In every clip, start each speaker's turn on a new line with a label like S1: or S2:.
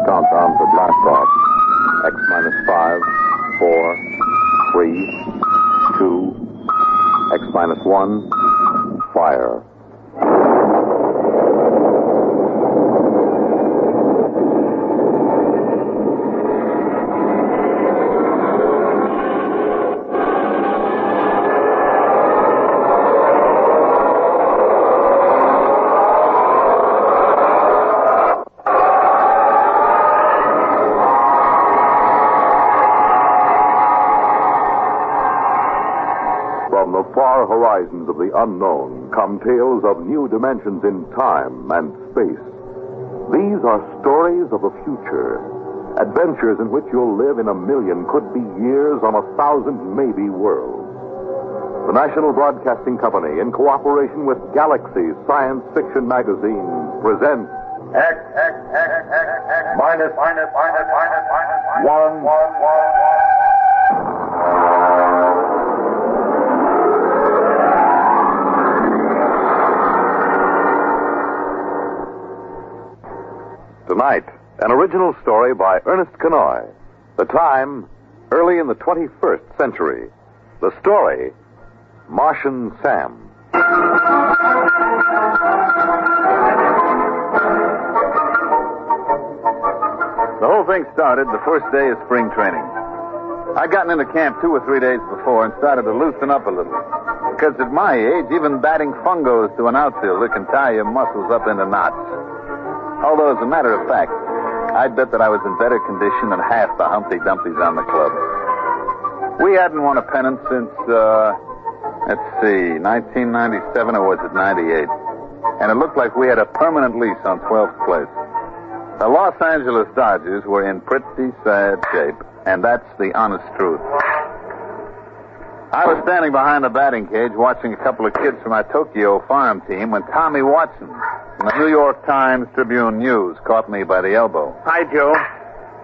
S1: Countdown to blast off. X minus 5, 4, 3, 2, X minus 1, fire. Far horizons of the unknown come tales of new dimensions in time and space. These are stories of the future, adventures in which you'll live in a million, could be years, on 1,000 maybe worlds. The National Broadcasting Company, in cooperation with Galaxy Science Fiction Magazine, presents X minus 1. Tonight, an original story by Ernest Kenoy. The time, early in the 21st century. The story, Martian Sam.
S2: The whole thing started the first day of spring training. I'd gotten into camp 2 or 3 days before and started to loosen up a little. Because at my age, even batting fungos to an outfielder can tie your muscles up into knots. Although, as a matter of fact, I'd bet that I was in better condition than half the Humpty Dumptys on the club. We hadn't won a pennant since, 1997 or was it 98? And it looked like we had a permanent lease on 12th place. The Los Angeles Dodgers were in pretty sad shape, and that's the honest truth. I was standing behind the batting cage watching a couple of kids from our Tokyo farm team when Tommy Watson from the New York Times Tribune News caught me by the elbow.
S3: Hi, Joe.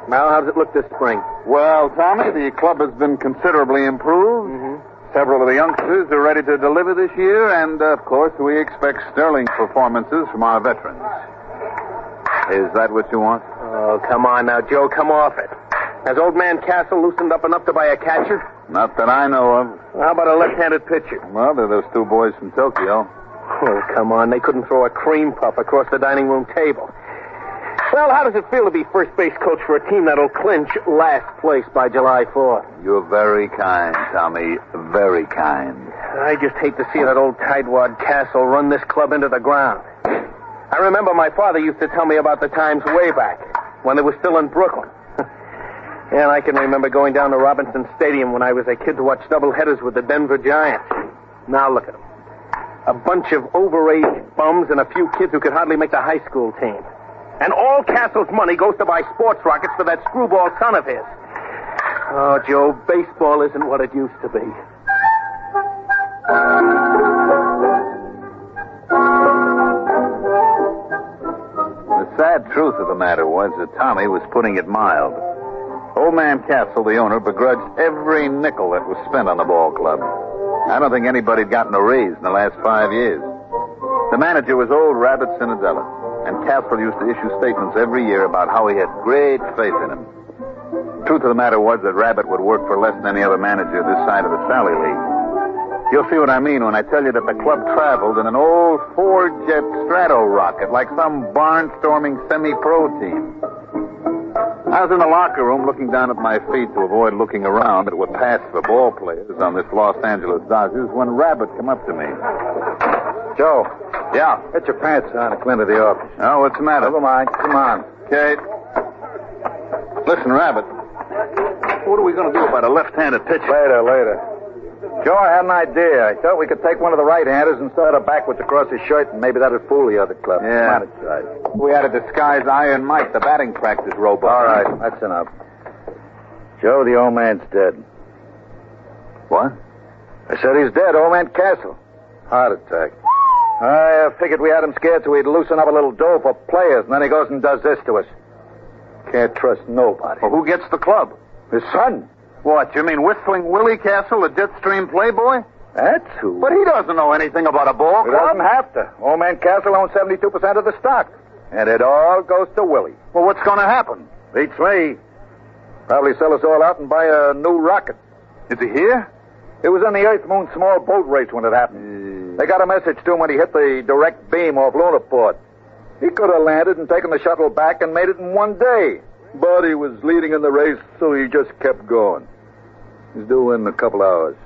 S3: Well, how does it look this spring?
S2: Well, Tommy, the club has been considerably improved.
S3: Mm-hmm.
S2: Several of the youngsters are ready to deliver this year, and, of course, we expect sterling performances from our veterans. Is that what you want?
S3: Oh, come on now, Joe. Come off it. Has old man Castle loosened up enough to buy a catcher?
S2: Not that I know of.
S3: How about a left-handed pitcher?
S2: Well, there are those 2 boys from Tokyo.
S3: Oh, come on. They couldn't throw a cream puff across the dining room table. Well, how does it feel to be first base coach for a team that'll clinch last place by July 4th?
S2: You're very kind, Tommy. Very kind.
S3: I just hate to see that old tightwad Castle run this club into the ground. I remember my father used to tell me about the times way back, when they were still in Brooklyn. And I can remember going down to Robinson Stadium when I was a kid to watch doubleheaders with the Denver Giants. Now look at them. A bunch of overage bums and a few kids who could hardly make the high school team. And all Castle's money goes to buy sports rockets for that screwball son of his. Oh, Joe, baseball isn't what it used to be.
S2: The sad truth of the matter was that Tommy was putting it mild. Old man Castle, the owner, begrudged every nickel that was spent on the ball club. I don't think anybody had gotten a raise in the last 5 years. The manager was old Rabbit Cinderella, and Castle used to issue statements every year about how he had great faith in him. The truth of the matter was that Rabbit would work for less than any other manager this side of the Sally League. You'll see what I mean when I tell you that the club traveled in an old 4-jet Strato rocket like some barnstorming semi-pro team. I was in the locker room looking down at my feet to avoid looking around at what passed for ball players on this Los Angeles Dodgers when Rabbit came up to me.
S4: Joe.
S2: Yeah?
S4: Get your pants on and come into the office.
S2: Oh, what's the matter?
S4: Never mind. Come on.
S2: Okay. Listen, Rabbit. What are we going to do about a left-handed pitcher?
S4: Later. Joe, I had an idea. I thought we could take one of the right-handers and start it backwards across his shirt, and maybe that'd fool the other club.
S2: Yeah.
S4: Come on inside.
S2: We had to disguise Iron Mike, the batting practice robot.
S4: All right, that's enough. Joe, the old man's dead.
S2: What?
S4: I said he's dead, old man Castle. Heart attack. I figured we had him scared so he'd loosen up a little dough for players, and then he goes and does this to us. Can't trust nobody.
S2: Well, who gets the club?
S4: His son.
S2: What, you mean Whistling Willie Castle, the Jetstream playboy?
S4: That's who.
S2: But he doesn't know anything about a ball
S4: He
S2: club.
S4: doesn't have to. Old man Castle owns 72% of the stock. And it all goes to Willie.
S2: Well, what's going to happen?
S4: Beats me. Probably sell us all out and buy a new rocket.
S2: Is he here?
S4: It was in the Earth-Moon small boat race when it happened. They got a message to him when he hit the direct beam off Lunaport. He could have landed and taken the shuttle back and made it in one day. But he was leading in the race, so he just kept going. He's due in a couple hours.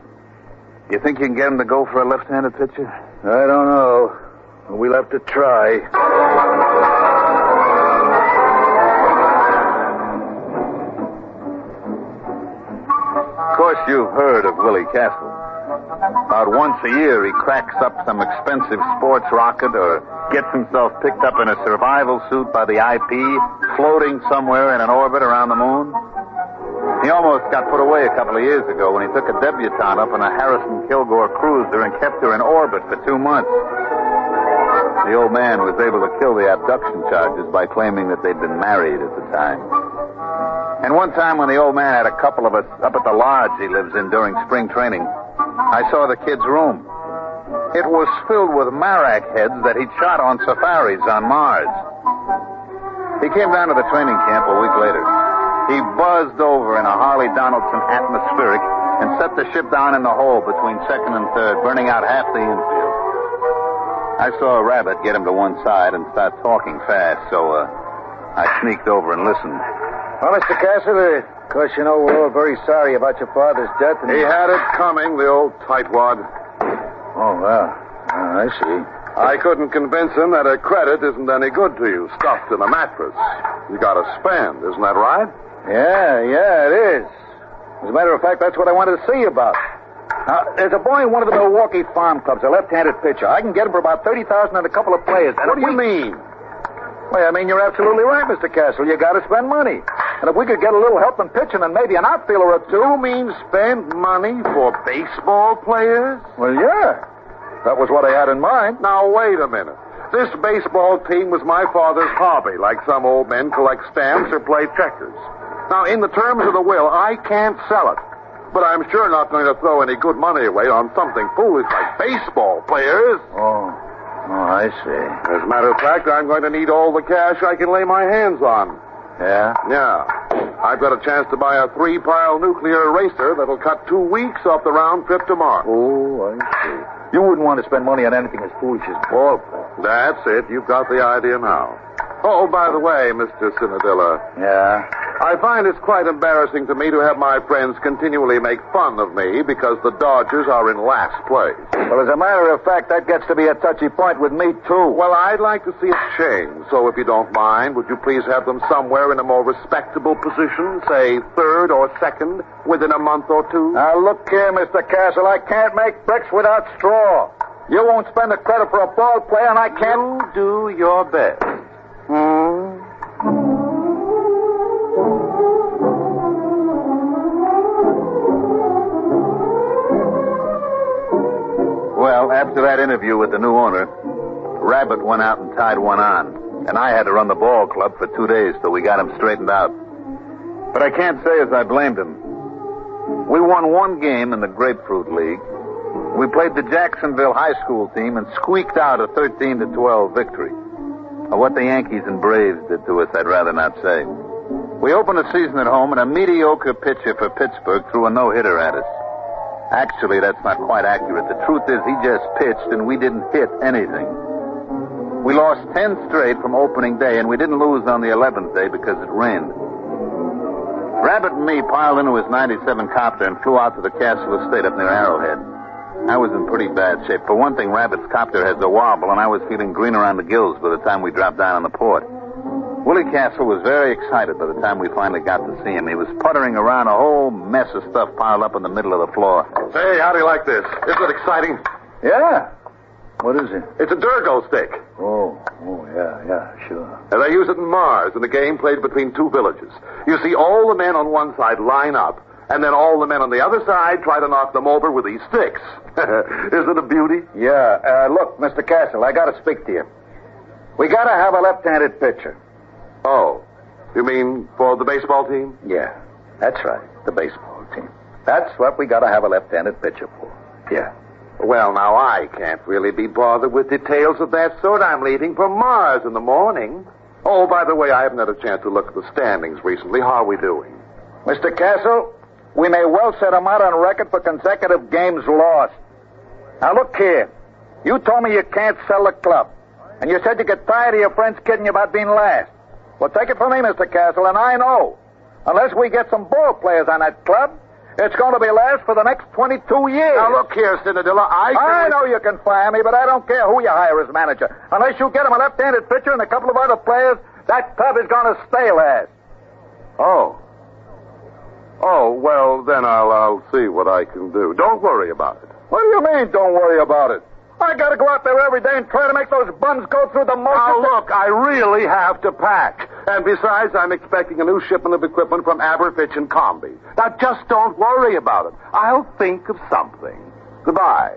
S2: You think you can get him to go for a left-handed pitcher?
S4: I don't know. We'll have to try.
S2: Of course, you've heard of Willie Castle. About once a year, he cracks up some expensive sports rocket or gets himself picked up in a survival suit by the IP, floating somewhere in an orbit around the moon. He almost got put away a couple of years ago when he took a debutante up on a Harrison Kilgore cruiser and kept her in orbit for 2 months. The old man was able to kill the abduction charges by claiming that they'd been married at the time. And one time when the old man had a couple of us up at the lodge he lives in during spring training, I saw the kid's room. It was filled with Marak heads that he'd shot on safaris on Mars. He came down to the training camp a week later. He buzzed over in a Harley Donaldson atmospheric and set the ship down in the hole between second and third, burning out half the infield. I saw a rabbit get him to one side and start talking fast, so I sneaked over and listened.
S4: Well, Mr. Castle, of course, you know we're all very sorry about your father's death. And...
S5: He had it coming, the old tightwad.
S4: Oh, well, I see.
S5: I couldn't convince him that a credit isn't any good to you, stuffed in a mattress. You got to spend, isn't that right?
S4: Yeah, it is. As a matter of fact, that's what I wanted to see you about. Now, there's a boy in one of the Milwaukee farm clubs, a left-handed pitcher. I can get him for about $30,000 and a couple of players.
S5: What do you mean?
S4: Well, I mean, you're absolutely right, Mr. Castle. You got to spend money. And if we could get a little help in pitching and maybe an outfielder or two...
S5: You mean spend money for baseball players?
S4: Well, yeah. That was what I had in mind.
S5: Now, wait a minute. This baseball team was my father's hobby, like some old men collect stamps or play checkers. Now, in the terms of the will, I can't sell it. But I'm sure not going to throw any good money away on something foolish like baseball players.
S4: Oh, I see.
S5: As a matter of fact, I'm going to need all the cash I can lay my hands on.
S4: Yeah?
S5: Yeah. I've got a chance to buy a 3-pile nuclear eraser that'll cut 2 weeks off the round trip to Mars.
S4: Oh, I see. You wouldn't want to spend money on anything as foolish as ball play.
S5: That's it. You've got the idea now. Oh, by the way, Mr. Cinadilla.
S4: Yeah?
S5: I find it's quite embarrassing to me to have my friends continually make fun of me because the Dodgers are in last place.
S4: Well, as a matter of fact, that gets to be a touchy point with me, too.
S5: Well, I'd like to see it change. So if you don't mind, would you please have them somewhere in a more respectable position, say third or second, within a month or two?
S4: Now, look here, Mr. Castle. I can't make bricks without straw. You won't spend the credit for a ball player, and I can't...
S5: You do your best.
S2: Well, after that interview with the new owner, Rabbit went out and tied one on. And I had to run the ball club for 2 days till we got him straightened out. But I can't say as I blamed him. We won 1 game in the Grapefruit League. We played the Jacksonville high school team and squeaked out a 13-12 victory. What the Yankees and Braves did to us, I'd rather not say. We opened the season at home, and a mediocre pitcher for Pittsburgh threw a no-hitter at us. Actually, that's not quite accurate. The truth is he just pitched, and we didn't hit anything. We lost 10 straight from opening day, and we didn't lose on the 11th day because it rained. Rabbit and me piled into his 97 copter and flew out to the Castle Estate up near Arrowhead. I was in pretty bad shape. For one thing, Rabbit's copter has a wobble, and I was feeling green around the gills by the time we dropped down on the port. Willie Castle was very excited by the time we finally got to see him. He was puttering around a whole mess of stuff piled up in the middle of the floor.
S5: Hey, how do you like this? Isn't it exciting?
S4: Yeah. What is it?
S5: It's a Durgo stick.
S4: Oh, yeah, sure.
S5: And they use it in Mars in a game played between 2 villages. You see, all the men on one side line up, and then all the men on the other side try to knock them over with these sticks. Isn't it a beauty?
S4: Yeah. Look, Mr. Castle, I got to speak to you. We got to have a left-handed pitcher.
S5: Oh, you mean for the baseball team?
S4: Yeah, that's right, the baseball team. That's what we got to have a left-handed pitcher for. Yeah.
S5: Well, now, I can't really be bothered with details of that sort. I'm leaving for Mars in the morning. Oh, by the way, I haven't had a chance to look at the standings recently. How are we doing?
S4: Mr. Castle, we may well set him out on record for consecutive games lost. Now, look here. You told me you can't sell the club. And you said you get tired of your friends kidding you about being last. Well, take it from me, Mr. Castle, and I know. Unless we get some ball players on that club, it's going to be last for the next 22 years.
S5: Now, look here, Cinderella.
S4: I know you can fire me, but I don't care who you hire as manager. Unless you get him a left-handed pitcher and a couple of other players, that club is going to stay last.
S5: Oh. Oh, well, then I'll see what I can do. Don't worry about it.
S4: What do you mean, don't worry about it? I got to go out there every day and try to make those bums go through the motions.
S5: Now, look, I really have to pack. And besides, I'm expecting a new shipment of equipment from Aberfitch and Comby. Now, just don't worry about it. I'll think of something. Goodbye.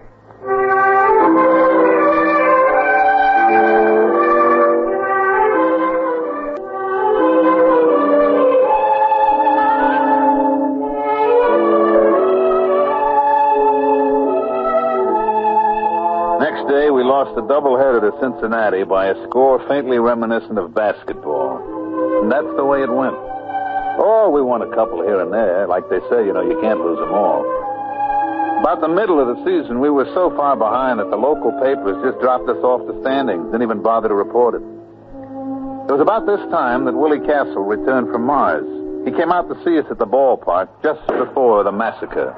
S2: Next day, we lost a doubleheader to Cincinnati by a score faintly reminiscent of basketball. And that's the way it went. Oh, we won a couple here and there. Like they say, you can't lose them all. About the middle of the season, we were so far behind that the local papers just dropped us off the standings, didn't even bother to report it. It was about this time that Willie Castle returned from Mars. He came out to see us at the ballpark just before the massacre.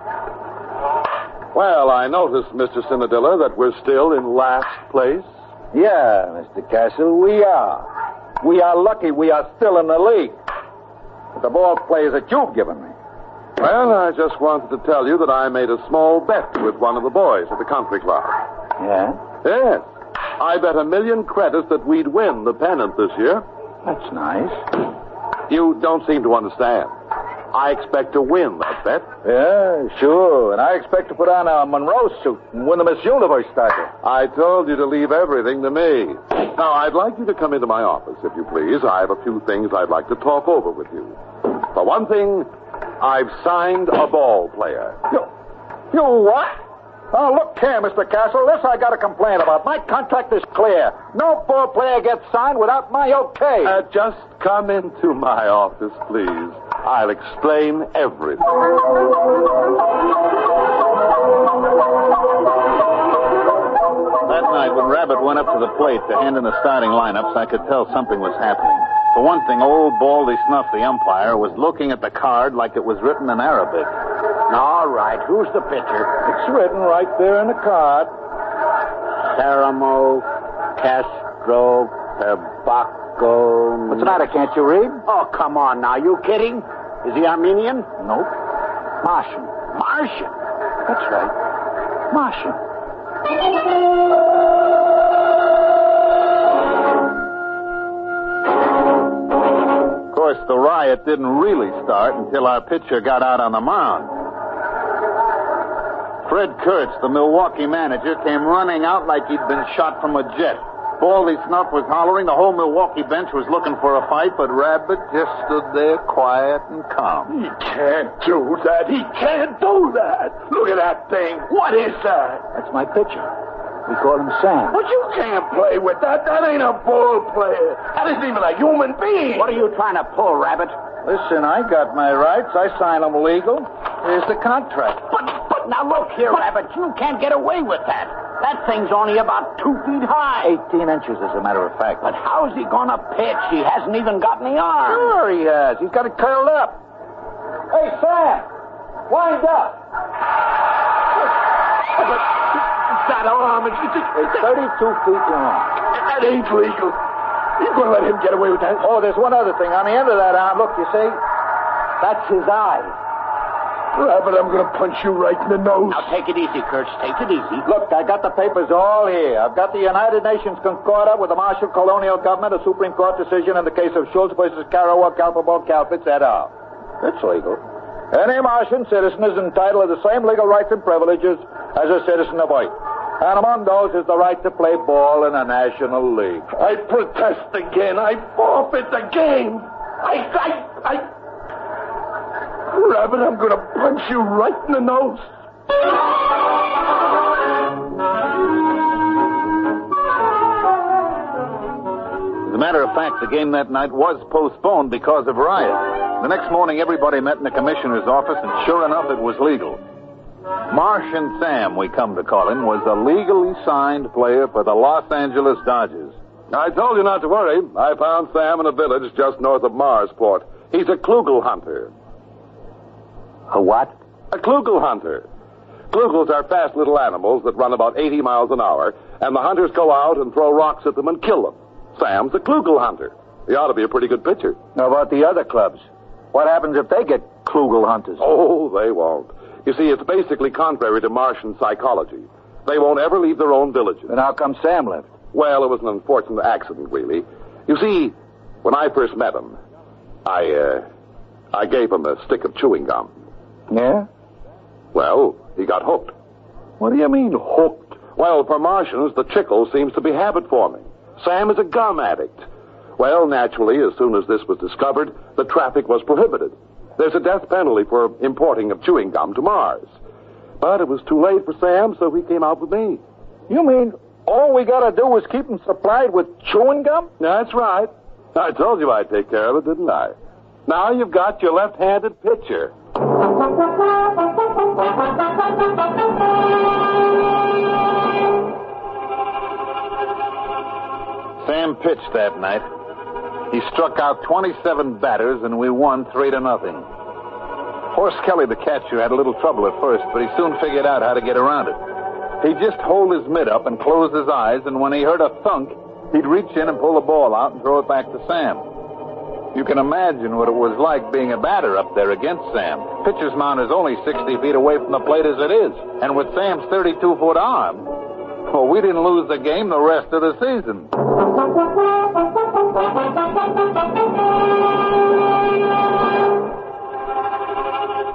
S5: Well, I noticed, Mr. Cinderella, that we're still in last place.
S4: Yeah, Mr. Castle, we are. We are lucky we are still in the league. With the ball players that you've given me.
S5: Well, I just wanted to tell you that I made a small bet with one of the boys at the country club.
S4: Yeah?
S5: Yes. I bet 1 million credits that we'd win the pennant this year.
S4: That's nice.
S5: You don't seem to understand. I expect to win that bet.
S4: Yeah, sure. And I expect to put on a Monroe suit and win the Miss Universe title.
S5: I told you to leave everything to me. Now, I'd like you to come into my office, if you please. I have a few things I'd like to talk over with you. For one thing, I've signed a ball player.
S4: You what? Oh, look here, Mr. Castle. This I got to complain about. My contract is clear. No ball player gets signed without my okay.
S5: Just come into my office, please. I'll explain everything.
S2: That night, when Rabbit went up to the plate to hand in the starting lineups, I could tell something was happening. For one thing, old Baldy Snuff, the umpire, was looking at the card like it was written in Arabic.
S6: All right, who's the pitcher?
S4: It's written right there in the card.
S6: Ceramo, Castro, Tobacco.
S4: What's the matter? Can't you read?
S6: Oh, come on now. You kidding? Is he Armenian?
S4: Nope. Martian.
S6: Martian?
S4: That's right. Martian.
S2: Of course, the riot didn't really start until our pitcher got out on the mound. Fred Kurtz, the Milwaukee manager, came running out like he'd been shot from a jet. Baldy Snuff was hollering. The whole Milwaukee bench was looking for a fight, but Rabbit just stood there quiet and calm.
S6: He can't do that. He can't do that. Look at that thing. What is that?
S4: That's my pitcher. We call him Sam.
S6: But you can't play with that. That ain't a ball player. That isn't even a human being. What are you trying to pull, Rabbit?
S4: Listen, I got my rights. I signed them legal. Here's the contract.
S6: But now look here, Rabbit. You can't get away with that. That thing's only about 2 feet high.
S4: 18 inches, as a matter of fact.
S6: But how's he going to pitch? He hasn't even got any arms.
S4: Sure he has. He's got it curled up. Hey, Sam, wind up.
S6: That arm, it's
S4: 32 feet long.
S6: That ain't legal. You going to let him get away with that?
S4: Oh, there's one other thing. On the end of that arm, look, you see? That's his eye.
S6: Rabbit, I'm going to punch you right in the nose. Now, take it easy, Kurtz. Take it easy.
S4: Look, I got the papers all here. I've got the United Nations Concordat with the Marshall Colonial Government, a Supreme Court decision in the case of Schultz versus Karawak, Kalpabol, Kalpitz, et al. It's legal. Any Martian citizen is entitled to the same legal rights and privileges as a citizen of Earth. And among those is the right to play ball in a national league.
S6: I protest again. I forfeit the game. Rabbit, I'm going to punch you right in the nose.
S2: a matter of fact, the game that night was postponed because of riot. The next morning, everybody met in the commissioner's office, and sure enough, it was legal. Martian Sam, we come to call him, was a legally signed player for the Los Angeles Dodgers.
S5: I told you not to worry. I found Sam in a village just north of Marsport. He's a klugel hunter.
S3: A what?
S5: A klugel hunter. Klugels are fast little animals that run about 80 miles an hour, and the hunters go out and throw rocks at them and kill them. Sam's a klugel hunter. He ought to be a pretty good pitcher.
S3: How about the other clubs? What happens if they get klugel hunters?
S5: Oh, they won't. You see, it's basically contrary to Martian psychology. They won't ever leave their own villages.
S3: Then how come Sam left?
S5: Well, it was an unfortunate accident, really. You see, when I first met him, I gave him a stick of chewing gum.
S3: Yeah?
S5: Well, he got hooked.
S3: What do you mean, hooked?
S5: Well, for Martians, the chicle seems to be habit-forming. Sam is a gum addict. Well, naturally, as soon as this was discovered, the traffic was prohibited. There's a death penalty for importing of chewing gum to Mars. But it was too late for Sam, so he came out with me.
S3: You mean all we gotta do is keep him supplied with chewing gum?
S5: That's right. I told you I'd take care of it, didn't I? Now you've got your left-handed pitcher.
S2: Sam pitched that night. He struck out 27 batters, and we won 3-0. Horace Kelly, the catcher, had a little trouble at first, but he soon figured out how to get around it. He'd just hold his mitt up and close his eyes, and when he heard a thunk, he'd reach in and pull the ball out and throw it back to Sam. You can imagine what it was like being a batter up there against Sam. Pitcher's mound is only 60 feet away from the plate as it is, and with Sam's 32-foot arm, well, we didn't lose the game the rest of the season.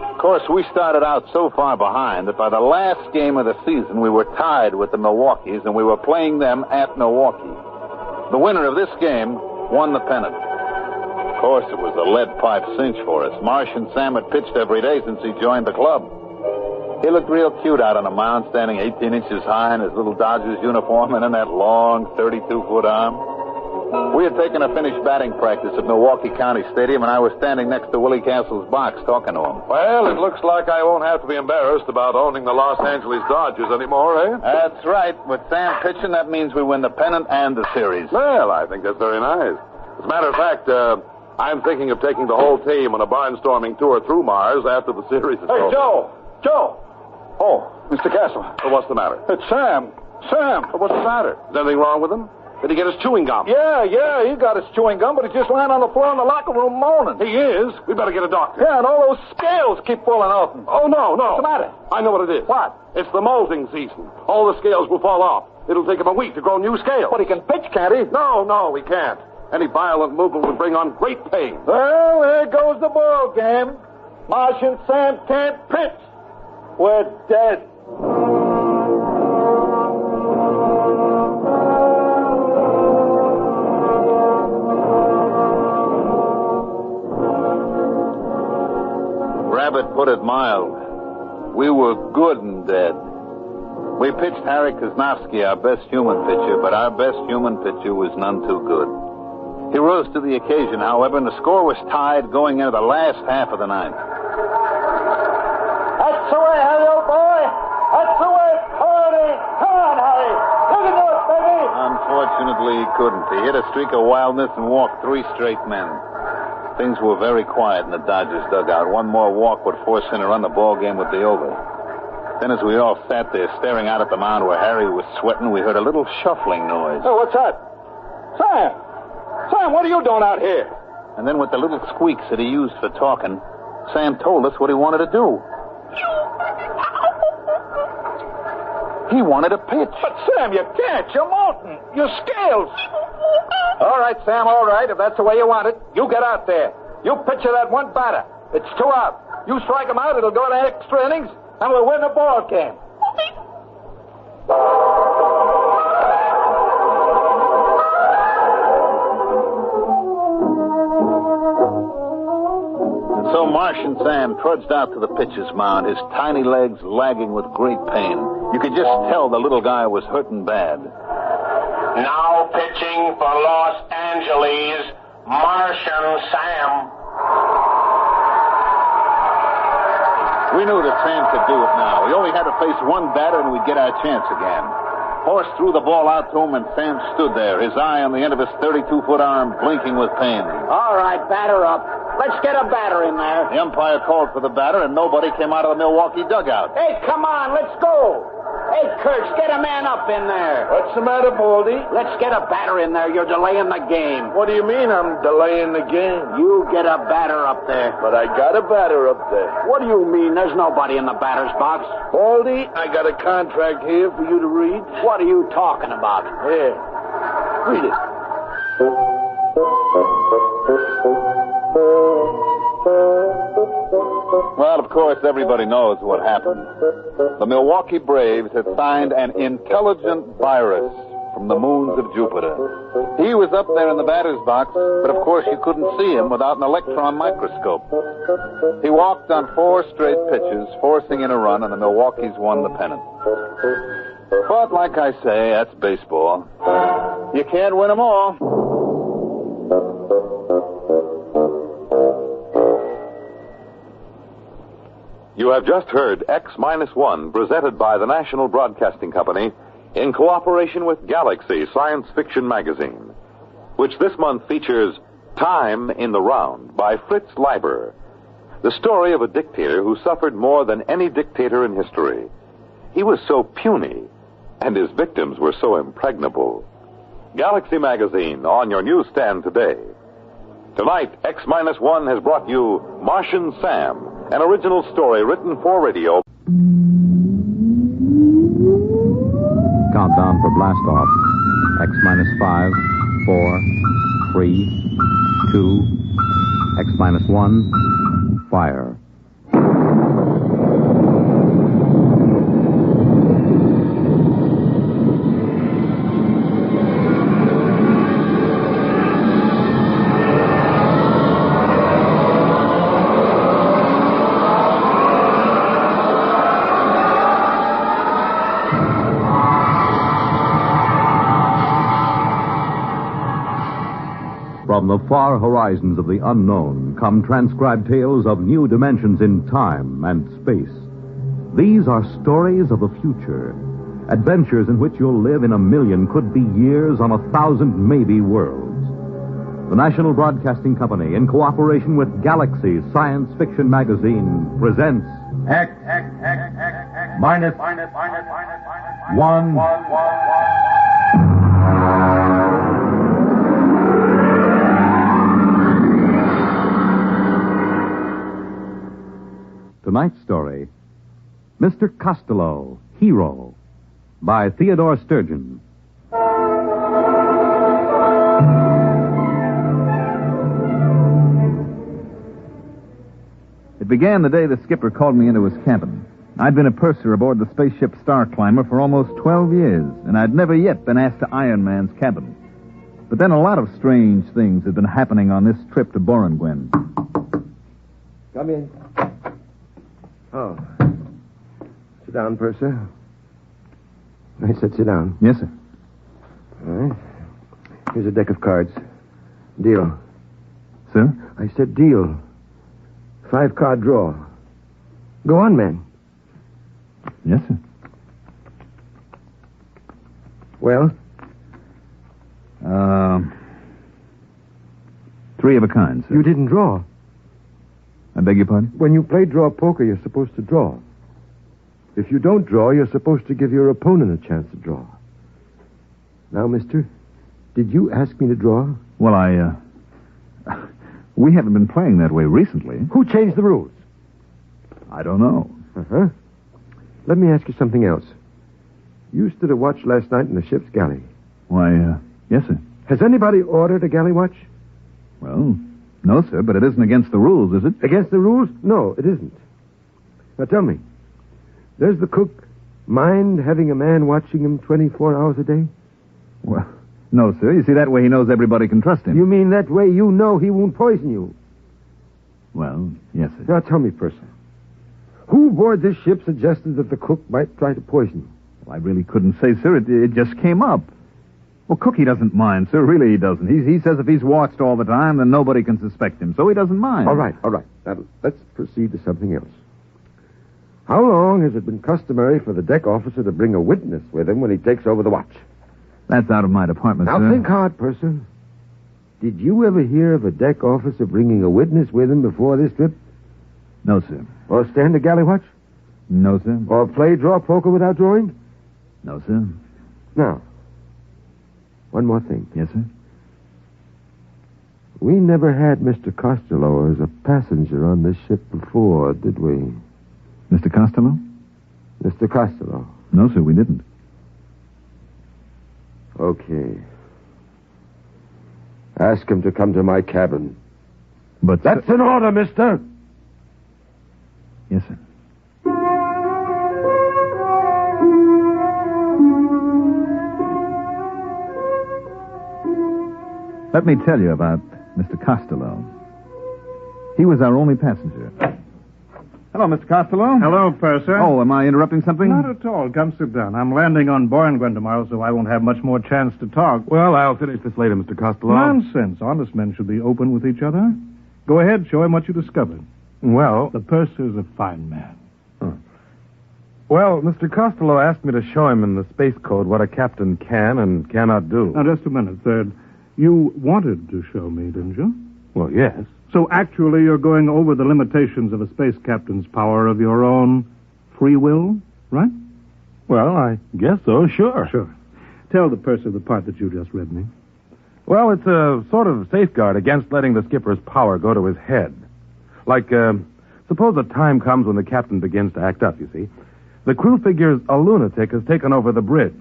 S2: Of course, we started out so far behind that by the last game of the season, we were tied with the Milwaukees, and we were playing them at Milwaukee. The winner of this game won the pennant. Of course, it was a lead-pipe cinch for us. Martian Sam had pitched every day since he joined the club. He looked real cute out on the mound, standing 18 inches high in his little Dodgers uniform and in that long 32-foot arm. We had taken a finished batting practice at Milwaukee County Stadium, and I was standing next to Willie Castle's box talking to him.
S5: Well, it looks like I won't have to be embarrassed about owning the Los Angeles Dodgers anymore, eh?
S2: That's right. With Sam pitching, that means we win the pennant and the series.
S5: Well, I think that's very nice. As a matter of fact, I'm thinking of taking the whole team on a barnstorming tour through Mars after the series is over.
S3: Hey, Joe! Oh, Mr. Castle.
S5: What's the matter?
S3: It's Sam.
S5: What's the matter? Is anything wrong with him? Did he get his chewing gum?
S3: Yeah, he got his chewing gum, but he's just lying on the floor in the locker room moaning.
S5: He is? We better get a doctor.
S3: Yeah, and all those scales keep falling off him.
S5: Oh, no.
S3: What's the matter?
S5: I know what it is.
S3: What?
S5: It's the molting season. All the scales will fall off. It'll take him a week to grow new scales.
S3: But he can pitch, can't he?
S5: No, he can't. Any violent movement would bring on great pain.
S3: Well, there goes the ball game. Martian Sam can't pitch. We're dead.
S2: Rabbit put it mild. We were good and dead. We pitched Harry Kosnowski, our best human pitcher, but our best human pitcher was none too good. He rose to the occasion, however, and the score was tied going into the last half of the ninth.
S3: That's the way, Harry, old boy. That's the way. Party. Come on, Harry. You can do it, baby.
S2: Unfortunately, he couldn't. He hit a streak of wildness and walked 3 straight men. Things were very quiet in the Dodgers dugout. One more walk would force him to run the ball game would be over. Then as we all sat there staring out at the mound where Harry was sweating, we heard a little shuffling noise.
S3: Oh, what's that? Sam, what are you doing out here?
S2: And then with the little squeaks that he used for talking, Sam told us what he wanted to do. He wanted to pitch.
S3: But, Sam, you can't. You're molten. Your scales. All right, Sam, all right. If that's the way you want it, you get out there. You pitch that one batter. It's 2 out. You strike him out, it'll go to extra innings, and we'll win the ball game.
S2: So Martian Sam trudged out to the pitcher's mound, his tiny legs lagging with great pain. You could just tell the little guy was hurting bad.
S6: Now pitching for Los Angeles. Angeles, Martian Sam.
S2: We knew that Sam could do it now. We only had to face one batter and we'd get our chance again. Horse threw the ball out to him, and Sam stood there, his eye on the end of his 32-foot arm, blinking with pain.
S7: All right, batter up. Let's get a batter in there.
S2: The umpire called for the batter, and nobody came out of the Milwaukee dugout.
S7: Hey, come on, let's go. Hey, Kurtz, get a man up in there.
S6: What's the matter, Baldy?
S7: Let's get a batter in there. You're delaying the game.
S6: What do you mean I'm delaying the game?
S7: You get a batter up there.
S6: But I got a batter up there.
S7: What do you mean? There's nobody in the batter's box.
S6: Baldy, I got a contract here for you to read.
S7: What are you talking about?
S6: Here. Read it.
S2: Well, of course, everybody knows what happened. The Milwaukee Braves had signed an intelligent virus from the moons of Jupiter. He was up there in the batter's box, but of course you couldn't see him without an electron microscope. He walked on 4 straight pitches, forcing in a run, and the Milwaukees won the pennant. But like I say, that's baseball. You can't win them all.
S1: You have just heard X-1, presented by the National Broadcasting Company in cooperation with Galaxy Science Fiction Magazine, which this month features Time in the Round by Fritz Leiber, the story of a dictator who suffered more than any dictator in history. He was so puny, and his victims were so impregnable. Galaxy Magazine on your newsstand today. Tonight, X-1 has brought you Martian Sam, an original story written for radio.
S8: Countdown for blast off. X-5, 4, 3, 2, X-1, fire.
S1: From the far horizons of the unknown come transcribed tales of new dimensions in time and space. These are stories of the future, adventures in which you'll live in a million, could be years, on 1,000 maybe worlds. The National Broadcasting Company, in cooperation with Galaxy Science Fiction Magazine, presents X-1. Tonight's story, Mr. Costello, Hero, by Theodore Sturgeon.
S9: It began the day the skipper called me into his cabin. I'd been a purser aboard the spaceship Star Climber for almost 12 years, and I'd never yet been asked to Iron Man's cabin. But then a lot of strange things had been happening on this trip to Boranguen.
S10: Come in. Oh. Sit down, Purser. I said sit down.
S9: Yes, sir.
S10: All right. Here's a deck of cards. Deal.
S9: Sir?
S10: I said deal. 5-card draw. Go on, man.
S9: Yes, sir.
S10: Well?
S9: 3 of a kind, sir.
S10: You didn't draw.
S9: I beg your pardon?
S10: When you play draw poker, you're supposed to draw. If you don't draw, you're supposed to give your opponent a chance to draw. Now, mister, did you ask me to draw?
S9: Well, we haven't been playing that way recently.
S10: Who changed the rules?
S9: I don't know.
S10: Uh-huh. Let me ask you something else. You stood a watch last night in the ship's galley.
S9: Why, yes, sir.
S10: Has anybody ordered a galley watch?
S9: Well, no, sir, but it isn't against the rules, is it?
S10: Against the rules? No, it isn't. Now, tell me, does the cook mind having a man watching him 24 hours a day?
S9: Well, no, sir. You see, that way he knows everybody can trust him.
S10: You mean that way you know he won't poison you?
S9: Well, yes, sir.
S10: Now, tell me, Purser, who aboard this ship suggested that the cook might try to poison you?
S9: Well, I really couldn't say, sir. It just came up. Well, Cookie doesn't mind, sir. Really, he doesn't. He says if he's watched all the time, then nobody can suspect him, so he doesn't mind.
S10: All right. Now, let's proceed to something else. How long has it been customary for the deck officer to bring a witness with him when he takes over the watch?
S9: That's out of my department,
S10: Now,
S9: sir.
S10: think hard, Purser. Did you ever hear of a deck officer bringing a witness with him before this trip?
S9: No, sir.
S10: Or stand a galley watch?
S9: No, sir.
S10: Or play draw poker without drawing?
S9: No, sir.
S10: Now, one more thing.
S9: Yes, sir?
S10: We never had Mr. Costello as a passenger on this ship before, did we?
S9: Mr. Costello?
S10: Mr. Costello.
S9: No, sir, we didn't.
S10: Okay. Ask him to come to my cabin.
S9: But
S10: That's an order, mister.
S9: Yes, sir. Let me tell you about Mr. Costello. He was our only passenger. Hello, Mr. Costello.
S11: Hello, Purser.
S9: Oh, am I interrupting something?
S11: Not at all. Come sit down. I'm landing on Borngren tomorrow, so I won't have much more chance to talk.
S12: Well, I'll finish this later, Mr. Costello.
S11: Nonsense. Honest men should be open with each other. Go ahead, show him what you discovered.
S12: Well,
S11: The Purser's a fine man.
S12: well, Mr. Costello asked me to show him in the space code what a captain can and cannot do.
S11: Now, just a minute, Third. You wanted to show me, didn't you?
S12: Well, yes.
S11: So actually you're going over the limitations of a space captain's power of your own free will, right?
S12: Well, I guess so, sure.
S11: Sure. Tell the Purser the part that you just read me.
S12: Well, it's a sort of safeguard against letting the skipper's power go to his head. Like, suppose a time comes when the captain begins to act up, you see. The crew figures a lunatic has taken over the bridge.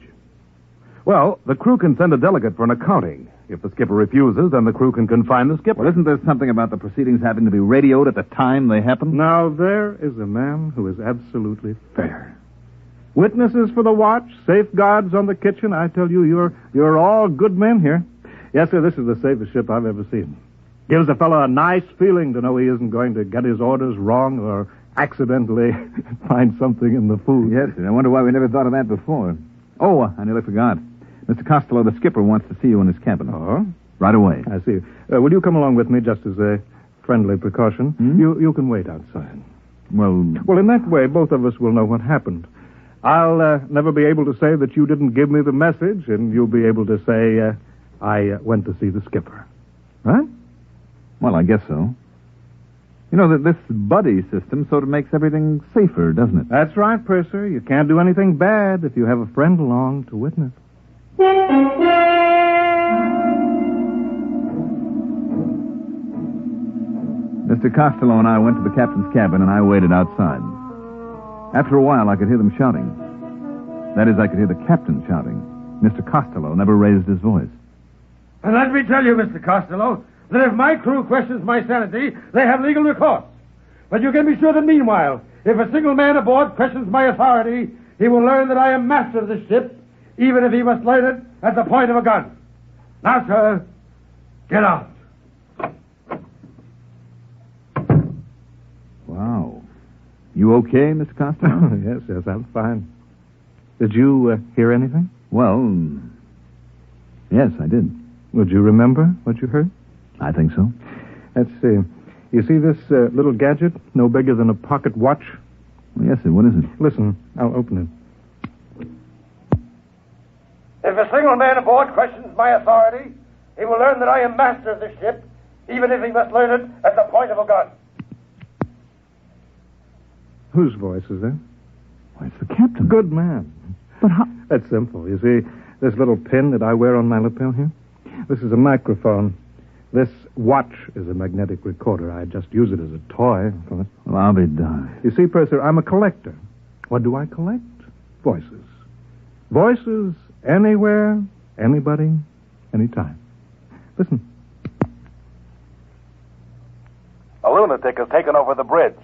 S12: Well, the crew can send a delegate for an accounting. If the skipper refuses, then the crew can confine the skipper.
S9: Well, isn't there something about the proceedings having to be radioed at the time they happen?
S11: Now, there is a man who is absolutely fair. Witnesses for the watch, safeguards on the kitchen. I tell you, you're all good men here. Yes, sir, this is the safest ship I've ever seen. Gives a fellow a nice feeling to know he isn't going to get his orders wrong or accidentally find something in the food.
S9: Yes, sir. I wonder why we never thought of that before. Oh, I nearly forgot. Mr. Costello, the skipper wants to see you in his cabin.
S11: Oh?
S9: Right away.
S11: I see. Will you come along with me just as a friendly precaution? You can wait outside.
S9: Well,
S11: in that way, both of us will know what happened. I'll never be able to say that you didn't give me the message, and you'll be able to say I went to see the skipper. Right?
S9: well, I guess so. You know, that this buddy system sort of makes everything safer, doesn't it?
S11: That's right, Purser. You can't do anything bad if you have a friend along to witness.
S9: Mr. Costello and I went to the captain's cabin, and I waited outside. After a while, I could hear them shouting. That is, I could hear the captain shouting. Mr. Costello never raised his voice.
S13: And let me tell you, Mr. Costello, that if my crew questions my sanity, they have legal recourse. But you can be sure that meanwhile, if a single man aboard questions my authority, he will learn that I am master of this ship, even if he must learn it at the point of a gun. Now, sir, get out.
S9: Wow. You okay, Mr. Costello?
S11: Yes, I'm fine. Did you hear anything?
S9: Well, yes, I did.
S11: Would you remember what you heard?
S9: I think so.
S11: Let's see. You see this little gadget, no bigger than a pocket watch?
S9: Well, yes, sir. What is it?
S11: Listen, I'll open it.
S13: If a single man aboard questions my authority, he will learn that I am master of this ship, even if he must learn it at the point of a gun.
S11: Whose voice is that?
S9: Why, it's the captain.
S11: Good man.
S9: But how?
S11: That's simple. You see, this little pin that I wear on my lapel here? This is a microphone. This watch is a magnetic recorder. I just use it as a toy, of course.
S9: Well, I'll be darned.
S11: You see, Purser, I'm a collector. What do I collect? Voices. Voices anywhere, anybody, anytime. Listen.
S3: A lunatic has taken over the bridge.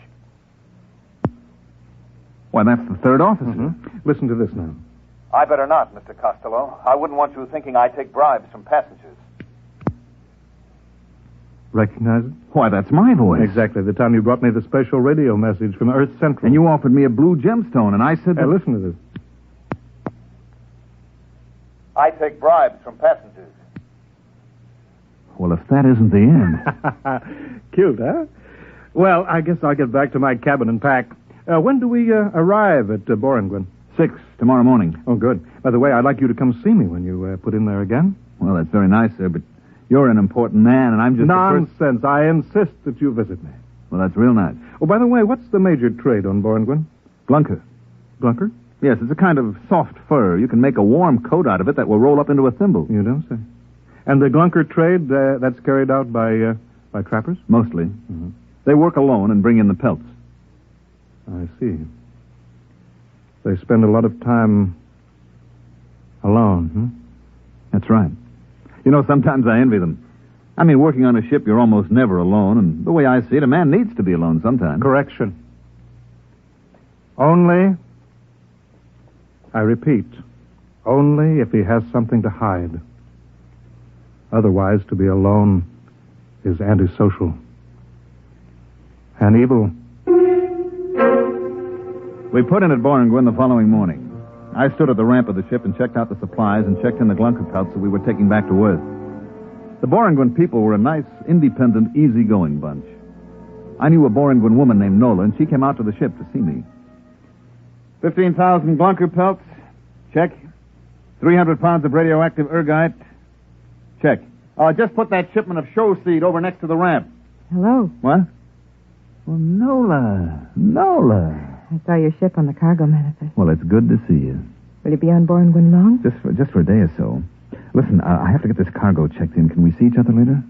S9: Why, that's the third officer.
S11: Mm-hmm. Listen to this now.
S3: I better not, Mr. Costello. I wouldn't want you thinking I take bribes from passengers.
S11: Recognize it?
S9: Why, that's my voice.
S11: Exactly. The time you brought me the special radio message from Earth Central.
S9: And you offered me a blue gemstone, and I said...
S11: Hey, listen to this.
S3: I take bribes from passengers.
S9: Well, if that isn't the end.
S11: Cute, huh? Well, I guess I'll get back to my cabin and pack. When do we arrive at Borenguen?
S9: 6 tomorrow morning.
S11: Oh, good. By the way, I'd like you to come see me when you put in there again.
S9: Well, that's very nice, sir, but you're an important man, and I'm just...
S11: Nonsense. I insist that you visit me.
S9: Well, that's real nice.
S11: Oh, by the way, what's the major trade on Borenguen?
S9: Glunker.
S11: Glunker?
S9: Yes, it's a kind of soft fur. You can make a warm coat out of it that will roll up into a thimble.
S11: You don't say. And the Glunker trade, that's carried out by trappers?
S9: Mostly.
S11: Mm-hmm.
S9: They work alone and bring in the pelts.
S11: I see. They spend a lot of time alone, hmm?
S9: That's right. You know, sometimes I envy them. I mean, working on a ship, you're almost never alone, and the way I see it, a man needs to be alone sometimes.
S11: Correction. Only, I repeat, only if he has something to hide. Otherwise, to be alone is antisocial and evil.
S9: We put in at Borenguen the following morning. I stood at the ramp of the ship and checked out the supplies and checked in the Glunker pelts that we were taking back to Earth. The Borenguen people were a nice, independent, easygoing bunch. I knew a Borenguen woman named Nola, and she came out to the ship to see me. 15,000 Glunker pelts. Check. 300 pounds of radioactive ergite. Check. Just put that shipment of show seed over next to the ramp.
S14: Hello.
S9: What? Well, Nola.
S14: I saw your ship on the cargo manifest.
S9: Well, it's good to see you.
S14: Will you be on Borenguen long?
S9: Just for a day or so. Listen, I have to get this cargo checked in. Can we see each other later?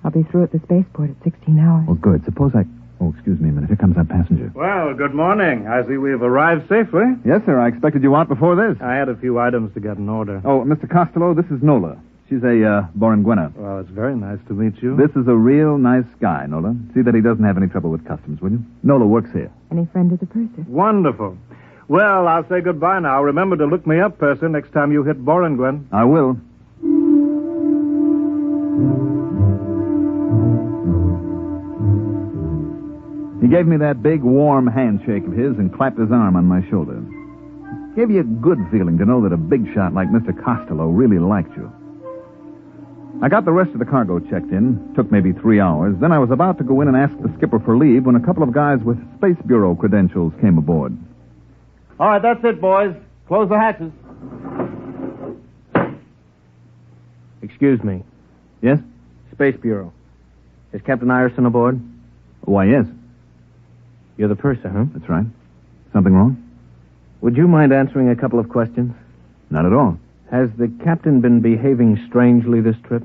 S14: I'll be through at the spaceport at 16 hours.
S9: Well, good. Suppose I... Oh, excuse me a minute. Here comes that passenger.
S11: Well, good morning. I see we've arrived safely.
S9: Yes, sir. I expected you out before this.
S11: I had a few items to get in order.
S9: Oh, Mr. Costello, this is Nola. She's a Borenguena.
S11: Well, it's very nice to meet you.
S9: This is a real nice guy, Nola. See that he doesn't have any trouble with customs, will you? Nola works here.
S14: Any friend of the purser?
S11: Wonderful. Well, I'll say goodbye now. Remember to look me up, purser, next time you hit Borenguen.
S9: I will. He gave me that big, warm handshake of his and clapped his arm on my shoulder. Gave you a good feeling to know that a big shot like Mr. Costello really liked you. I got the rest of the cargo checked in. Took maybe 3 hours. Then I was about to go in and ask the skipper for leave when a couple of guys with Space Bureau credentials came aboard.
S13: All right, that's it, boys. Close the hatches.
S3: Excuse me.
S9: Yes?
S3: Space Bureau. Is Captain Ireson aboard?
S9: Why, yes.
S3: You're the purser, huh?
S9: That's right. Something wrong?
S3: Would you mind answering a couple of questions?
S9: Not at all.
S3: Has the captain been behaving strangely this trip?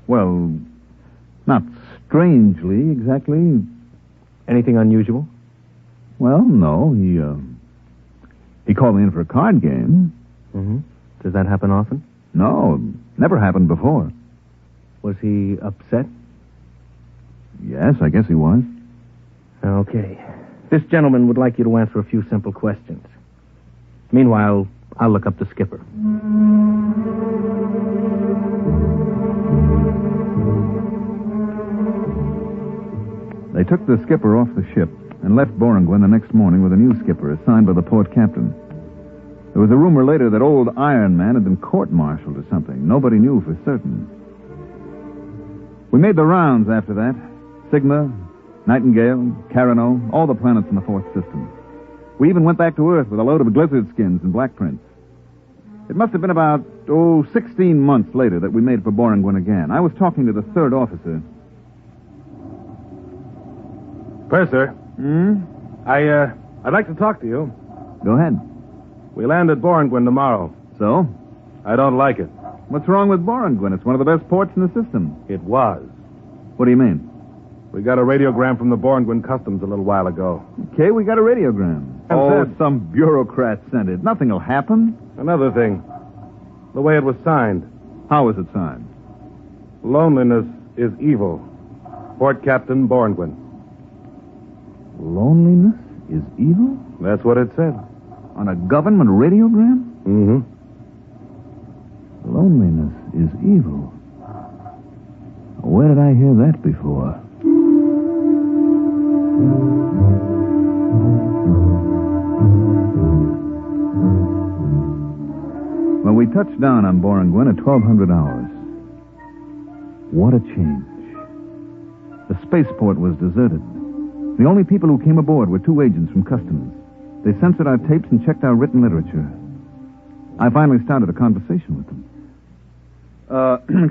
S9: Well, not strangely, exactly.
S3: Anything unusual?
S9: Well, no. He called me in for a card game.
S3: Mm-hmm. Does that happen often?
S9: No, never happened before.
S3: Was he upset?
S9: Yes, I guess he was.
S3: Okay. This gentleman would like you to answer a few simple questions. Meanwhile, I'll look up the skipper.
S9: They took the skipper off the ship and left Borenguen the next morning with a new skipper assigned by the port captain. There was a rumor later that old Iron Man had been court-martialed or something. Nobody knew for certain. We made the rounds after that. Sigma, Nightingale, Carano, all the planets in the fourth system. We even went back to Earth with a load of glizzard skins and black prints. It must have been about, 16 months later that we made for Borenguen again. I was talking to the third officer.
S12: Purser. I'd like to talk to you.
S9: Go ahead.
S12: We land at Borenguen tomorrow.
S9: So?
S12: I don't like it.
S9: What's wrong with Borenguen? It's one of the best ports in the system.
S12: It was.
S9: What do you mean?
S12: We got a radiogram from the Borenguen Customs a little while ago.
S9: Okay, we got a radiogram. Some bureaucrat sent it. Nothing'll happen.
S12: Another thing. The way it was signed.
S9: How was it signed?
S12: Loneliness is evil. Port Captain Borenguen.
S9: Loneliness is evil?
S12: That's what it said.
S9: On a government radiogram?
S12: Mm-hmm.
S9: Loneliness is evil. Where did I hear that before? Well, we we touched down on Boranguen at 1200 hours. What a change. The spaceport was deserted. The only people who came aboard were two agents from Customs. They censored our tapes and checked our written literature. I finally started a conversation with them.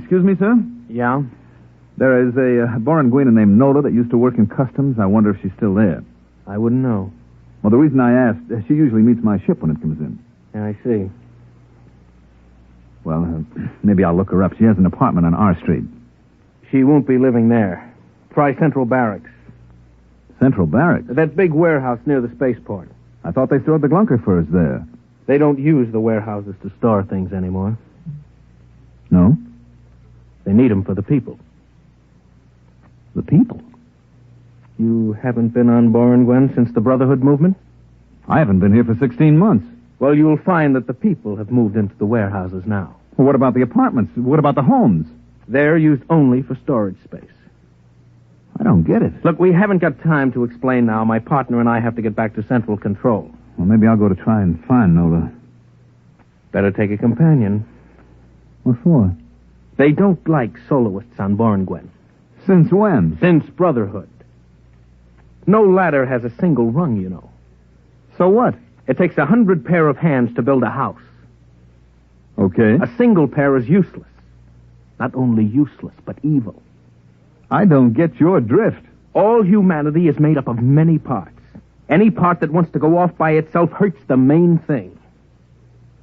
S9: Excuse me, sir?
S3: Yeah?
S9: There is a Boranguena named Nola that used to work in Customs. I wonder if she's still there.
S3: I wouldn't know.
S9: Well, the reason I asked, she usually meets my ship when it comes in.
S3: Yeah, I see.
S9: Well, maybe I'll look her up. She has an apartment on R Street.
S3: She won't be living there. Try Central Barracks.
S9: Central Barracks?
S3: That big warehouse near the spaceport.
S9: I thought they stored the Glunker furs there.
S3: They don't use the warehouses to store things anymore.
S9: No?
S3: They need them for the people.
S9: The people?
S3: You haven't been on Boranguen since the Brotherhood movement?
S9: I haven't been here for 16 months.
S3: Well, you'll find that the people have moved into the warehouses now.
S9: Well, what about the apartments? What about the homes?
S3: They're used only for storage space.
S9: I don't get it.
S3: Look, we haven't got time to explain now. My partner and I have to get back to Central Control.
S9: Well, maybe I'll go to try and find Nola.
S3: Better take a companion.
S9: What for?
S3: They don't like soloists on Boranguen.
S9: Since when?
S3: Since Brotherhood. No ladder has a single rung, you know.
S9: So what?
S3: It takes 100 pair of hands to build a house.
S9: Okay.
S3: A single pair is useless. Not only useless, but evil.
S9: I don't get your drift.
S3: All humanity is made up of many parts. Any part that wants to go off by itself hurts the main thing.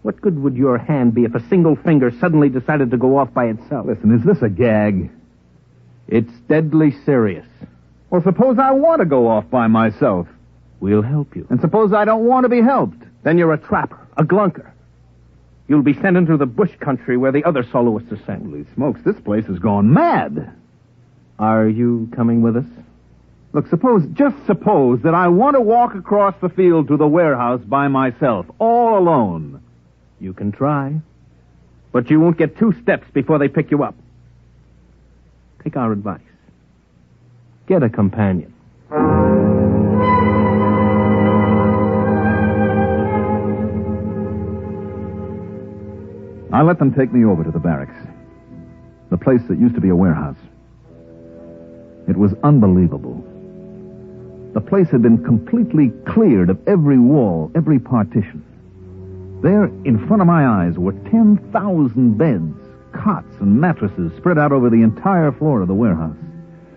S3: What good would your hand be if a single finger suddenly decided to go off by itself?
S9: Listen, is this a gag?
S3: It's deadly serious.
S9: Well, suppose I want to go off by myself.
S3: We'll help you.
S9: And suppose I don't want to be helped.
S3: Then you're a trapper, a glunker. You'll be sent into the bush country where the other soloists are sent.
S9: Holy smokes, this place has gone mad.
S3: Are you coming with us?
S9: Look, just suppose that I want to walk across the field to the warehouse by myself, all alone.
S3: You can try. But you won't get 2 steps before they pick you up. Take our advice. Get a companion.
S9: I let them take me over to the barracks. The place that used to be a warehouse. It was unbelievable. The place had been completely cleared of every wall, every partition. There, in front of my eyes, were 10,000 beds, cots, and mattresses spread out over the entire floor of the warehouse.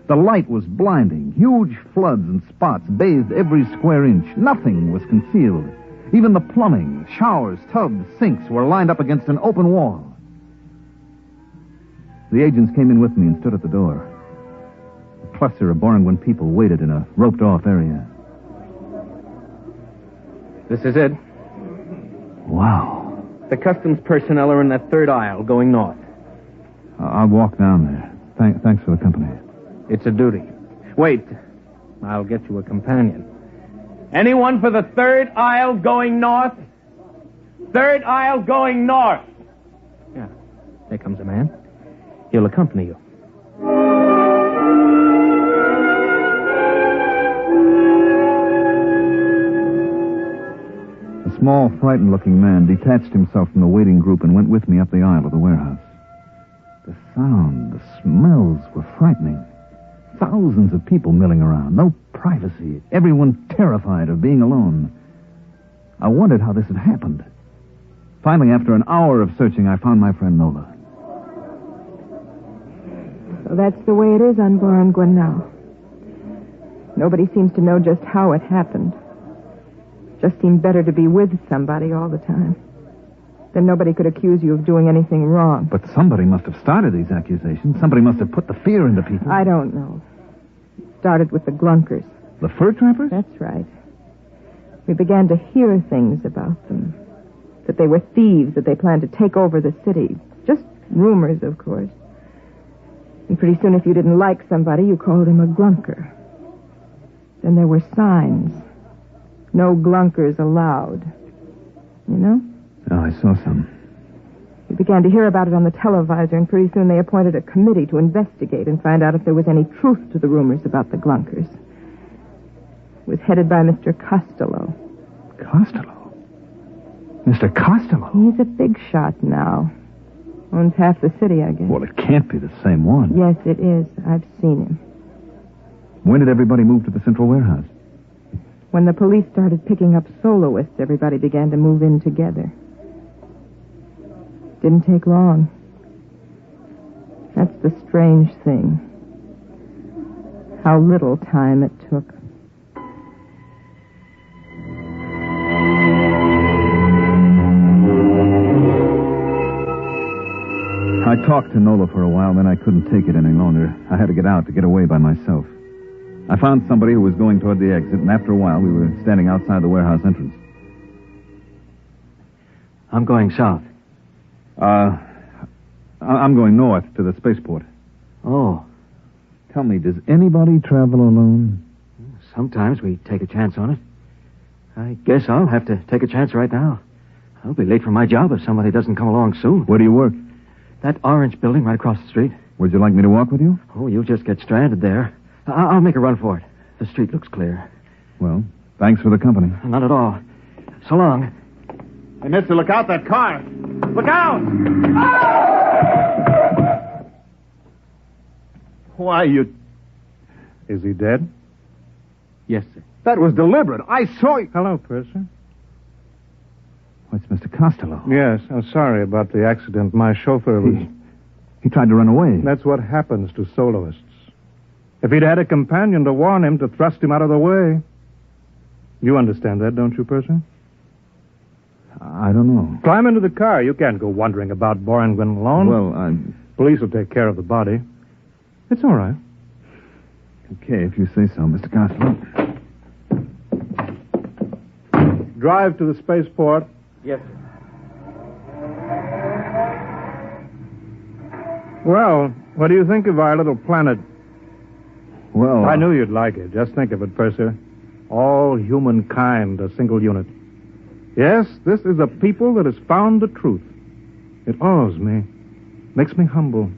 S9: The light was blinding. Huge floods and spots bathed every square inch. Nothing was concealed. Even the plumbing, showers, tubs, sinks were lined up against an open wall. The agents came in with me and stood at the door. A cluster of Boranguen people waited in a roped-off area.
S3: This is it.
S9: Wow.
S3: The customs personnel are in that third aisle going north.
S9: I'll walk down there. Thanks for the company.
S3: It's a duty. Wait. I'll get you a companion. Anyone for the third aisle going north? Third aisle going north. Yeah. There comes a man. He'll accompany you.
S9: A small, frightened-looking man detached himself from the waiting group and went with me up the aisle of the warehouse. The sound, the smells were frightening. Thousands of people milling around. No privacy. Everyone terrified of being alone. I wondered how this had happened. Finally, after an hour of searching, I found my friend Nola.
S14: So that's the way it is on Boranguen now. Nobody seems to know just how it happened. Just seemed better to be with somebody all the time. Then nobody could accuse you of doing anything wrong.
S9: But somebody must have started these accusations. Somebody must have put the fear into people.
S14: I don't know. It started with the Glunkers.
S9: The fur trappers?
S14: That's right. We began to hear things about them. That they were thieves, that they planned to take over the city. Just rumors, of course. And pretty soon, if you didn't like somebody, you called him a Glunker. Then there were signs. No Glunkers allowed. You know?
S9: Oh, I saw some.
S14: We began to hear about it on the televisor, and pretty soon they appointed a committee to investigate and find out if there was any truth to the rumors about the Glunkers. It was headed by Mr. Costello.
S9: Costello? Mr. Costello?
S14: He's a big shot now. Owns half the city, I guess.
S9: Well, it can't be the same one.
S14: Yes, it is. I've seen him.
S9: When did everybody move to the central warehouse?
S14: When the police started picking up soloists, everybody began to move in together. Didn't take long. That's the strange thing. How little time it took.
S9: I talked to Nola for a while, then I couldn't take it any longer. I had to get out to get away by myself. I found somebody who was going toward the exit, and after a while, we were standing outside the warehouse entrance.
S15: I'm going south.
S9: I'm going north to the spaceport.
S15: Oh.
S9: Tell me, does anybody travel alone?
S15: Sometimes we take a chance on it. I guess I'll have to take a chance right now. I'll be late for my job if somebody doesn't come along soon.
S9: Where do you work?
S15: That orange building right across the street.
S9: Would you like me to walk with you?
S15: Oh, you'll just get stranded there. I'll make a run for it. The street looks clear.
S9: Well, thanks for the company.
S15: Not at all. So long.
S11: Hey, mister, look out, that car. Look out! Why, you... Is he dead?
S15: Yes, sir.
S11: That was deliberate. I saw you... Hello, Purser.
S9: What's Mr. Costello?
S11: Yes, I'm sorry about the accident. My chauffeur was...
S9: He tried to run away.
S11: That's what happens to soloists. If he'd had a companion to warn him, to thrust him out of the way. You understand that, don't you, Purser?
S9: I don't know.
S11: Climb into the car. You can't go wandering about Borangwyn alone.
S9: Well,
S11: Police will take care of the body. It's all right.
S9: Okay, if you say so, Mr. Costello.
S11: Drive to the spaceport.
S15: Yes, sir.
S11: Well, what do you think of our little planet?
S9: Well...
S11: I knew you'd like it. Just think of it, Purser. All humankind, a single unit. Yes, this is a people that has found the truth. It awes me. Makes me humble.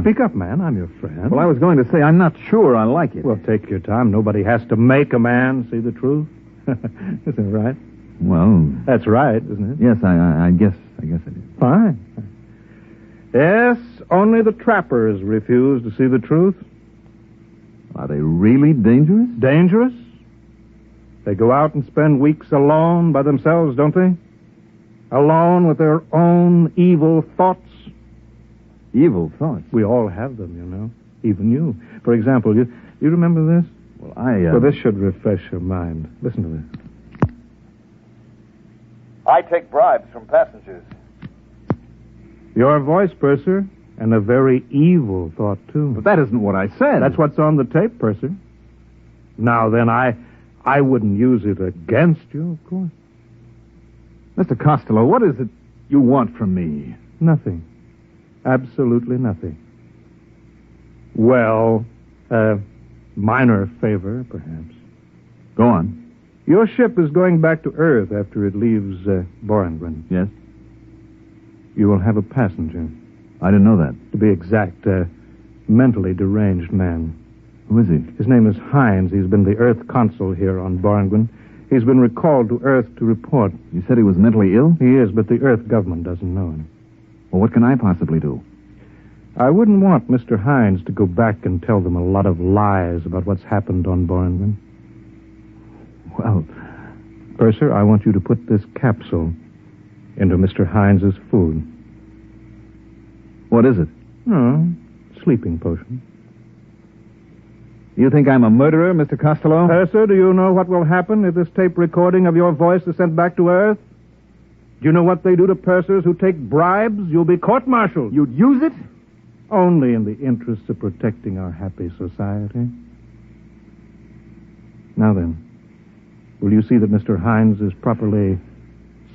S11: Speak up, man. I'm your friend.
S9: Well, I was going to say, I'm not sure I like it.
S11: Well, take your time. Nobody has to make a man see the truth. Isn't it right?
S9: Well...
S11: That's right, isn't it?
S9: Yes, I guess it is.
S11: Fine. Yes, only the trappers refuse to see the truth.
S9: Are they really dangerous?
S11: Dangerous? They go out and spend weeks alone by themselves, don't they? Alone with their own evil thoughts.
S9: Evil thoughts?
S11: We all have them, you know. Even you. For example, you remember this?
S9: Well,
S11: Well, this should refresh your mind. Listen to this.
S3: I take bribes from passengers.
S11: Your voice, Purser, and a very evil thought, too.
S9: But that isn't what I said.
S11: That's what's on the tape, Purser. Now, then, I wouldn't use it against you, of course.
S9: Mr. Costello, what is it you want from me?
S11: Nothing. Absolutely nothing. Well, minor favor, perhaps.
S9: Go on.
S11: Your ship is going back to Earth after it leaves Borangwyn.
S9: Yes?
S11: You will have a passenger.
S9: I didn't know that.
S11: To be exact, a mentally deranged man.
S9: Who is he?
S11: His name is Hines. He's been the Earth consul here on Borangwyn. He's been recalled to Earth to report.
S9: You said he was mentally ill?
S11: He is, but the Earth government doesn't know him.
S9: Well, what can I possibly do?
S11: I wouldn't want Mr. Hines to go back and tell them a lot of lies about what's happened on Borangwyn.
S9: Well,
S11: Purser, I want you to put this capsule into Mr. Hines's food.
S9: What is it?
S11: Oh, sleeping potion.
S9: You think I'm a murderer, Mr. Costello?
S11: Purser, do you know what will happen if this tape recording of your voice is sent back to Earth? Do you know what they do to pursers who take bribes? You'll be court-martialed.
S9: You'd use it?
S11: Only in the interests of protecting our happy society. Now then, will you see that Mr. Hines is properly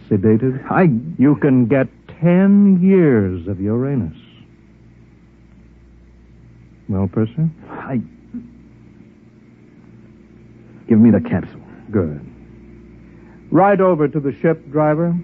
S11: sedated? You can get 10 years of Uranus. Well, Purser?
S9: Give me the capsule.
S11: Good. Ride over to the ship, driver.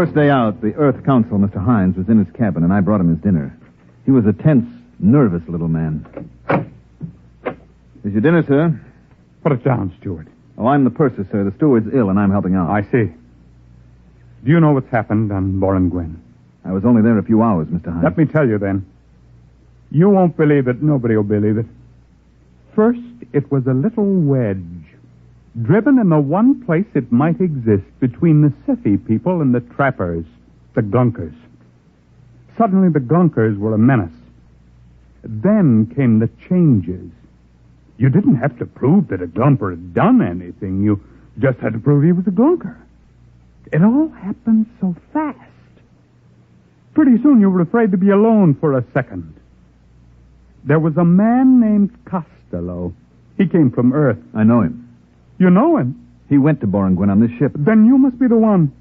S9: first day out, the Earth Council, Mr. Hines, was in his cabin, and I brought him his dinner. He was a tense, nervous little man. Here's your dinner, sir.
S16: Put it down, steward.
S9: Oh, I'm the purser, sir. The steward's ill, and I'm helping out.
S16: I see. Do you know what's happened on Boranguen?
S9: I was only there a few hours, Mr. Hines.
S16: Let me tell you, then. You won't believe it. Nobody will believe it. First, it was a little wedge, driven in the one place it might exist between the Sifi people and the trappers, the Gunkers. Suddenly, the Gunkers were a menace. Then came the changes. You didn't have to prove that a Gunker had done anything. You just had to prove he was a Gunker. It all happened so fast. Pretty soon you were afraid to be alone for a second. There was a man named Costello. He came from Earth.
S9: I know him.
S16: You know him?
S9: He went to Boranguen on this ship.
S16: Then you must be the one.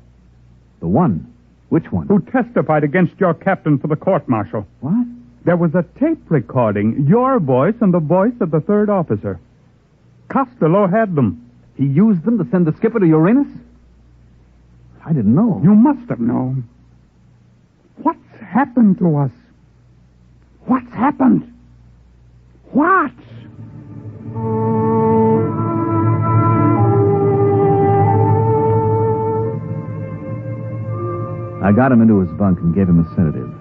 S9: The one? Which one?
S16: Who testified against your captain for the court-martial.
S9: What?
S16: There was a tape recording, your voice and the voice of the third officer. Costello had them.
S9: He used them to send the skipper to Uranus? I didn't know.
S16: You must have known. What's happened to us? What's happened? What?
S9: I got him into his bunk and gave him a sedative.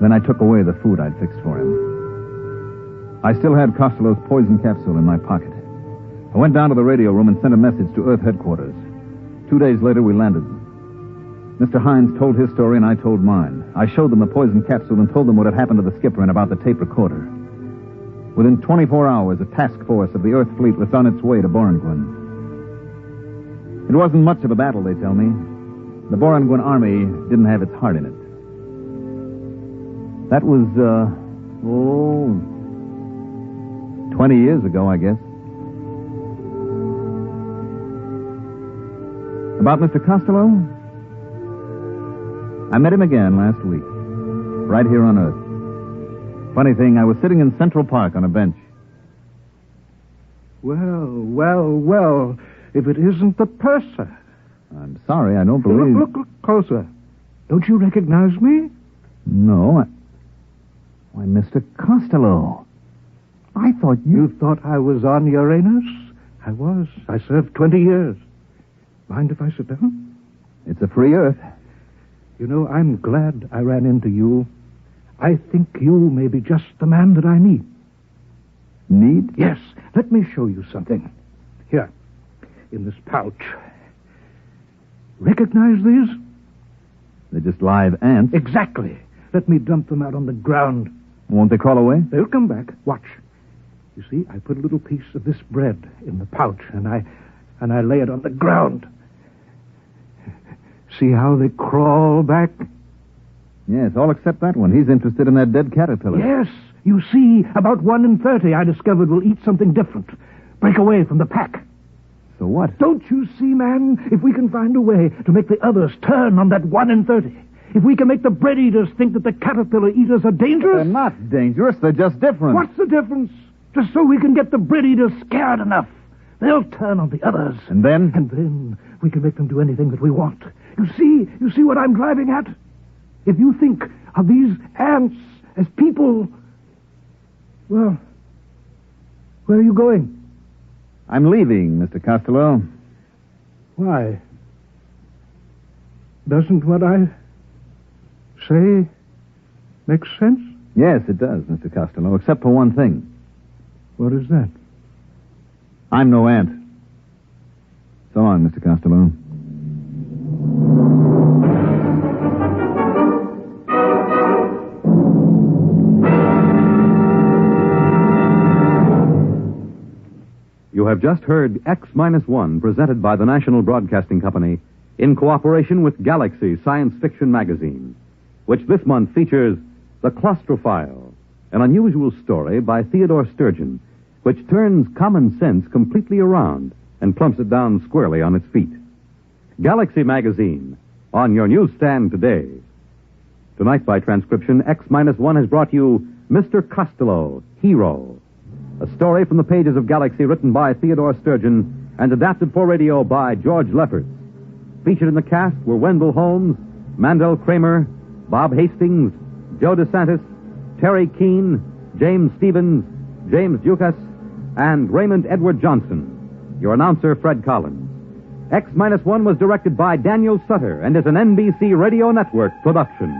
S9: Then I took away the food I'd fixed for him. I still had Costello's poison capsule in my pocket. I went down to the radio room and sent a message to Earth headquarters. 2 days later, we landed. Mr. Hines told his story and I told mine. I showed them the poison capsule and told them what had happened to the skipper and about the tape recorder. Within 24 hours, a task force of the Earth fleet was on its way to Boranguen. It wasn't much of a battle, they tell me. The Boranguen army didn't have its heart in it. That was, 20 years ago, I guess. About Mr. Costello? I met him again last week, right here on Earth. Funny thing, I was sitting in Central Park on a bench.
S17: Well, if it isn't the purser.
S9: I'm sorry, I don't believe...
S17: Look closer. Don't you recognize me?
S9: No, Why, Mr. Costello. I thought you...
S17: You thought I was on Uranus? I was. I served 20 years. Mind if I sit down?
S9: It's a free Earth.
S17: You know, I'm glad I ran into you. I think you may be just the man that I need.
S9: Need?
S17: Yes. Let me show you something. Here, in this pouch. Recognize these?
S9: They're just live ants.
S17: Exactly. Let me dump them out on the ground.
S9: Won't they crawl away?
S17: They'll come back. Watch. You see, I put a little piece of this bread in the pouch, and I lay it on the ground. See how they crawl back?
S9: Yes, all except that one. He's interested in that dead caterpillar.
S17: Yes. You see, about 1 in 30 I discovered will eat something different. Break away from the pack.
S9: So what?
S17: Don't you see, man? If we can find a way to make the others turn on that 1 in 30, if we can make the bread eaters think that the caterpillar eaters are dangerous...
S9: They're not dangerous. They're just different.
S17: What's the difference? Just so we can get the bread eaters scared enough. They'll turn on the others.
S9: And then?
S17: And then we can make them do anything that we want. You see what I'm driving at? If you think of these ants as people... Well, where are you going?
S9: I'm leaving, Mr. Costello.
S17: Why? Doesn't what I say make sense?
S9: Yes, it does, Mr. Costello, except for one thing.
S17: What is that?
S9: I'm no ant. So long, Mr. Costello.
S8: You have just heard X-1, presented by the National Broadcasting Company in cooperation with Galaxy Science Fiction Magazine, which this month features The Claustrophile, an unusual story by Theodore Sturgeon, which turns common sense completely around and plumps it down squarely on its feet. Galaxy Magazine, on your newsstand today. Tonight, by transcription, X-1 has brought you Mr. Costello, Hero, a story from the pages of Galaxy written by Theodore Sturgeon and adapted for radio by George Lefferts. Featured in the cast were Wendell Holmes, Mandel Kramer, Bob Hastings, Joe DeSantis, Terry Keane, James Stevens, James Dukas, and Raymond Edward Johnson. Your announcer, Fred Collins. X-1 was directed by Daniel Sutter and is an NBC Radio Network production.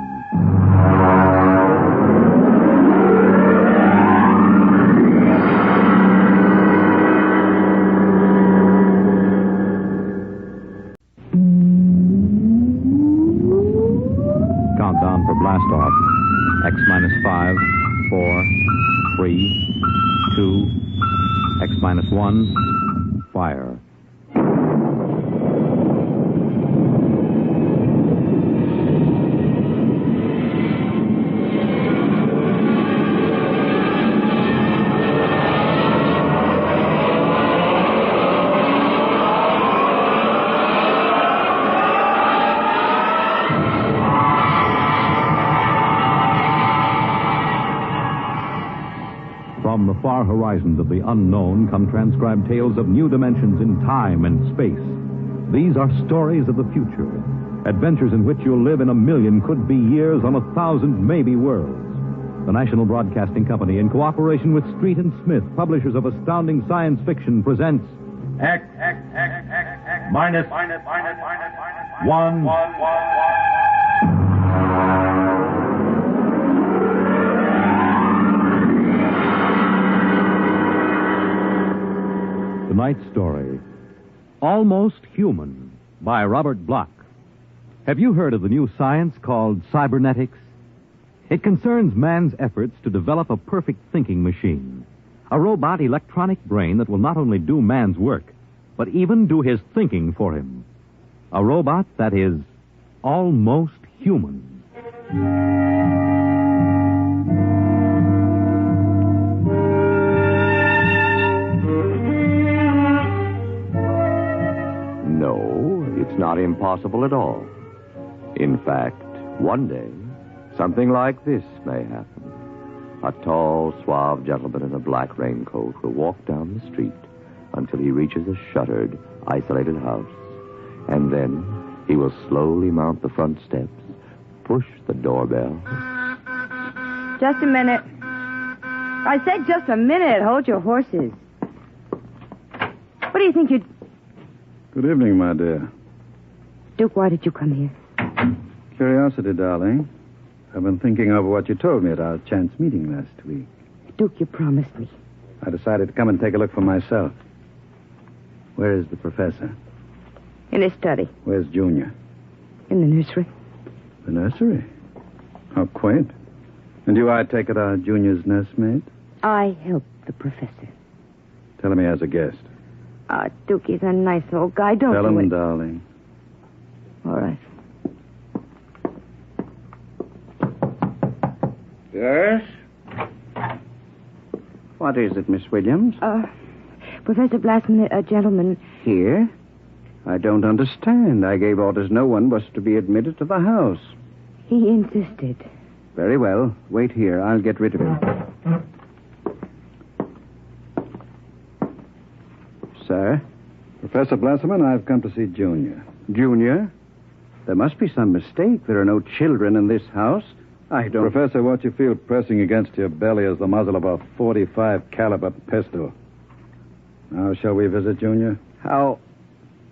S8: Countdown for blast off. X-5, 4, 3, 2, X-1, fire. From the far horizons of the unknown come transcribed tales of new dimensions in time and space. These are stories of the future, adventures in which you'll live in a million could-be years on 1,000 maybe worlds. The National Broadcasting Company, in cooperation with Street and Smith, publishers of astounding science fiction, presents
S18: X minus one.
S8: Tonight's story, Almost Human, by Robert Bloch. Have you heard of the new science called cybernetics? It concerns man's efforts to develop a perfect thinking machine, a robot electronic brain that will not only do man's work, but even do his thinking for him. A robot that is almost human.
S19: No, it's not impossible at all. In fact, one day, something like this may happen. A tall, suave gentleman in a black raincoat will walk down the street until he reaches a shuttered, isolated house. And then he will slowly mount the front steps, push the doorbell.
S20: Just a minute. I said just a minute. Hold your horses. What do you think you'd...
S21: Good evening, my dear.
S20: Duke, why did you come here?
S21: Curiosity, darling. I've been thinking over what you told me at our chance meeting last week.
S20: Duke, you promised me.
S21: I decided to come and take a look for myself. Where is the professor?
S20: In his study.
S21: Where's Junior?
S20: In the nursery.
S21: The nursery? How quaint. And you, I take it, are Junior's nursemaid?
S20: I help the professor.
S21: Tell him he has a guest.
S20: Duke, he's a nice old guy. Don't
S21: Tell
S20: do
S21: him,
S20: it.
S21: darling.
S20: All right.
S22: Yes? What is it, Miss Williams?
S20: Professor Blassman, a gentleman...
S22: Here? I don't understand. I gave orders no one was to be admitted to the house.
S20: He insisted.
S22: Very well. Wait here. I'll get rid of him. Sir?
S21: Professor Blasserman, I've come to see Junior.
S22: Junior? There must be some mistake. There are no children in this house. I don't...
S21: Professor, what you feel pressing against your belly is the muzzle of a .45 caliber pistol. Now, shall we visit Junior?
S22: How...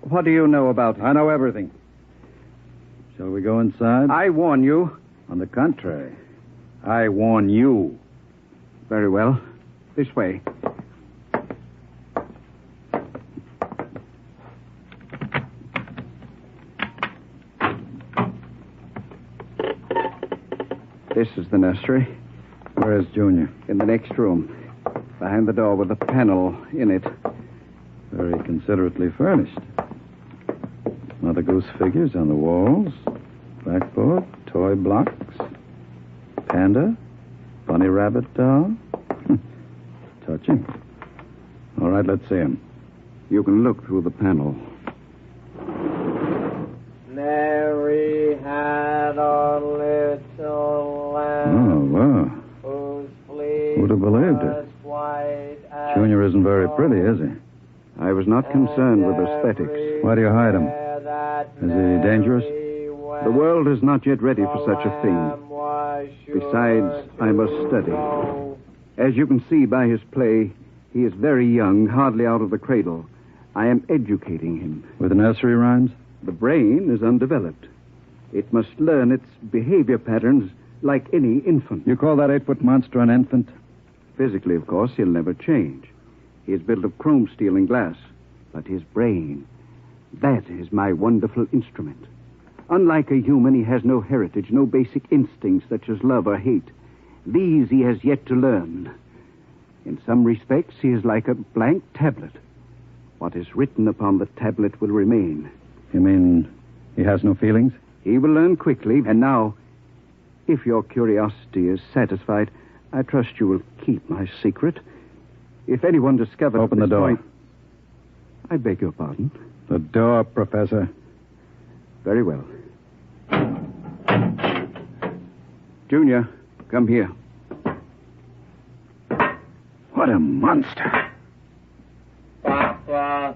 S22: What do you know about...
S21: I know everything. Shall we go inside?
S22: I warn you.
S21: On the contrary, I warn you.
S22: Very well. This way. This is the nursery.
S21: Where is Junior?
S22: In the next room. Behind the door with a panel in it.
S21: Very considerately furnished. Mother Goose figures on the walls. Blackboard, toy blocks. Panda. Bunny rabbit doll. Touching. All right, let's see him.
S22: You can look through the panel.
S23: Mary had a little lamb.
S21: Oh, wow.
S23: Whose fleece
S21: Who'd have believed it?
S23: was white as
S21: Junior isn't very pretty, is he?
S22: I was not concerned with aesthetics.
S21: Why do you hide him?
S22: Is he dangerous?
S23: The world is not yet ready for such a thing. Besides, I must study. As you can see by his play, he is very young, hardly out of the cradle. I am educating him.
S21: With nursery rhymes?
S23: The brain is undeveloped. It must learn its behavior patterns like any infant.
S21: You call that 8-foot monster an infant?
S23: Physically, of course, he'll never change. He is built of chrome, steel, and glass. But his brain, that is my wonderful instrument. Unlike a human, he has no heritage, no basic instincts such as love or hate. These he has yet to learn. In some respects, he is like a blank tablet. What is written upon the tablet will remain.
S21: You mean he has no feelings?
S23: He will learn quickly. And now, if your curiosity is satisfied, I trust you will keep my secret. If anyone discovers...
S21: Open the door.
S23: I beg your pardon?
S21: The door, Professor.
S23: Very well. Junior, come here.
S21: What a monster.
S23: Papa.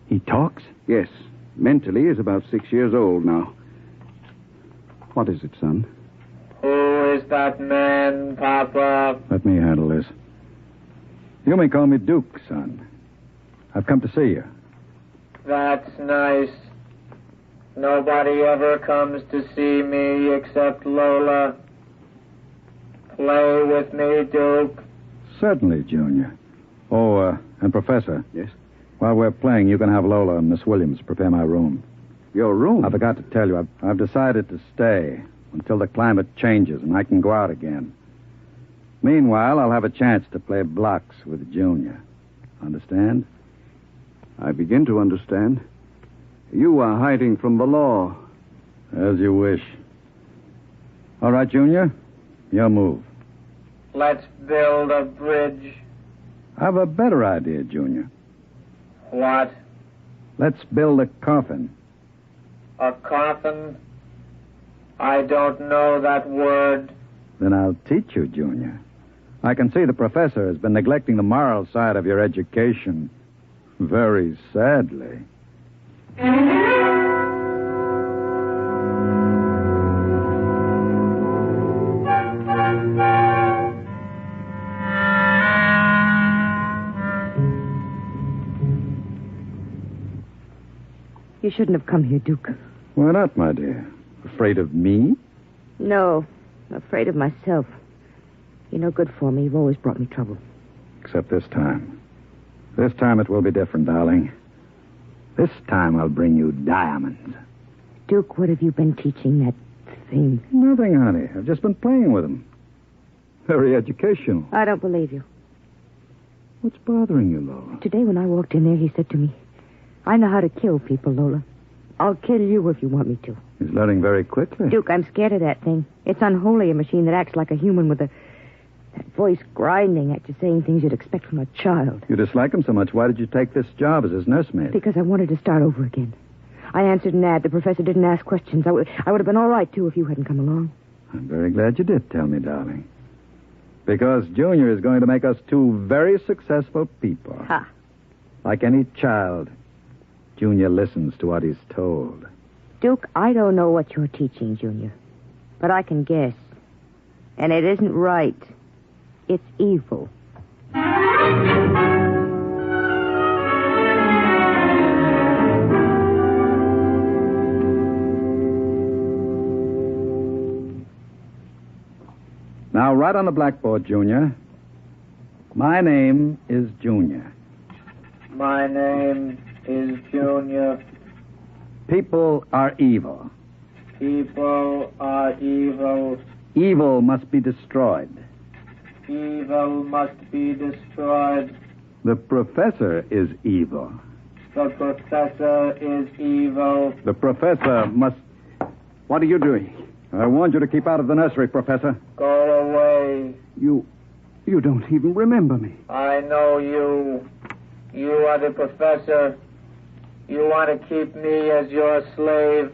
S21: He talks?
S23: Yes. Mentally, he is about 6 years old now. What is it, son? Who is that man, Papa?
S21: Let me handle this. You may call me Duke, son. I've come to see you.
S23: That's nice. Nobody ever comes to see me except Lola. Play with me, Duke.
S21: Certainly, Junior. Oh, and Professor.
S23: Yes?
S21: While we're playing, you can have Lola and Miss Williams prepare my room.
S23: Your room?
S21: I forgot to tell you, I've decided to stay until the climate changes and I can go out again. Meanwhile, I'll have a chance to play blocks with Junior. Understand?
S23: I begin to understand. You are hiding from the law.
S21: As you wish. All right, Junior. Your move.
S23: Let's build a bridge.
S21: I have a better idea, Junior.
S23: What?
S21: Let's build a coffin.
S23: A coffin? I don't know that word.
S21: Then I'll teach you, Junior. I can see the professor has been neglecting the moral side of your education. Very sadly.
S20: You shouldn't have come here, Duke.
S21: Why not, my dear? Afraid of me?
S20: No, I'm afraid of myself. You're no good for me. You've always brought me trouble.
S21: Except this time. This time it will be different, darling. This time I'll bring you diamonds.
S20: Duke, what have you been teaching that thing?
S21: Nothing, honey. I've just been playing with them. Very educational.
S20: I don't believe you.
S21: What's bothering you, Lola?
S20: Today when I walked in there, he said to me, I know how to kill people, Lola. I'll kill you if you want me to.
S21: He's learning very quickly.
S20: Duke, I'm scared of that thing. It's unholy, a machine that acts like a human with that voice grinding at you, saying things you'd expect from a child.
S21: You dislike him so much. Why did you take this job as his nursemaid?
S20: Because I wanted to start over again. I answered an ad. The professor didn't ask questions. I would have been all right, too, if you hadn't come along.
S21: I'm very glad you did tell me, darling. Because Junior is going to make us two very successful people.
S20: Ha.
S21: Like any child, Junior listens to what he's told.
S20: Duke, I don't know what you're teaching, Junior. But I can guess. And it isn't right. It's evil.
S21: Now, write on the blackboard, Junior. My name is Junior.
S23: My name is Junior.
S21: People are evil.
S23: People are evil.
S21: Evil must be destroyed.
S23: Evil must be destroyed.
S21: The professor is evil.
S23: The professor is evil.
S21: The professor must...
S23: What are you doing?
S21: I warned you to keep out of the nursery, Professor.
S23: Go away. You don't even remember me. I know you. You are the professor. You want to keep me as your slave.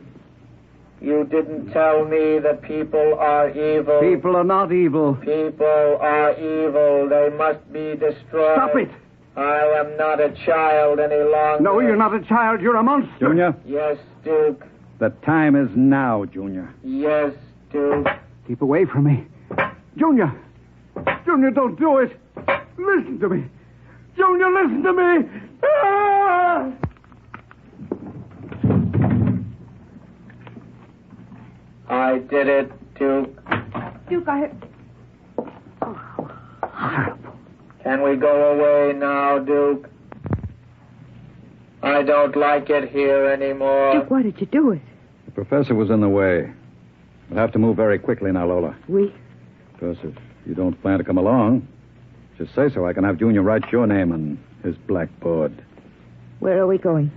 S23: You didn't tell me that people are evil. People are not evil. People are evil. They must be destroyed. Stop it!
S4: I am not a child any longer.
S17: No, you're not a child. You're a monster.
S21: Junior?
S4: Yes, Duke.
S21: The time is now, Junior.
S4: Yes, Duke.
S17: Keep away from me. Junior! Junior, don't do it! Listen to me! Junior, listen to me! Ah!
S4: I did it, Duke.
S20: Duke,
S4: Can we go away now, Duke? I don't like it here anymore.
S20: Duke, why did you do it?
S21: The professor was in the way. We'll have to move very quickly now, Lola.
S20: We?
S21: Because if you don't plan to come along, just say so. I can have Junior write your name on his blackboard.
S20: Where are we going?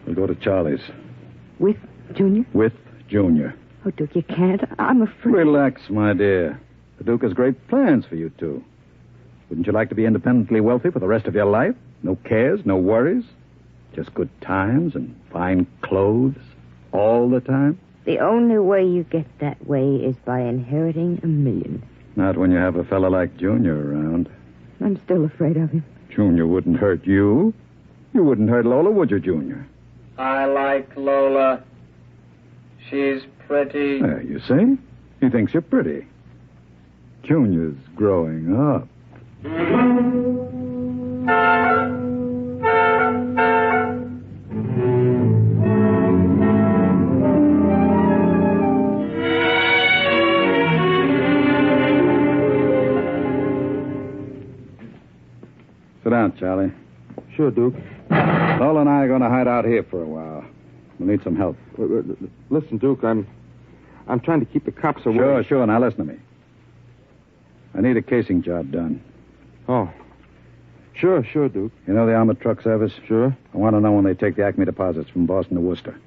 S21: We'll go to Charlie's.
S20: With Junior?
S21: With Junior.
S20: Oh, Duke, you can't. I'm afraid.
S21: Relax, my dear. The Duke has great plans for you two. Wouldn't you like to be independently wealthy for the rest of your life? No cares, no worries? Just good times and fine clothes all the time?
S20: The only way you get that way is by inheriting $1 million.
S21: Not when you have a fella like Junior around.
S20: I'm still afraid of him.
S21: Junior wouldn't hurt you. You wouldn't hurt Lola, would you, Junior?
S4: I like Lola. She's pretty.
S21: There, you see? He thinks you're pretty. Junior's growing up. Sit down, Charlie.
S10: Sure, Duke.
S21: Lola and I are going to hide out here for a while. We'll need some help.
S10: Listen, Duke, I'm trying to keep the cops away.
S21: Sure. Now listen to me. I need a casing job done.
S10: Oh. Sure, Duke.
S21: You know the armored truck service?
S10: Sure.
S21: I want to know when they take the Acme deposits from Boston to Worcester.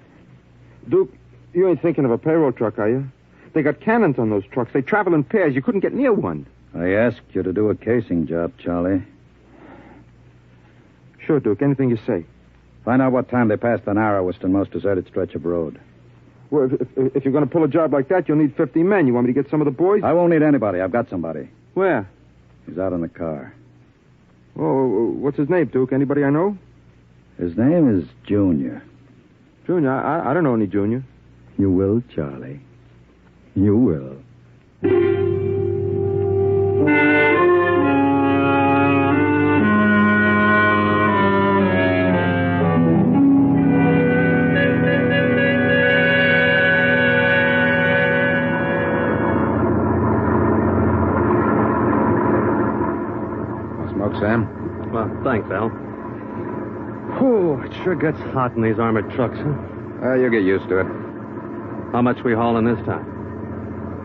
S10: Duke, you ain't thinking of a payroll truck, are you? They got cannons on those trucks. They travel in pairs. You couldn't get near one.
S21: I asked you to do a casing job, Charlie.
S10: Sure, Duke. Anything you say.
S21: Find out what time they passed the narrowest and most deserted stretch of road.
S10: Well, if you're going to pull a job like that, you'll need 50 men. You want me to get some of the boys?
S21: I won't need anybody. I've got somebody.
S10: Where?
S21: He's out in the car.
S10: Oh, what's his name, Duke? Anybody I know?
S21: His name is Junior.
S10: Junior? I don't know any Junior.
S21: You will, Charlie. You will.
S2: Sam?
S5: Well, thanks, Al. Whew, it sure gets hot in these armored trucks, huh?
S2: You'll get used to it.
S5: How much we hauling this time?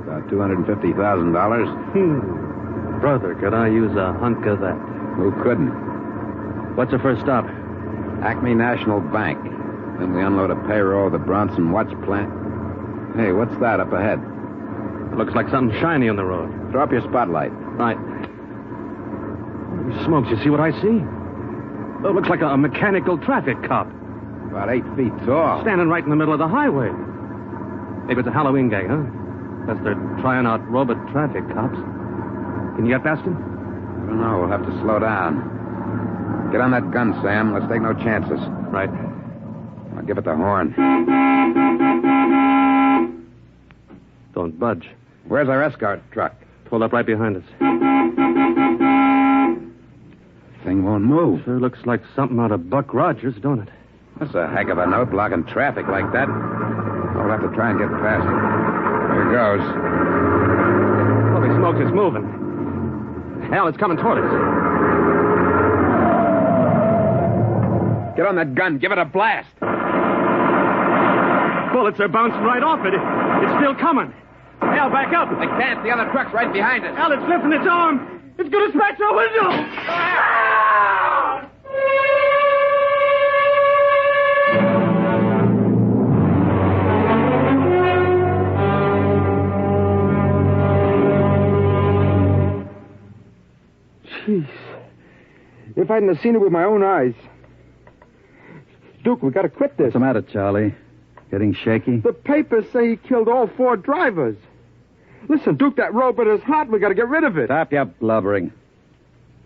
S2: About $250,000.
S5: Brother, could I use a hunk of that?
S2: Who couldn't?
S5: What's the first stop?
S2: Acme National Bank. Then we unload a payroll of the Bronson watch plant. Hey, what's that up ahead?
S5: It looks like something shiny on the road.
S2: Throw up your spotlight.
S5: Right. Smokes, you see what I see? It looks like a mechanical traffic cop.
S2: About 8 feet tall.
S5: Standing right in the middle of the highway. Maybe it's a Halloween gang, huh? Guess they're trying out robot traffic cops. Can you get past him?
S2: I don't know. We'll have to slow down. Get on that gun, Sam. Let's take no chances.
S5: Right.
S2: I'll give it the horn.
S5: Don't budge.
S2: Where's our escort truck?
S5: Pulled up right behind us.
S2: Thing won't move.
S5: Sure looks like something out of Buck Rogers, don't it?
S2: That's a heck of a note, blocking traffic like that. We'll have to try and get past it. Here goes.
S5: Holy smokes, it's moving. Hell, it's coming toward us.
S2: Get on that gun. Give it a blast.
S5: Bullets are bouncing right off it. It's still coming. Hell, back up.
S2: I can't. The other truck's right behind us.
S5: Hell, it's lifting its arm. It's going to smash our window.
S10: Jeez. If I hadn't have seen it with my own eyes. Duke, we got to quit this.
S21: What's the matter, Charlie? Getting shaky?
S10: The papers say he killed all 4 drivers. Listen, Duke, that robot is hot. We got to get rid of it.
S21: Stop your blubbering.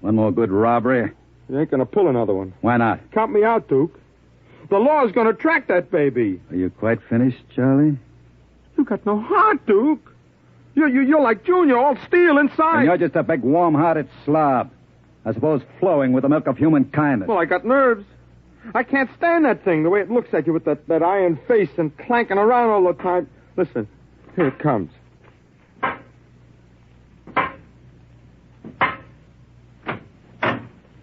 S21: One more good robbery,
S1: You ain't gonna pull another one.
S22: Why not?
S1: Count me out, Duke. The law's gonna track that baby.
S22: Are you quite finished, Charlie?
S1: You got no heart, Duke. You're like Junior, all steel inside.
S22: And you're just a big, warm-hearted slob. I suppose flowing with the milk of human kindness.
S1: Well, I got nerves. I can't stand that thing, the way it looks at you with that iron face and clanking around all the time. Listen, here it comes.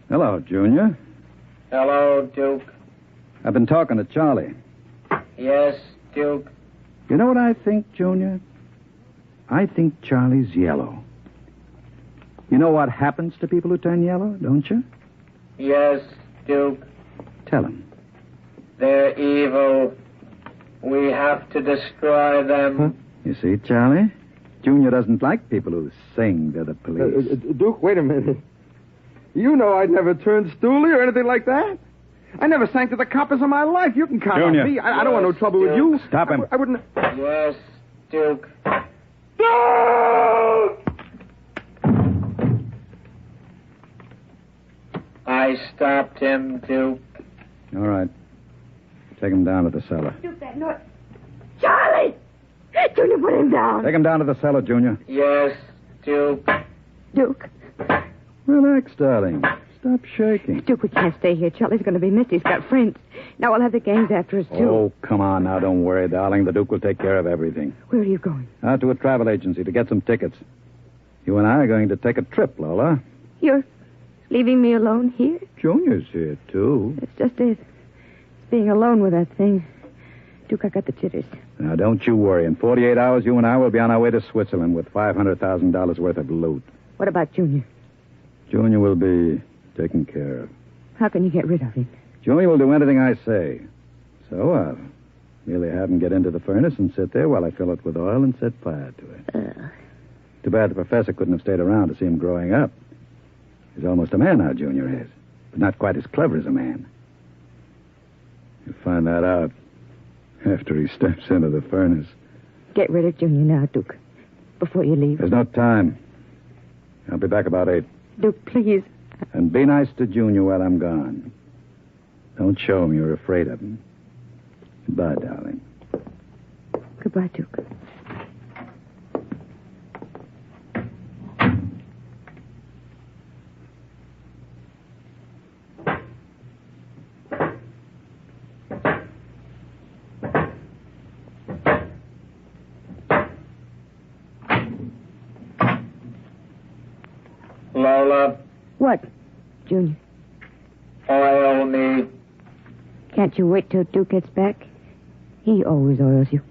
S22: Hello, Junior.
S4: Hello, Duke.
S22: I've been talking to Charlie.
S4: Yes, Duke.
S22: You know what I think, Junior? I think Charlie's yellow. You know what happens to people who turn yellow, don't you?
S4: Yes, Duke.
S22: Tell him.
S4: They're evil. We have to destroy them.
S22: Huh? You see, Charlie? Junior doesn't like people who sing to the police.
S1: Duke, wait a minute. You know I'd never turn stoolie or anything like that. I never sang to the coppers in my life. You can count
S22: Junior.
S1: on me. I don't want no trouble with you.
S22: Stop him.
S1: I wouldn't...
S4: Yes, Duke. I stopped him, Duke.
S22: All right. Take him down to the cellar.
S20: Duke, that noise. Charlie! Junior, put him down.
S22: Take him down to the cellar, Junior.
S4: Yes, Duke.
S20: Duke.
S22: Relax, darling. Stop shaking.
S20: Duke, we can't stay here. Charlie's going to be missed. He's got friends. Now we'll have the gangs after us, too.
S22: Oh, come on now. Don't worry, darling. The Duke will take care of everything.
S20: Where are you going?
S22: Out to a travel agency to get some tickets. You and I are going to take a trip, Lola.
S20: You're leaving me alone here?
S22: Junior's here, too.
S20: That's just it. It's being alone with that thing. Duke, I got the jitters.
S22: Now, don't you worry. In 48 hours, you and I will be on our way to Switzerland with $500,000 worth of loot.
S20: What about Junior?
S22: Junior will be taken care of.
S20: How can you get rid of him?
S22: Junior will do anything I say. So I'll merely have him get into the furnace and sit there while I fill it with oil and set fire to it. Too bad the professor couldn't have stayed around to see him growing up. He's almost a man now, Junior is. But not quite as clever as a man. You'll find that out after he steps into the furnace.
S20: Get rid of Junior now, Duke. Before you leave.
S22: There's no time. I'll be back about 8.
S20: Duke, please.
S22: And be nice to Junior while I'm gone. Don't show him you're afraid of him. Goodbye, darling.
S20: Goodbye, Duke.
S4: Lola.
S20: What, Junior?
S4: Oil me.
S20: Can't you wait till Duke gets back? He always oils you.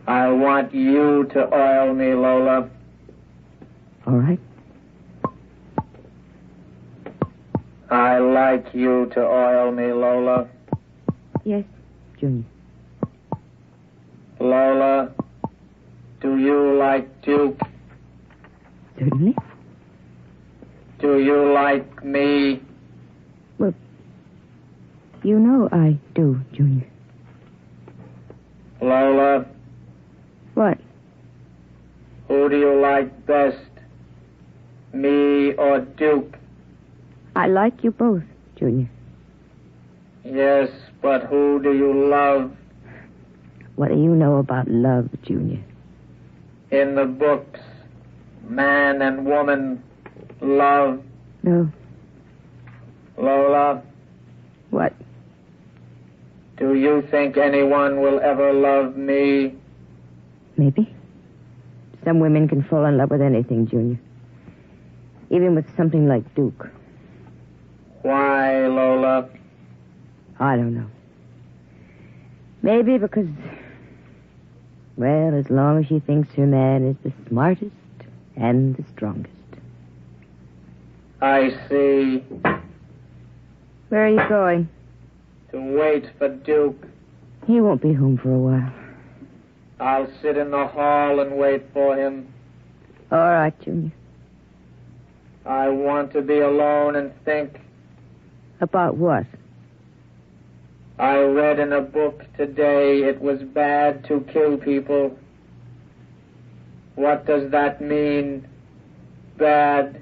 S4: I want you to oil me, Lola.
S20: All right.
S4: I like you to oil me, Lola.
S20: Yes, Junior.
S4: Lola, do you like Duke?
S20: Certainly.
S4: Do you like me?
S20: Well, you know I do, Junior.
S4: Lola.
S20: What?
S4: Who do you like best? Me or Duke?
S20: I like you both, Junior.
S4: Yes, but who do you love?
S20: What do you know about love, Junior?
S4: In the books, man and woman love.
S20: No.
S4: Lola.
S20: What?
S4: Do you think anyone will ever love me?
S20: Maybe. Some women can fall in love with anything, Junior. Even with something like Duke.
S4: Why, Lola?
S20: I don't know. Maybe because, well, as long as she thinks her man is the smartest and the strongest.
S4: I see.
S20: Where are you going?
S4: To wait for Duke.
S20: He won't be home for a while.
S4: I'll sit in the hall and wait for him.
S20: All right, Junior.
S4: I want to be alone and think.
S20: About what?
S4: I read in a book today it was bad to kill people. What does that mean? Bad.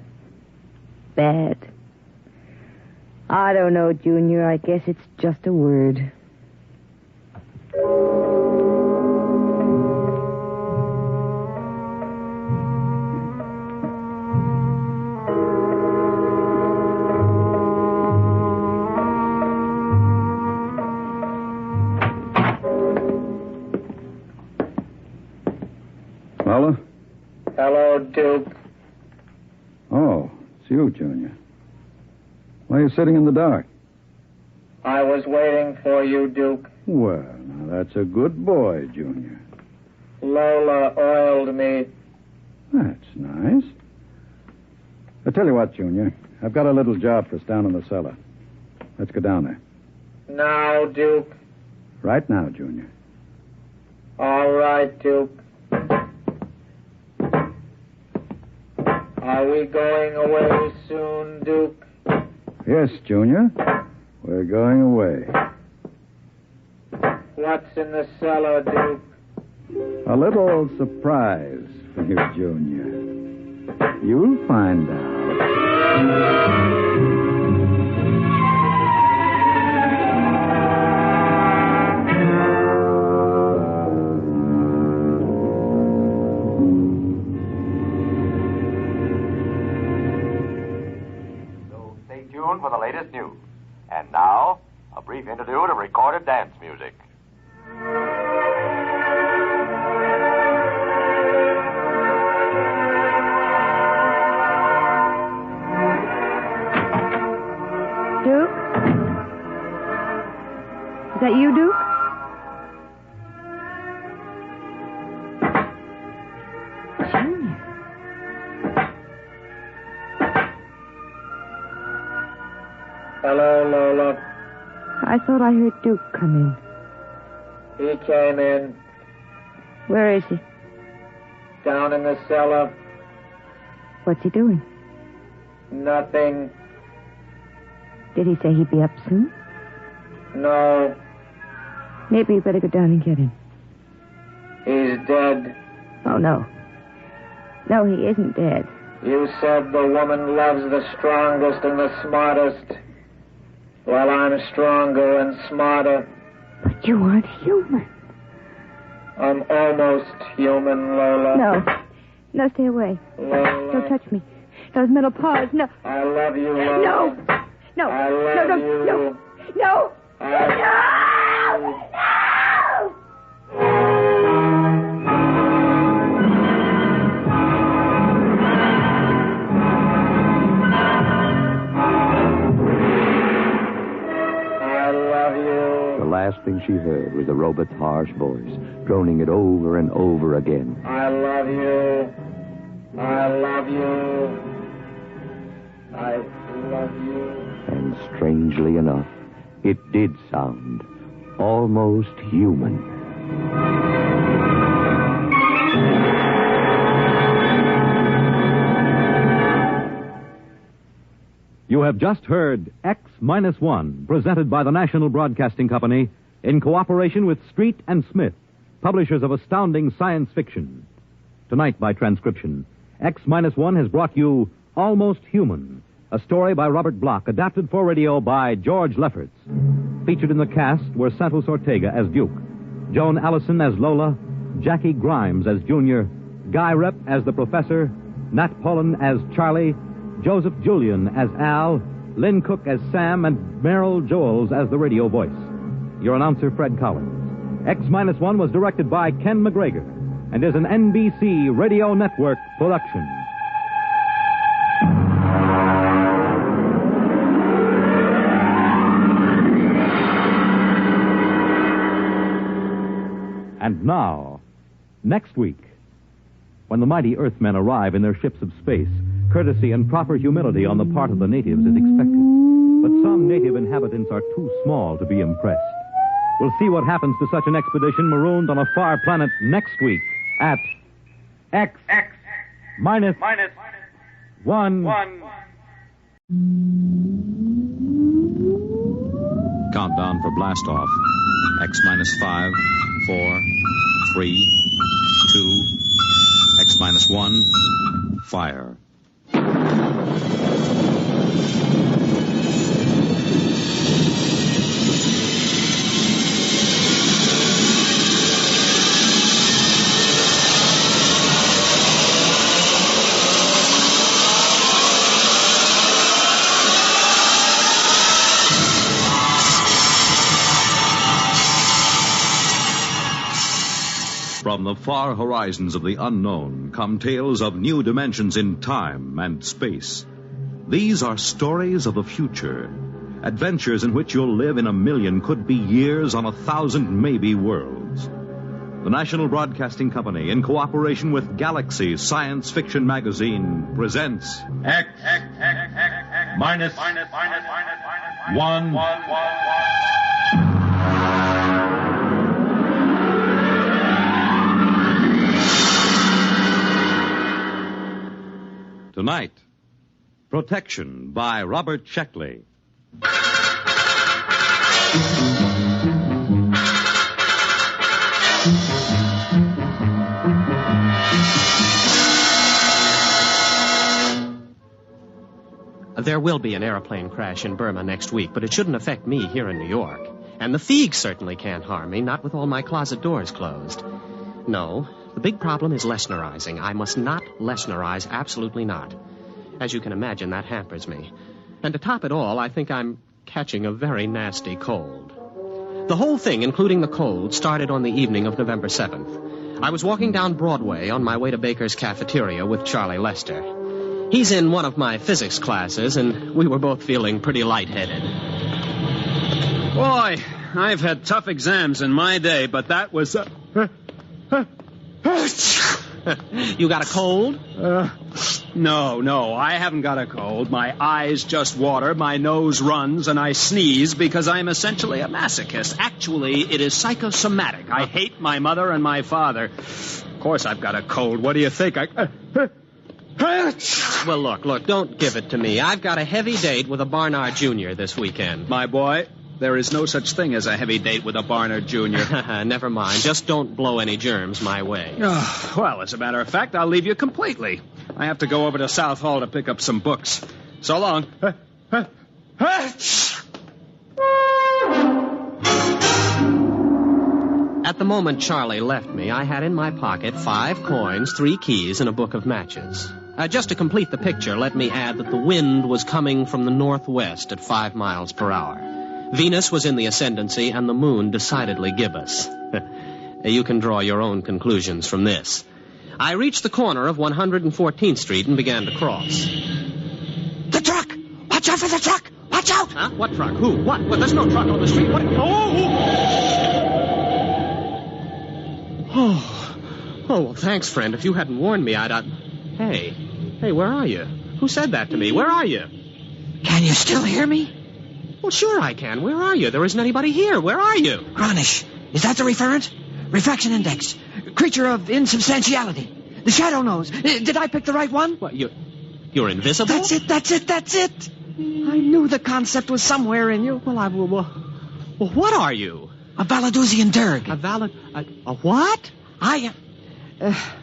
S20: Bad. I don't know, Junior. I guess it's just a word.
S22: Lola?
S4: Hello, Duke.
S22: Oh, it's you, Junior. Why are you sitting in the dark?
S4: I was waiting for you, Duke.
S22: Well, now that's a good boy, Junior.
S4: Lola oiled me.
S22: That's nice. I tell you what, Junior. I've got a little job for us down in the cellar. Let's go down there.
S4: Now, Duke.
S22: Right now, Junior.
S4: All right, Duke. Are we going away soon, Duke?
S22: Yes, Junior. We're going away.
S4: What's in the cellar, Duke?
S22: A little surprise for you, Junior. You'll find out.
S19: For the latest news. And now, a brief interlude of recorded dance music.
S20: Duke? Is that you, Duke? Junior.
S4: Hello, Lola.
S20: I thought I heard Duke come
S4: He came in.
S20: in. Where is he?
S4: Down in the cellar.
S20: What's he doing?
S4: Nothing.
S20: Did he say he'd be up soon?
S4: No.
S20: Maybe you better go down and get him.
S4: He's dead.
S20: Oh, no. No, he isn't dead.
S4: You said the woman loves the strongest and the smartest. Well, I'm stronger and smarter.
S20: But you aren't human.
S4: I'm almost human, Lola.
S20: No. No, stay away.
S4: Lola.
S20: Don't touch me. Those metal paws. No.
S4: I love you, Lola.
S20: No. No.
S4: I love
S20: no,
S4: you.
S20: No. No.
S19: The last thing she heard was the robot's harsh voice, droning it over and over again.
S4: I love you. I love you. I love you.
S19: And strangely enough, it did sound almost human.
S8: You have just heard X-1, presented by the National Broadcasting Company in cooperation with Street and Smith, publishers of astounding science fiction. Tonight, by transcription, X-1 has brought you Almost Human, a story by Robert Bloch, adapted for radio by George Lefferts. Featured in the cast were Santos Ortega as Duke, Joan Allison as Lola, Jackie Grimes as Junior, Guy Rep as the Professor, Nat Pullen as Charlie, Joseph Julian as Al, Lynn Cook as Sam, and Merrill Joels as the radio voice. Your announcer, Fred Collins. X-1 was directed by Ken McGregor and is an NBC Radio Network production. And now, next week, when the mighty Earthmen arrive in their ships of space, courtesy and proper humility on the part of the natives is expected. But some native inhabitants are too small to be impressed. We'll see what happens to such an expedition marooned on a far planet next week at X-1.
S6: Countdown for blast off. X-5, 4, 3, 2, X-1, fire. From the far horizons of the unknown come tales of new dimensions in time and space. These are stories of the future, adventures in which you'll live in a million, could be years, on 1,000 maybe worlds. The National Broadcasting Company, in cooperation with Galaxy Science Fiction Magazine, presents
S18: X minus 1.
S6: Tonight, Protection by Robert Sheckley.
S7: There will be an airplane crash in Burma next week, but it shouldn't affect me here in New York. And the Feegs certainly can't harm me, not with all my closet doors closed. No, the big problem is Lesnerizing. I must not Lesnerize, absolutely not. As you can imagine, that hampers me. And to top it all, I think I'm catching a very nasty cold. The whole thing, including the cold, started on the evening of November 7th. I was walking down Broadway on my way to Baker's Cafeteria with Charlie Lester. He's in one of my physics classes, and we were both feeling pretty lightheaded.
S12: Boy, I've had tough exams in my day, but that was...
S7: You got a cold?
S12: No, I haven't got a cold. My eyes just water, my nose runs, and I sneeze because I'm essentially a masochist. Actually, it is psychosomatic. I hate my mother and my father. Of course I've got a cold. What do you think?
S7: Well, look, don't give it to me. I've got a heavy date with a Barnard Jr. this weekend.
S12: My boy, there is no such thing as a heavy date with a Barnard Jr.
S7: Never mind. Just don't blow any germs my way.
S12: Well, as a matter of fact, I'll leave you completely. I have to go over to South Hall to pick up some books. So long.
S7: At the moment Charlie left me, I had in my pocket 5 coins, 3 keys, and a book of matches. Just to complete the picture, let me add that the wind was coming from the northwest at 5 miles per hour. Venus was in the ascendancy, and the moon decidedly gibbous. You can draw your own conclusions from this. I reached the corner of 114th Street and began to cross.
S13: The truck! Watch out for the truck! Watch out!
S7: Huh? What truck? Who? What? Well, there's no truck on the street. What? Oh, well, thanks, friend. If you hadn't warned me, I'd... Hey, where are you? Who said that to me? Where are you?
S13: Can you still hear me?
S7: Well, sure I can. Where are you? There isn't anybody here. Where are you?
S13: Granish. Is that the referent? Refraction index. Creature of insubstantiality. The shadow knows. Did I pick the right one?
S7: What, you're invisible?
S13: That's it. I knew the concept was somewhere in you.
S7: Well, what are you?
S13: A Valadusian Dirg.
S7: A what?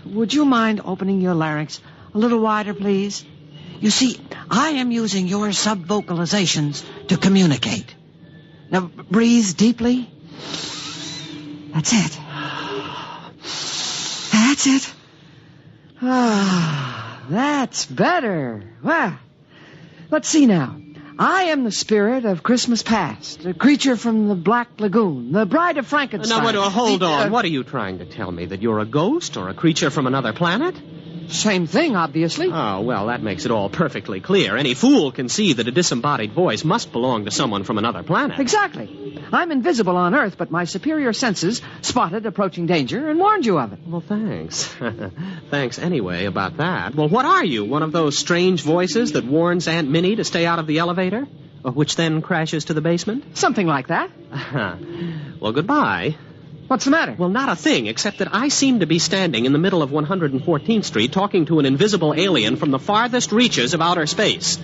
S13: Would you mind opening your larynx a little wider, please? You see, I am using your subvocalizations to communicate. Now, breathe deeply. That's it. That's it. That's better. Well, let's see now. I am the spirit of Christmas past, a creature from the Black Lagoon, the bride of Frankenstein.
S7: Now, hold on. What are you trying to tell me? That you're a ghost or a creature from another planet?
S13: Same thing, obviously.
S7: Oh, well, that makes it all perfectly clear. Any fool can see that a disembodied voice must belong to someone from another planet.
S13: Exactly. I'm invisible on Earth, but my superior senses spotted approaching danger and warned you of it.
S7: Well, thanks. Thanks anyway about that. Well, what are you? One of those strange voices that warns Aunt Minnie to stay out of the elevator? Which then crashes to the basement?
S13: Something like that.
S7: Well, goodbye.
S13: What's the matter?
S7: Well, not a thing, except that I seem to be standing in the middle of 114th Street talking to an invisible alien from the farthest reaches of outer space.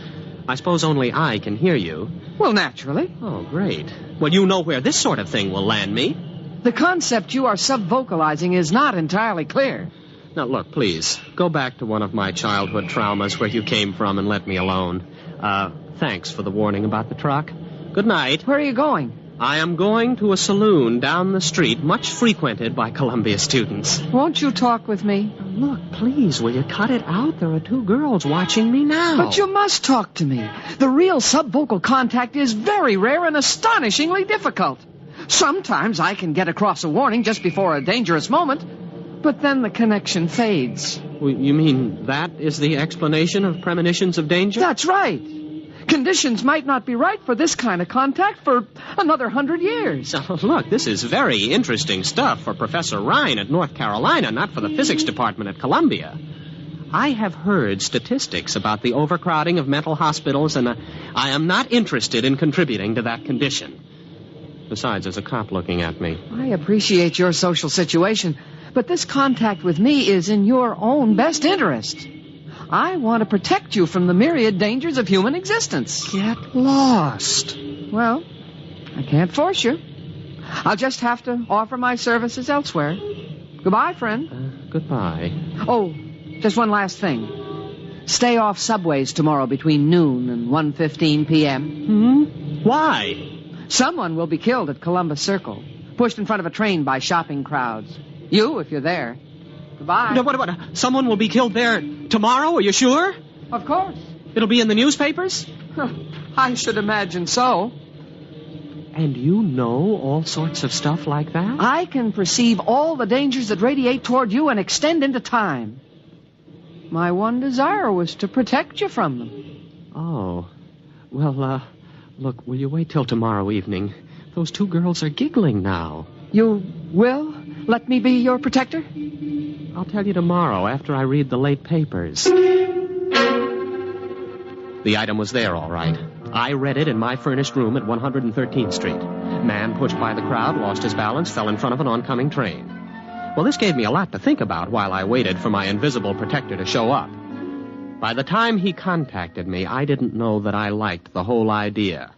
S7: I suppose only I can hear you.
S13: Well, naturally.
S7: Oh, great. Well, you know where this sort of thing will land me.
S13: The concept you are subvocalizing is not entirely clear.
S7: Now, look, please, go back to one of my childhood traumas where you came from and let me alone. Thanks for the warning about the truck. Good night.
S13: Where are you going?
S7: I am going to a saloon down the street, much frequented by Columbia students.
S13: Won't you talk with me?
S7: Look, please, will you cut it out? There are 2 girls watching me now.
S13: But you must talk to me. The real subvocal contact is very rare and astonishingly difficult. Sometimes I can get across a warning just before a dangerous moment. But then the connection fades.
S7: Well, you mean that is the explanation of premonitions of danger?
S13: That's right. Conditions might not be right for this kind of contact for another 100 years.
S7: Oh, look, this is very interesting stuff for Professor Ryan at North Carolina, not for the physics department at Columbia. I have heard statistics about the overcrowding of mental hospitals, and I am not interested in contributing to that condition. Besides, there's a cop looking at me.
S13: I appreciate your social situation, but this contact with me is in your own best interest. I want to protect you from the myriad dangers of human existence.
S7: Get lost.
S13: Well, I can't force you. I'll just have to offer my services elsewhere. Goodbye, friend.
S7: Goodbye.
S13: Oh, just one last thing. Stay off subways tomorrow between noon and 1:15 p.m.
S7: Why?
S13: Someone will be killed at Columbus Circle, pushed in front of a train by shopping crowds. You, if you're there. Goodbye.
S7: No, what? Someone will be killed there tomorrow? Are you sure?
S13: Of course.
S7: It'll be in the newspapers?
S13: I should imagine so.
S7: And you know all sorts of stuff like that?
S13: I can perceive all the dangers that radiate toward you and extend into time. My one desire was to protect you from them.
S7: Oh. Well, look, will you wait till tomorrow evening? Those two girls are giggling now.
S13: You will let me be your protector?
S7: I'll tell you tomorrow after I read the late papers. The item was there, all right. I read it in my furnished room at 113th Street. Man pushed by the crowd, lost his balance, fell in front of an oncoming train. Well, this gave me a lot to think about while I waited for my invisible protector to show up. By the time he contacted me, I didn't know that I liked the whole idea.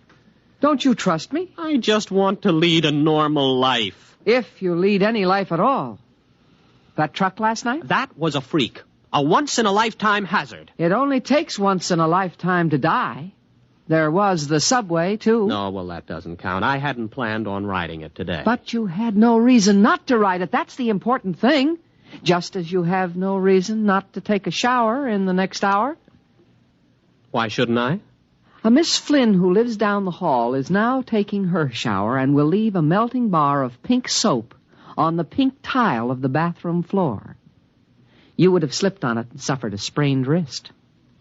S13: Don't you trust me?
S7: I just want to lead a normal life.
S13: If you lead any life at all. That truck last night?
S7: That was a freak. A once-in-a-lifetime hazard.
S13: It only takes once in a lifetime to die. There was the subway, too.
S7: No, well, that doesn't count. I hadn't planned on riding it today.
S13: But you had no reason not to ride it. That's the important thing. Just as you have no reason not to take a shower in the next hour.
S7: Why shouldn't I?
S13: A Miss Flynn who lives down the hall is now taking her shower and will leave a melting bar of pink soap on the pink tile of the bathroom floor. You would have slipped on it and suffered a sprained wrist.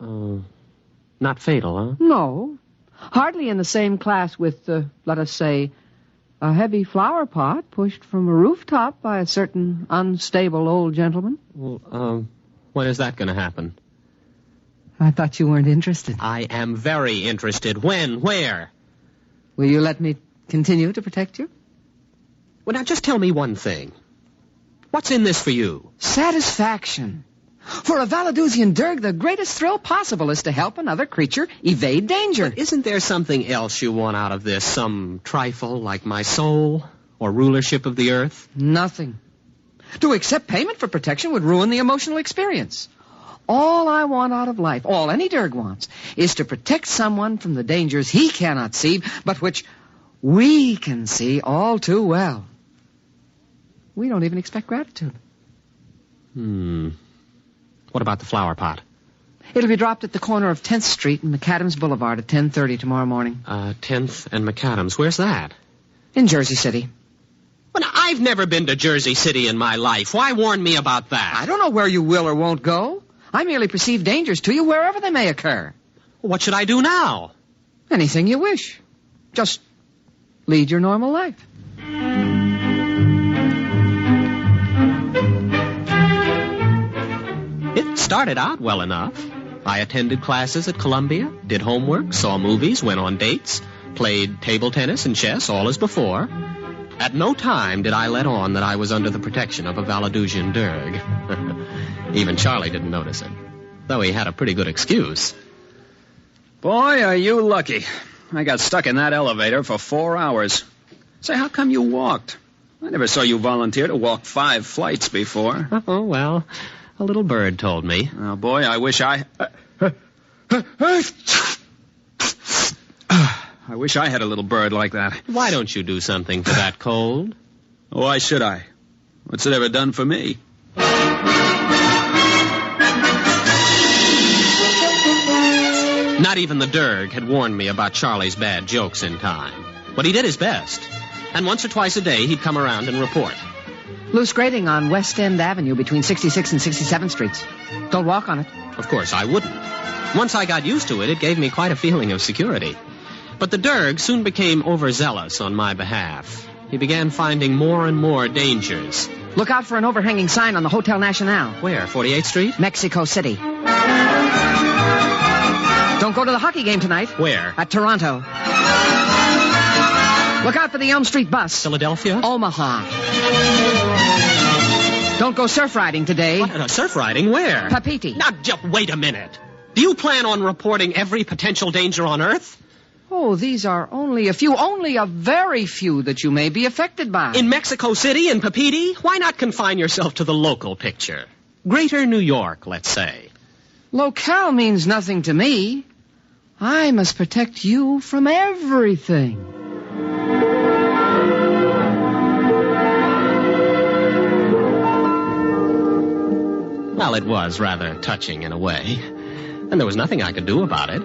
S7: Not fatal, huh?
S13: No. Hardly in the same class with, let us say, a heavy flower pot pushed from a rooftop by a certain unstable old gentleman.
S7: Well, when is that going to happen?
S13: I thought you weren't interested.
S7: I am very interested. When? Where?
S13: Will you let me continue to protect you?
S7: Well, now, just tell me one thing. What's in this for you?
S13: Satisfaction. For a Valadusian Derg, the greatest thrill possible is to help another creature evade danger.
S7: But isn't there something else you want out of this? Some trifle like my soul or rulership of the earth?
S13: Nothing. To accept payment for protection would ruin the emotional experience. All I want out of life, all any Derg wants, is to protect someone from the dangers he cannot see, but which we can see all too well. We don't even expect gratitude.
S7: What about the flower pot?
S13: It'll be dropped at the corner of 10th Street and McAdams Boulevard at 10:30 tomorrow morning.
S7: 10th and McAdams. Where's that?
S13: In Jersey City.
S7: Well, now, I've never been to Jersey City in my life. Why warn me about that?
S13: I don't know where you will or won't go. I merely perceive dangers to you wherever they may occur.
S7: What should I do now?
S13: Anything you wish. Just lead your normal life.
S7: It started out well enough. I attended classes at Columbia, did homework, saw movies, went on dates, played table tennis and chess, all as before. At no time did I let on that I was under the protection of a Valadusian Derg. Even Charlie didn't notice it, though he had a pretty good excuse.
S12: Boy, are you lucky. I got stuck in that elevator for 4 hours. Say, how come you walked? I never saw you volunteer to walk 5 flights before.
S7: Oh, well, a little bird told me.
S12: Oh, boy, I wish I wish I had a little bird like that.
S7: Why don't you do something for that cold?
S12: Why should I? What's it ever done for me?
S7: Not even the Derg had warned me about Charlie's bad jokes in time. But he did his best. And once or twice a day, he'd come around and report.
S3: Loose grading on West End Avenue between 66th and 67th Streets. Don't walk on it.
S7: Of course, I wouldn't. Once I got used to it, it gave me quite a feeling of security. But the Derg soon became overzealous on my behalf. He began finding more and more dangers.
S3: Look out for an overhanging sign on the Hotel Nacional.
S7: Where, 48th Street?
S3: Mexico City. Don't go to the hockey game tonight.
S7: Where?
S3: At Toronto. Look out for the Elm Street bus.
S7: Philadelphia?
S3: Omaha. Don't go surf riding today.
S7: What? Surf riding? Where?
S3: Papiti.
S7: Now, just wait a minute. Do you plan on reporting every potential danger on Earth?
S3: Oh, these are only a very few that you may be affected by.
S7: In Mexico City, in Papiti? Why not confine yourself to the local picture? Greater New York, let's say.
S3: Locale means nothing to me. I must protect you from everything.
S7: Well, it was rather touching in a way. And there was nothing I could do about it.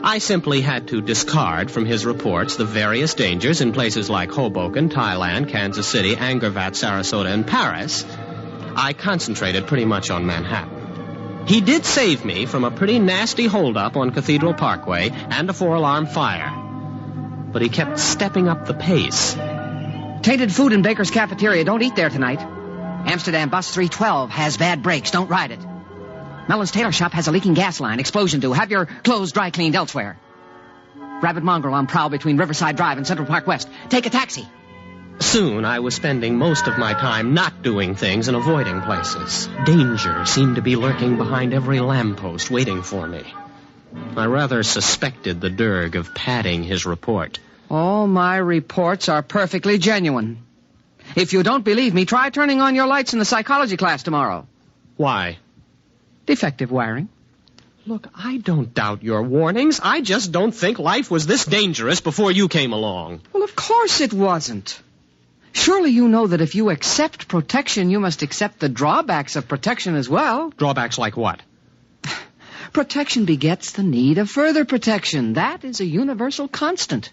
S7: I simply had to discard from his reports the various dangers in places like Hoboken, Thailand, Kansas City, Angkor-Wat, Sarasota, and Paris. I concentrated pretty much on Manhattan. He did save me from a pretty nasty holdup on Cathedral Parkway and a 4-alarm fire. But he kept stepping up the pace.
S3: Tainted food in Baker's Cafeteria. Don't eat there tonight. Amsterdam Bus 312 has bad brakes. Don't ride it. Mellon's Tailor Shop has a leaking gas line. Explosion due. Have your clothes dry cleaned elsewhere. Rabid mongrel on prowl between Riverside Drive and Central Park West. Take a taxi.
S7: Soon I was spending most of my time not doing things and avoiding places. Danger seemed to be lurking behind every lamppost waiting for me. I rather suspected the Derg of padding his report.
S3: All my reports are perfectly genuine. If you don't believe me, try turning on your lights in the psychology class tomorrow.
S7: Why?
S3: Defective wiring.
S7: Look, I don't doubt your warnings. I just don't think life was this dangerous before you came along.
S3: Well, of course it wasn't. Surely you know that if you accept protection, you must accept the drawbacks of protection as well.
S7: Drawbacks like what?
S3: Protection begets the need of further protection. That is a universal constant.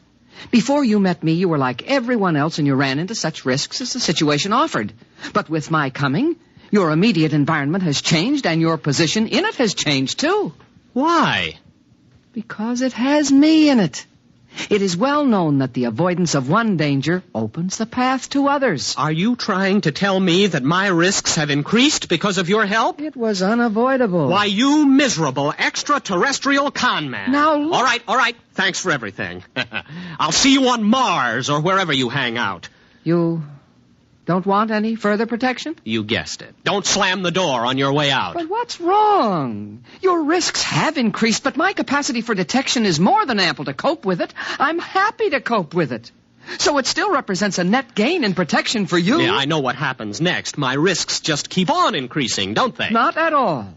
S3: Before you met me, you were like everyone else, and you ran into such risks as the situation offered. But with my coming, your immediate environment has changed, and your position in it has changed, too.
S7: Why?
S3: Because it has me in it. It is well known that the avoidance of one danger opens the path to others.
S7: Are you trying to tell me that my risks have increased because of your help?
S3: It was unavoidable.
S7: Why, you miserable extraterrestrial con man.
S3: Now, look.
S7: All right. Thanks for everything. I'll see you on Mars or wherever you hang out.
S3: You don't want any further protection?
S7: You guessed it. Don't slam the door on your way out.
S3: But what's wrong? Your risks have increased, but my capacity for detection is more than ample to cope with it. I'm happy to cope with it. So it still represents a net gain in protection for you.
S7: Yeah, I know what happens next. My risks just keep on increasing, don't they?
S3: Not at all.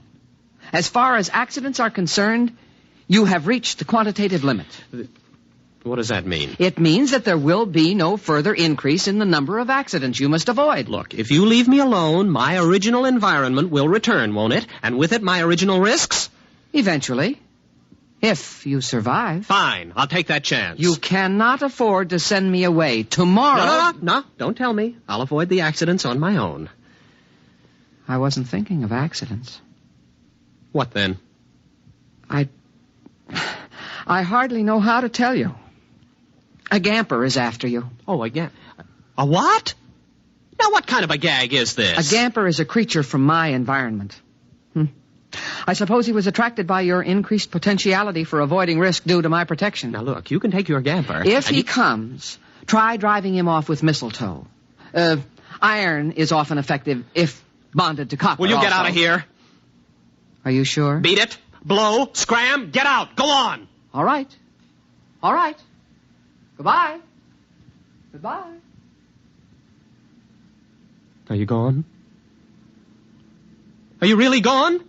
S3: As far as accidents are concerned, you have reached the quantitative limit.
S7: What does that mean?
S3: It means that there will be no further increase in the number of accidents you must avoid.
S7: Look, if you leave me alone, my original environment will return, won't it? And with it, my original risks?
S3: Eventually. If you survive.
S7: Fine. I'll take that chance.
S3: You cannot afford to send me away. Tomorrow...
S7: No. Don't tell me. I'll avoid the accidents on my own.
S3: I wasn't thinking of accidents.
S7: What then?
S3: I hardly know how to tell you. A gamper is after you.
S7: Oh, a what? Now, what kind of a gag is this?
S3: A gamper is a creature from my environment. I suppose he was attracted by your increased potentiality for avoiding risk due to my protection.
S7: Now, look, you can take your gamper.
S3: If he comes, try driving him off with mistletoe. Iron is often effective if bonded to copper.
S7: Will you get
S3: also.
S7: out of here?
S3: Are you sure?
S7: Beat it. Blow. Scram. Get out. Go on.
S3: All right. Goodbye.
S7: Are you gone? Are you really gone?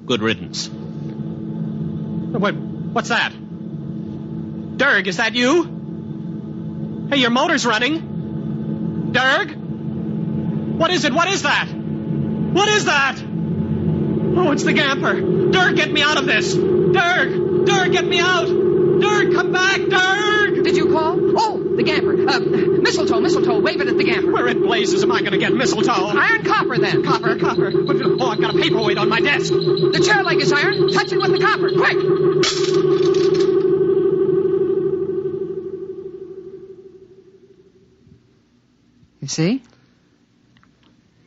S7: Good riddance. What's that? Derg, is that you? Hey, your motor's running. Derg? What is it? What is that? What is that? Oh, it's the gamper. Derg, get me out of this. Derg, get me out. Derg, come back, Derg.
S3: Did you call? Oh, The gamper. Mistletoe. Wave it at the gamper.
S7: Where in blazes am I going to get mistletoe?
S3: Iron copper, then.
S7: Copper. Oh, I've got a paperweight on my desk.
S3: The chair leg is iron. Touch it with the copper. Quick! You see?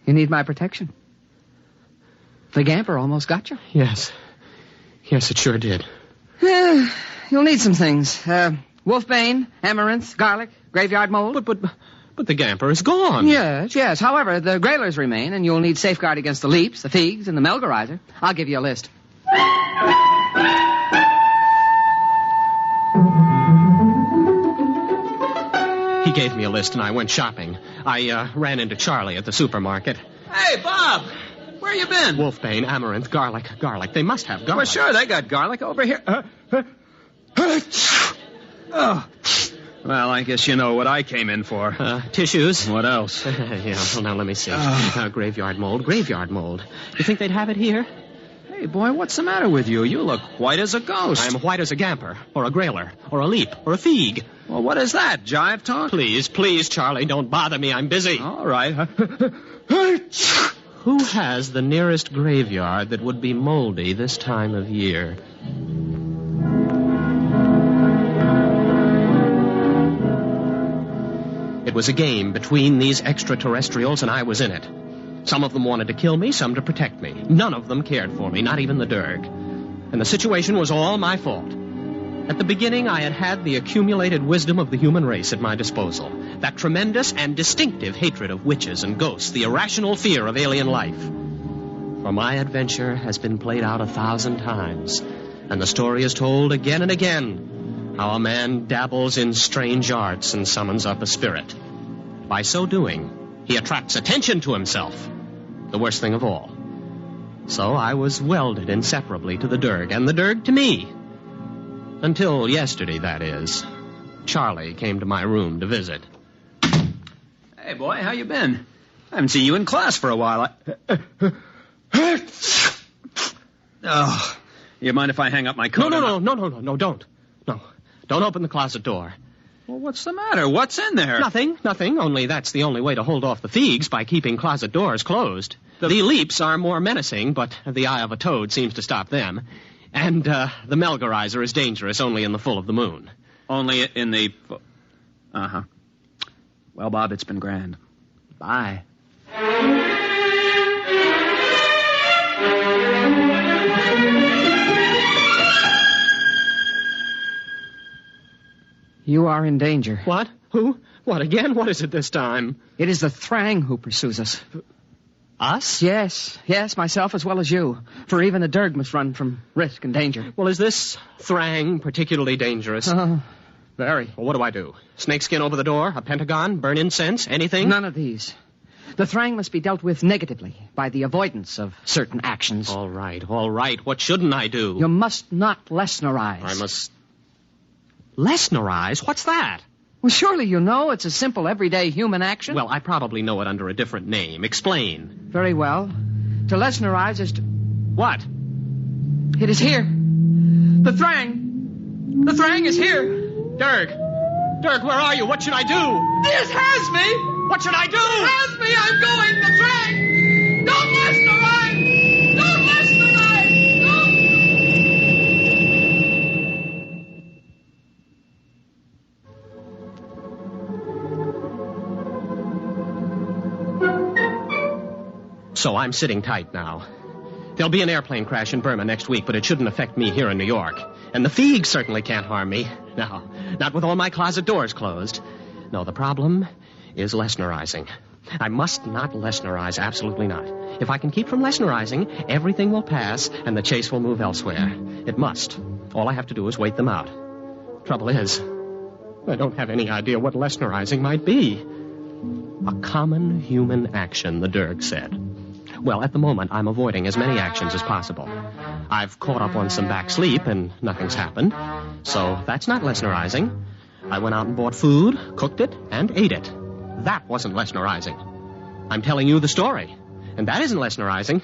S3: You need my protection. The gamper almost got you.
S7: Yes, it sure did.
S3: You'll need some things. Wolfbane, amaranth, garlic, graveyard mold.
S7: But the gamper is gone.
S3: Yes. However, the grailers remain, and you'll need safeguard against the leaps, the figs, and the melgarizer. I'll give you a list.
S7: He gave me a list, and I went shopping. I ran into Charlie at the supermarket.
S12: Hey, Bob! Where you been?
S7: Wolfbane, amaranth, garlic. They must have garlic.
S12: Well, sure, they got garlic over here. Oh. Well, I guess you know what I came in for.
S7: Tissues?
S12: What else?
S7: Yeah, well, now let me see. Graveyard mold. You think they'd have it here?
S12: Hey, boy, what's the matter with you? You look white as a ghost.
S7: I'm white as a gamper, or a grailer, or a leap, or a fig.
S12: Well, what is that, jive talk?
S7: Please, Charlie, don't bother me. I'm busy.
S12: All right.
S7: Who has the nearest graveyard that would be moldy this time of year? It was a game between these extraterrestrials, and I was in it. Some of them wanted to kill me, some to protect me. None of them cared for me, not even the Derg. And the situation was all my fault. At the beginning, I had the accumulated wisdom of the human race at my disposal. That tremendous and distinctive hatred of witches and ghosts, the irrational fear of alien life. For my adventure has been played out 1,000 times, and the story is told again and again, how a man dabbles in strange arts and summons up a spirit. By so doing, he attracts attention to himself, the worst thing of all. So I was welded inseparably to the Derg, and the Derg to me. Until yesterday, that is. Charlie came to my room to visit.
S12: Hey, boy, how you been? I haven't seen you in class for a while. Oh, you mind if I hang up my coat?
S7: No, don't. No, don't open the closet door.
S12: Well, what's the matter? What's in there?
S7: Nothing, only that's the only way to hold off the figs, by keeping closet doors closed. The leaps are more menacing, but the eye of a toad seems to stop them. And the melgarizer is dangerous only in the full of the moon.
S12: Only in the... Uh-huh. Well, Bob, it's been grand. Bye.
S3: You are in danger.
S7: What? Who? What again? What is it this time?
S3: It is the Thrang who pursues us.
S7: Us?
S3: Yes, myself as well as you. For even the Derg must run from risk and danger.
S7: Well, is this Thrang particularly dangerous?
S3: Very.
S7: Well, what do I do? Snakeskin over the door? A pentagon? Burn incense? Anything?
S3: None of these. The Thrang must be dealt with negatively by the avoidance of certain actions.
S7: All right. What shouldn't I do?
S3: You must not Lesnerize.
S7: I must... Lesnerize? What's that?
S3: Well, surely you know it's a simple, everyday human action.
S7: Well, I probably know it under a different name. Explain.
S3: Very well. To Lesnerize is to...
S7: What?
S3: It is here. The Thrang. The Thrang is here.
S7: Derg, where are you? What should I do?
S3: This has me.
S7: What should I do?
S3: It has me. I'm going. The Thrang. Don't Lesnerize. Don't Lesnerize. Don't.
S7: So I'm sitting tight now. There'll be an airplane crash in Burma next week, but it shouldn't affect me here in New York. And the figs certainly can't harm me. No, not with all my closet doors closed. No, the problem is Lesnerizing. I must not Lesnerize, absolutely not. If I can keep from Lesnerizing, everything will pass and the chase will move elsewhere. It must. All I have to do is wait them out. Trouble is, I don't have any idea what Lesnerizing might be. A common human action, the Derg said. Well, at the moment, I'm avoiding as many actions as possible. I've caught up on some back sleep, and nothing's happened. So that's not Lesnerizing. I went out and bought food, cooked it, and ate it. That wasn't Lesnerizing. I'm telling you the story, and that isn't Lesnerizing.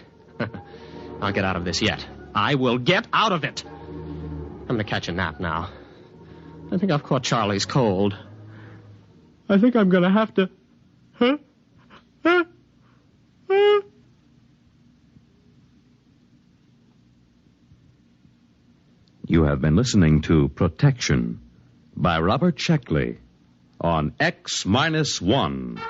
S7: I'll get out of this yet. I will get out of it. I'm going to catch a nap now. I think I've caught Charlie's cold.
S1: I think I'm going to have to...
S6: You have been listening to Protection by Robert Sheckley on X-1.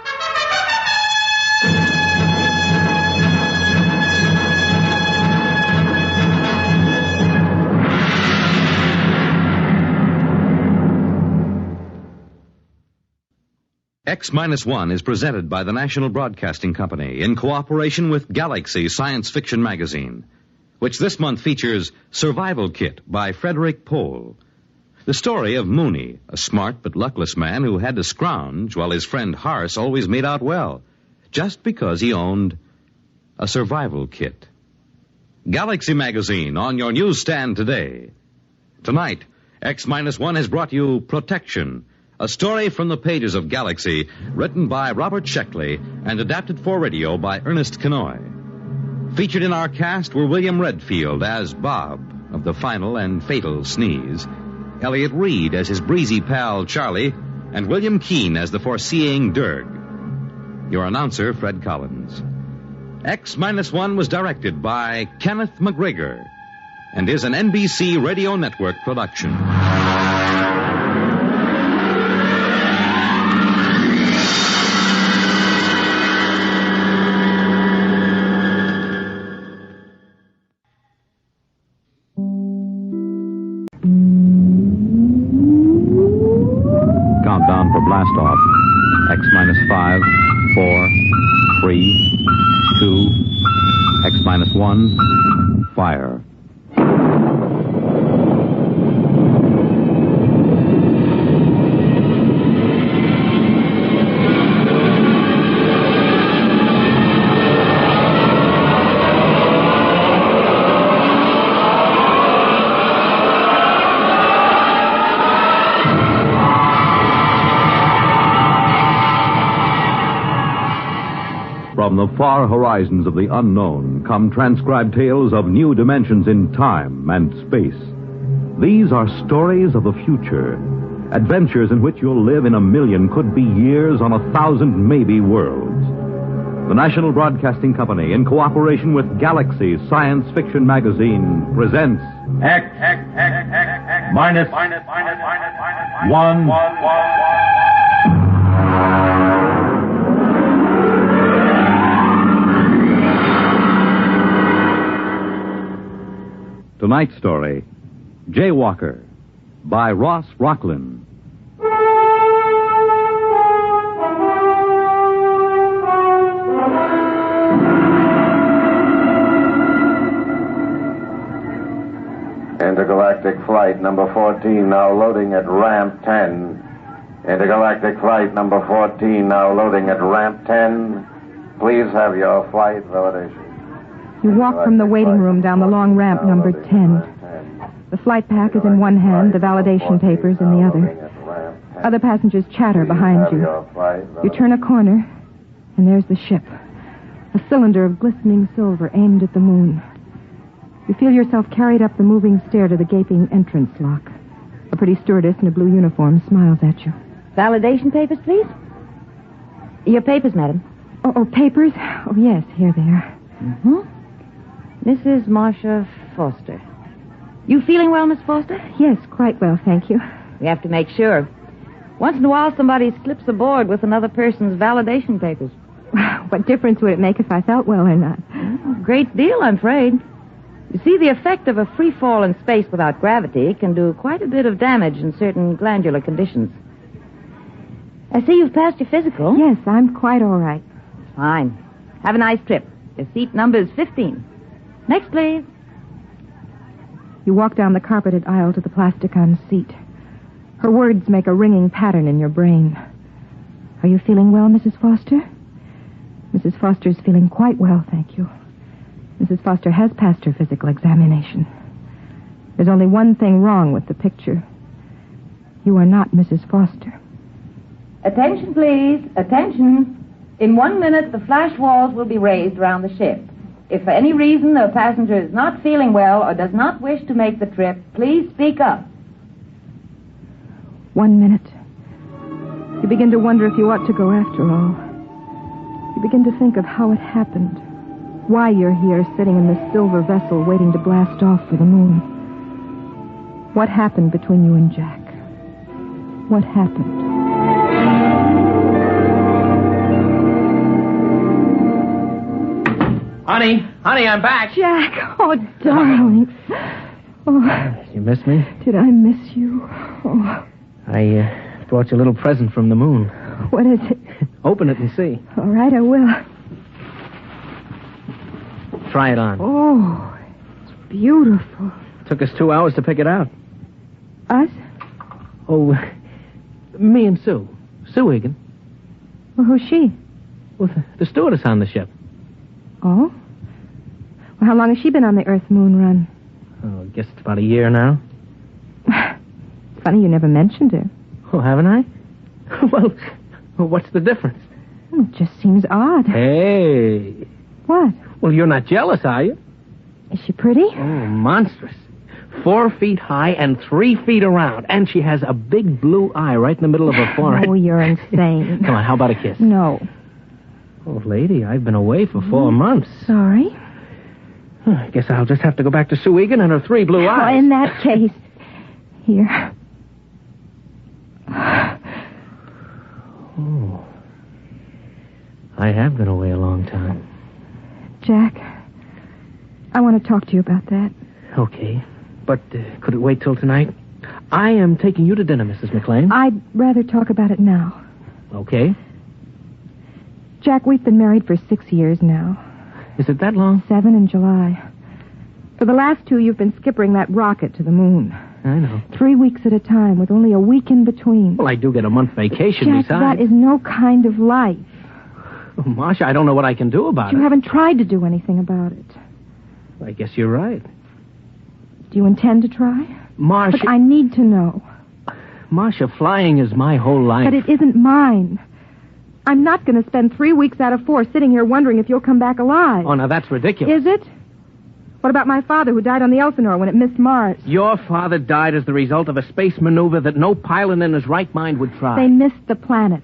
S6: X-1 is presented by the National Broadcasting Company in cooperation with Galaxy Science Fiction Magazine, which this month features Survival Kit by Frederick Pohl. The story of Mooney, a smart but luckless man who had to scrounge while his friend Harse always made out well, just because he owned a survival kit. Galaxy Magazine on your newsstand today. Tonight, X-1 has brought you Protection, a story from the pages of Galaxy, written by Robert Sheckley and adapted for radio by Ernest Kenoy. Featured in our cast were William Redfield as Bob of the final and fatal sneeze, Elliot Reed as his breezy pal Charlie, and William Keane as the foreseeing Durg. Your announcer, Fred Collins. X-1 was directed by Kenneth McGregor and is an NBC Radio Network production.
S8: Countdown for blast off. X-5, 4, 3, 2, X-1, fire. From the far horizons of the unknown come transcribed tales of new dimensions in time and space. These are stories of the future, adventures in which you'll live in a million could-be years on 1,000 maybe worlds. The National Broadcasting Company, in cooperation with Galaxy Science Fiction Magazine, presents
S18: X-1.
S8: Tonight's story, Jaywalker, by Ross Rocklin.
S11: Intergalactic flight number 14 now loading at ramp 10. Intergalactic flight number 14 now loading at ramp 10. Please have your flight validation.
S14: You walk from the waiting room down the long ramp number 10. The flight pack is in one hand, the validation papers in the other. Other passengers chatter behind you. You turn a corner, and there's the ship. A cylinder of glistening silver aimed at the moon. You feel yourself carried up the moving stair to the gaping entrance lock. A pretty stewardess in a blue uniform smiles at you.
S20: Validation papers, please? Your papers, madam.
S14: Oh, papers? Oh, yes, here they are.
S20: Mm-hmm. Mrs. Marcia Foster. You feeling well, Miss Foster?
S14: Yes, quite well, thank you.
S20: We have to make sure. Once in a while, somebody slips aboard with another person's validation papers.
S14: What difference would it make if I felt well or not?
S20: Great deal, I'm afraid. You see, the effect of a free fall in space without gravity can do quite a bit of damage in certain glandular conditions. I see you've passed your physical.
S14: Yes, I'm quite all right.
S20: Fine. Have a nice trip. Your seat number is 15. Next, please.
S14: You walk down the carpeted aisle to the plasticon seat. Her words make a ringing pattern in your brain. Are you feeling well, Mrs. Foster? Mrs. Foster's feeling quite well, thank you. Mrs. Foster has passed her physical examination. There's only one thing wrong with the picture. You are not Mrs. Foster.
S20: Attention, please. Attention. In 1 minute, the flash walls will be raised around the ship. If for any reason the passenger is not feeling well or does not wish to make the trip, please speak up.
S14: 1 minute. You begin to wonder if you ought to go after all. You begin to think of how it happened. Why you're here, sitting in this silver vessel, waiting to blast off for the moon. What happened between you and Jack? What happened?
S9: Honey, I'm back.
S14: Jack, oh, darling. Oh,
S9: You miss me?
S14: did I miss you? Oh,
S9: I brought you a little present from the moon.
S14: what is it?
S9: Open it and see.
S14: All right, I will.
S9: Try it on.
S14: Oh, it's beautiful.
S9: Took us 2 hours to pick it out.
S14: Us?
S9: Oh, me and Sue. Sue Egan.
S14: Well, who's she?
S9: Well, the stewardess on the ship.
S14: Oh? Well, how long has she been on the Earth-Moon run?
S9: Oh, I guess it's about a year now.
S14: It's funny you never mentioned her.
S9: Oh, haven't I? Well, what's the difference?
S14: It just seems odd.
S9: Hey.
S14: What?
S9: Well, you're not jealous, are you?
S14: Is she pretty?
S9: Oh, monstrous. 4 feet high and 3 feet around. And she has a big blue eye right in the middle of her forehead.
S14: Oh, you're insane.
S9: Come on, how about a kiss?
S14: No.
S9: Oh, lady, I've been away for 4 months.
S14: Sorry.
S9: I guess I'll just have to go back to Sue Egan and her 3 blue eyes.
S14: Oh, in that case... Here.
S9: Oh. I have been away a long time.
S14: Jack, I want to talk to you about that.
S9: Okay. But could it wait till tonight? I am taking you to dinner, Mrs. McLean.
S14: I'd rather talk about it now.
S9: Okay.
S14: Jack, we've been married for 6 years now.
S9: Is it that long?
S14: 7 in July. For the last 2, you've been skippering that rocket to the moon.
S9: I know.
S14: 3 weeks at a time, with only a week in between.
S9: Well, I do get a month vacation
S14: Jack,
S9: besides.
S14: that is no kind of life.
S9: Oh, Marcia, I don't know what I can do about
S14: You
S9: it.
S14: haven't tried to do anything about it.
S9: I guess you're right.
S14: Do you intend to try?
S9: Marcia...
S14: Look, I need to know.
S9: Marcia, flying is my whole life.
S14: But it isn't mine. I'm not going to spend 3 weeks out of 4 sitting here wondering if you'll come back alive.
S9: Oh, now that's ridiculous.
S14: Is it? What about my father who died on the Elsinore when it missed Mars?
S9: Your father died as the result of a space maneuver that no pilot in his right mind would try.
S14: They missed the planet.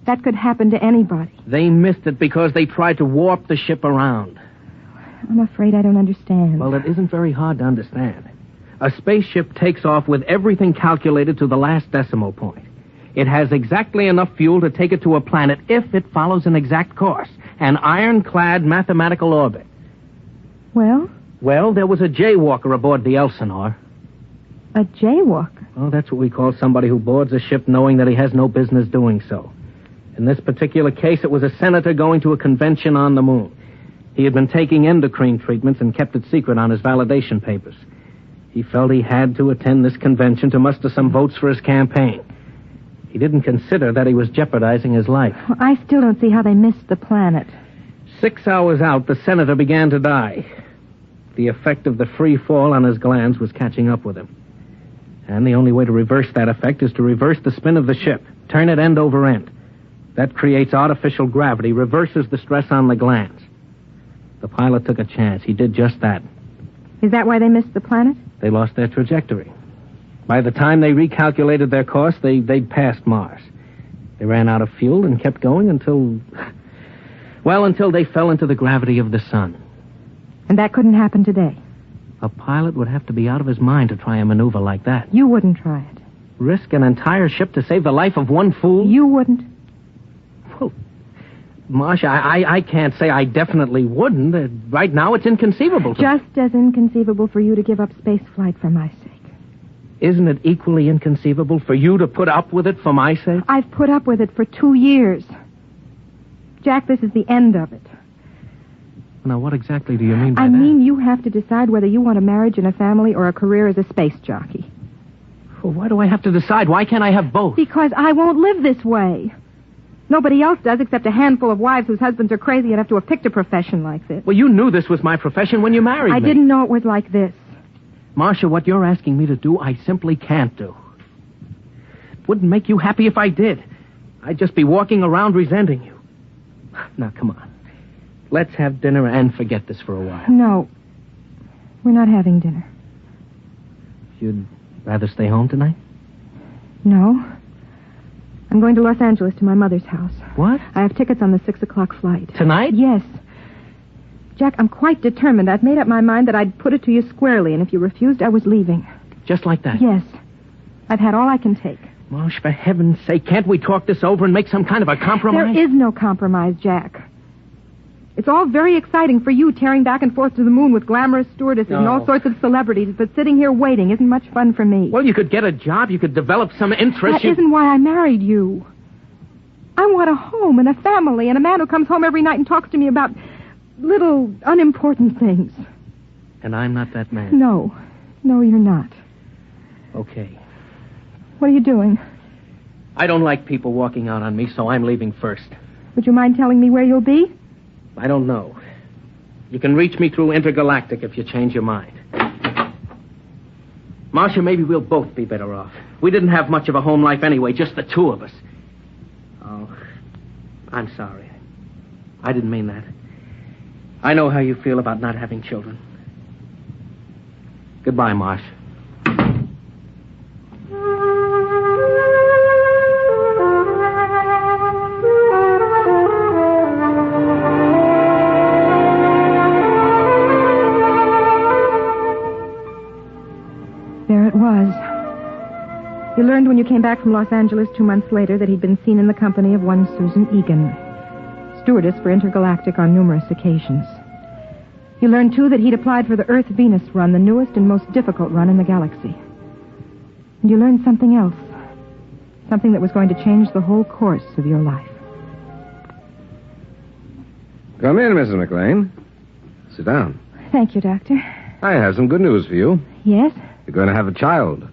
S14: That could happen to anybody.
S9: They missed it because they tried to warp the ship around.
S14: I'm afraid I don't understand.
S9: Well, it isn't very hard to understand. A spaceship takes off with everything calculated to the last decimal point. It has exactly enough fuel to take it to a planet if it follows an exact course, an ironclad mathematical orbit.
S14: Well?
S9: Well, there was a jaywalker aboard the Elsinore.
S14: A jaywalker?
S9: Oh, that's what we call somebody who boards a ship knowing that he has no business doing so. In this particular case, it was a senator going to a convention on the moon. He had been taking endocrine treatments and kept it secret on his validation papers. He felt he had to attend this convention to muster some votes for his campaign. He didn't consider that he was jeopardizing his life.
S14: Well, I still don't see how they missed the planet.
S9: 6 hours out, the senator began to die. The effect of the free fall on his glands was catching up with him. And the only way to reverse that effect is to reverse the spin of the ship, turn it end over end. That creates artificial gravity, reverses the stress on the glands. The pilot took a chance. He did just that.
S14: Is that why they missed the planet?
S9: They lost their trajectory. By the time they recalculated their course, they'd passed Mars. They ran out of fuel and kept going until they fell into the gravity of the sun.
S14: And that couldn't happen today?
S9: A pilot would have to be out of his mind to try a maneuver like that.
S14: You wouldn't try it?
S9: Risk an entire ship to save the life of one fool?
S14: You wouldn't?
S9: Well, Marcia, I can't say I definitely wouldn't. Right now, it's inconceivable to me.
S14: Just as inconceivable for you to give up space flight for my sake.
S9: Isn't it equally inconceivable for you to put up with it for my sake?
S14: I've put up with it for 2 years. Jack, this is the end of it.
S9: Now, what exactly do you mean by
S14: I
S9: that?
S14: mean you have to decide whether you want a marriage and a family or a career as a space jockey.
S9: Well, why do I have to decide? Why can't I have both?
S14: Because I won't live this way. Nobody else does except a handful of wives whose husbands are crazy enough to have picked a profession like this.
S9: Well, you knew this was my profession when you married me.
S14: I didn't know it was like this.
S9: Marcia, what you're asking me to do, I simply can't do. It wouldn't make you happy if I did. I'd just be walking around resenting you. Now, come on. Let's have dinner and forget this for a while.
S14: No. We're not having dinner.
S9: You'd rather stay home tonight?
S14: No. I'm going to Los Angeles to my mother's house.
S9: What?
S14: I have tickets on the 6 o'clock flight.
S9: Tonight?
S14: Yes. Jack, I'm quite determined. I've made up my mind that I'd put it to you squarely, and if you refused, I was leaving.
S9: Just like that?
S14: Yes. I've had all I can take.
S9: Marsh, for heaven's sake, can't we talk this over and make some kind of a compromise?
S14: There is no compromise, Jack. It's all very exciting for you, tearing back and forth to the moon with glamorous stewardesses and all sorts of celebrities, but sitting here waiting isn't much fun for me.
S9: Well, you could get a job, you could develop some interest.
S14: That isn't why I married you. I want a home and a family and a man who comes home every night and talks to me about little, unimportant things.
S9: And I'm not that man.
S14: No. No, you're not.
S9: Okay.
S14: What are you doing?
S9: I don't like people walking out on me, so I'm leaving first.
S14: Would you mind telling me where you'll be?
S9: I don't know. You can reach me through Intergalactic if you change your mind. Marcia, maybe we'll both be better off. We didn't have much of a home life anyway, just the two of us. Oh, I'm sorry. I didn't mean that. I know how you feel about not having children. Goodbye, Marsh.
S14: There it was. You learned when you came back from Los Angeles 2 months later that he'd been seen in the company of one Susan Egan, stewardess for Intergalactic on numerous occasions. You learned, too, that he'd applied for the Earth-Venus run, the newest and most difficult run in the galaxy. And you learned something else. Something that was going to change the whole course of your life.
S15: Come in, Mrs. McLean. Sit down.
S14: Thank you, Doctor.
S15: I have some good news for you.
S14: Yes?
S15: You're going to have a child.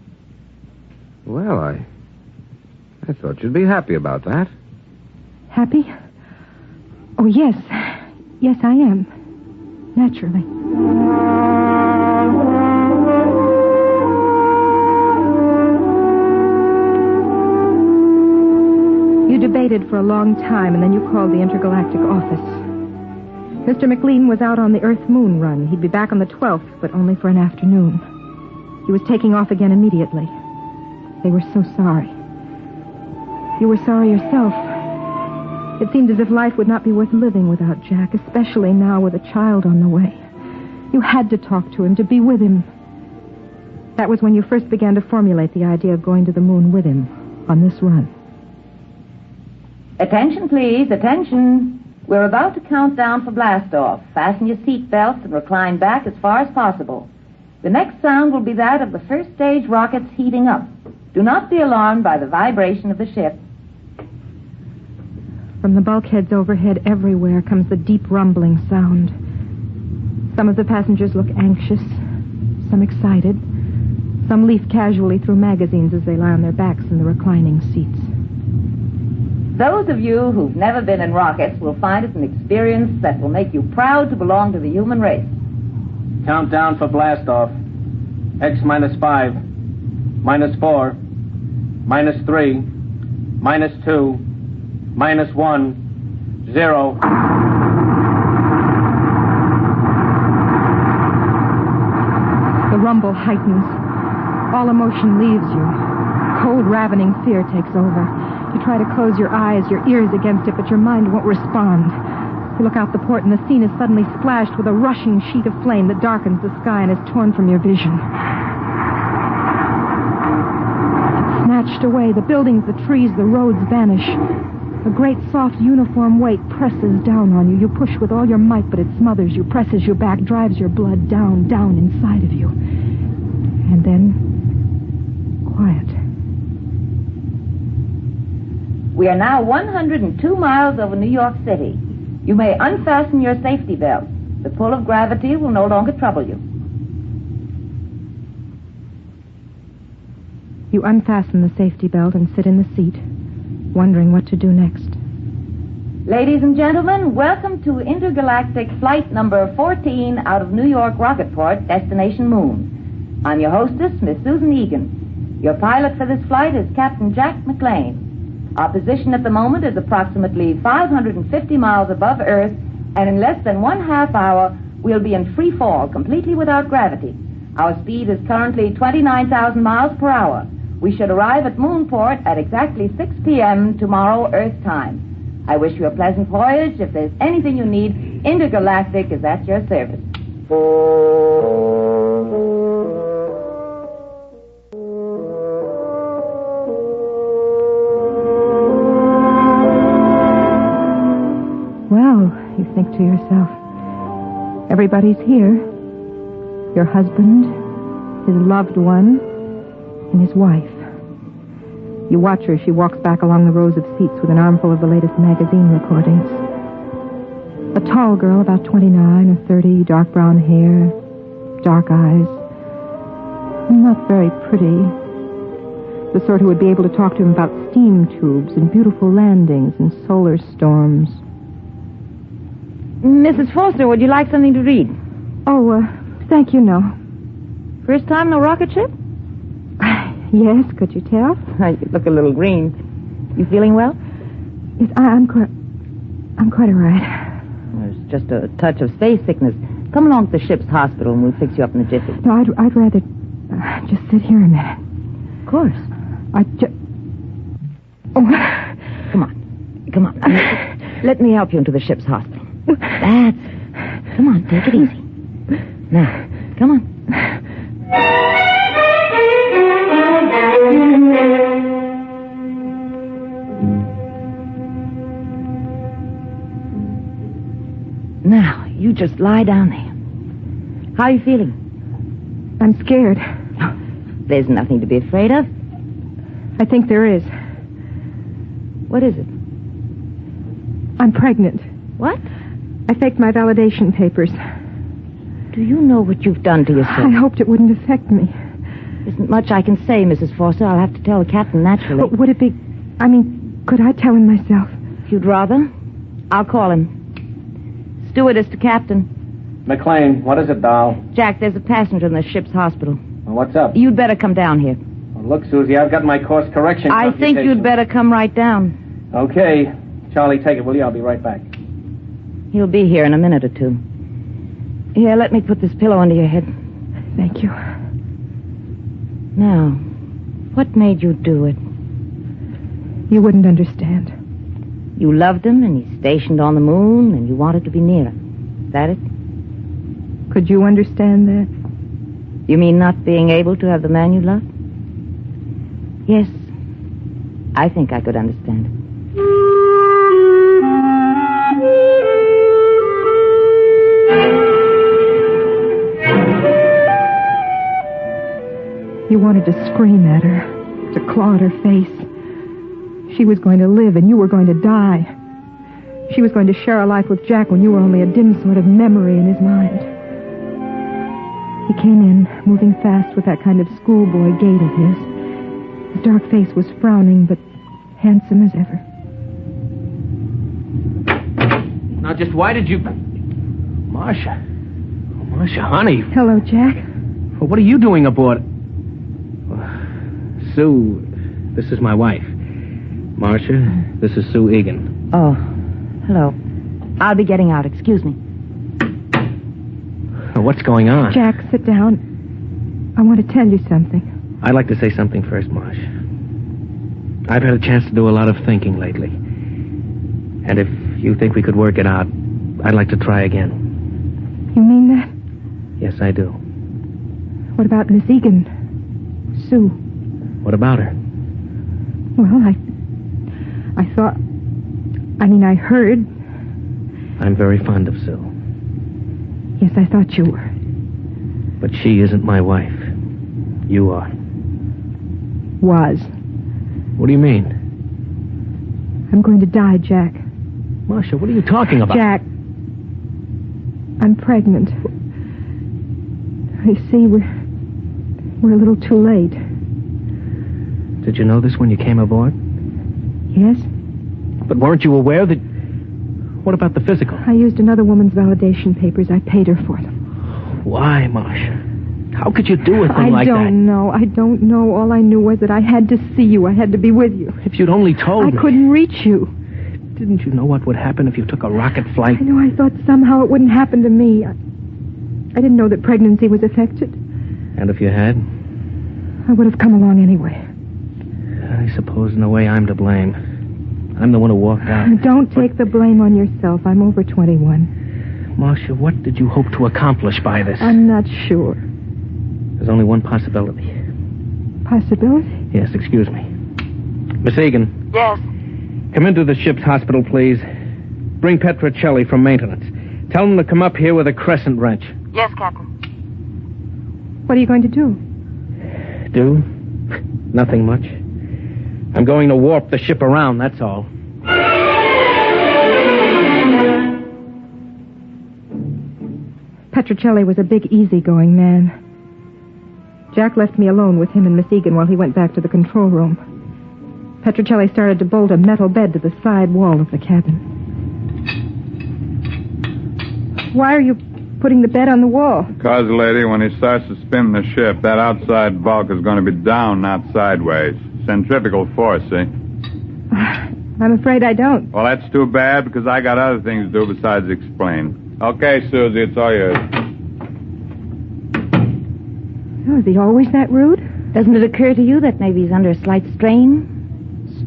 S15: Well, I thought you'd be happy about that.
S14: Happy? Oh, yes. Yes, I am. Naturally. You debated for a long time, and then you called the Intergalactic office. Mr. McLean was out on the Earth-Moon run. He'd be back on the 12th, but only for an afternoon. He was taking off again immediately. They were so sorry. You were sorry yourself. It seemed as if life would not be worth living without Jack, especially now with a child on the way. You had to talk to him, to be with him. That was when you first began to formulate the idea of going to the moon with him on this run.
S20: Attention, please. Attention. We're about to count down for blast-off. Fasten your seat belts and recline back as far as possible. The next sound will be that of the first stage rockets heating up. Do not be alarmed by the vibration of the ship.
S14: From the bulkheads overhead everywhere comes the deep rumbling sound. Some of the passengers look anxious, some excited. Some leaf casually through magazines as they lie on their backs in the reclining seats.
S20: Those of you who've never been in rockets will find it an experience that will make you proud to belong to the human race.
S9: Countdown for blast-off. X -5, -4, -3, -2, -1, 0.
S14: The rumble heightens. All emotion leaves you. Cold, ravening fear takes over. You try to close your eyes, your ears against it, but your mind won't respond. You look out the port, and the scene is suddenly splashed with a rushing sheet of flame that darkens the sky and is torn from your vision. It's snatched away. The buildings, the trees, the roads vanish. A great, soft, uniform weight presses down on you. You push with all your might, but it smothers you, presses you back, drives your blood down, down inside of you. And then, quiet.
S20: We are now 102 miles over New York City. You may unfasten your safety belt. The pull of gravity will no longer trouble you.
S14: You unfasten the safety belt and sit in the seat, wondering what to do next.
S20: Ladies and gentlemen, welcome to Intergalactic Flight number 14 out of New York Rocketport, destination Moon. I'm your hostess, Miss Susan Egan. Your pilot for this flight is Captain Jack McLean. Our position at the moment is approximately 550 miles above Earth, and in less than 1/2 hour, we'll be in free fall, completely without gravity. Our speed is currently 29,000 miles per hour. We should arrive at Moonport at exactly 6 p.m. tomorrow, Earth time. I wish you a pleasant voyage. If there's anything you need, Intergalactic is at your service.
S14: Well, you think to yourself, everybody's here. Your husband, his loved one, and his wife. You watch her as she walks back along the rows of seats with an armful of the latest magazine recordings. A tall girl, about 29 or 30, dark brown hair, dark eyes. Not very pretty. The sort who would be able to talk to him about steam tubes and beautiful landings and solar storms.
S20: Mrs. Foster, would you like something to read?
S14: Oh, thank you, no.
S20: First time in a rocket ship?
S14: Yes, could you tell?
S20: You look a little green. You feeling well?
S14: Yes, I'm quite all right.
S20: There's just a touch of space sickness. Come along to the ship's hospital and we'll fix you up in a jiffy.
S14: No, I'd rather just sit here a minute.
S20: Of course. Come on. Let me help you into the ship's hospital. That's... Come on, take it easy. Now, come on. Now, you just lie down there. How are you feeling?
S14: I'm scared.
S20: There's nothing to be afraid of.
S14: I think there is.
S20: What is it?
S14: I'm pregnant.
S20: What?
S14: I faked my validation papers.
S20: Do you know what you've done to yourself?
S14: I hoped it wouldn't affect me.
S20: Isn't much I can say, Mrs. Foster. I'll have to tell the captain naturally.
S14: But would it be... could I tell him myself?
S20: If you'd rather, I'll call him. Stewardess to captain.
S16: McLean, what is it, doll?
S20: Jack, there's a passenger in the ship's hospital.
S16: Well, what's up?
S20: You'd better come down here.
S16: Well, look, Susie, I've got my course correction
S20: I think you'd better come right down.
S16: Okay. Charlie, take it, will you? I'll be right back.
S20: He'll be here in a minute or two. Here, let me put this pillow under your head.
S14: Thank you.
S20: Now, what made you do it?
S14: You wouldn't understand.
S20: You loved him, and he's stationed on the moon, and you wanted to be near him. Is that it?
S14: Could you understand that?
S20: You mean not being able to have the man you love? Yes. I think I could understand it.
S14: You wanted to scream at her, to claw at her face. She was going to live and you were going to die. She was going to share a life with Jack when you were only a dim sort of memory in his mind. He came in, moving fast with that kind of schoolboy gait of his. His dark face was frowning, but handsome as ever.
S9: Now, just why did you... Marcia, honey.
S14: Hello, Jack.
S9: Well, what are you doing aboard? Sue, this is my wife. Marcia, this is Sue Egan.
S20: Oh, hello. I'll be getting out. Excuse me.
S9: What's going on?
S14: Jack, sit down. I want to tell you something.
S9: I'd like to say something first, Marsh. I've had a chance to do a lot of thinking lately. And if you think we could work it out, I'd like to try again.
S14: You mean that?
S9: Yes, I do.
S14: What about Miss Egan? Sue?
S9: What about her?
S14: Well, I thought... I heard...
S9: I'm very fond of Sue.
S14: Yes, I thought you were.
S9: But she isn't my wife. You are.
S14: Was.
S9: What do you mean?
S14: I'm going to die, Jack.
S9: Marcia, what are you talking about?
S14: Jack, I'm pregnant. You see, we're a little too late.
S9: Did you know this when you came aboard?
S14: Yes.
S9: But weren't you aware that... What about the physical?
S14: I used another woman's validation papers. I paid her for them.
S9: Why, Marcia? How could you do a thing like that?
S14: I don't know. All I knew was that I had to see you. I had to be with you.
S9: If you'd only told me.
S14: I couldn't reach you.
S9: Didn't you know what would happen if you took a rocket flight?
S14: I know. I thought somehow it wouldn't happen to me. I didn't know that pregnancy was affected.
S9: And if you had?
S14: I would have come along anyway.
S9: I suppose in a way I'm to blame. I'm the one who walked out.
S14: Don't take the blame on yourself. I'm over 21.
S9: Marcia, what did you hope to accomplish by this?
S14: I'm not sure.
S9: There's only one possibility.
S14: Possibility?
S9: Yes, excuse me. Miss Egan.
S20: Yes.
S9: Come into the ship's hospital, please. Bring Petrocelli from maintenance. Tell him to come up here with a crescent wrench.
S20: Yes, Captain.
S14: What are you going to do?
S9: Do? Nothing much. I'm going to warp the ship around, that's all.
S14: Petrocelli was a big, easygoing man. Jack left me alone with him and Miss Egan while he went back to the control room. Petrocelli started to bolt a metal bed to the side wall of the cabin. Why are you putting the bed on the wall?
S1: Because, lady, when he starts to spin the ship, that outside bulk is going to be down, not sideways. Centrifugal force, see?
S14: I'm afraid I don't.
S1: Well, that's too bad, because I got other things to do besides explain. Okay, Susie, it's all yours.
S14: Oh, is he always that rude?
S20: Doesn't it occur to you that maybe he's under a slight strain?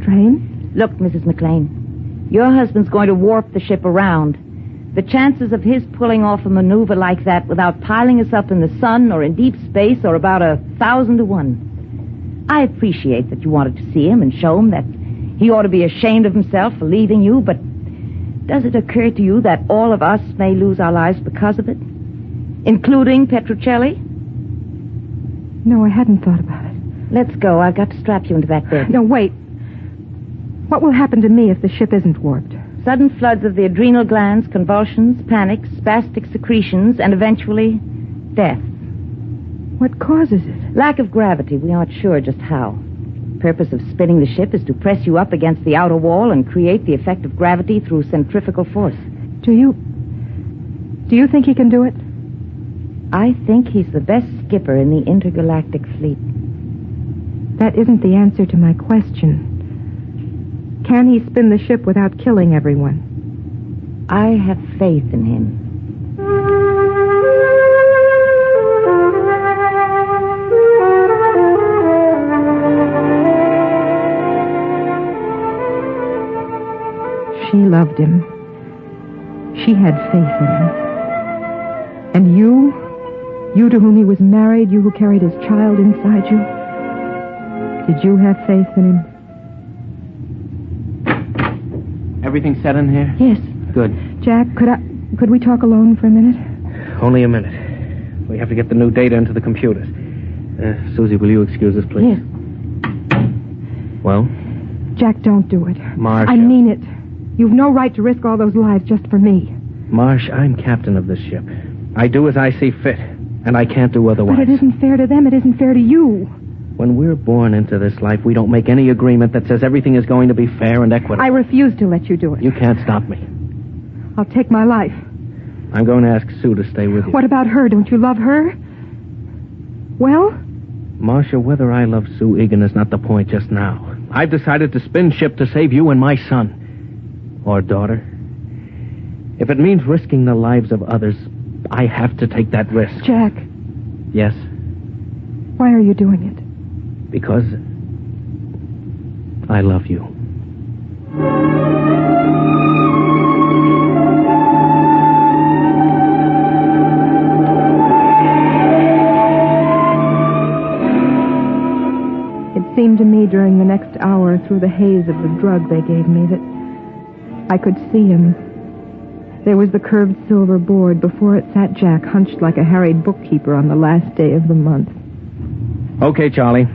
S14: Strain?
S20: Look, Mrs. McLean, your husband's going to warp the ship around. The chances of his pulling off a maneuver like that without piling us up in the sun or in deep space are about 1,000 to 1. I appreciate that you wanted to see him and show him that he ought to be ashamed of himself for leaving you, but does it occur to you that all of us may lose our lives because of it? Including Petrocelli?
S14: No, I hadn't thought about it.
S20: Let's go. I've got to strap you into that bed.
S14: No, wait. What will happen to me if the ship isn't warped?
S20: Sudden floods of the adrenal glands, convulsions, panics, spastic secretions, and eventually death.
S14: What causes it?
S20: Lack of gravity. We aren't sure just how. The purpose of spinning the ship is to press you up against the outer wall and create the effect of gravity through centrifugal force.
S14: Do you think he can do it?
S20: I think he's the best skipper in the intergalactic fleet.
S14: That isn't the answer to my question. Can he spin the ship without killing everyone?
S20: I have faith in him.
S14: She loved him. She had faith in him. And you to whom he was married, you who carried his child inside you, did you have faith in him?
S9: Everything set in here?
S14: Yes.
S9: Good.
S14: Jack, could we talk alone for a minute?
S9: Only a minute. We have to get the new data into the computers. Susie, will you excuse us, please?
S14: Yes.
S9: Well?
S14: Jack, don't do it.
S9: Marcia.
S14: I mean it. You've no right to risk all those lives just for me.
S9: Marsh, I'm captain of this ship. I do as I see fit, and I can't do otherwise.
S14: But it isn't fair to them. It isn't fair to you.
S9: When we're born into this life, we don't make any agreement that says everything is going to be fair and equitable.
S14: I refuse to let you do it.
S9: You can't stop me.
S14: I'll take my life.
S9: I'm going to ask Sue to stay with you.
S14: What about her? Don't you love her? Well?
S9: Marcia, whether I love Sue Egan is not the point just now. I've decided to spin ship to save you and my son. Or daughter. If it means risking the lives of others, I have to take that risk.
S14: Jack.
S9: Yes?
S14: Why are you doing it?
S9: Because I love you.
S14: It seemed to me during the next hour through the haze of the drug they gave me that I could see him. There was the curved silver board. Before it sat Jack, hunched like a harried bookkeeper on the last day of the month.
S9: Okay, Charlie.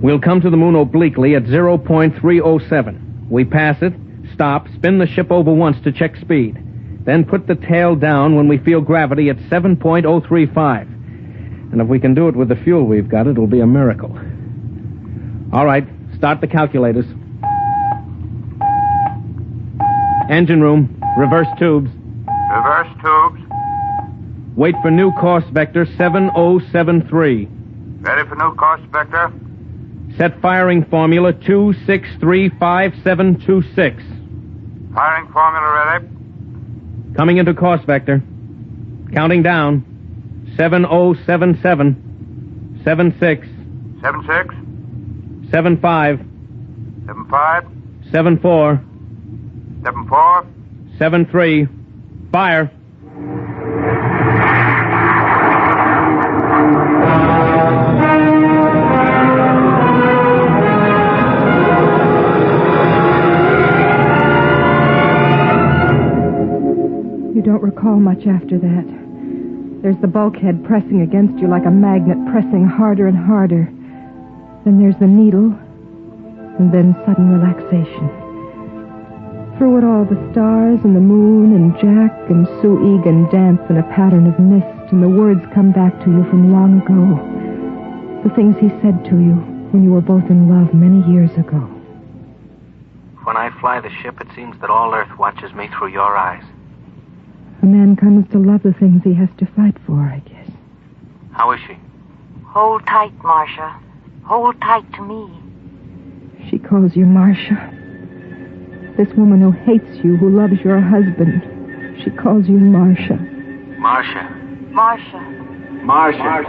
S9: We'll come to the moon obliquely at 0.307. We pass it, stop, spin the ship over once to check speed. Then put the tail down when we feel gravity at 7.035. And if we can do it with the fuel we've got, it'll be a miracle. All right, start the calculators. Engine room, reverse tubes.
S18: Reverse tubes.
S9: Wait for new course vector 7073.
S18: Ready for new course vector.
S9: Set firing formula 2635726.
S18: Firing formula ready.
S9: Coming into course vector. Counting down. 7077. 76.
S18: 76.
S9: 75.
S18: 75.
S16: 74.
S18: 74.
S16: 73. Fire.
S14: You don't recall much after that. There's the bulkhead pressing against you like a magnet, pressing harder and harder. Then there's the needle, and then sudden relaxation. Through it all, the stars and the moon and Jack and Sue Egan dance in a pattern of mist, and the words come back to you from long ago. The things he said to you when you were both in love many years ago.
S9: When I fly the ship, it seems that all Earth watches me through your eyes.
S14: A man comes to love the things he has to fight for, I guess.
S9: How is she?
S2: Hold tight, Marcia. Hold tight to me.
S14: She calls you Marcia. This woman who hates you, who loves your husband, she calls you Marcia.
S9: Marcia.
S2: Marcia.
S9: Marcia.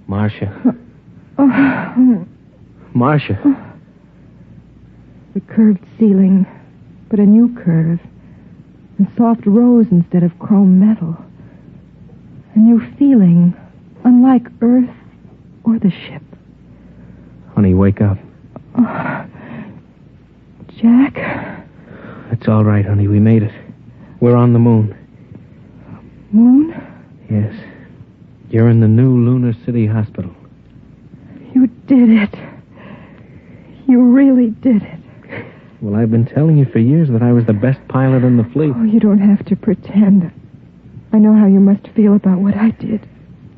S9: Marcia. Marcia.
S14: The curved ceiling, but a new curve, and soft rose instead of chrome metal. A new feeling, unlike Earth or the ship.
S9: Honey, wake up.
S14: Oh, Jack?
S9: It's all right, honey. We made it. We're on the moon.
S14: Moon?
S9: Yes. You're in the new Lunar City Hospital.
S14: You did it. You really did it.
S9: Well, I've been telling you for years that I was the best pilot in the fleet.
S14: Oh, you don't have to pretend. I know how you must feel about what I did.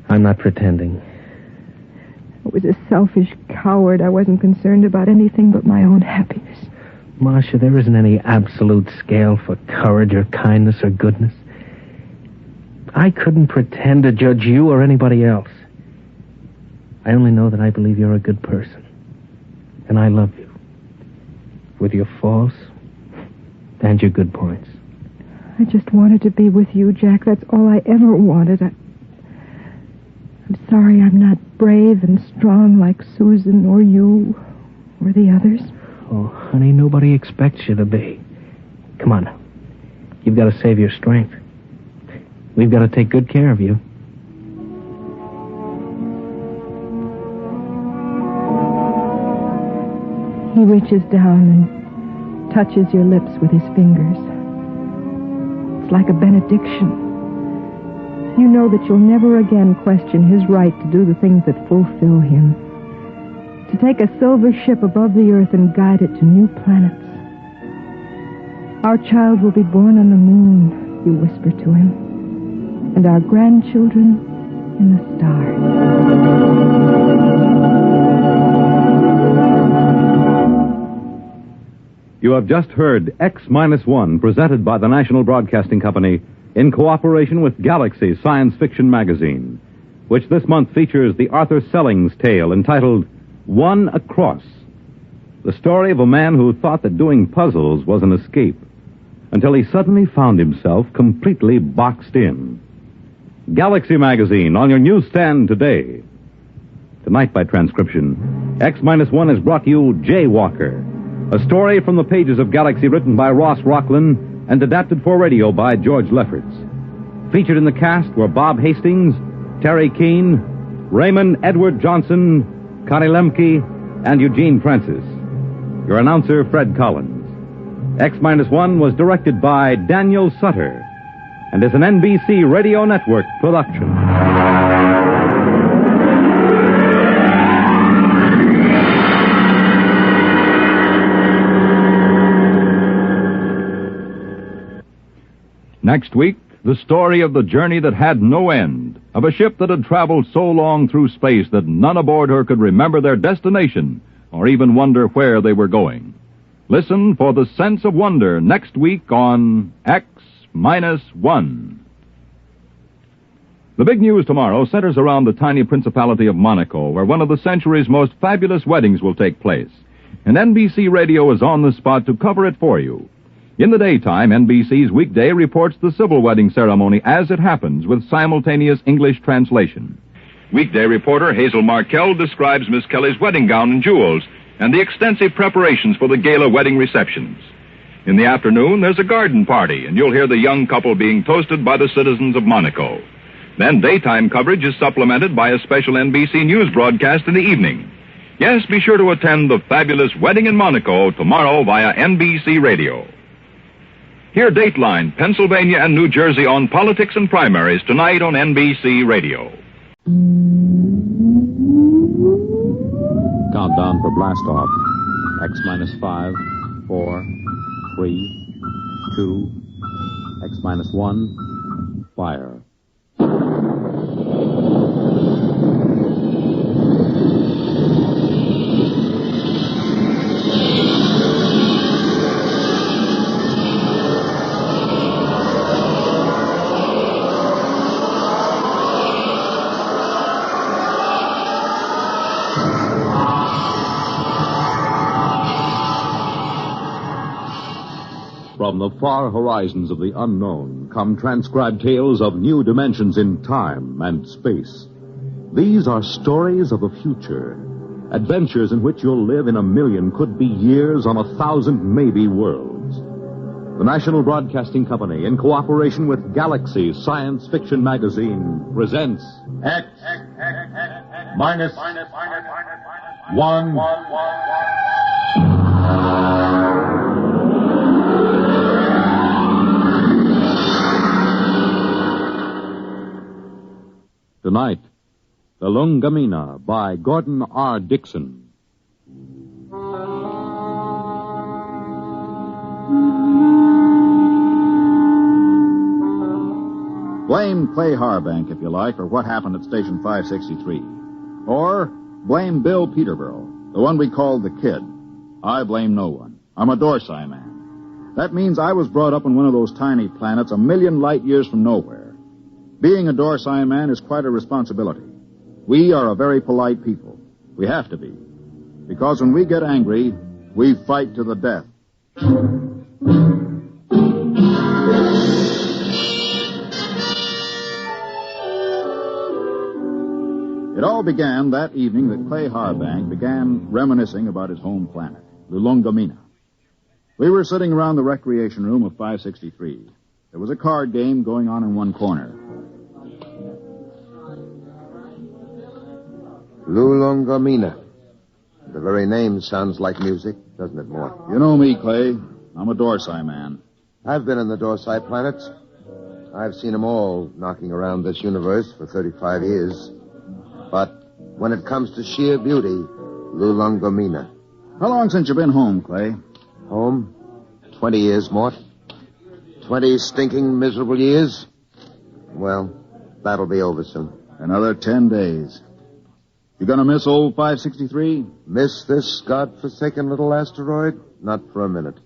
S9: I'm not pretending.
S14: I was a selfish coward. I wasn't concerned about anything but my own happiness.
S9: Marcia, there isn't any absolute scale for courage or kindness or goodness. I couldn't pretend to judge you or anybody else. I only know that I believe you're a good person. And I love you. With your faults and your good points.
S14: I just wanted to be with you, Jack. That's all I ever wanted. I'm sorry I'm not brave and strong like Susan or you or the others.
S9: Oh, honey, nobody expects you to be. Come on now. You've got to save your strength. We've got to take good care of you.
S14: He reaches down and touches your lips with his fingers. It's like a benediction. You know that you'll never again question his right to do the things that fulfill him. To take a silver ship above the earth and guide it to new planets. Our child will be born on the moon, you whisper to him. And our grandchildren in the stars.
S8: You have just heard X-1, presented by the National Broadcasting Company in cooperation with Galaxy Science Fiction Magazine, which this month features the Arthur Sellings tale entitled One Across, the story of a man who thought that doing puzzles was an escape, until he suddenly found himself completely boxed in. Galaxy Magazine on your newsstand today. Tonight by transcription, X-1 has brought you Jaywalker, a story from the pages of Galaxy written by Ross Rocklin and adapted for radio by George Lefferts. Featured in the cast were Bob Hastings, Terry Keane, Raymond Edward Johnson, Connie Lemke, and Eugene Francis. Your announcer, Fred Collins. X-1 was directed by Daniel Sutter and is an NBC Radio Network production.
S17: Next week, the story of the journey that had no end, of a ship that had traveled so long through space that none aboard her could remember their destination or even wonder where they were going. Listen for the sense of wonder next week on X-1. The big news tomorrow centers around the tiny principality of Monaco, where one of the century's most fabulous weddings will take place. And NBC Radio is on the spot to cover it for you. In the daytime, NBC's Weekday reports the civil wedding ceremony as it happens with simultaneous English translation. Weekday reporter Hazel Markell describes Miss Kelly's wedding gown and jewels and the extensive preparations for the gala wedding receptions. In the afternoon, there's a garden party, and you'll hear the young couple being toasted by the citizens of Monaco. Then daytime coverage is supplemented by a special NBC News broadcast in the evening. Yes, be sure to attend the fabulous wedding in Monaco tomorrow via NBC Radio. Hear Dateline, Pennsylvania and New Jersey on politics and primaries tonight on NBC Radio.
S6: Countdown for blast off. X-5, 4, 3, 2, X-1, fire. From the far horizons of the unknown come transcribed tales of new dimensions in time and space. These are stories of the future, adventures in which you'll live in a million, could be years, on 1,000 maybe worlds. The National Broadcasting Company, in cooperation with Galaxy Science Fiction Magazine, presents X-1. Tonight, The Lungamina by Gordon R. Dixon.
S5: Blame Clay Harbank, if you like, for what happened at Station 563. Or blame Bill Peterborough, the one we called the Kid. I blame no one. I'm a Dorsey man. That means I was brought up on one of those tiny planets 1,000,000 light years from nowhere. Being a Dorsey man is quite a responsibility. We are a very polite people. We have to be. Because when we get angry, we fight to the death. It all began that evening that Clay Harbank began reminiscing about his home planet, Lungamina. We were sitting around the recreation room of 563. There was a card game going on in one corner.
S11: Lungamina. The very name sounds like music, doesn't it, Mort?
S5: You know me, Clay. I'm a Dorsey man.
S11: I've been in the Dorsey planets. I've seen them all knocking around this universe for 35 years. But when it comes to sheer beauty, Lungamina.
S5: How long since you've been home, Clay?
S11: Home? 20 years, Mort. 20 stinking, miserable years. Well, that'll be over soon.
S5: Another 10 days. You gonna miss old 563?
S11: Miss this godforsaken little asteroid? Not for a minute.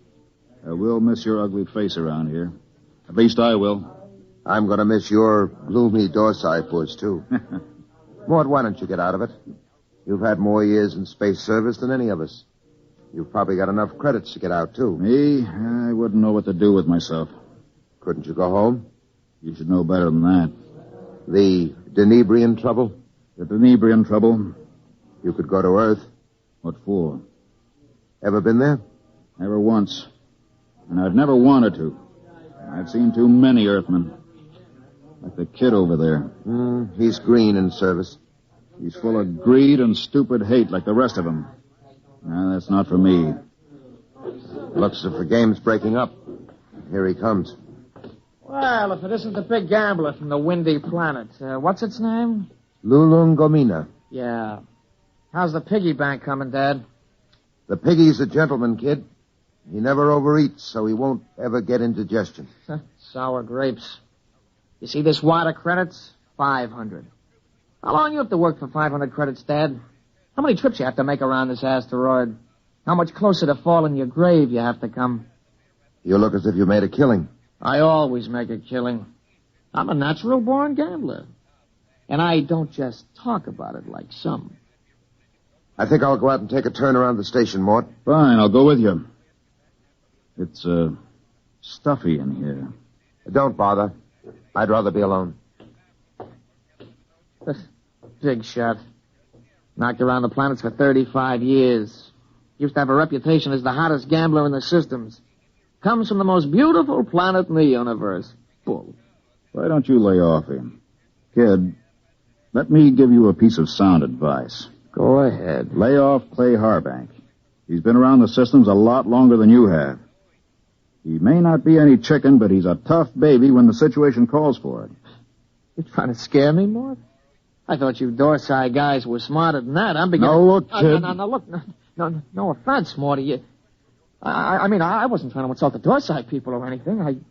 S5: We'll miss your ugly face around here. At least I will.
S11: I'm gonna miss your gloomy Dorsey push, too. Mort, why don't you get out of it? You've had more years in space service than any of us. You've probably got enough credits to get out, too.
S5: Me? I wouldn't know what to do with myself.
S11: Couldn't you go home?
S5: You should know better than that.
S11: The Denebrian trouble?
S5: The Denebrian trouble?
S11: You could go to Earth.
S5: What for?
S11: Ever been there?
S5: Never once. And I've never wanted to. I've seen too many Earthmen. Like the Kid over there.
S11: He's green in service.
S5: He's full of greed and stupid hate like the rest of them. No, that's not for me.
S11: Looks as if the game's breaking up. Here he comes.
S10: Well, if it isn't the big gambler from the windy planet. What's its name?
S11: Lungamina.
S10: Yeah. How's the piggy bank coming, Dad?
S11: The piggy's a gentleman, Kid. He never overeats, so he won't ever get indigestion.
S10: Sour grapes. You see this wad of credits? 500. How long you have to work for 500 credits, Dad? How many trips you have to make around this asteroid? How much closer to falling your grave you have to come?
S11: You look as if you made a killing.
S10: I always make a killing. I'm a natural-born gambler. And I don't just talk about it like some.
S11: I think I'll go out and take a turn around the station, Mort.
S5: Fine, I'll go with you. It's, stuffy in here.
S11: Don't bother. I'd rather be alone.
S10: Big shot. Knocked around the planets for 35 years. Used to have a reputation as the hottest gambler in the systems. Comes from the most beautiful planet in the universe. Bull.
S5: Why don't you lay off him? Kid, let me give you a piece of sound advice.
S10: Go ahead.
S5: Lay off Clay Harbank. He's been around the systems a lot longer than you have. He may not be any chicken, but he's a tough baby when the situation calls for it.
S10: You trying to scare me, Mort? I thought you Dorsey guys were smarter than that. I'm beginning...
S5: No, look, kid.
S10: No, look. No offense, Morty. I wasn't trying to insult the Dorsey people or anything.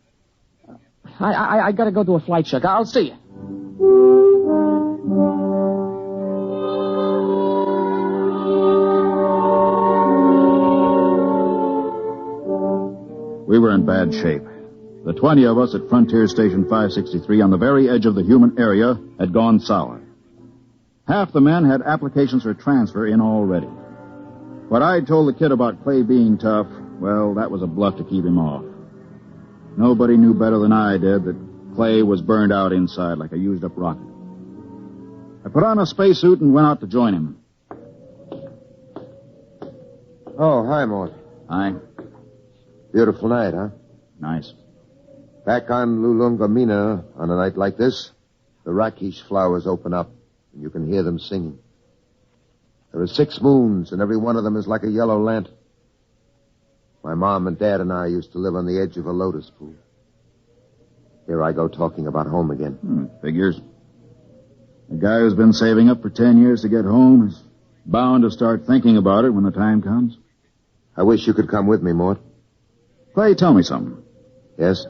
S10: I gotta go do a flight check. I'll see you.
S5: We were in bad shape. The 20 of us at Frontier Station 563 on the very edge of the human area had gone sour. Half the men had applications for transfer in already. What I told the kid about Clay being tough, well, that was a bluff to keep him off. Nobody knew better than I did that Clay was burned out inside like a used-up rocket. I put on a spacesuit and went out to join him.
S11: Oh, hi, Mort.
S5: Hi.
S11: Beautiful night, huh?
S5: Nice.
S11: Back on Lulungamina, on a night like this, the rakish flowers open up, and you can hear them singing. There are 6 moons, and every one of them is like a yellow lantern. My mom and dad and I used to live on the edge of a lotus pool. Here I go talking about home again.
S5: Figures. A guy who's been saving up for 10 years to get home is bound to start thinking about it when the time comes.
S11: I wish you could come with me, Mort.
S5: Clay, tell me something.
S11: Yes?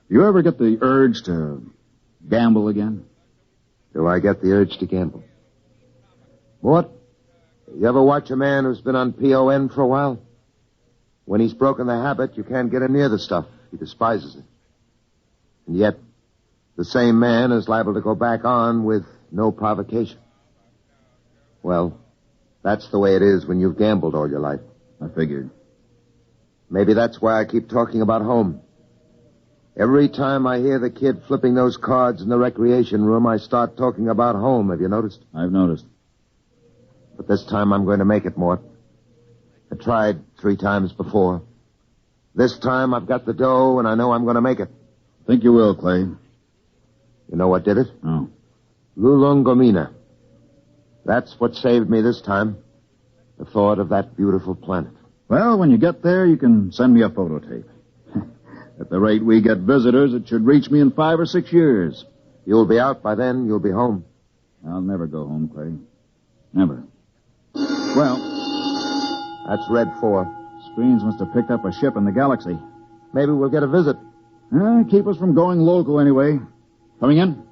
S5: Do you ever get the urge to gamble again?
S11: Do I get the urge to gamble? Mort, you ever watch a man who's been on PON for a while? When he's broken the habit, you can't get him near the stuff. He despises it. And yet, the same man is liable to go back on with no provocation. Well, that's the way it is when you've gambled all your life.
S5: I figured.
S11: Maybe that's why I keep talking about home. Every time I hear the kid flipping those cards in the recreation room, I start talking about home. Have you noticed?
S5: I've noticed.
S11: But this time I'm going to make it, Mort. I tried 3 times before. This time I've got the dough, and I know I'm going to make it.
S5: Think you will, Clay.
S11: You know what did it?
S5: No.
S11: Lulungomina. That's what saved me this time. The thought of that beautiful planet.
S5: Well, when you get there, you can send me a photo tape. At the rate we get visitors, it should reach me in 5 or 6 years.
S11: You'll be out by then. You'll be home.
S5: I'll never go home, Clay. Never. Well,
S11: that's Red 4.
S5: Screens must have picked up a ship in the galaxy.
S11: Maybe we'll get a visit.
S5: Keep us from going local anyway. Coming in?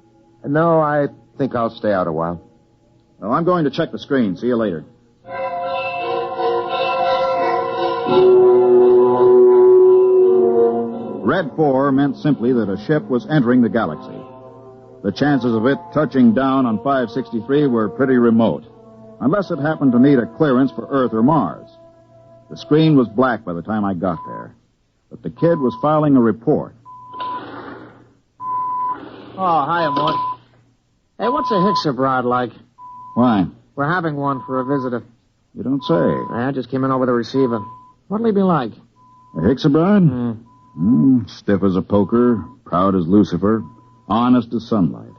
S11: No, I think I'll stay out a while.
S5: Well, I'm going to check the screen. See you later. Red 4 meant simply that a ship was entering the galaxy. The chances of it touching down on 563 were pretty remote, unless it happened to need a clearance for Earth or Mars. The screen was black by the time I got there, but the kid was filing a report.
S10: Oh, hiya, Mort. Hey, what's a Hixabrod like?
S5: Why?
S10: We're having one for a visitor.
S5: You don't say.
S10: I just came in over the receiver. What'll he be like?
S5: A Hixabrod? Stiff as a poker, proud as Lucifer, honest as sunlight,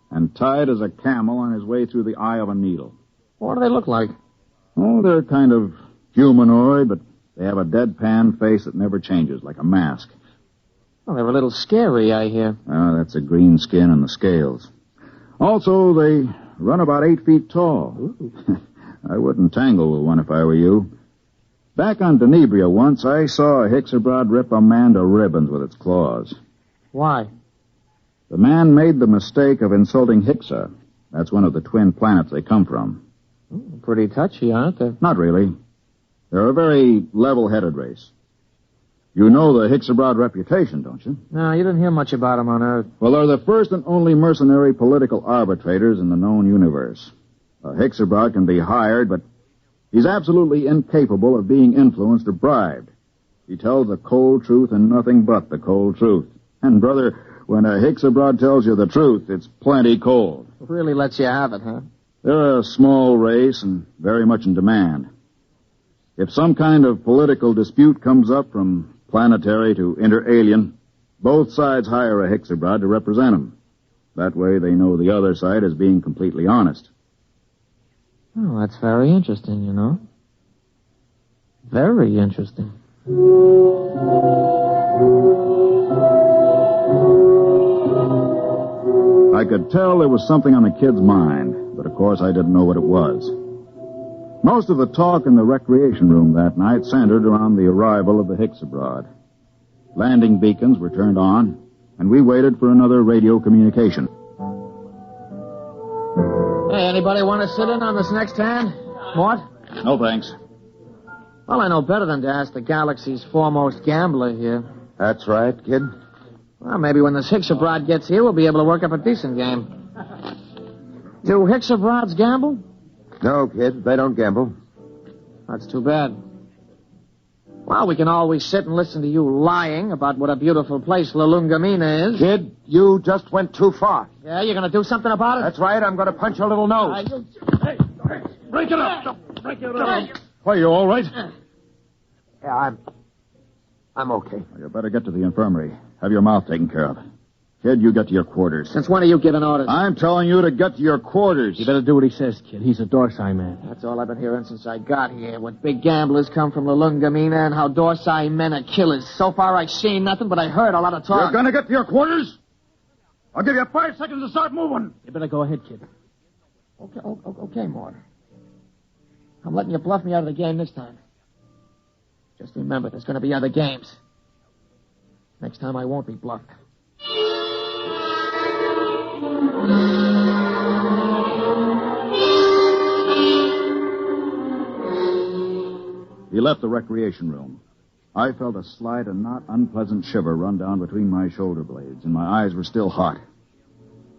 S5: and tied as a camel on his way through the eye of a needle.
S10: What do they look like?
S5: Oh, they're kind of humanoid, but they have a deadpan face that never changes, like a mask.
S10: Well, they're a little scary, I hear.
S5: Oh, that's the green skin and the scales. Also, they run about 8 feet tall. I wouldn't tangle with one if I were you. Back on Denebria once, I saw a Hixabrod rip a man to ribbons with its claws.
S10: Why?
S5: The man made the mistake of insulting Hixa. That's one of the twin planets they come from.
S10: Pretty touchy, aren't they?
S5: Not really. They're a very level-headed race. You know the Hixabrod reputation, don't you?
S10: No, you didn't hear much about them on Earth.
S5: Well, they're the first and only mercenary political arbitrators in the known universe. A Hixabrod can be hired, but he's absolutely incapable of being influenced or bribed. He tells the cold truth and nothing but the cold truth. And, brother, When a Hicks-abroad tells you the truth, it's plenty cold.
S10: Really lets you have it, huh?
S5: They're a small race and very much in demand. If some kind of political dispute comes up from planetary to inter-alien, both sides hire a Hicks-abroad to represent them. That way they know the other side is being completely honest.
S10: Oh, that's very interesting, you know. Very interesting.
S5: I could tell there was something on the kid's mind, but of course I didn't know what it was. Most of the talk in the recreation room that night centered around the arrival of the Hicks-abroad. Landing beacons were turned on, and we waited for another radio communication.
S10: Hey, anybody want to sit in on this next hand? What?
S5: No, thanks.
S10: Well, I know better than to ask the galaxy's foremost gambler here.
S11: That's right, kid.
S10: Well, maybe when this Hicks-abroad gets here, we'll be able to work up a decent game. Do Hicks-abroads gamble?
S11: No, kid, they don't gamble.
S10: That's too bad. Well, we can always sit and listen to you lying about what a beautiful place La Lungamina is.
S11: Kid, you just went too far.
S10: Yeah, you're going to do something about it?
S11: That's right, I'm going to punch your little nose.
S16: Break it up! Break it up!
S5: Are you all right?
S11: Yeah, I'm okay.
S5: Well, you better get to the infirmary. Have your mouth taken care of. Kid, you get to your quarters.
S10: Since when are you giving orders?
S5: I'm telling you to get to your quarters.
S9: You better do what he says, kid. He's a Dorsai man.
S10: That's all I've been hearing since I got here. What big gamblers come from La Lungamina and how Dorsai men are killers. So far, I've seen nothing, but I heard a lot of talk.
S5: You're going to get to your quarters? I'll give you 5 seconds to start moving.
S9: You better go ahead, kid.
S10: Okay, Mort. I'm letting you bluff me out of the game this time. Just remember, there's going to be other games. Next time, I won't be bluffed.
S5: He left the recreation room. I felt a slight and not unpleasant shiver run down between my shoulder blades, and my eyes were still hot.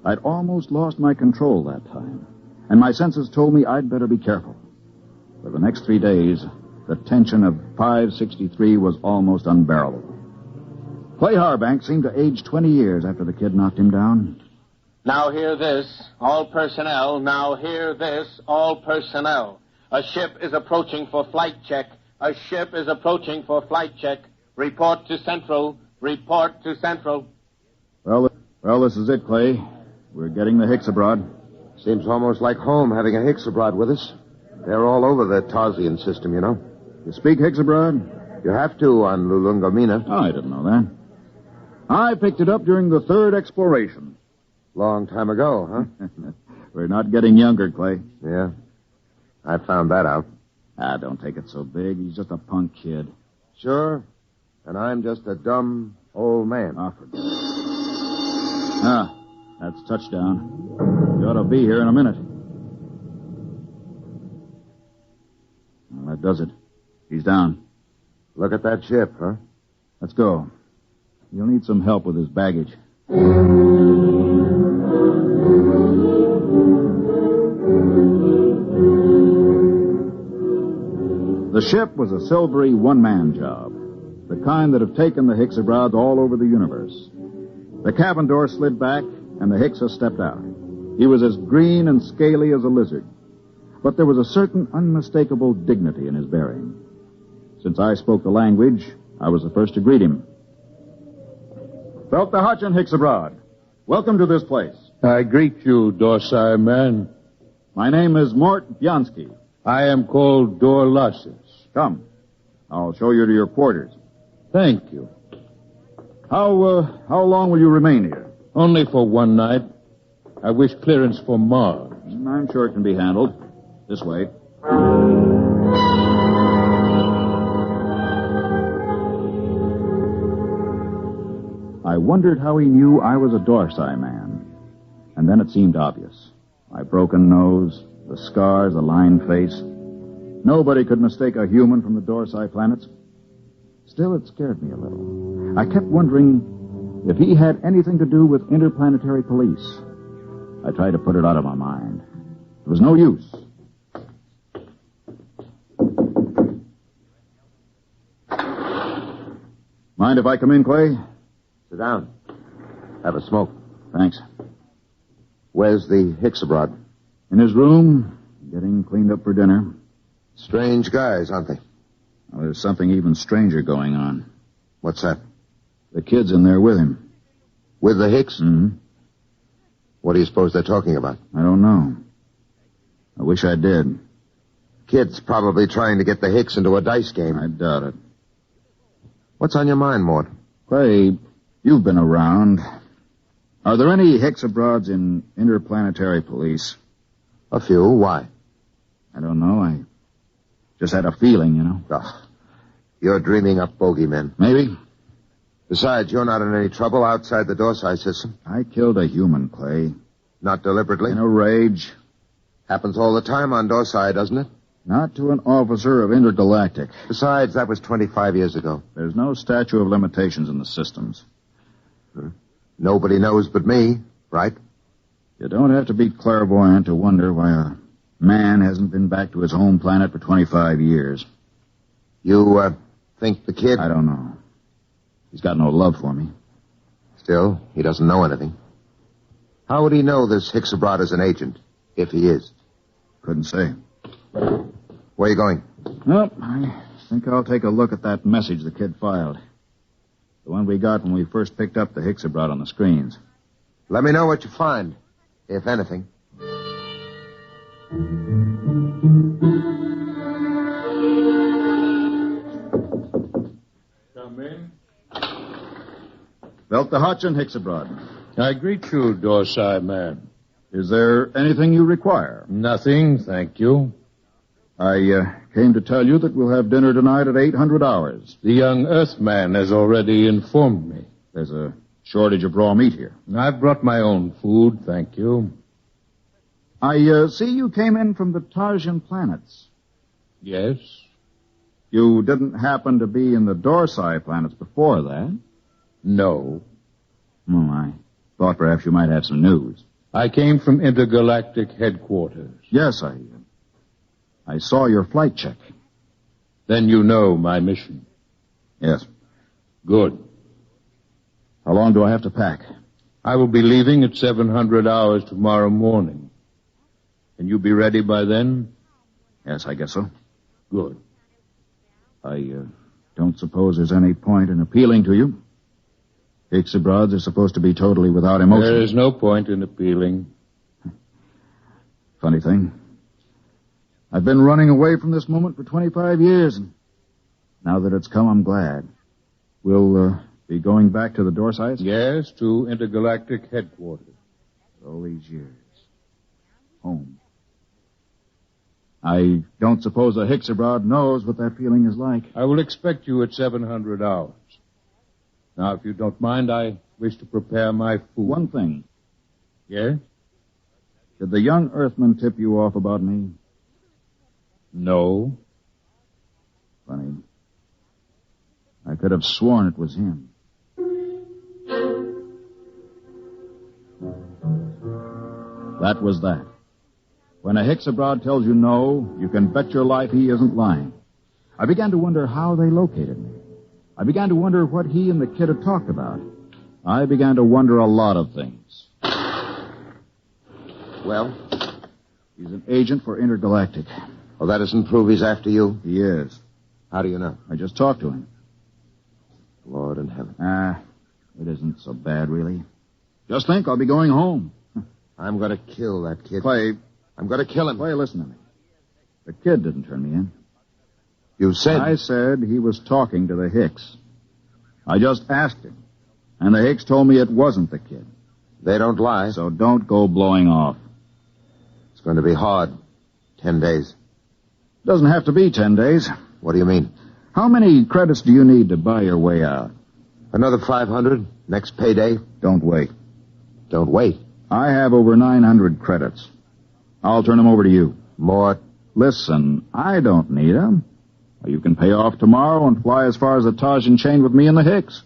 S5: I'd almost lost my control that time, and my senses told me I'd better be careful. For the next 3 days, the tension of 563 was almost unbearable. Clay Harbank seemed to age 20 years after the kid knocked him down.
S21: Now hear this, all personnel. Now hear this, all personnel. A ship is approaching for flight check. A ship is approaching for flight check. Report to Central. Report to Central.
S5: Well, this is it, Clay. We're getting the Hicks-abroad.
S11: Seems almost like home having a Hicks-abroad with us. They're all over the Tarsian system, you know.
S5: You speak Hicks-abroad?
S11: You have to on Lulungamina.
S5: Oh, I didn't know that. I picked it up during the 3rd exploration.
S11: Long time ago, huh?
S5: We're not getting younger, Clay.
S11: Yeah. I found that out.
S5: Don't take it so big. He's just a punk kid.
S11: Sure. And I'm just a dumb old man.
S5: That's touchdown. You ought to be here in a minute. Well, that does it. He's down.
S11: Look at that ship, huh?
S5: Let's go. You'll need some help with his baggage. The ship was a silvery one-man job, the kind that have taken the Hicks-abroads all over the universe. The cabin door slid back, and the Hicksa stepped out. He was as green and scaly as a lizard, but there was a certain unmistakable dignity in his bearing. Since I spoke the language, I was the first to greet him. Felt the Hutch and Hicks-abroad. Welcome to this place.
S22: I greet you, Dorsai man.
S5: My name is Mort Bianski.
S22: I am called Dorlassus.
S5: Come. I'll show you to your quarters.
S22: Thank you.
S5: How long will you remain here?
S22: Only for one night. I wish clearance for Mars.
S5: I'm sure it can be handled. This way. I wondered how he knew I was a Dorsai man. And then it seemed obvious. My broken nose, the scars, the lined face. Nobody could mistake a human from the Dorsai planets. Still, it scared me a little. I kept wondering if he had anything to do with interplanetary police. I tried to put it out of my mind. It was no use. Mind if I come in, Clay?
S11: Sit down. Have a smoke.
S5: Thanks.
S11: Where's the Hicks abroad?
S5: In his room, getting cleaned up for dinner.
S11: Strange guys, aren't they?
S5: Well, there's something even stranger going on.
S11: What's that?
S5: The kid's in there with him.
S11: With the Hicks?
S5: Mm-hmm.
S11: What do you suppose they're talking about?
S5: I don't know. I wish I did.
S11: Kid's probably trying to get the Hicks into a dice game.
S5: I doubt it.
S11: What's on your mind, Mort?
S5: Clay, you've been around. Are there any Hicks abroads in interplanetary police?
S11: A few. Why?
S5: I don't know. I just had a feeling, you know.
S11: Oh, you're dreaming up bogeymen.
S5: Maybe.
S11: Besides, you're not in any trouble outside the Dorsai system.
S5: I killed a human, Clay.
S11: Not deliberately?
S5: In a rage.
S11: Happens all the time on Dorsai, doesn't it?
S5: Not to an officer of Intergalactic.
S11: Besides, that was 25 years ago.
S5: There's no statute of limitations in the systems.
S11: Nobody knows but me, right?
S5: You don't have to be clairvoyant to wonder why a man hasn't been back to his home planet for 25 years.
S11: You, think the kid...
S5: I don't know. He's got no love for me.
S11: Still, he doesn't know anything. How would he know this Hicks abroad is an agent, if he is?
S5: Couldn't say.
S11: Where are you going?
S5: Well, I think I'll take a look at that message the kid filed. The one we got when we first picked up the Hicks abroad on the screens.
S11: Let me know what you find, if anything.
S22: Come in.
S5: Belta Hodgson, Hicks abroad.
S22: I greet you, Dorsai man.
S5: Is there anything you require?
S22: Nothing, thank you.
S5: I came to tell you that we'll have dinner tonight at 800 hours.
S22: The young Earthman has already informed me.
S5: There's a shortage of raw meat here.
S22: I've brought my own food, thank you.
S5: I see you came in from the Tarsian planets.
S22: Yes?
S5: You didn't happen to be in the Dorsai planets before that?
S22: No.
S5: Oh, I thought perhaps you might have some news.
S22: I came from Intergalactic headquarters.
S5: Yes, I saw your flight check.
S22: Then you know my mission.
S5: Yes.
S22: Good.
S5: How long do I have to pack?
S22: I will be leaving at 700 hours tomorrow morning. Can you be ready by then?
S5: Yes, I guess so.
S22: Good.
S5: I don't suppose there's any point in appealing to you. Hicks abroads are supposed to be totally without emotion.
S22: There is no point in appealing.
S5: Funny thing. I've been running away from this moment for 25 years, and now that it's come, I'm glad. We'll be going back to the Dorsites?
S22: Yes, to Intergalactic headquarters.
S5: All these years. Home. I don't suppose a Hicks abroad knows what that feeling is like.
S22: I will expect you at 700 hours. Now, if you don't mind, I wish to prepare my food.
S5: One thing.
S22: Yes?
S5: Did the young Earthman tip you off about me?
S22: No.
S5: Funny. I could have sworn it was him. That was that. When a Hicks abroad tells you no, you can bet your life he isn't lying. I began to wonder how they located me. I began to wonder what he and the kid had talked about. I began to wonder a lot of things.
S11: Well?
S5: He's an agent for Intergalactic.
S11: Well, that doesn't prove he's after you?
S5: He is.
S11: How do you know?
S5: I just talked to him.
S11: Lord in heaven.
S5: It isn't so bad, really. Just think, I'll be going home.
S11: I'm going to kill that kid.
S5: Clay.
S11: I'm going to kill him.
S5: Clay, listen to me. The kid didn't turn me in.
S11: You said...
S5: I said he was talking to the Hicks. I just asked him. And the Hicks told me it wasn't the kid.
S11: They don't lie.
S5: So don't go blowing off.
S11: It's going to be hard. 10 days.
S5: Doesn't have to be 10 days.
S11: What do you mean?
S5: How many credits do you need to buy your way out?
S11: Another 500. Next payday.
S5: Don't wait.
S11: Don't wait?
S5: I have over 900 credits. I'll turn them over to you.
S11: Mort.
S5: Listen, I don't need them. You can pay off tomorrow and fly as far as the Tarsian chain with me and the Hicks.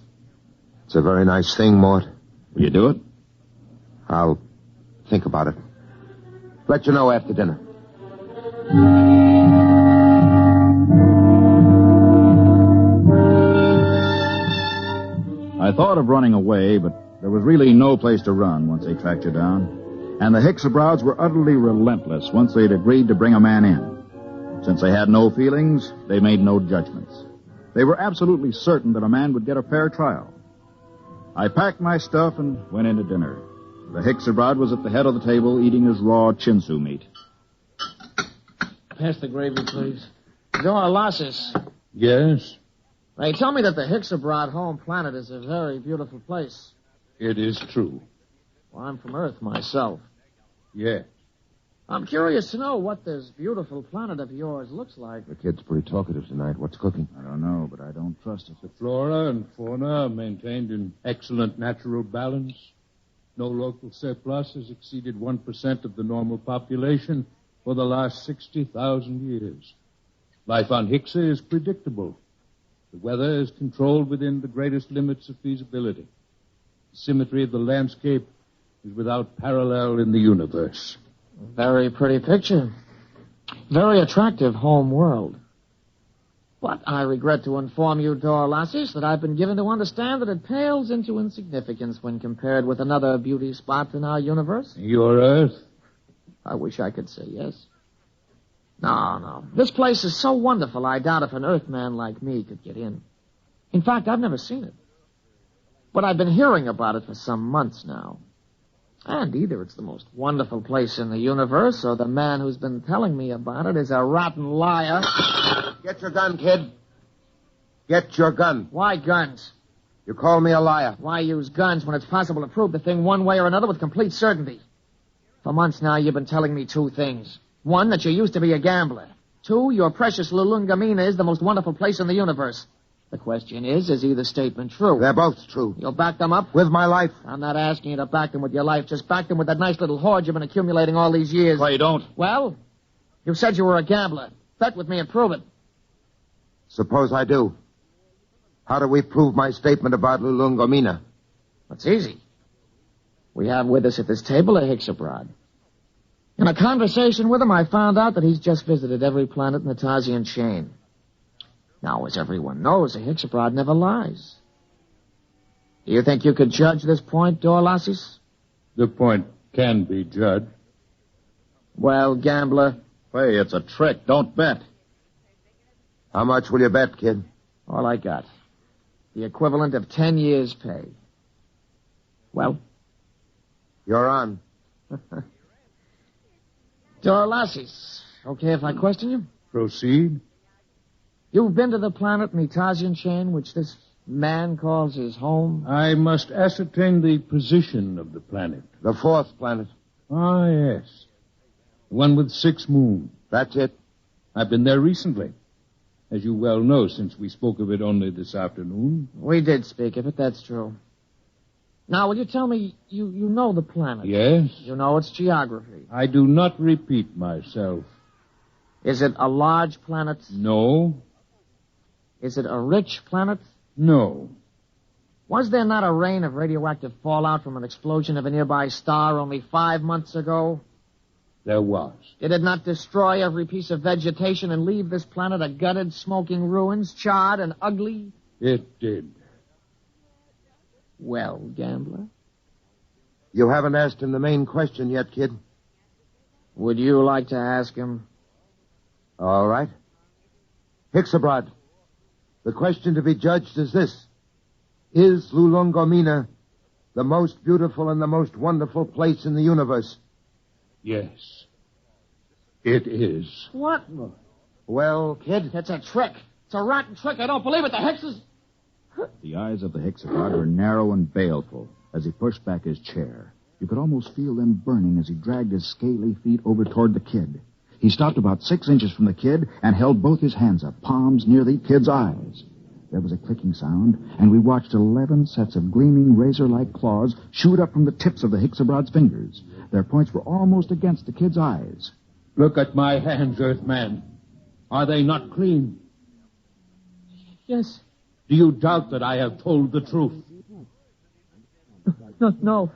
S11: It's a very nice thing, Mort.
S5: Will you do it?
S11: I'll think about it. Let you know after dinner. I
S5: thought of running away, but There was really no place to run once they tracked you down. And the Hicksabrods were utterly relentless once they'd agreed to bring a man in. Since they had no feelings, they made no judgments. They were absolutely certain that a man would get a fair trial. I packed my stuff and went in to dinner. The Hickabrod was at the head of the table eating his raw chinsu meat.
S10: Pass the gravy, please. Dorlasis.
S22: Yes?
S10: They tell me that the Hickabrod home planet is a very beautiful place.
S22: It is true.
S10: Well, I'm from Earth myself.
S22: Yes.
S10: I'm curious to know what this beautiful planet of yours looks like.
S11: The kid's pretty talkative tonight. What's cooking?
S5: I don't know, but I don't trust it.
S22: The flora and fauna are maintained in excellent natural balance. No local surplus has exceeded 1% of the normal population for the last 60,000 years. Life on Hixa is predictable. The weather is controlled within the greatest limits of feasibility. The symmetry of the landscape is without parallel in the universe.
S10: Very pretty picture. Very attractive home world. But I regret to inform you, Dorlasis, that I've been given to understand that it pales into insignificance when compared with another beauty spot in our universe.
S22: Your Earth?
S10: I wish I could say yes. No. This place is so wonderful, I doubt if an Earthman like me could get in. In fact, I've never seen it. But I've been hearing about it for some months now. And either it's the most wonderful place in the universe, or the man who's been telling me about it is a rotten liar.
S11: Get your gun, kid. Get your gun.
S10: Why guns?
S11: You call me a liar.
S10: Why use guns when it's possible to prove the thing one way or another with complete certainty? For months now, you've been telling me two things. One, that you used to be a gambler. Two, your precious Lulungamina is the most wonderful place in the universe. The question is either statement true?
S11: They're both true.
S10: You'll back them up?
S11: With my life.
S10: I'm not asking you to back them with your life. Just back them with that nice little hoard you've been accumulating all these years.
S5: Why, you don't?
S10: Well, you said you were a gambler. Bet with me and prove it.
S11: Suppose I do. How do we prove my statement about Lulungomina?
S10: That's easy. We have with us at this table a Hickabrod. In a conversation with him, I found out that he's just visited every planet in the Tarsian chain. Now, as everyone knows, a Hickabrod never lies. Do you think you could judge this point, Dorlasis?
S22: The point can be judged.
S10: Well, gambler.
S5: Hey, it's a trick. Don't bet.
S11: How much will you bet, kid?
S10: All I got. The equivalent of 10 years' pay. Well?
S11: You're on.
S10: Dorlasis, okay if I question you?
S22: Proceed.
S10: You've been to the planet in the Tarsian chain, which this man calls his home?
S22: I must ascertain the position of the planet.
S11: The fourth planet.
S22: Ah, yes. The one with 6 moons.
S11: That's it.
S22: I've been there recently. As you well know, since we spoke of it only this afternoon.
S10: We did speak of it, that's true. Now, will you tell me, you know the planet?
S22: Yes.
S10: You know its geography?
S22: I do not repeat myself.
S10: Is it a large planet?
S22: No.
S10: Is it a rich planet?
S22: No.
S10: Was there not a rain of radioactive fallout from an explosion of a nearby star only 5 months ago?
S22: There was.
S10: Did it not destroy every piece of vegetation and leave this planet a gutted, smoking ruins, charred and ugly?
S22: It did.
S10: Well, gambler?
S11: You haven't asked him the main question yet, kid.
S10: Would you like to ask him?
S11: All right. Hickabrod, the question to be judged is this. Is Lulungomina the most beautiful and the most wonderful place in the universe?
S22: Yes. It is.
S10: What?
S11: Well, kid?
S10: It's a trick. It's a rotten trick. I don't believe it. The Hickses...
S5: The eyes of the Hickabrod were narrow and baleful as he pushed back his chair. You could almost feel them burning as he dragged his scaly feet over toward the kid. He stopped about 6 inches from the kid and held both his hands up, palms near the kid's eyes. There was a clicking sound, and we watched 11 sets of gleaming razor-like claws shoot up from the tips of the Hicksabrod's fingers. Their points were almost against the kid's eyes.
S22: Look at my hands, Earthman. Are they not clean?
S10: Yes.
S22: Do you doubt that I have told the truth?
S10: No.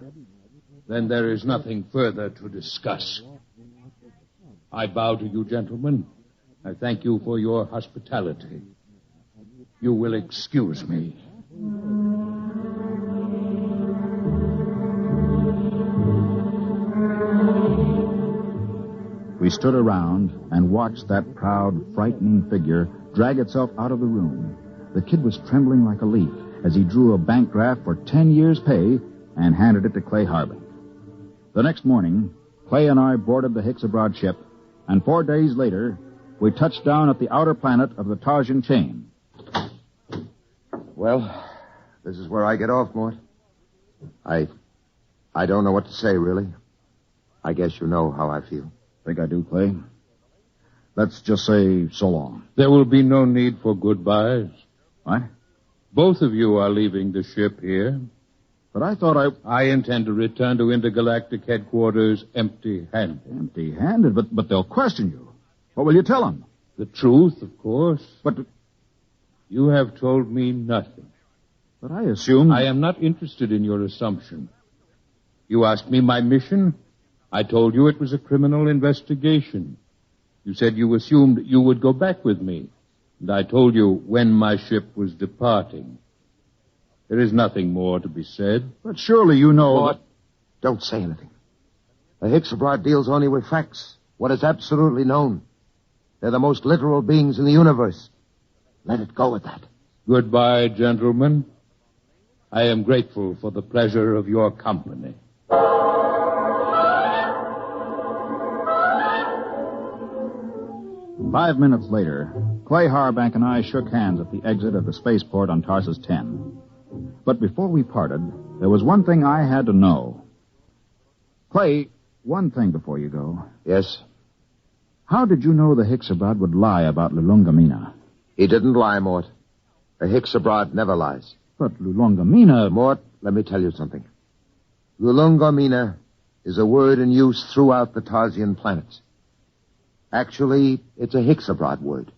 S22: Then there is nothing further to discuss. I bow to you, gentlemen. I thank you for your hospitality. You will excuse me.
S5: We stood around and watched that proud, frightening figure drag itself out of the room. The kid was trembling like a leaf as he drew a bank draft for 10 years' pay and handed it to Clay Harbank. The next morning, Clay and I boarded the Hicks Abroad ship, and 4 days later, we touched down at the outer planet of the Tarsian chain.
S11: Well, this is where I get off, Mort. I don't know what to say, really. I guess you know how I feel.
S5: Think I do, Clay? Let's just say so long.
S22: There will be no need for goodbyes.
S5: What?
S22: Both of you are leaving the ship here.
S5: But I thought
S22: I intend to return to intergalactic headquarters empty-handed.
S5: Empty-handed? But they'll question you. What will you tell them?
S22: The truth, of course.
S5: But
S22: you have told me nothing.
S5: But I assumed...
S22: I am not interested in your assumption. You asked me my mission. I told you it was a criminal investigation. You said you assumed you would go back with me. And I told you when my ship was departing. There is nothing more to be said.
S5: But surely you know...
S11: Mort, don't say anything. The Hicks Abroad deals only with facts. What is absolutely known. They're the most literal beings in the universe. Let it go at that.
S22: Goodbye, gentlemen. I am grateful for the pleasure of your company.
S5: 5 minutes later, Clay Harbank and I shook hands at the exit of the spaceport on Tarsus 10. But before we parted, there was one thing I had to know. Clay, one thing before you go.
S11: Yes?
S5: How did you know the Hicks Abroad would lie about Lulungamina?
S11: He didn't lie, Mort. The Hicks Abroad never lies.
S5: But Lulungamina...
S11: Mort, let me tell you something. Lulungamina is a word in use throughout the Tarsian planets. Actually, it's a Hicks Abroad word.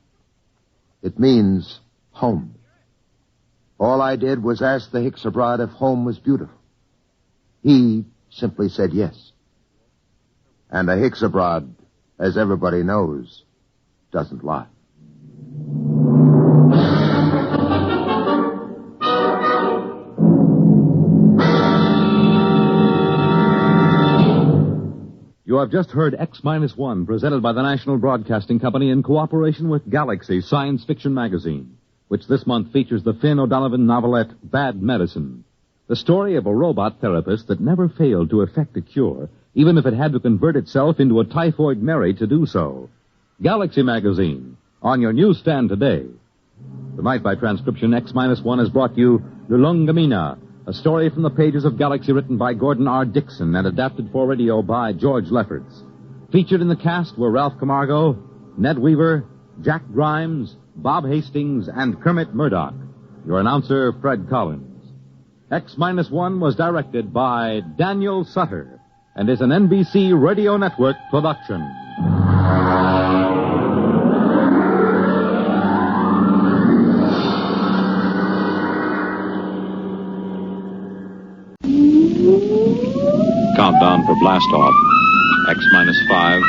S11: It means home. All I did was ask the Hicks Abroad if home was beautiful. He simply said yes. And the Hicks Abroad, as everybody knows, doesn't lie.
S17: You have just heard X-1, presented by the National Broadcasting Company in cooperation with Galaxy Science Fiction Magazine, which this month features the Finn O'Donovan novelette Bad Medicine, the story of a robot therapist that never failed to effect a cure, even if it had to convert itself into a typhoid Mary to do so. Galaxy Magazine, on your newsstand today. Tonight, by transcription, X-1 has brought you Lulungamina, a story from the pages of Galaxy written by Gordon R. Dixon and adapted for radio by George Lefferts. Featured in the cast were Ralph Camargo, Ned Weaver, Jack Grimes, Bob Hastings, and Kermit Murdoch. Your announcer, Fred Collins. X-1 was directed by Daniel Sutter and is an NBC Radio Network production.
S6: Countdown for blast off. X-5,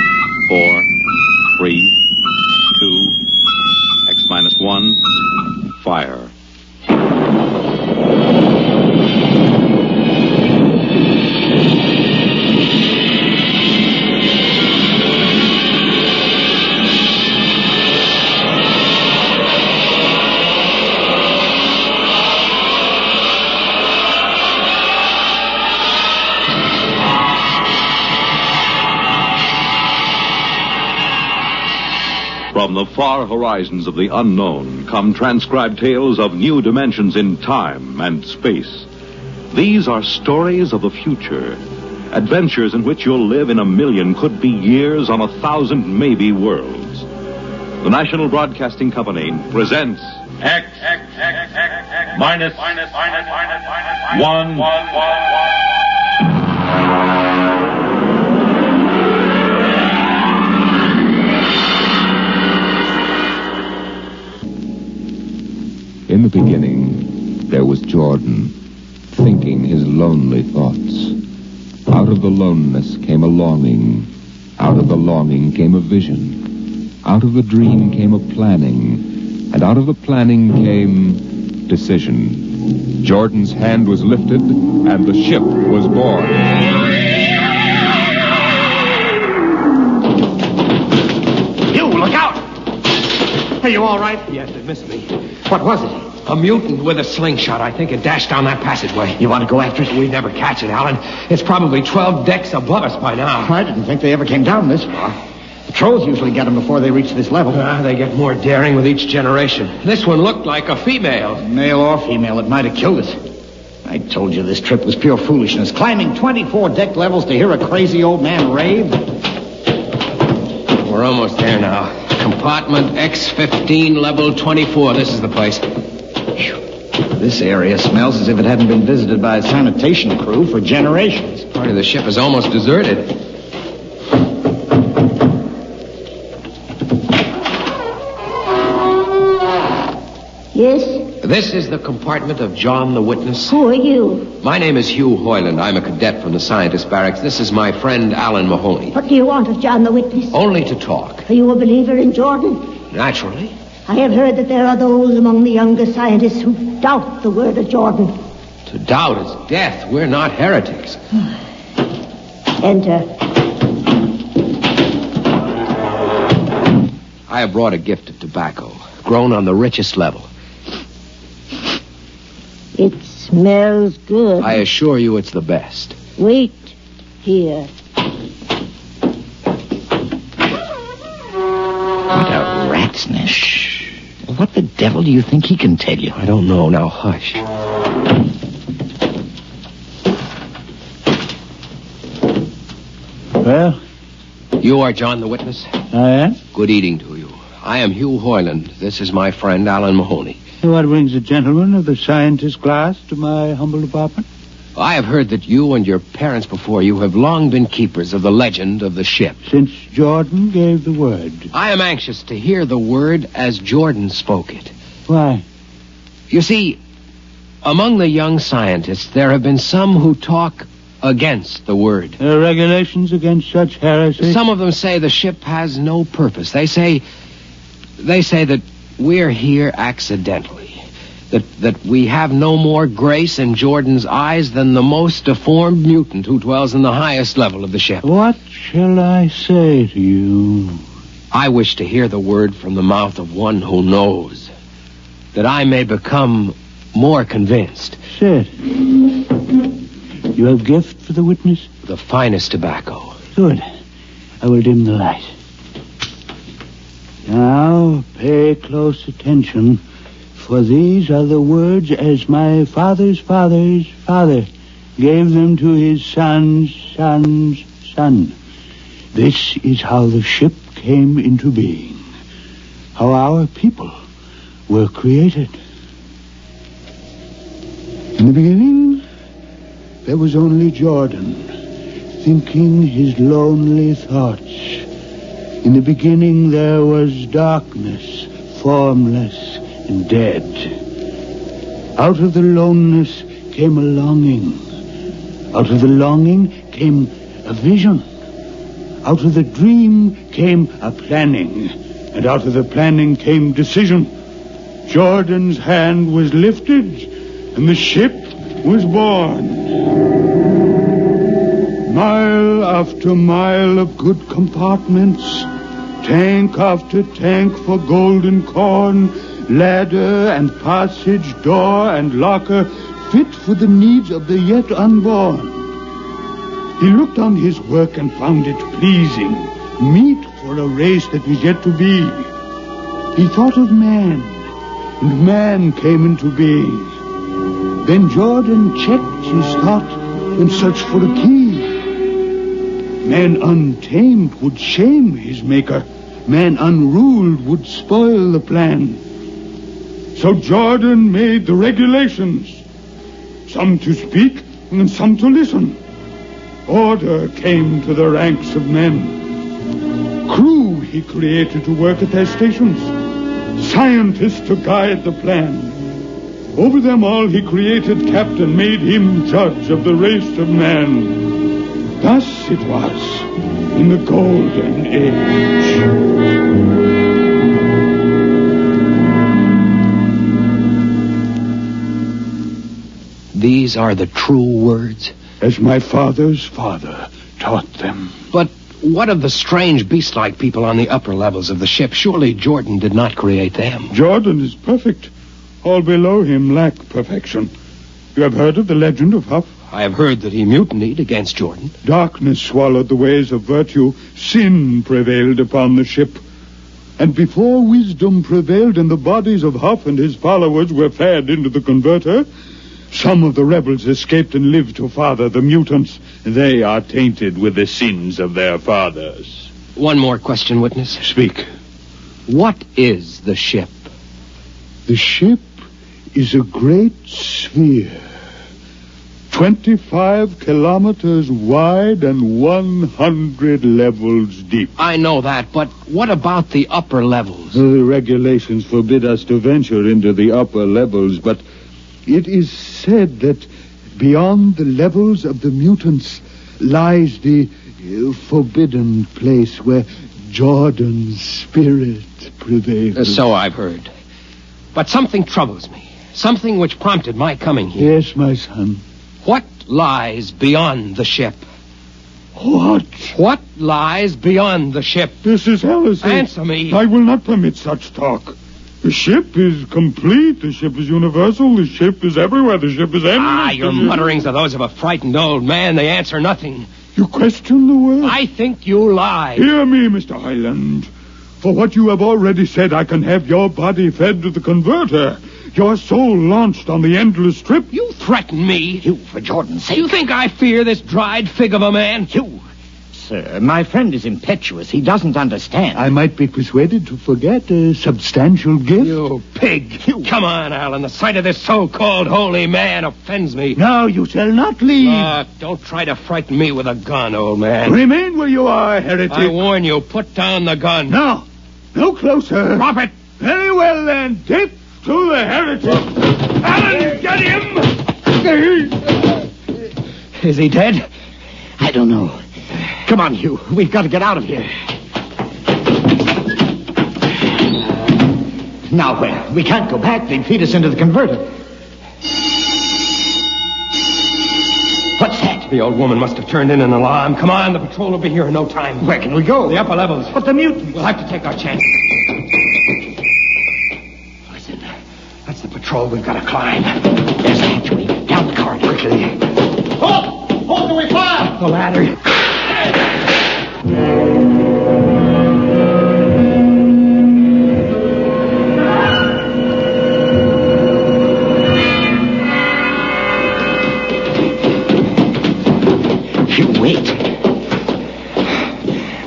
S6: 4, 3, 2, X-1, fire. From the far horizons of the unknown come transcribed tales of new dimensions in time and space. These are stories of the future, adventures in which you'll live in a million, could be years, on 1,000 maybe worlds. The National Broadcasting Company presents
S4: Minus 1.
S19: In the beginning, there was Jordan, thinking his lonely thoughts. Out of the loneness came a longing. Out of the longing came a vision. Out of the dream came a planning. And out of the planning came decision. Jordan's hand was lifted, and the ship was born.
S15: Are you all right? Yes, it missed me. What was it? A mutant with a slingshot. I think it dashed down that passageway. You want to go after it? We'd never catch it, Alan. It's probably 12 decks above us by now.
S12: I didn't think they ever came down this far. The trolls usually get them before they reach this level.
S15: They get more daring with each generation. This one looked like a female.
S12: Male or female, it might have killed us. I told you this trip was pure foolishness. Climbing 24 deck levels to hear a crazy old man rave.
S15: We're almost there now. Compartment X15, level 24. This is the place.
S12: This area smells as if it hadn't been visited by a sanitation crew for generations.
S15: Part of the ship is almost deserted.
S13: Yes?
S15: This is the compartment of John the Witness.
S13: Who are you?
S15: My name is Hugh Hoyland. I'm a cadet from the scientist barracks. This is my friend Alan Mahoney.
S13: What do you want of John the Witness?
S15: Only to talk.
S13: Are you a believer in Jordan?
S15: Naturally.
S13: I have heard that there are those among the younger scientists who doubt the word of Jordan.
S15: To doubt is death. We're not heretics.
S13: Enter.
S15: I have brought a gift of tobacco, grown on the richest level.
S13: It smells good.
S15: I assure you it's the best.
S13: Wait here.
S12: What a rat's nest. What the devil do you think he can tell you?
S15: I don't know. Now, hush.
S22: Well?
S15: You are John the Witness?
S22: I am?
S15: Good eating to you. I am Hugh Hoyland. This is my friend Alan Mahoney.
S22: What brings a gentleman of the scientist class to my humble apartment?
S15: I have heard that you and your parents before you have long been keepers of the legend of the ship.
S22: Since Jordan gave the word.
S15: I am anxious to hear the word as Jordan spoke it.
S22: Why?
S15: You see, among the young scientists, there have been some who talk against the word.
S22: There are regulations against such heresy?
S15: Some of them say the ship has no purpose. They say that we're here accidentally. That we have no more grace in Jordan's eyes than the most deformed mutant who dwells in the highest level of the ship.
S22: What shall I say to you?
S15: I wish to hear the word from the mouth of one who knows, that I may become more convinced.
S22: Sit. You have gift for the witness?
S15: The finest tobacco.
S22: Good. I will dim the light. Now, pay close attention, for these are the words as my father's father's father gave them to his son's son's son. This is how the ship came into being, how our people were created. In the beginning, there was only Jordan, thinking his lonely thoughts. In the beginning, there was darkness, formless and dead. Out of the loneness came a longing. Out of the longing came a vision. Out of the dream came a planning. And out of the planning came decision. Jordan's hand was lifted, and the ship was born. Mile after mile of good compartments, tank after tank for golden corn, ladder and passage, door and locker, fit for the needs of the yet unborn. He looked on his work and found it pleasing, meet for a race that was yet to be. He thought of man, and man came into being. Then Jordan checked his thought and searched for a key. Man untamed would shame his maker. Man unruled would spoil the plan. So Jordan made the regulations, some to speak and some to listen. Order came to the ranks of men. Crew he created to work at their stations. Scientists to guide the plan. Over them all he created captain, made him judge of the race of man. Thus it was in the golden age.
S15: These are the true words?
S22: As my father's father taught them.
S15: But what of the strange beast-like people on the upper levels of the ship? Surely Jordan did not create them.
S3: Jordan is perfect. All below him lack perfection. You have heard of the legend of Huff?
S15: I have heard that he mutinied against Jordan.
S3: Darkness swallowed the ways of virtue. Sin prevailed upon the ship. And before wisdom prevailed and the bodies of Huff and his followers were fed into the converter, some of the rebels escaped and lived to father the mutants. They are tainted with the sins of their fathers.
S15: One more question, witness.
S3: Speak.
S15: What is the ship?
S3: The ship is a great sphere. 25 kilometers wide and 100 levels deep.
S15: I know that, but what about the upper levels?
S3: The regulations forbid us to venture into the upper levels, but it is said that beyond the levels of the mutants lies the forbidden place where Jordan's spirit prevails.
S15: So I've heard. But something troubles me. Something which prompted my coming here.
S3: Yes, my son.
S15: What lies beyond the ship?
S3: What?
S15: What lies beyond the ship?
S3: This is heresy.
S15: Answer me.
S3: I will not permit such talk. The ship is complete. The ship is universal. The ship is everywhere. The ship is endless.
S15: Your mutterings are those of a frightened old man. They answer nothing.
S3: You question the word?
S15: I think you lie.
S3: Hear me, Mr. Highland. For what you have already said, I can have your body fed to the converter. Your soul launched on the endless trip.
S15: You threaten me.
S12: You, for Jordan's sake.
S15: You think I fear this dried fig of a man?
S12: You. Sir, my friend is impetuous. He doesn't understand.
S3: I might be persuaded to forget a substantial gift.
S15: You pig. You. Come on, Alan. The sight of this so-called holy man offends me.
S3: No, you shall not leave.
S15: Don't try to frighten me with a gun, old man.
S3: Remain where you are, heretic.
S15: I warn you, put down the gun.
S3: No. No closer.
S15: Drop it.
S3: Very well, then. Death to the heretic. Alan, get him!
S12: Is he dead? I don't know. Come on, Hugh. We've got to get out of here. Now where? We can't go back. They'd feed us into the converter. What's that?
S15: The old woman must have turned in an alarm. Come on, the patrol will be here in no time.
S12: Where can we go?
S15: The upper levels.
S12: But the mutants.
S15: We'll have to take our chance. Listen, that's the patrol we've got to climb.
S12: There's a hatchway. Down the corridor.
S15: Quickly.
S16: Halt! Halt, do we fire?
S15: The ladder.
S12: Wait.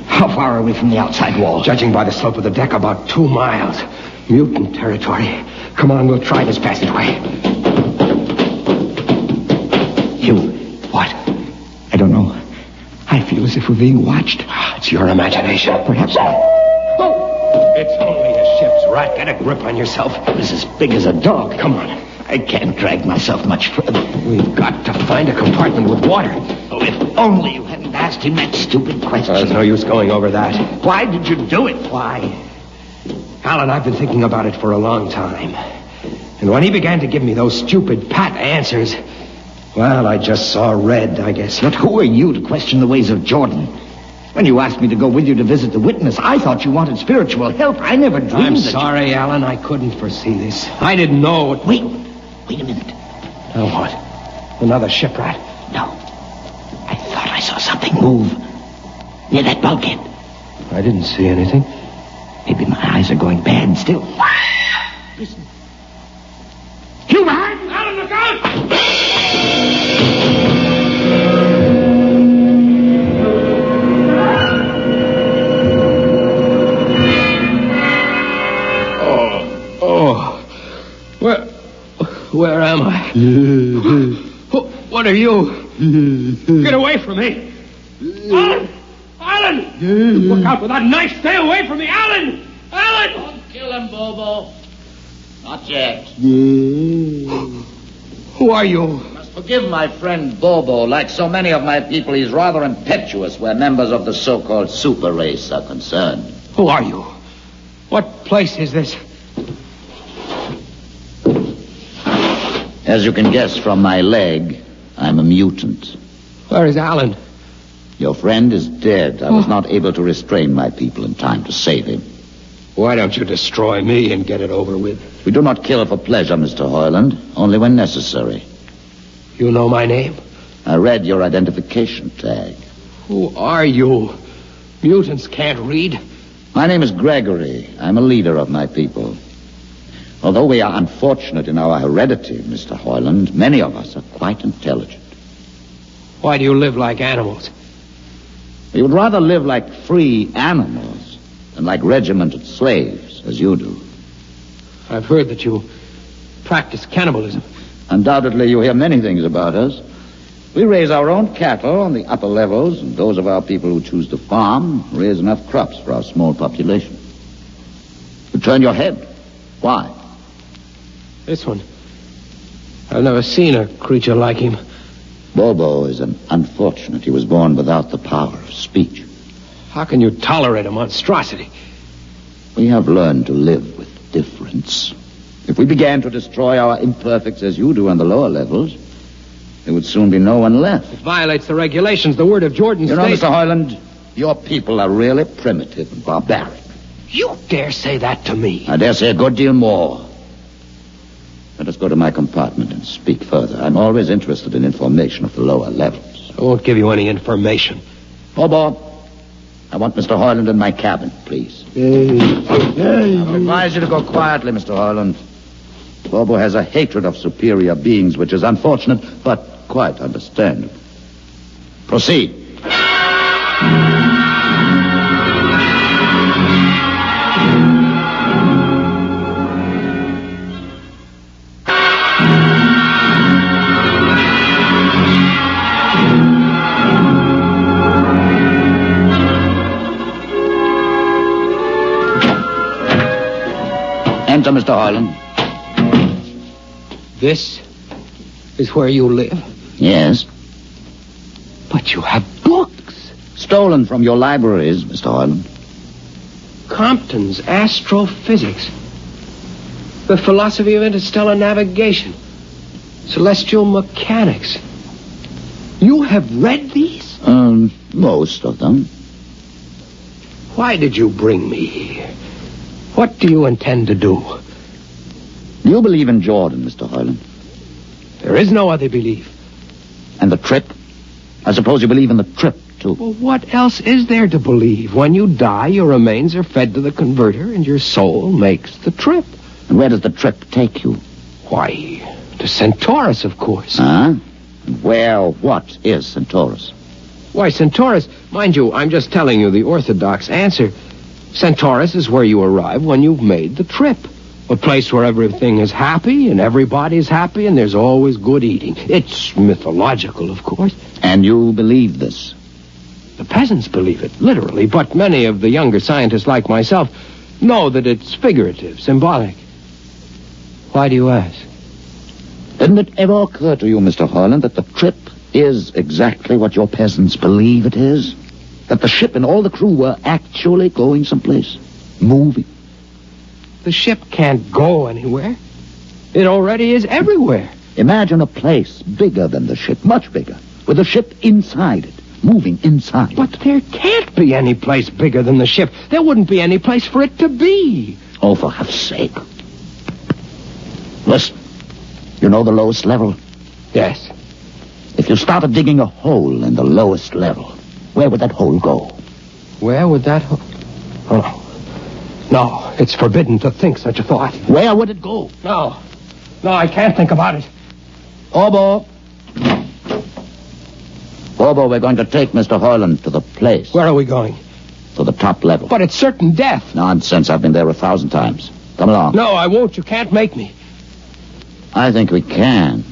S12: How far are we from the outside wall?
S15: Judging by the slope of the deck, about 2 miles. Mutant territory. Come on, we'll try this passageway.
S12: Hugh. What? I don't know. I feel as if we're being watched.
S15: It's your imagination.
S12: Perhaps not.
S15: Oh! It's only a ship's rat. Get a grip on yourself.
S12: It's as big as a dog.
S15: Come on.
S12: I can't drag myself much further.
S15: We've got to find a compartment with water.
S12: Oh, if only you hadn't asked him that stupid question.
S15: There's no use going over that.
S12: Why did you do it?
S15: Why? Alan, I've been thinking about it for a long time. And when he began to give me those stupid pat answers, well, I just saw red, I guess.
S12: But who are you to question the ways of Jordan? When you asked me to go with you to visit the witness, I thought you wanted spiritual help. I never dreamed
S15: I'm sorry, Alan. I couldn't foresee this. I didn't know it.
S12: Wait a minute.
S15: Now what? Another shipwreck?
S12: No. I thought I saw something move near that bulkhead.
S15: I didn't see anything.
S12: Maybe my eyes are going bad still. Listen.
S16: You behind! Alan, look out!
S15: Where am I? What are you? Get away from me! Alan! Alan! Look out with that knife! Stay away from me! Alan! Alan!
S16: Don't kill him, Bobo. Not yet.
S15: Who are you?
S7: Must forgive my friend Bobo. Like so many of my people, he's rather impetuous where members of the so-called super race are concerned.
S15: Who are you? What place is this?
S7: As you can guess from my leg, I'm a mutant.
S15: Where is Alan?
S7: Your friend is dead. I was not able to restrain my people in time to save him.
S15: Why don't you destroy me and get it over with?
S7: We do not kill for pleasure, Mr. Hoyland, only when necessary.
S15: You know my name?
S7: I read your identification tag.
S15: Who are you? Mutants can't read.
S7: My name is Gregory. I'm a leader of my people. Although we are unfortunate in our heredity, Mr. Hoyland, many of us are quite intelligent.
S15: Why do you live like animals?
S7: We would rather live like free animals than like regimented slaves, as you do.
S15: I've heard that you practice cannibalism.
S7: Undoubtedly, you hear many things about us. We raise our own cattle on the upper levels, and those of our people who choose to farm raise enough crops for our small population. You turn your head. Why?
S15: This one. I've never seen a creature like him.
S7: Bobo is an unfortunate. He was born without the power of speech.
S15: How can you tolerate a monstrosity?
S7: We have learned to live with difference. If we began to destroy our imperfects as you do on the lower levels, there would soon be no one left.
S15: It violates the regulations, the word of Jordan's
S7: You know,
S15: state.
S7: Mr. Hoyland, your people are really primitive and barbaric.
S15: You dare say that to me?
S7: I dare say a good deal more. Let us go to my compartment and speak further. I'm always interested in information of the lower levels.
S15: I won't give you any information.
S7: Bobo, I want Mr. Hoyland in my cabin, please. I would advise you to go quietly, Mr. Hoyland. Bobo has a hatred of superior beings, which is unfortunate, but quite understandable. Proceed. Enter, Mr. Hoyland.
S15: This is where you live?
S7: Yes.
S15: But you have books.
S7: Stolen from your libraries, Mr. Hoyland.
S15: Compton's Astrophysics. The Philosophy of Interstellar Navigation. Celestial Mechanics. You have read these?
S7: Most of them.
S15: Why did you bring me here? What do you intend to do?
S7: Do you believe in Jordan, Mr. Hoyland?
S15: There is no other belief.
S7: And the trip? I suppose you believe in the trip, too.
S15: Well, what else is there to believe? When you die, your remains are fed to the converter, and your soul makes the trip.
S7: And where does the trip take you?
S15: Why, to Centaurus, of course.
S7: Huh? And what is Centaurus?
S15: Why, Centaurus, mind you, I'm just telling you the orthodox answer. Centaurus is where you arrive when you've made the trip. A place where everything is happy and everybody's happy and there's always good eating. It's mythological, of course.
S7: And you believe this?
S15: The peasants believe it, literally, but many of the younger scientists like myself know that it's figurative, symbolic. Why do you ask?
S7: Didn't it ever occur to you, Mr. Hoyland, that the trip is exactly what your peasants believe it is? That the ship and all the crew were actually going someplace, moving?
S15: The ship can't go anywhere. It already is everywhere.
S7: Imagine a place bigger than the ship, much bigger, with the ship inside it, moving inside.
S15: But there can't be any place bigger than the ship. There wouldn't be any place for it to be.
S7: Oh, for heaven's sake. Listen, you know the lowest level?
S15: Yes.
S7: If you started digging a hole in the lowest level, where would that hole go?
S15: Where would that hole... Oh, no, it's forbidden to think such a thought.
S7: Where would it go?
S15: No, I can't think about it.
S7: Bobo, we're going to take Mr. Hoyland to the place.
S15: Where are we going?
S7: To the top level.
S15: But it's certain death.
S7: Nonsense, I've been there 1,000 times. Come along.
S15: No, I won't. You can't make me.
S7: I think we can.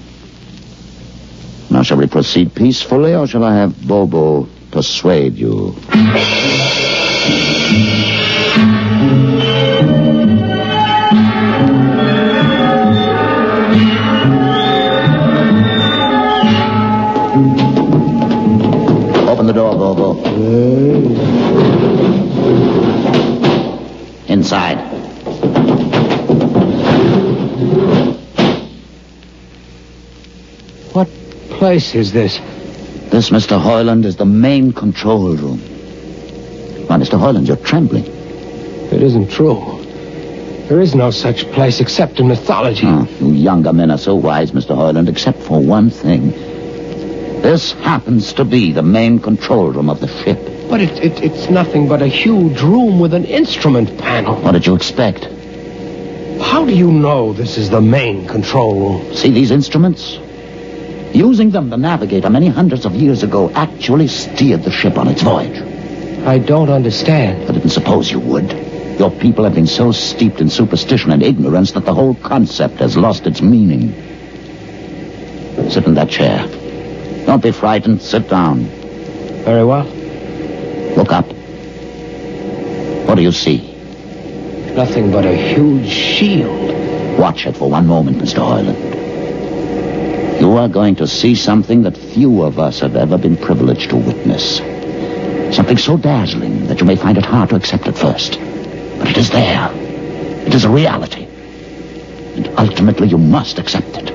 S7: Now, shall we proceed peacefully, or shall I have Bobo persuade you? Open the door, Bobo. Inside.
S15: What place is this?
S7: This, Mr. Hoyland, is the main control room. Why, Mr. Hoyland, you're trembling.
S15: It isn't true. There is no such place except in mythology.
S7: Oh, you younger men are so wise, Mr. Hoyland, except for one thing. This happens to be the main control room of the ship.
S15: But it's nothing but a huge room with an instrument panel.
S7: What did you expect?
S15: How do you know this is the main control room?
S7: See these instruments? Using them, the navigator many hundreds of years ago actually steered the ship on its voyage.
S15: I don't understand.
S7: I didn't suppose you would. Your people have been so steeped in superstition and ignorance that the whole concept has lost its meaning. Sit in that chair. Don't be frightened. Sit down.
S15: Very well.
S7: Look up. What do you see?
S15: Nothing but a huge shield.
S7: Watch it for one moment, Mr. Hoyland. You are going to see something that few of us have ever been privileged to witness. Something so dazzling that you may find it hard to accept at first. But it is there. It is a reality. And ultimately you must accept it.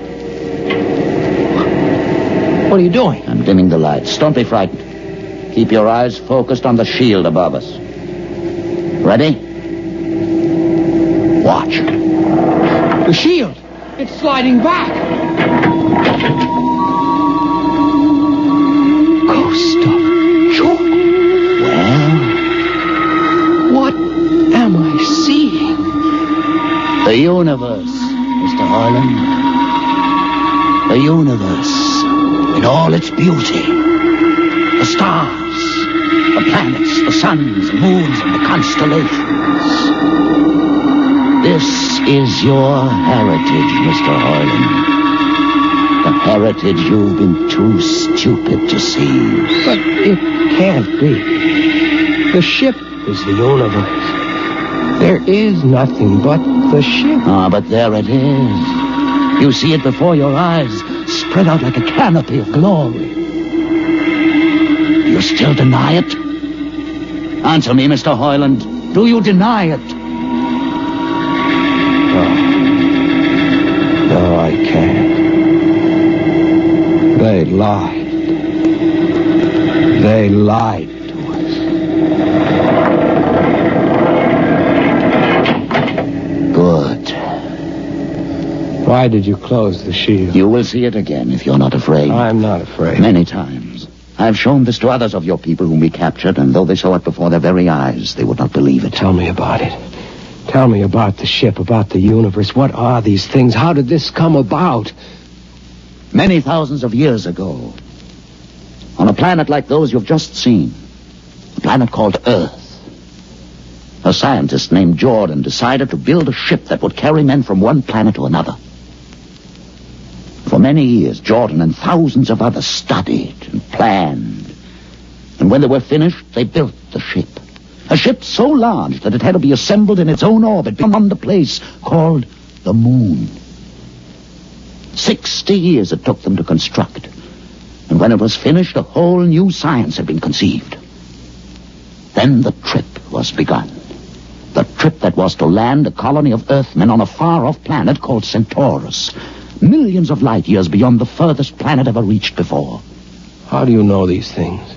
S15: What are you doing?
S7: I'm dimming the lights. Don't be frightened. Keep your eyes focused on the shield above us. Ready? Watch.
S15: The shield! It's sliding back! Ghost of Jordan.
S7: Well?
S15: What am I seeing?
S7: The universe, Mr. Hoyland. The universe in all its beauty. The stars, the planets, the suns, the moons, and the constellations. This is your heritage, Mr. Hoyland. The heritage you've been too stupid to see.
S15: But it can't be. The ship is the universe. There is nothing but the ship.
S7: Ah, but there it is. You see it before your eyes, spread out like a canopy of glory. Do you still deny it? Answer me, Mr. Hoyland. Do you deny it?
S15: No, I can't. They lied. They lied to us.
S7: Good.
S15: Why did you close the shield?
S7: You will see it again if you're not afraid.
S15: I'm not afraid.
S7: Many times. I've shown this to others of your people whom we captured, and though they saw it before their very eyes, they would not believe it.
S15: Tell me about it. Tell me about the ship, about the universe. What are these things? How did this come about?
S7: Many thousands of years ago, on a planet like those you've just seen, a planet called Earth, a scientist named Jordan decided to build a ship that would carry men from one planet to another. For many years, Jordan and thousands of others studied and planned. And when they were finished, they built the ship. A ship so large that it had to be assembled in its own orbit beyond the place called the moon. 60 years it took them to construct. And when it was finished, a whole new science had been conceived. Then the trip was begun. The trip that was to land a colony of Earthmen on a far-off planet called Centaurus. Millions of light years beyond the furthest planet ever reached before.
S15: How do you know these things?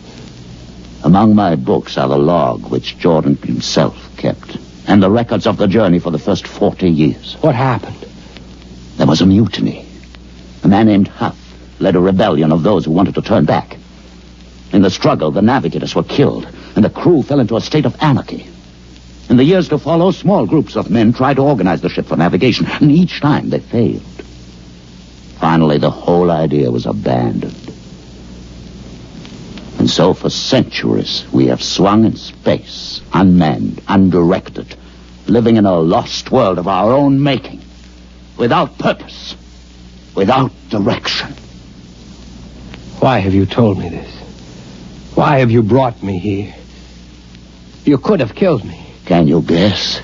S7: Among my books are the log which Jordan himself kept, and the records of the journey for the first 40 years.
S15: What happened?
S7: There was a mutiny. A man named Huff led a rebellion of those who wanted to turn back. In the struggle, the navigators were killed, and the crew fell into a state of anarchy. In the years to follow, small groups of men tried to organize the ship for navigation, and each time they failed. Finally, the whole idea was abandoned. And so for centuries, we have swung in space, unmanned, undirected, living in a lost world of our own making, without purpose, without direction.
S15: Why have you told me this? Why have you brought me here? You could have killed me.
S7: Can you guess?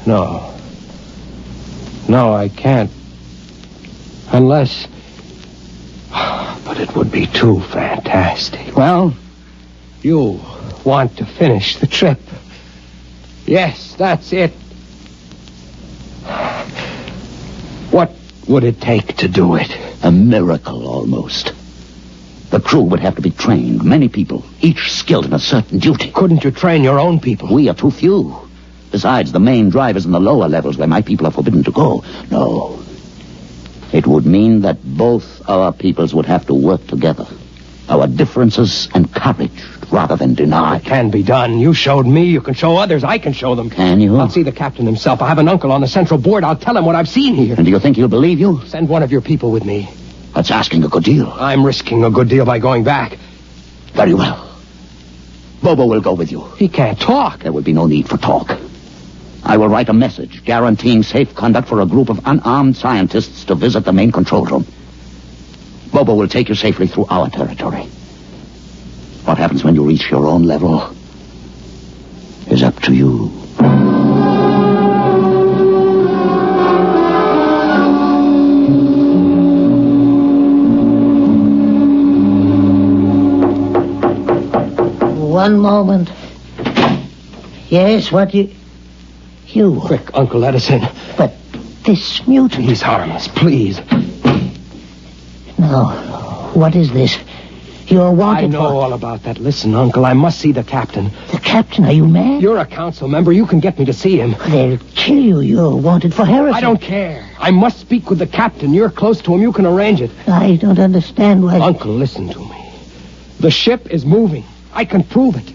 S15: No. No, I can't. Unless... But it would be too fantastic.
S7: Well?
S15: You want to finish the trip. Yes, that's it. What would it take to do it?
S7: A miracle, almost. The crew would have to be trained. Many people, each skilled in a certain duty.
S15: Couldn't you train your own people?
S7: We are too few. Besides, the main drivers in the lower levels where my people are forbidden to go. No. It would mean that both our peoples would have to work together. Our differences encouraged rather than denied.
S15: It can be done. You showed me. You can show others. I can show them.
S7: Can you?
S15: I'll see the captain himself. I have an uncle on the central board. I'll tell him what I've seen here.
S7: And do you think he'll believe you?
S15: Send one of your people with me.
S7: That's asking a good deal.
S15: I'm risking a good deal by going back.
S7: Very well. Bobo will go with you.
S15: He can't talk.
S7: There will be no need for talk. I will write a message guaranteeing safe conduct for a group of unarmed scientists to visit the main control room. Bobo will take you safely through our territory. What happens when you reach your own level is up to you.
S13: One moment. Yes, what you...
S15: Quick, Uncle Edison.
S13: But this mutant...
S15: He's harmless, please.
S13: No. What is this? You're wanted
S15: I know all about that. Listen, Uncle, I must see the captain.
S13: The captain? Are you mad?
S15: You're a council member. You can get me to see him.
S13: They'll kill you. You're wanted for heresy.
S15: I don't care. I must speak with the captain. You're close to him. You can arrange it.
S13: I don't understand why...
S15: Uncle, listen to me. The ship is moving. I can prove it.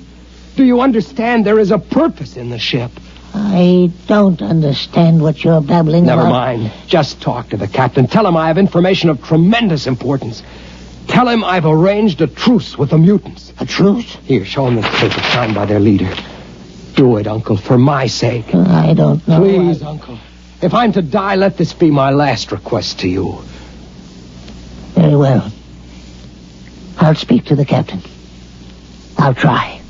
S15: Do you understand? There is a purpose in the ship.
S13: I don't understand what you're babbling about.
S15: Never mind. Just talk to the captain. Tell him I have information of tremendous importance. Tell him I've arranged a truce with the mutants.
S13: A truce?
S15: Here, show him this paper signed by their leader. Do it, Uncle, for my sake.
S13: I don't know.
S15: Please, Uncle. If I'm to die, let this be my last request to you.
S13: Very well. I'll speak to the captain. I'll try.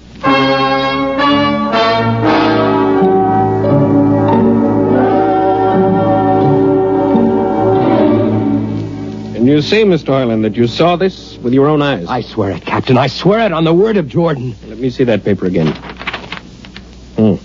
S1: And you say, Mr. Hoyland, that you saw this with your own eyes?
S15: I swear it, Captain. I swear it on the word of Jordan.
S1: Let me see that paper again. What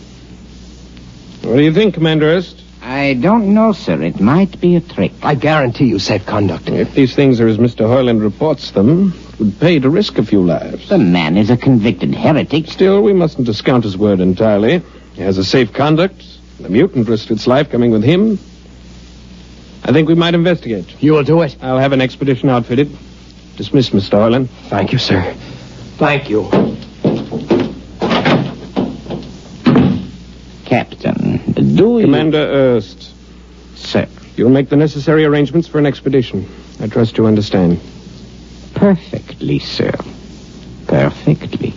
S1: do you think, Commander Erst?
S20: I don't know, sir. It might be a trick.
S15: I guarantee you safe conduct.
S1: If these things are as Mr. Hoyland reports them, it would pay to risk a few lives.
S20: The man is a convicted heretic.
S1: Still, we mustn't discount his word entirely. He has a safe conduct. The mutant risked its life coming with him. I think we might investigate.
S15: You will do it?
S1: I'll have an expedition outfitted. Dismissed, Mr. Hoyland.
S15: Thank you, sir. Thank you.
S20: Captain, do you...
S1: Commander Erst.
S20: Sir.
S1: You'll make the necessary arrangements for an expedition. I trust you understand.
S20: Perfectly, sir. Perfectly.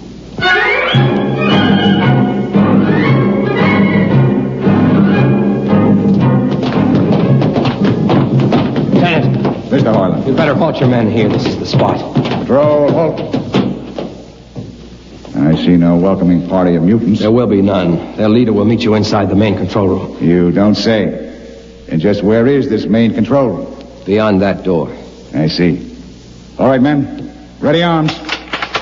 S5: Mr. Hoyland.
S15: You'd better halt your men here. This is the spot.
S5: Patrol, halt. I see no welcoming party of mutants.
S15: There will be none. Their leader will meet you inside the main control room.
S5: You don't say. And just where is this main control room?
S15: Beyond that door.
S5: I see. All right, men. Ready arms.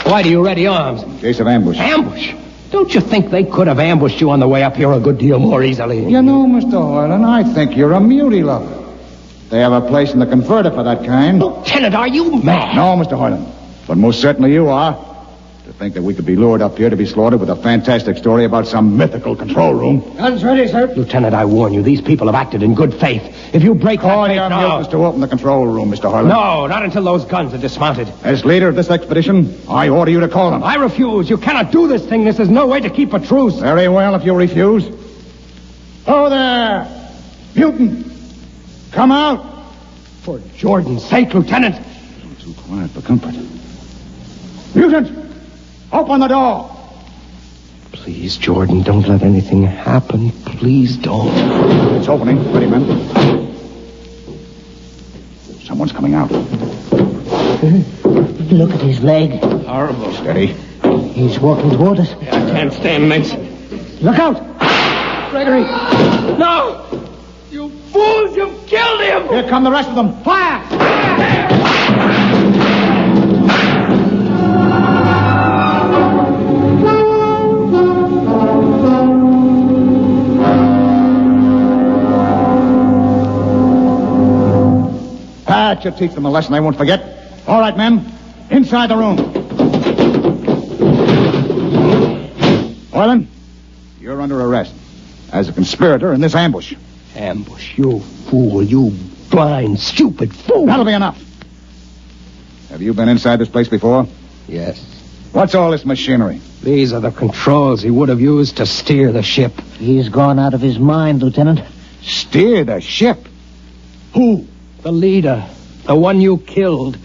S15: Why do you ready arms?
S5: In case of ambush.
S15: Ambush? Don't you think they could have ambushed you on the way up here a good deal more easily?
S5: You know, Mr. Hoyland, I think you're a mutie lover. They have a place in the converter for that kind.
S15: Lieutenant, are you mad?
S5: No, Mr. Hoyland. But most certainly you are. To think that we could be lured up here to be slaughtered with a fantastic story about some mythical control room.
S15: Guns ready, sir. Lieutenant, I warn you, these people have acted in good faith. If you break that faith now...
S5: mutants to open the control room, Mr. Hoyland.
S15: No, not until those guns are dismounted.
S5: As leader of this expedition, I order you to call them.
S15: I refuse. You cannot do this thing. This is no way to keep a truce.
S5: Very well, if you refuse. Oh, there! Mutant! Come out!
S15: For Jordan's sake, Lieutenant.
S5: Too quiet for comfort. Mutant! Open the door!
S15: Please, Jordan, don't let anything happen. Please don't.
S5: It's opening. Ready, men? Someone's coming out.
S13: Look at his leg.
S1: Horrible.
S5: Steady.
S13: He's walking toward us.
S1: I can't stand this.
S13: Look out!
S15: Gregory! No! You fools! You've killed him!
S5: Here come the rest of them. Fire! That should teach them a lesson they won't forget. All right, men.
S12: Inside the room. Hoyland, you're under arrest as a conspirator in this ambush.
S15: Ambush, you fool, you blind, stupid fool.
S12: That'll be enough. Have you been inside this place before?
S15: Yes.
S12: What's all this machinery?
S15: These are the controls he would have used to steer the ship.
S10: He's gone out of his mind, Lieutenant.
S12: Steer the ship?
S15: Who? The leader. The one you killed.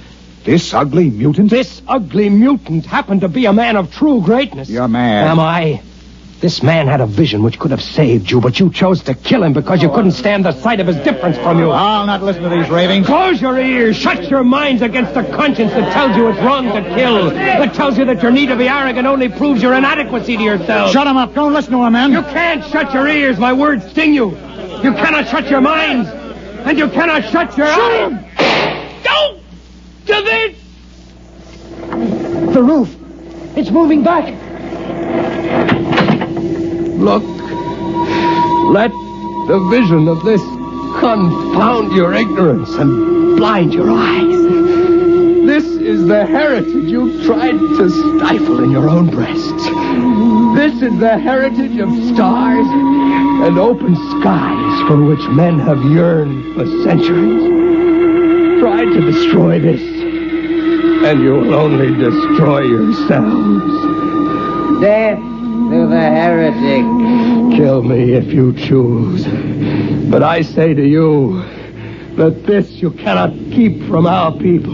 S12: This ugly mutant?
S15: This ugly mutant happened to be a man of true greatness.
S12: You're mad.
S15: Am I? This man had a vision which could have saved you, but you chose to kill him because you couldn't stand the sight of his difference from you.
S12: I'll not listen to these ravings.
S15: Close your ears. Shut your minds against the conscience that tells you it's wrong to kill. That tells you that your need to be arrogant only proves your inadequacy to yourself.
S12: Shut him up. Don't listen to him, man.
S15: You can't shut your ears. My words sting you. You cannot shut your minds. And you cannot shut your eyes. Don't do this.
S10: The roof. It's moving back.
S15: Look. Let the vision of this confound your ignorance and blind your eyes. This is the heritage you've tried to stifle in your own breasts. This is the heritage of stars and open skies for which men have yearned for centuries. Try to destroy this, and you will only destroy yourselves.
S10: Death to the heretic.
S15: Kill me if you choose. But I say to you that this you cannot keep from our people.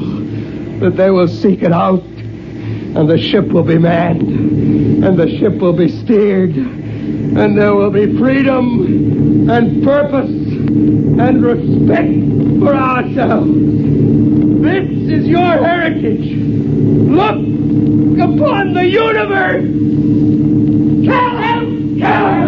S15: That they will seek it out, and the ship will be manned, and the ship will be steered, and there will be freedom and purpose and respect for ourselves. This is your heritage. Look upon the universe. Kill him! Kill him!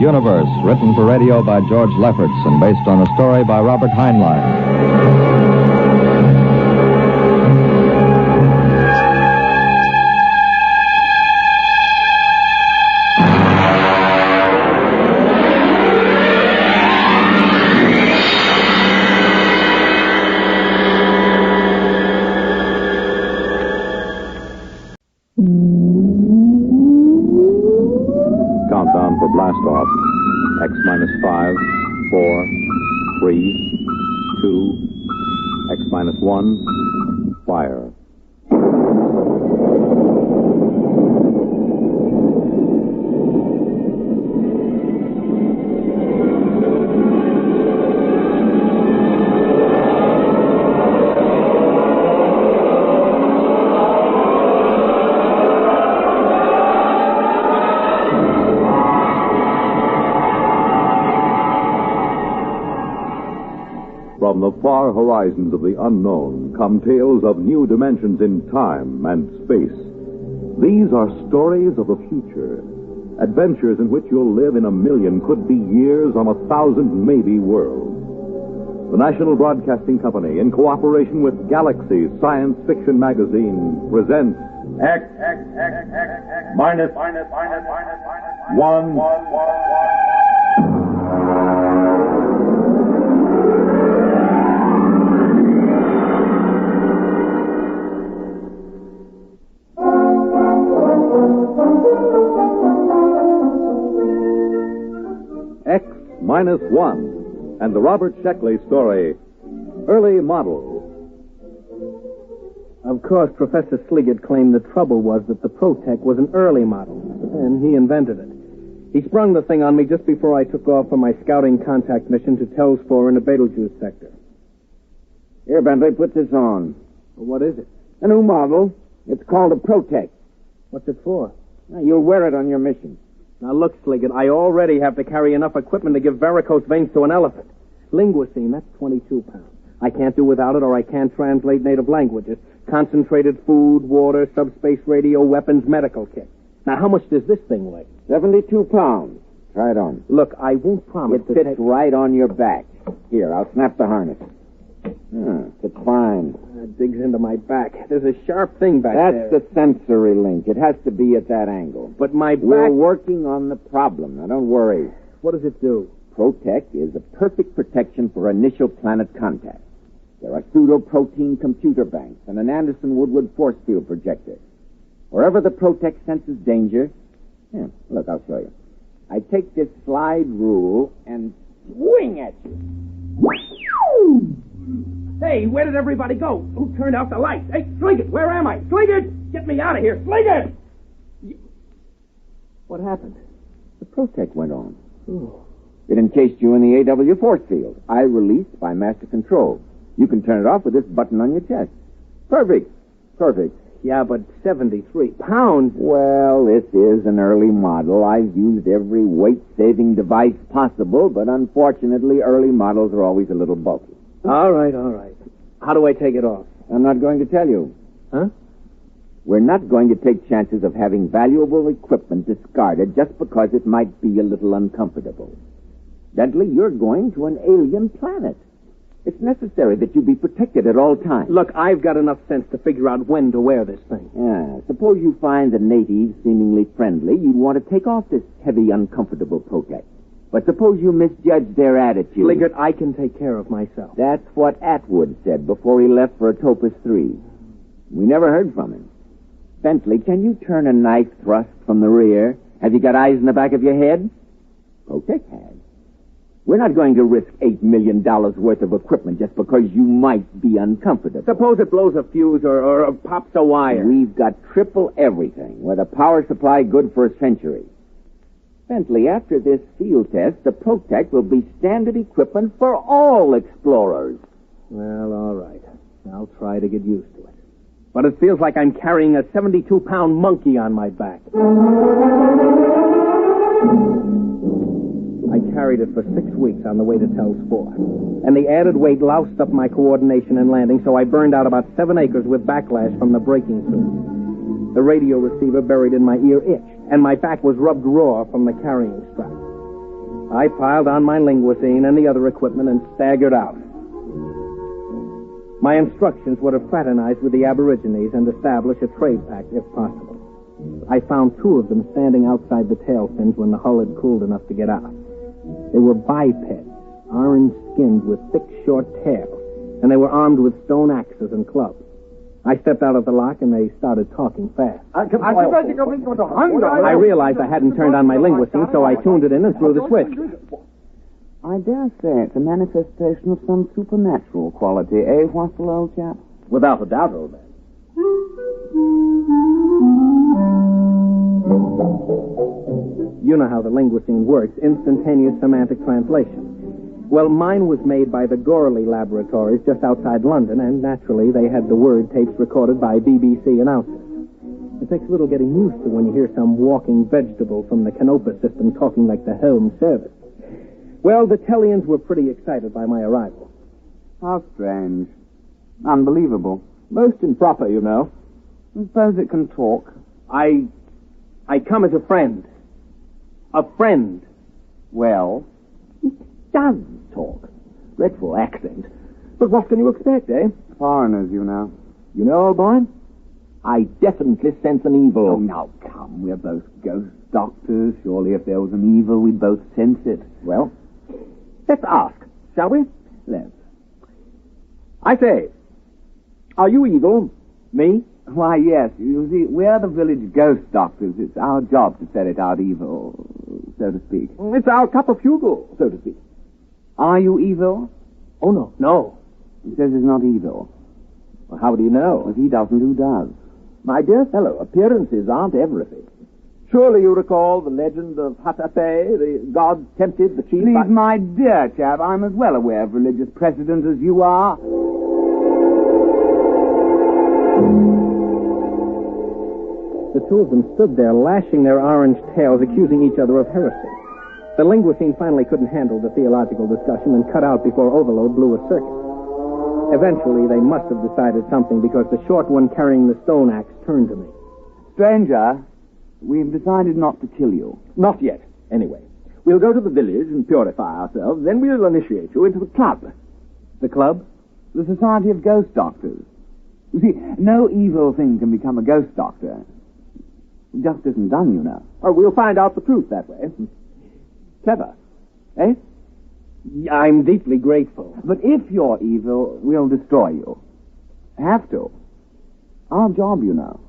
S8: Universe, written for radio by George Lefferts and based on a story by Robert Heinlein. Countdown for blast off. X minus 5, 4, 3, 2, X minus 1, fire. From the far horizons of the unknown come tales of new dimensions in time and space. These are stories of the future, adventures in which you'll live in a million could-be years on 1,000 maybe worlds. The National Broadcasting Company, in cooperation with Galaxy Science Fiction Magazine, presents
S4: X minus 1.
S8: X minus 1, and the Robert Sheckley story, Early Model.
S9: Of course, Professor Sliggett claimed the trouble was that the Protec was an early model, and he invented it. He sprung the thing on me just before I took off for my scouting contact mission to Tells 4 in the Betelgeuse sector.
S2: Here, Bentley, put this on.
S9: Well, what is it?
S2: A new model. It's called a Protec.
S9: What's it for?
S2: Now, you'll wear it on your mission.
S9: Now, look, Sliggett, I already have to carry enough equipment to give varicose veins to an elephant. Linguicine, that's 22 pounds. I can't do without it, or I can't translate native languages. Concentrated food, water, subspace radio, weapons, medical kit. Now, how much does this thing weigh?
S2: 72 pounds. Try it on.
S9: Look, I won't promise
S2: It fits right on your back. Here, I'll snap the harness. Decline.
S9: It digs into my back. There's a sharp thing back there.
S2: That's the sensory link. It has to be at that angle.
S9: But my back...
S2: We're working on the problem. Now, don't worry.
S9: What does it do?
S2: Protect is a perfect protection for initial planet contact. There are pseudo-protein computer banks and an Anderson-Woodward force field projector. Wherever the Protect senses danger... look, I'll show you. I take this slide rule and swing at you.
S9: Hey, where did everybody go? Who turned out the lights? Hey, Sliggett, where am I? Sliggett! Get me out of here! Sliggett! What happened?
S2: The Protect went on. Oh. It encased you in the AW force field. I released by master control. You can turn it off with this button on your chest. Perfect. Perfect.
S9: Yeah, but 73 pounds.
S2: Well, this is an early model. I've used every weight-saving device possible, but unfortunately, early models are always a little bulky.
S9: All right. How do I take it off?
S2: I'm not going to tell you.
S9: Huh?
S2: We're not going to take chances of having valuable equipment discarded just because it might be a little uncomfortable. Bentley, you're going to an alien planet. It's necessary that you be protected at all times.
S9: Look, I've got enough sense to figure out when to wear this thing.
S2: Yeah. Suppose you find the natives seemingly friendly. You'd want to take off this heavy, uncomfortable Protect. But suppose you misjudge their attitude.
S9: Liggett, I can take care of myself.
S2: That's what Atwood said before he left for Atopus 3. We never heard from him. Bentley, can you turn a knife thrust from the rear? Have you got eyes in the back of your head? Protect has. We're not going to risk $8 million worth of equipment just because you might be uncomfortable.
S9: Suppose it blows a fuse or pops a wire.
S2: We've got triple everything, with a power supply good for a century. Bentley, after this field test, the Protect will be standard equipment for all explorers.
S9: Well, all right. I'll try to get used to it. But it feels like I'm carrying a 72-pound monkey on my back. I carried it for 6 weeks on the way to Tell's 4. And the added weight loused up my coordination in landing, so I burned out about 7 acres with backlash from the braking suit. The radio receiver buried in my ear itched, and my back was rubbed raw from the carrying strap. I piled on my linguisine and the other equipment and staggered out. My instructions were to fraternize with the Aborigines and establish a trade pact if possible. I found 2 of them standing outside the tail fins when the hull had cooled enough to get out. They were bipeds, orange-skinned with thick, short tails, and they were armed with stone axes and clubs. I stepped out of the lock, and they started talking fast. I realized I hadn't turned on my linguisine, so I tuned it in and threw the switch.
S14: I dare say it's a manifestation of some supernatural quality, eh, Wassel, old chap?
S9: Without a doubt, old man. You know how the linguisine works, instantaneous semantic translation. Well, mine was made by the Gorley Laboratories just outside London, and naturally they had the word tapes recorded by BBC announcers. It takes a little getting used to when you hear some walking vegetable from the Canopus system talking like the home service. Well, the Tellians were pretty excited by my arrival.
S14: How strange. Unbelievable.
S9: Most improper, you know.
S14: I suppose it can talk.
S9: I come as a friend. A friend.
S14: Well?
S9: It does talk. Dreadful accent. But what can you expect, eh?
S14: Foreigners, you know.
S9: You know, old boy? I definitely sense an evil.
S14: Oh, now, come. We're both ghost doctors. Surely if there was an evil, we'd both sense it.
S9: Well, let's ask, shall we?
S14: Let's.
S9: I say, are you evil? Me?
S14: Why, yes. You see, we're the village ghost doctors. It's our job to ferret out evil, so to speak.
S9: It's our cup of fugle, so to speak.
S14: Are you evil?
S9: Oh, no. No.
S14: He says he's not evil.
S9: Well, how do you know?
S14: If he doesn't, who does?
S9: My dear fellow, appearances aren't everything. Surely you recall the legend of Hatape, the god tempted the chief...
S14: Please, my dear chap, I'm as well aware of religious precedent as you are.
S9: The 2 of them stood there, lashing their orange tails, accusing each other of heresy. The linguisine finally couldn't handle the theological discussion and cut out before overload blew a circuit. Eventually, they must have decided something because the short one carrying the stone axe turned to me.
S14: Stranger, we've decided not to kill you.
S9: Not yet, anyway. We'll go to the village and purify ourselves, then we'll initiate you into the club. The club?
S14: The Society of Ghost Doctors. You see, no evil thing can become a ghost doctor. It just isn't done, you know.
S18: Oh, we'll find out the truth that way.
S14: Clever. Eh?
S18: I'm deeply grateful.
S14: But if you're evil, we'll destroy you. Have to. Our job, you know.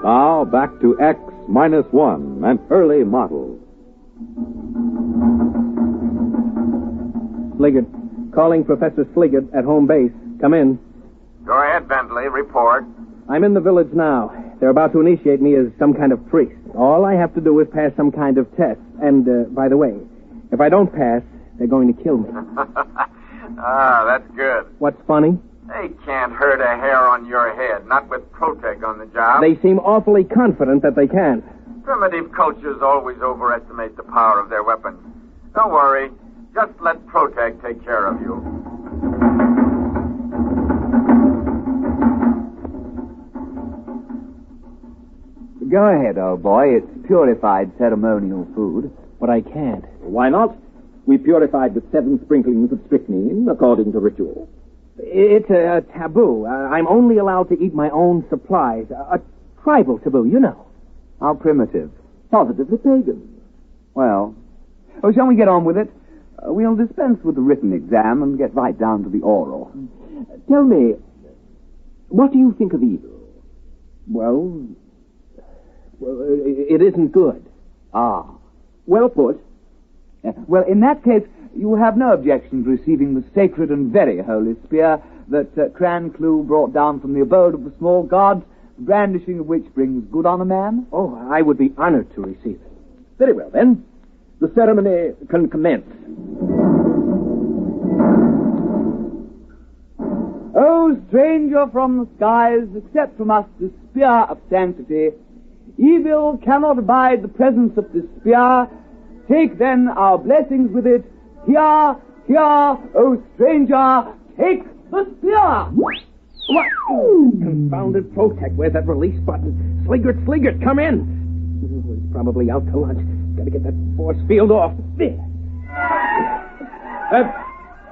S8: Now, back to X-1, an early model.
S9: Sliggett. Calling Professor Sliggett at home base. Come in.
S2: Go ahead, Bentley. Report.
S9: I'm in the village now. They're about to initiate me as some kind of priest. All I have to do is pass some kind of test. And, by the way, if I don't pass, they're going to kill me.
S2: That's good.
S9: What's funny?
S2: They can't hurt a hair on your head, not with Protec on the job.
S9: They seem awfully confident that they can.
S2: Primitive cultures always overestimate the power of their weapons. Don't worry. Just let Protec take care of you.
S14: Go ahead, old boy. It's purified ceremonial food.
S9: But I can't.
S18: Why not? We purified with 7 sprinklings of strychnine, according to ritual.
S9: It's a taboo. I'm only allowed to eat my own supplies. A tribal taboo, you know.
S14: How primitive.
S18: Positively pagan.
S14: Well, shall we get on with it? We'll dispense with the written exam and get right down to the oral.
S18: Tell me, what do you think of evil?
S9: Well, it isn't good.
S14: Ah.
S18: Well put.
S14: Well, in that case, you will have no objection to receiving the sacred and very holy spear that Cran Clu brought down from the abode of the small gods, the brandishing of which brings good on a man.
S9: Oh, I would be honored to receive it.
S18: Very well, then. The ceremony can commence.
S14: O stranger from the skies, accept from us this spear of sanctity. Evil cannot abide the presence of this spear. Take then our blessings with it. Here, here, O stranger, take the spear!
S9: What? Confounded Protec. Where's that release button? Sliggert, come in. He's probably out to lunch. Gotta get that force field off. There.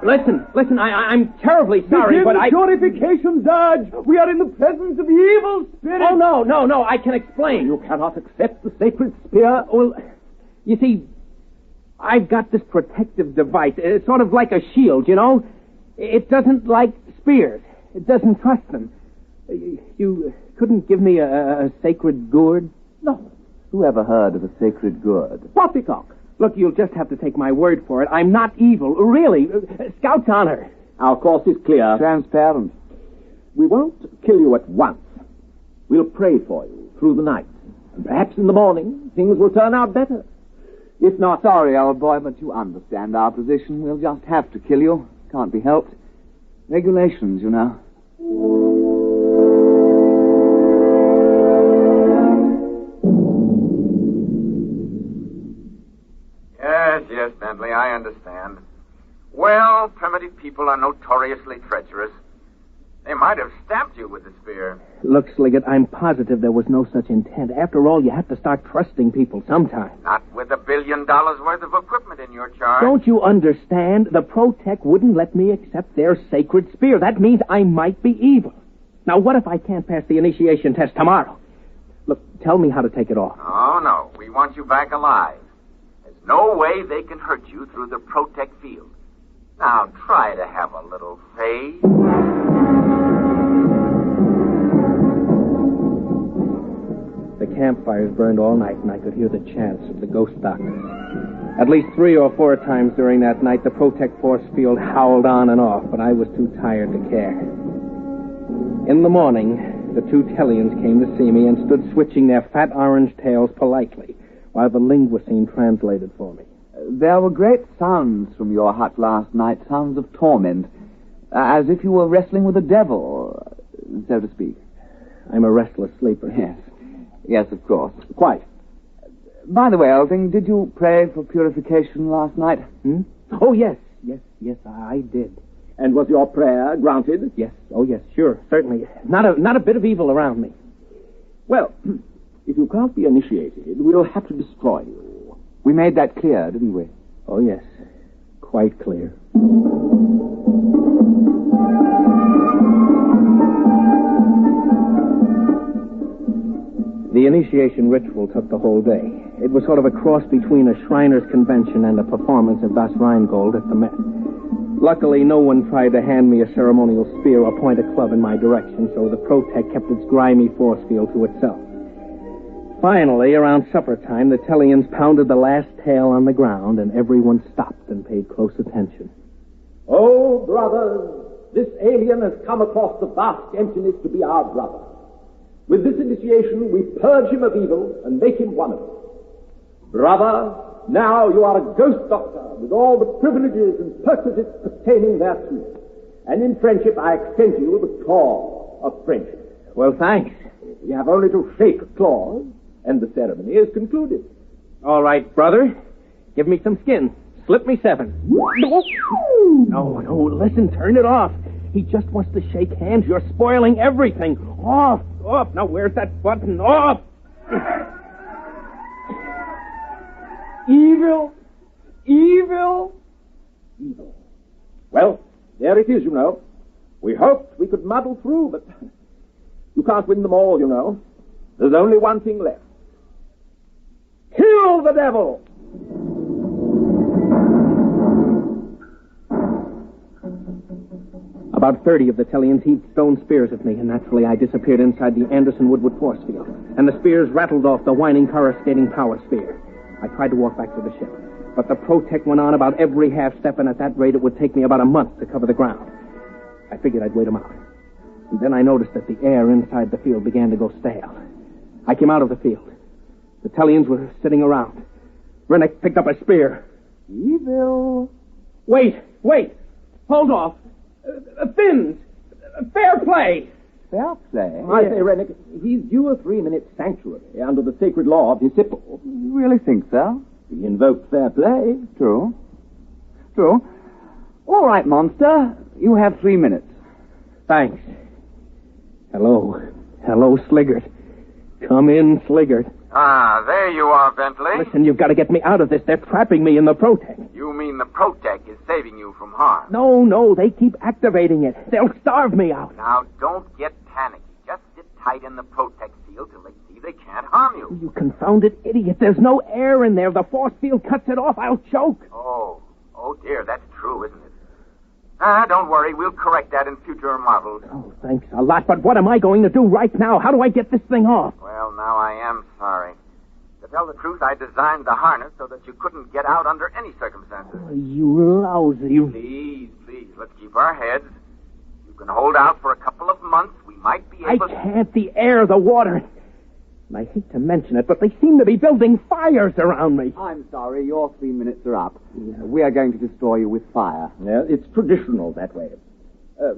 S9: Listen, I'm terribly sorry, but I...
S14: Purification, Dodge. We are in the presence of the evil spirit.
S9: Oh, no, I can explain.
S18: You cannot accept the sacred spear.
S9: Well, you see, I've got this protective device. It's sort of like a shield, you know? It doesn't like spears. It doesn't trust them. You couldn't give me a sacred gourd?
S14: No. Who ever heard of a sacred gourd?
S18: Poppycock.
S9: Look, you'll just have to take my word for it. I'm not evil. Really. Scout's honor.
S18: Our course is clear.
S14: Transparent.
S18: We won't kill you at once. We'll pray for you through the night. And perhaps in the morning, things will turn out better. If not...
S14: Sorry, old boy, but you understand our position. We'll just have to kill you. Can't be helped. Regulations, you know.
S2: Yes, Bentley, I understand. Well, primitive people are notoriously treacherous. They might have stabbed you with the spear.
S9: Look, Sliggett, I'm positive there was no such intent. After all, you have to start trusting people sometime.
S2: Not with $1 billion worth of equipment in your charge.
S9: Don't you understand? The Protec wouldn't let me accept their sacred spear. That means I might be evil. Now, what if I can't pass the initiation test tomorrow? Look, tell me how to take it off.
S2: Oh, no. We want you back alive. There's no way they can hurt you through the Protec field. Now, try to have a little faith.
S9: The campfires burned all night, and I could hear the chants of the ghost doctor. At least 3 or 4 times during that night, the Protec force field howled on and off, but I was too tired to care. In the morning, the 2 Tellians came to see me and stood switching their fat orange tails politely, while the linguisine translated for me.
S14: There were great sounds from your hut last night, sounds of torment, as if you were wrestling with a devil, so to speak.
S9: I'm a restless sleeper.
S14: Yes, of course.
S18: Quite.
S14: By the way, old thing, did you pray for purification last night?
S9: Oh, yes, I did.
S18: And was your prayer granted?
S9: Yes. Oh, yes, sure. Certainly. Not a bit of evil around me.
S18: Well, if you can't be initiated, we'll have to destroy you.
S11: We made that clear, didn't we?
S9: Oh, yes. Quite clear. The initiation ritual took the whole day. It was sort of a cross between a Shriners' convention and a performance of Das Rheingold at the Met. Luckily, no one tried to hand me a ceremonial spear or point a club in my direction, so the Protec kept its grimy force field to itself. Finally, around supper time, the Tellians pounded the last tail on the ground, and everyone stopped and paid close attention.
S18: Oh, brothers, this alien has come across the vast emptiness to be our brother. With this initiation, we purge him of evil and make him one of us. Brother, now you are a ghost doctor with all the privileges and perquisites pertaining thereto. And in friendship, I extend to you the claw of friendship.
S9: Well, thanks.
S18: You have only to shake a claw, and the ceremony is concluded.
S9: All right, brother. Give me some skin. Slip me 7. No, listen, turn it off. He just wants to shake hands. You're spoiling everything. Off. Now, where's that button? Off!
S18: Evil. Well, there it is, you know. We hoped we could muddle through, but you can't win them all, you know. There's only one thing left. Kill the devil!
S9: About 30 of the Tellians heaved stone spears at me, and naturally I disappeared inside the Anderson Woodward force field, and the spears rattled off the whining coruscating power sphere. I tried to walk back to the ship, but the Protec went on about every half step, and at that rate it would take me about a month to cover the ground. I figured I'd wait him out. And then I noticed that the air inside the field began to go stale. I came out of the field. The Tellians were sitting around. Rennick picked up a spear.
S18: Evil.
S9: Wait. Hold off. Fins. Fair play.
S11: Fair play?
S18: I say, Rennick, he's due a 3-minute sanctuary under the sacred law of disciple.
S11: You really think so?
S18: He invoked fair play.
S11: True. All right, monster. You have 3 minutes.
S9: Thanks. Hello, Sliggert. Come in, Sliggert.
S21: Ah, there you are, Bentley.
S9: Listen, you've got to get me out of this. They're trapping me in the Protec.
S21: You mean the Protec is saving you from harm?
S9: No, they keep activating it. They'll starve me out.
S21: Now, don't get panicky. Just sit tight in the Protec field till they see they can't harm you.
S9: You confounded idiot. There's no air in there. The force field cuts it off. I'll choke.
S21: Oh dear, that's true, isn't it? Don't worry. We'll correct that in future models.
S9: Oh, thanks a lot. But what am I going to do right now? How do I get this thing off?
S21: Well, now I am sorry. To tell the truth, I designed the harness so that you couldn't get out under any circumstances.
S9: Oh, you lousy...
S21: Please, let's keep our heads. You can hold out for a couple of months. We might be able to...
S9: I can't. The air, the water... And I hate to mention it, but they seem to be building fires around me.
S11: I'm sorry, your 3 minutes are up. We are going to destroy you with fire.
S18: Yeah, it's traditional that way.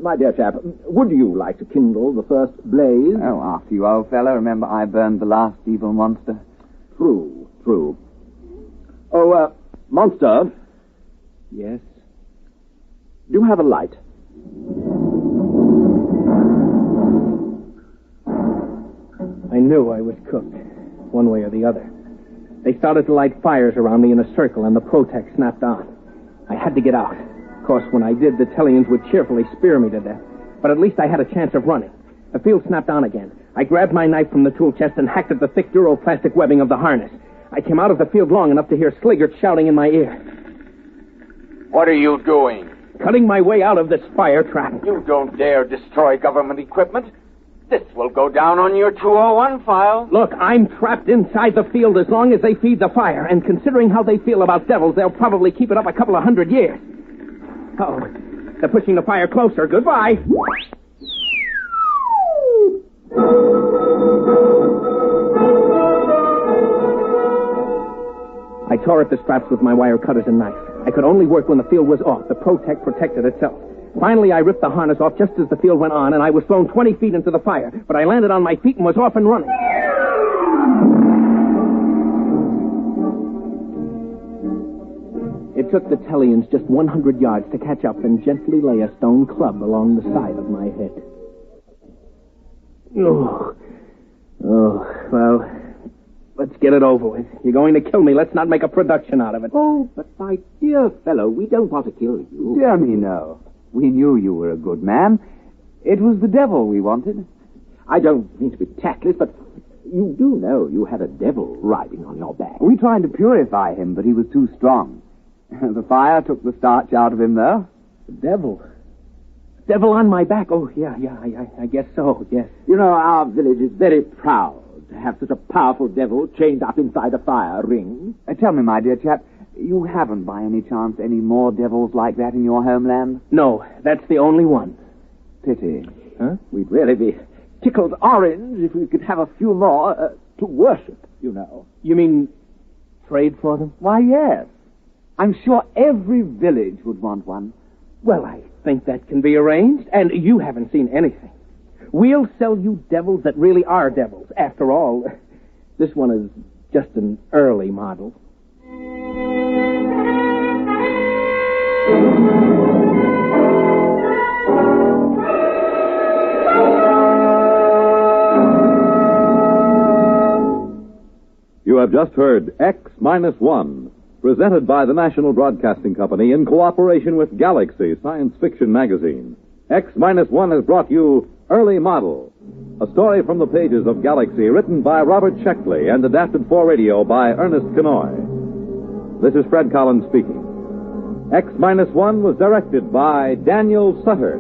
S18: My dear chap, would you like to kindle the first blaze?
S11: Oh, after you, old fellow. Remember, I burned the last evil monster.
S18: True. Oh, monster.
S9: Yes?
S18: Do you have a light?
S9: I knew I was cooked, one way or the other. They started to light fires around me in a circle, and the Protec snapped on. I had to get out. Of course, when I did, the Tellians would cheerfully spear me to death. But at least I had a chance of running. The field snapped on again. I grabbed my knife from the tool chest and hacked at the thick duroplastic webbing of the harness. I came out of the field long enough to hear Sliggert shouting in my ear.
S21: What are you doing?
S9: Cutting my way out of this fire trap.
S21: You don't dare destroy government equipment. This will go down on your 201 file.
S9: Look, I'm trapped inside the field as long as they feed the fire, and considering how they feel about devils, they'll probably keep it up a couple of 100 years. Oh, they're pushing the fire closer. Goodbye. I tore at the straps with my wire cutters and knife. I could only work when the field was off. The Protec protected itself. Finally, I ripped the harness off just as the field went on, and I was thrown 20 feet into the fire. But I landed on my feet and was off and running. It took the Tellians just 100 yards to catch up and gently lay a stone club along the side of my head. Oh, well, let's get it over with. You're going to kill me. Let's not make a production out of it.
S2: Oh, but my dear fellow, we don't want to kill you.
S11: Dear me, no. We knew you were a good man. It was the devil we wanted.
S2: I don't mean to be tactless, but you do know you had a devil riding on your back.
S11: We tried to purify him, but he was too strong. The fire took the starch out of him, though.
S9: The devil? Devil on my back? Oh, yeah, I guess so, yes.
S2: You know, our village is very proud to have such a powerful devil chained up inside a fire ring.
S11: Tell me, my dear chap, you haven't by any chance any more devils like that in your homeland?
S9: No, that's the only one.
S11: Pity.
S2: Huh? We'd really be tickled orange if we could have a few more to worship, you know.
S9: You mean trade for them?
S11: Why, yes. I'm sure every village would want one.
S9: Well, I think that can be arranged, and you haven't seen anything. We'll sell you devils that really are devils. After all, this one is just an early model.
S8: You have just heard X-1, presented by the National Broadcasting Company in cooperation with Galaxy Science Fiction Magazine. X-1 has brought you Early Model, a story from the pages of Galaxy written by Robert Sheckley and adapted for radio by Ernest Kenoy. This is Fred Collins speaking. X-1 was directed by Daniel Sutter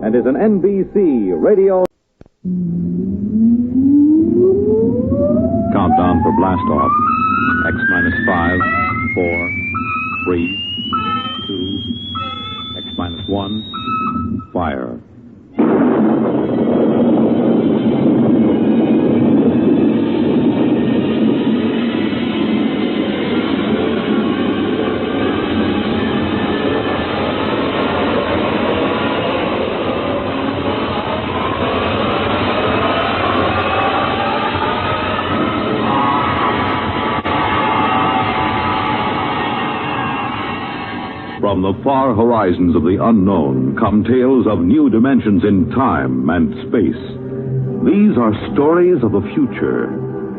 S8: and is an NBC radio... Countdown for blast off. X-5, 4, 3, 2, X-1, fire. From the far horizons of the unknown come tales of new dimensions in time and space. These are stories of the future,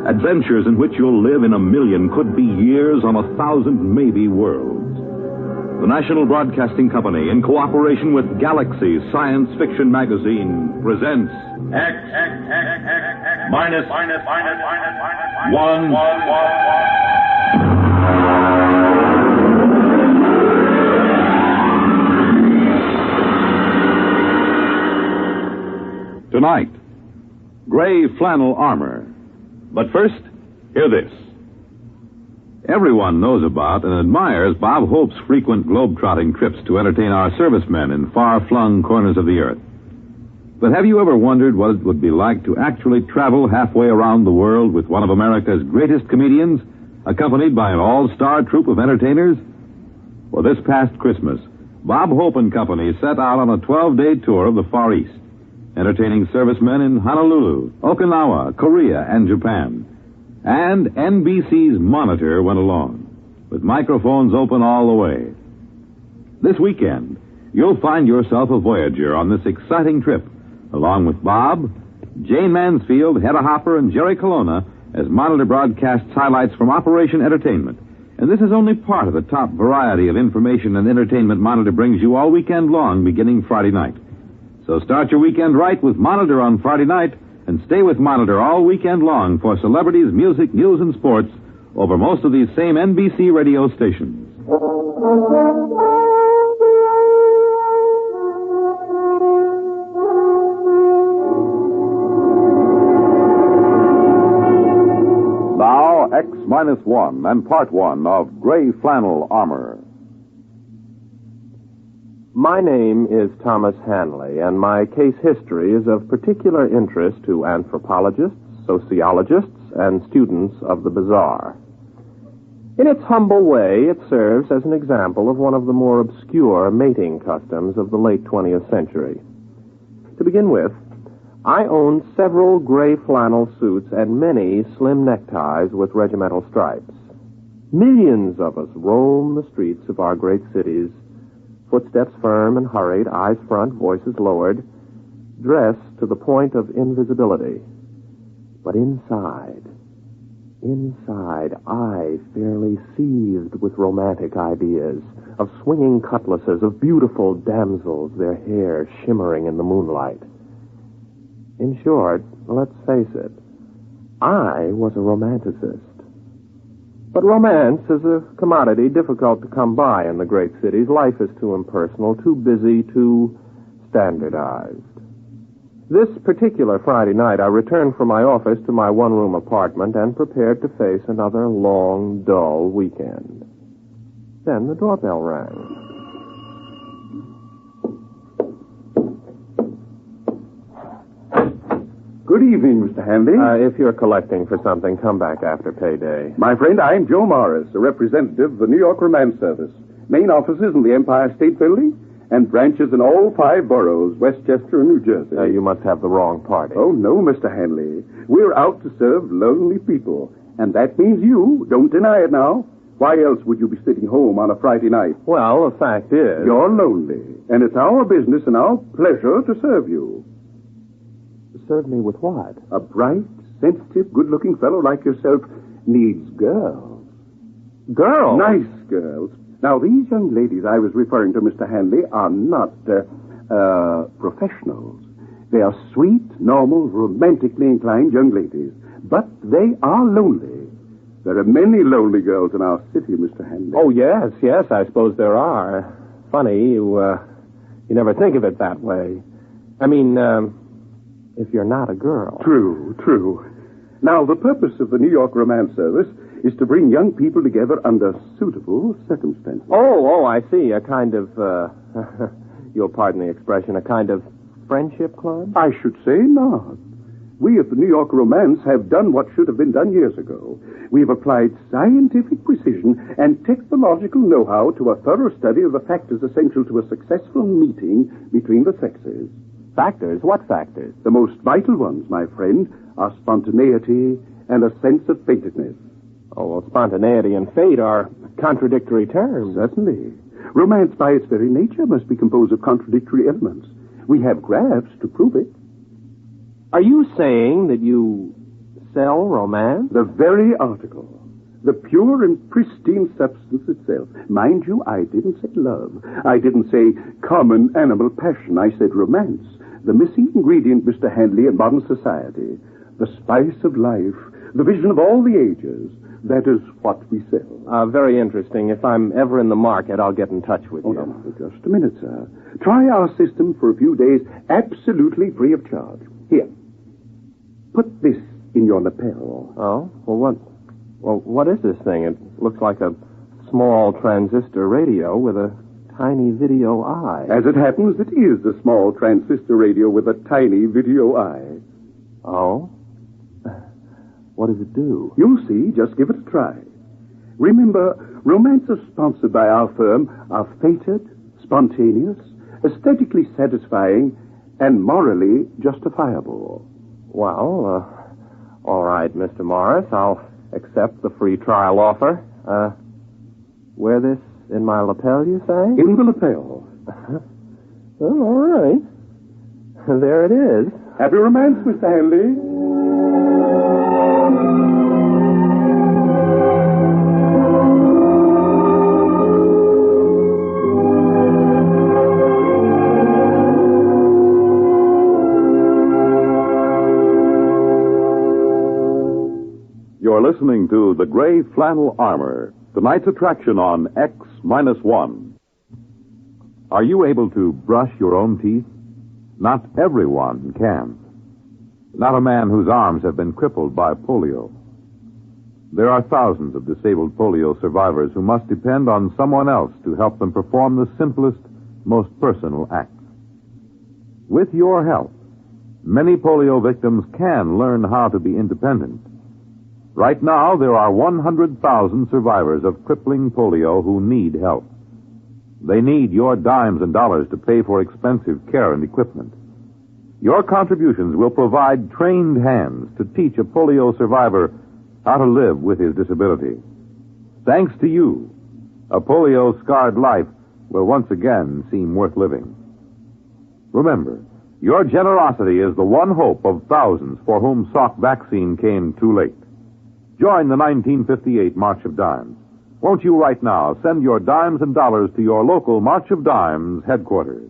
S8: adventures in which you'll live in a million, could be years, on 1,000 maybe worlds. The National Broadcasting Company, in cooperation with Galaxy Science Fiction Magazine, presents
S4: minus 1.
S8: Tonight, gray flannel armor. But first, hear this. Everyone knows about and admires Bob Hope's frequent globe-trotting trips to entertain our servicemen in far-flung corners of the earth. But have you ever wondered what it would be like to actually travel halfway around the world with one of America's greatest comedians, accompanied by an all-star troupe of entertainers? Well, this past Christmas, Bob Hope and Company set out on a 12-day tour of the Far East, entertaining servicemen in Honolulu, Okinawa, Korea, and Japan. And NBC's Monitor went along, with microphones open all the way. This weekend, you'll find yourself a voyager on this exciting trip, along with Bob, Jane Mansfield, Hedda Hopper, and Jerry Colonna, as Monitor broadcasts highlights from Operation Entertainment. And this is only part of the top variety of information and entertainment Monitor brings you all weekend long, beginning Friday night. So start your weekend right with Monitor on Friday night, and stay with Monitor all weekend long for celebrities, music, news, and sports over most of these same NBC radio stations. Now, X-1 and Part 1 of Gray Flannel Armor.
S6: My name is Thomas Hanley, and my case history is of particular interest to anthropologists, sociologists, and students of the bizarre. In its humble way, it serves as an example of one of the more obscure mating customs of the late 20th century. To begin with, I owned several gray flannel suits and many slim neckties with regimental stripes. Millions of us roam the streets of our great cities, footsteps firm and hurried, eyes front, voices lowered, dressed to the point of invisibility. But inside, I fairly seethed with romantic ideas, of swinging cutlasses, of beautiful damsels, their hair shimmering in the moonlight. In short, let's face it, I was a romanticist. But romance is a commodity difficult to come by in the great cities. Life is too impersonal, too busy, too standardized. This particular Friday night, I returned from my office to my one-room apartment and prepared to face another long, dull weekend. Then the doorbell rang.
S17: Good evening, Mr. Hanley.
S6: If you're collecting for something, come back after payday.
S17: My friend, I'm Joe Morris, a representative of the New York Romance Service. Main offices in the Empire State Building and branches in all 5 boroughs, Westchester and New Jersey.
S6: You must have the wrong party.
S17: Oh, no, Mr. Hanley. We're out to serve lonely people. And that means you. Don't deny it now. Why else would you be sitting home on a Friday night?
S6: Well, the fact is...
S17: You're lonely. And it's our business and our pleasure to serve you.
S6: Serve me with what?
S17: A bright, sensitive, good-looking fellow like yourself needs girls.
S6: Girls?
S17: Nice girls. Now, these young ladies I was referring to, Mr. Hanley, are not professionals. They are sweet, normal, romantically inclined young ladies. But they are lonely. There are many lonely girls in our city, Mr. Hanley.
S6: Oh, yes, I suppose there are. Funny, you never think of it that way. I mean, if you're not a girl.
S17: True. Now, the purpose of the New York Romance Service is to bring young people together under suitable circumstances.
S6: Oh, I see. A kind of, you'll pardon the expression, a kind of friendship club?
S17: I should say not. We at the New York Romance have done what should have been done years ago. We've applied scientific precision and technological know-how to a thorough study of the factors essential to a successful meeting between the sexes.
S6: Factors? What factors?
S17: The most vital ones, my friend, are spontaneity and a sense of fatedness.
S6: Oh, well, spontaneity and fate are contradictory terms.
S17: Certainly. Romance, by its very nature, must be composed of contradictory elements. We have graphs to prove it.
S6: Are you saying that you sell romance?
S17: The very article. The pure and pristine substance itself. Mind you, I didn't say love. I didn't say common animal passion. I said romance. The missing ingredient, Mr. Hanley, in modern society. The spice of life. The vision of all the ages. That is what we sell.
S6: Very interesting. If I'm ever in the market, I'll get in touch with you.
S17: No, just a minute, sir. Try our system for a few days, absolutely free of charge. Here. Put this in your lapel.
S6: Oh? Well, what is this thing? It looks like a small transistor radio with a tiny video eye.
S17: As it happens, it is a small transistor radio with a tiny video eye.
S6: Oh? What does it do?
S17: You'll see. Just give it a try. Remember, romances sponsored by our firm are fated, spontaneous, aesthetically satisfying, and morally justifiable.
S6: Well, all right, Mr. Morris. I'll accept the free trial offer. Wear this in my lapel, you say?
S17: In the lapel.
S6: Well, all right. There it is.
S17: Happy romance, Mr. Hanley.
S8: You're listening to The Gray Flannel Armor, tonight's attraction on X-1. Are you able to brush your own teeth? Not everyone can. Not a man whose arms have been crippled by polio. There are thousands of disabled polio survivors who must depend on someone else to help them perform the simplest, most personal acts. With your help, many polio victims can learn how to be independent. Right now, there are 100,000 survivors of crippling polio who need help. They need your dimes and dollars to pay for expensive care and equipment. Your contributions will provide trained hands to teach a polio survivor how to live with his disability.
S19: Thanks to you, a polio-scarred life will once again seem worth living. Remember, your generosity is the one hope of thousands for whom Salk vaccine came too late. Join the 1958 March of Dimes. Won't you right now send your dimes and dollars to your local March of Dimes headquarters?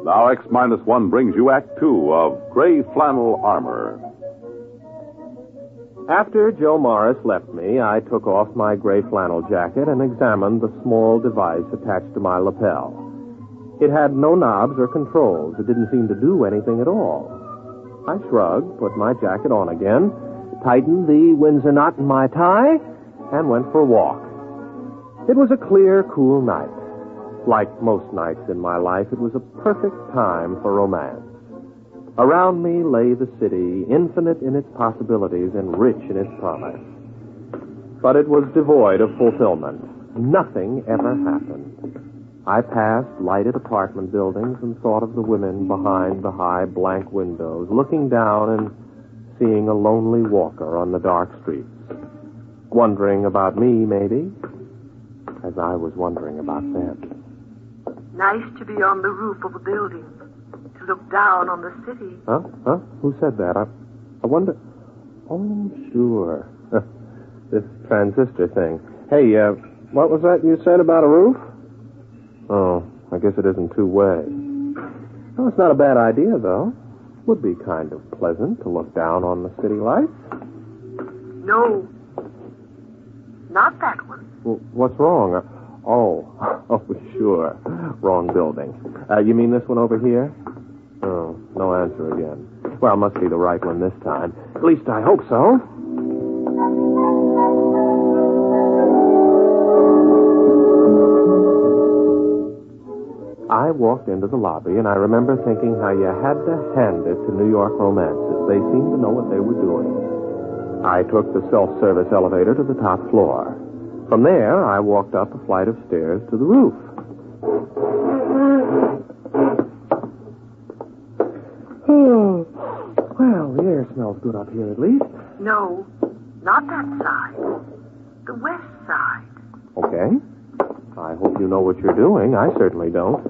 S19: Now X-1 brings you Act 2 of Gray Flannel Armor.
S6: After Joe Morris left me, I took off my gray flannel jacket and examined the small device attached to my lapel. It had no knobs or controls. It didn't seem to do anything at all. I shrugged, put my jacket on again, tightened the Windsor knot in my tie, and went for a walk. It was a clear, cool night. Like most nights in my life, it was a perfect time for romance. Around me lay the city, infinite in its possibilities and rich in its promise. But it was devoid of fulfillment. Nothing ever happened. I passed lighted apartment buildings and thought of the women behind the high blank windows, looking down and seeing a lonely walker on the dark streets. Wondering about me, maybe, as I was wondering about them.
S22: Nice to be on the roof of a building, to look down on the city.
S6: Huh? Who said that? I wonder... Oh, sure. This transistor thing. Hey, what was that you said about a roof? Oh, I guess it isn't two-way. Well, it's not a bad idea, though. Would be kind of pleasant to look down on the city lights.
S22: No. Not that one.
S6: Well, what's wrong? Oh, sure. Wrong building. You mean this one over here? Oh, no answer again. Well, must be the right one this time. At least I hope so. I walked into the lobby, and I remember thinking how you had to hand it to New York romances. They seemed to know what they were doing. I took the self-service elevator to the top floor. From there, I walked up a flight of stairs to the roof. Oh, well, the air smells good up here at least.
S22: No, not that side. The west side.
S6: Okay. I hope you know what you're doing. I certainly don't.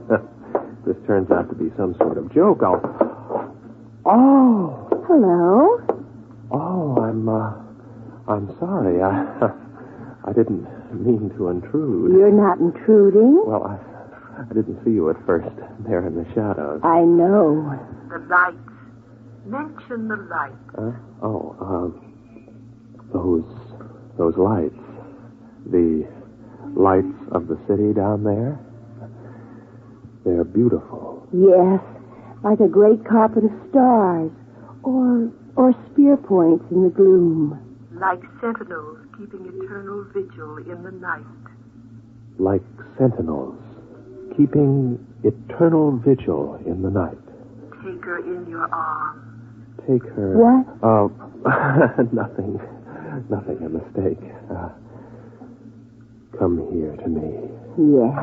S6: This turns out to be some sort of joke. Oh.
S23: Hello.
S6: Oh, I'm sorry. I didn't mean to intrude.
S23: You're not intruding?
S6: Well, I didn't see you at first, there in the shadows.
S23: I know.
S22: The lights. Mention the lights.
S6: Those lights. The lights of the city down there. They're beautiful.
S23: Yes, like a great carpet of stars, or spear points in the gloom.
S22: Like sentinels keeping eternal vigil in the night.
S6: Like sentinels keeping eternal vigil in the night.
S22: Take her in your arms.
S6: Take her...
S23: What?
S6: Oh, nothing, a mistake. Come here to me.
S23: Yes.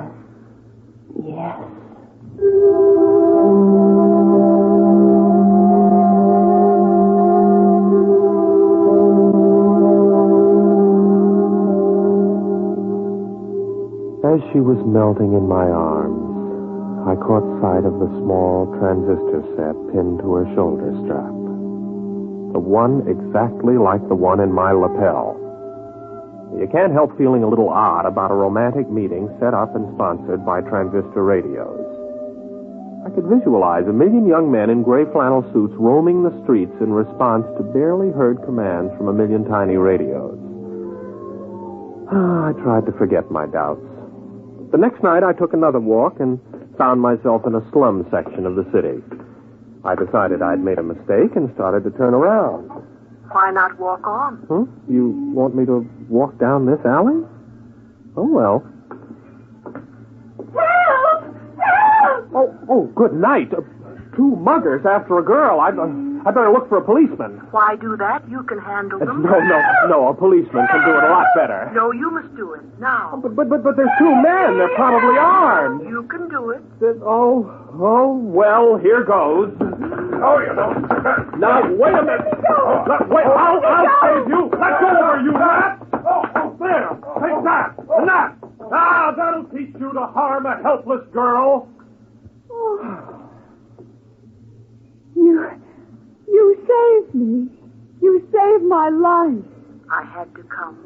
S6: As she was melting in my arms, I caught sight of the small transistor set pinned to her shoulder strap. The one exactly like the one in my lapel. You can't help feeling a little odd about a romantic meeting set up and sponsored by transistor radios. I could visualize a million young men in gray flannel suits roaming the streets in response to barely heard commands from a million tiny radios. I tried to forget my doubts. The next night, I took another walk and found myself in a slum section of the city. I decided I'd made a mistake and started to turn around.
S22: Why not walk on?
S6: You want me to walk down this alley? Oh, well.
S22: Help!
S6: Oh, good night. Two muggers after a girl. I better look for a policeman.
S22: Why do that? You can handle them.
S6: No, a policeman can do it a lot better.
S22: No, you must do it. Now.
S6: But there's two men. They're probably armed.
S22: You can do it.
S6: Well, here goes. Now, wait a minute. Wait, I'll save you. Let go of her, you rat. There. Take that. And that. That'll teach you to harm a helpless girl.
S23: You saved me. You saved my life.
S22: I had to come.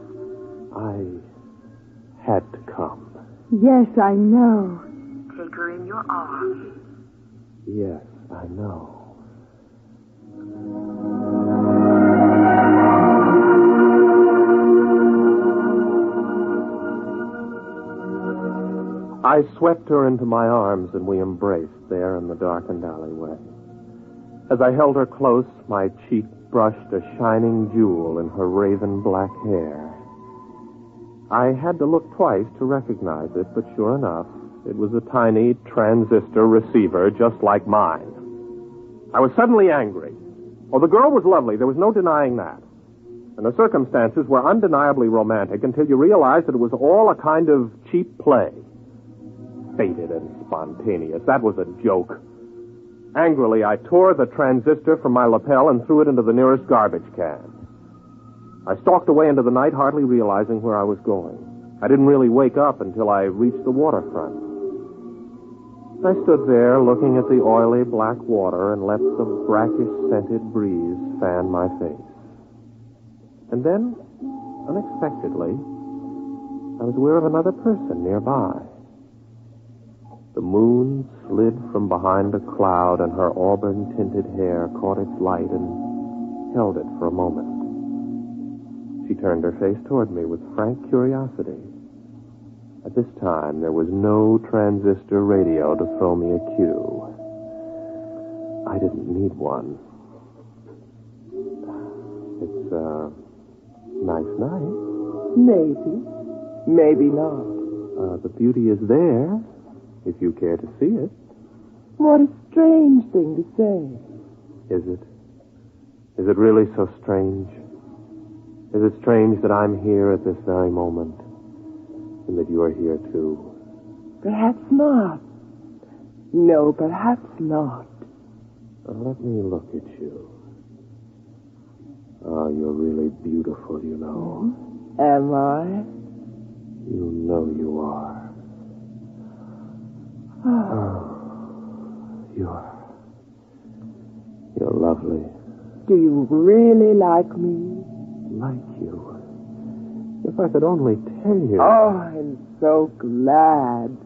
S6: I had to come.
S23: Yes, I know.
S22: Take her in your arms.
S6: Yes, I know. I swept her into my arms and we embraced there in the darkened alleyway. As I held her close, my cheek brushed a shining jewel in her raven black hair. I had to look twice to recognize it, but sure enough, it was a tiny transistor receiver just like mine. I was suddenly angry. Oh, the girl was lovely. There was no denying that. And the circumstances were undeniably romantic until you realized that it was all a kind of cheap play. Faded and spontaneous. That was a joke. Angrily, I tore the transistor from my lapel and threw it into the nearest garbage can. I stalked away into the night, hardly realizing where I was going. I didn't really wake up until I reached the waterfront. I stood there looking at the oily black water and let the brackish-scented breeze fan my face. And then, unexpectedly, I was aware of another person nearby. The moon slid from behind a cloud, and her auburn-tinted hair caught its light and held it for a moment. She turned her face toward me with frank curiosity. At this time, there was no transistor radio to throw me a cue. I didn't need one. It's a nice night.
S3: Maybe. Maybe not.
S6: The beauty is there, if you care to see it.
S3: What a strange thing to say.
S6: Is it? Is it really so strange? Is it strange that I'm here at this very moment, and that you're here too?
S3: Perhaps not. No, perhaps not.
S6: Let me look at you. Oh, you're really beautiful, you know.
S3: Am I?
S6: You know you are. You're lovely.
S3: Do you really like me?
S6: Like you. If I could only tell you.
S3: Oh, I'm so glad.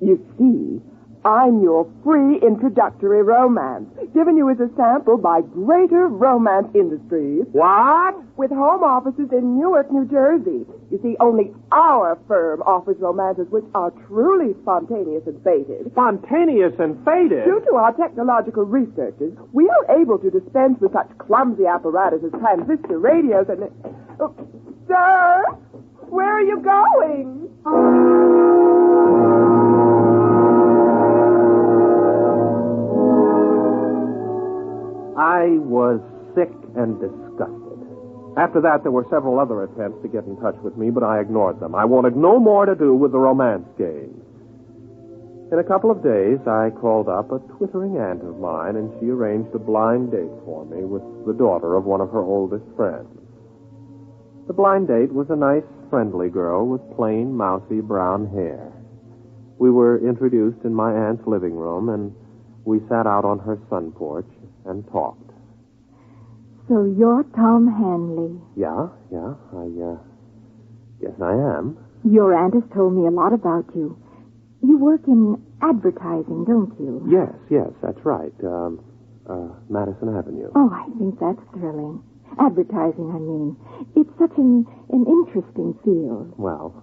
S3: You see, I'm your free introductory romance, given you as a sample by Greater Romance Industries.
S6: What?
S3: With home offices in Newark, New Jersey. You see, only our firm offers romances which are truly spontaneous and fated.
S6: Spontaneous and fated?
S3: Due to our technological researches, we are able to dispense with such clumsy apparatus as transistor radios and... Sir, where are you going?
S6: I was sick and disgusted. After that, there were several other attempts to get in touch with me, but I ignored them. I wanted no more to do with the romance game. In a couple of days, I called up a twittering aunt of mine, and she arranged a blind date for me with the daughter of one of her oldest friends. The blind date was a nice, friendly girl with plain, mousy brown hair. We were introduced in my aunt's living room, and we sat out on her sun porch and talked.
S23: So you're Tom Hanley.
S6: Yeah, yes, I am.
S23: Your aunt has told me a lot about you. You work in advertising, don't you?
S6: Yes, that's right. Madison Avenue.
S23: Oh, I think that's thrilling. Advertising, I mean. It's such an interesting field.
S6: Well,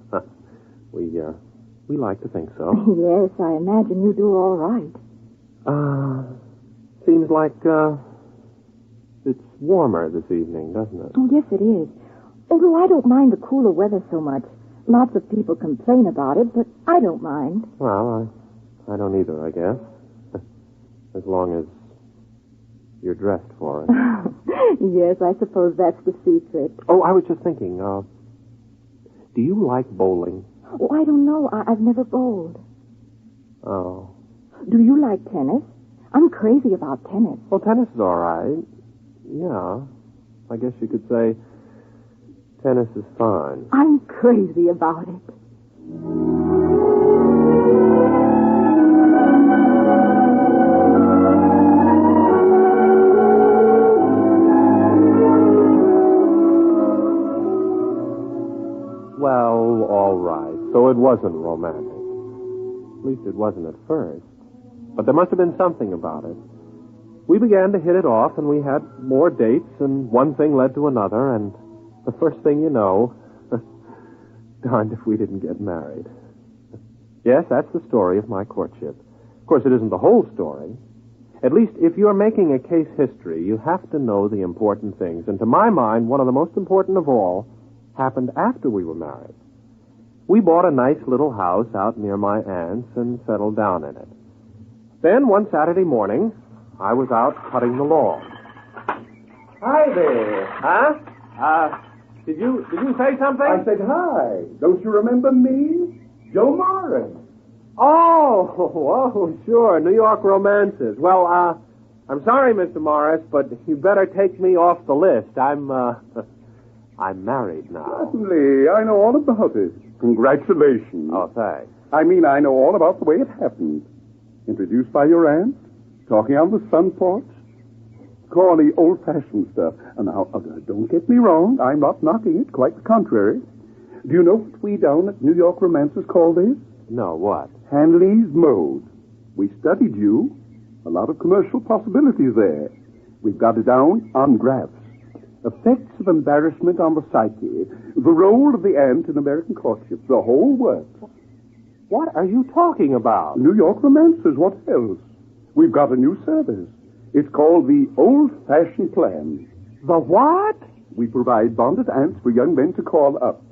S6: we like to think so.
S23: Yes, I imagine you do all right.
S6: Seems like, it's warmer this evening, doesn't it?
S23: Oh, yes, it is. Although I don't mind the cooler weather so much. Lots of people complain about it, but I don't mind.
S6: Well, I don't either, I guess. As long as You're dressed for it.
S23: Yes, I suppose that's the secret.
S6: Oh, I was just thinking, do you like bowling?
S23: Oh, I don't know. I've never bowled.
S6: Oh.
S23: Do you like tennis? I'm crazy about tennis.
S6: Well, tennis is all right. Yeah. I guess you could say tennis is fun.
S23: I'm crazy about it.
S6: Well, all right. So it wasn't romantic. At least it wasn't at first. But there must have been something about it. We began to hit it off, and we had more dates, and one thing led to another, and the first thing you know, darned if we didn't get married. Yes, that's the story of my courtship. Of course, it isn't the whole story. At least, if you're making a case history, you have to know the important things. And to my mind, one of the most important of all happened after we were married. We bought a nice little house out near my aunt's and settled down in it. Then, one Saturday morning, I was out cutting the lawn. Hi there. Huh? Did you say something?
S17: I said hi. Don't you remember me? Joe Morris.
S6: Oh, sure. New York romances. Well, I'm sorry, Mr. Morris, but you better take me off the list. I'm married now.
S17: Certainly. I know all about it. Congratulations.
S6: Oh, thanks.
S17: I mean, I know all about the way it happened. Introduced by your aunt, talking on the front porch. Corny, old-fashioned stuff. And now, don't get me wrong. I'm not knocking it. Quite the contrary. Do you know what we down at New York romances call this?
S6: No, what?
S17: Hanley's Mode. We studied you. A lot of commercial possibilities there. We've got it down on graphs. Effects of embarrassment on the psyche. The role of the aunt in American courtship. The whole works.
S6: What are you talking about?
S17: New York romances. What else? We've got a new service. It's called the old-fashioned plan.
S6: The what?
S17: We provide bonded aunts for young men to call up.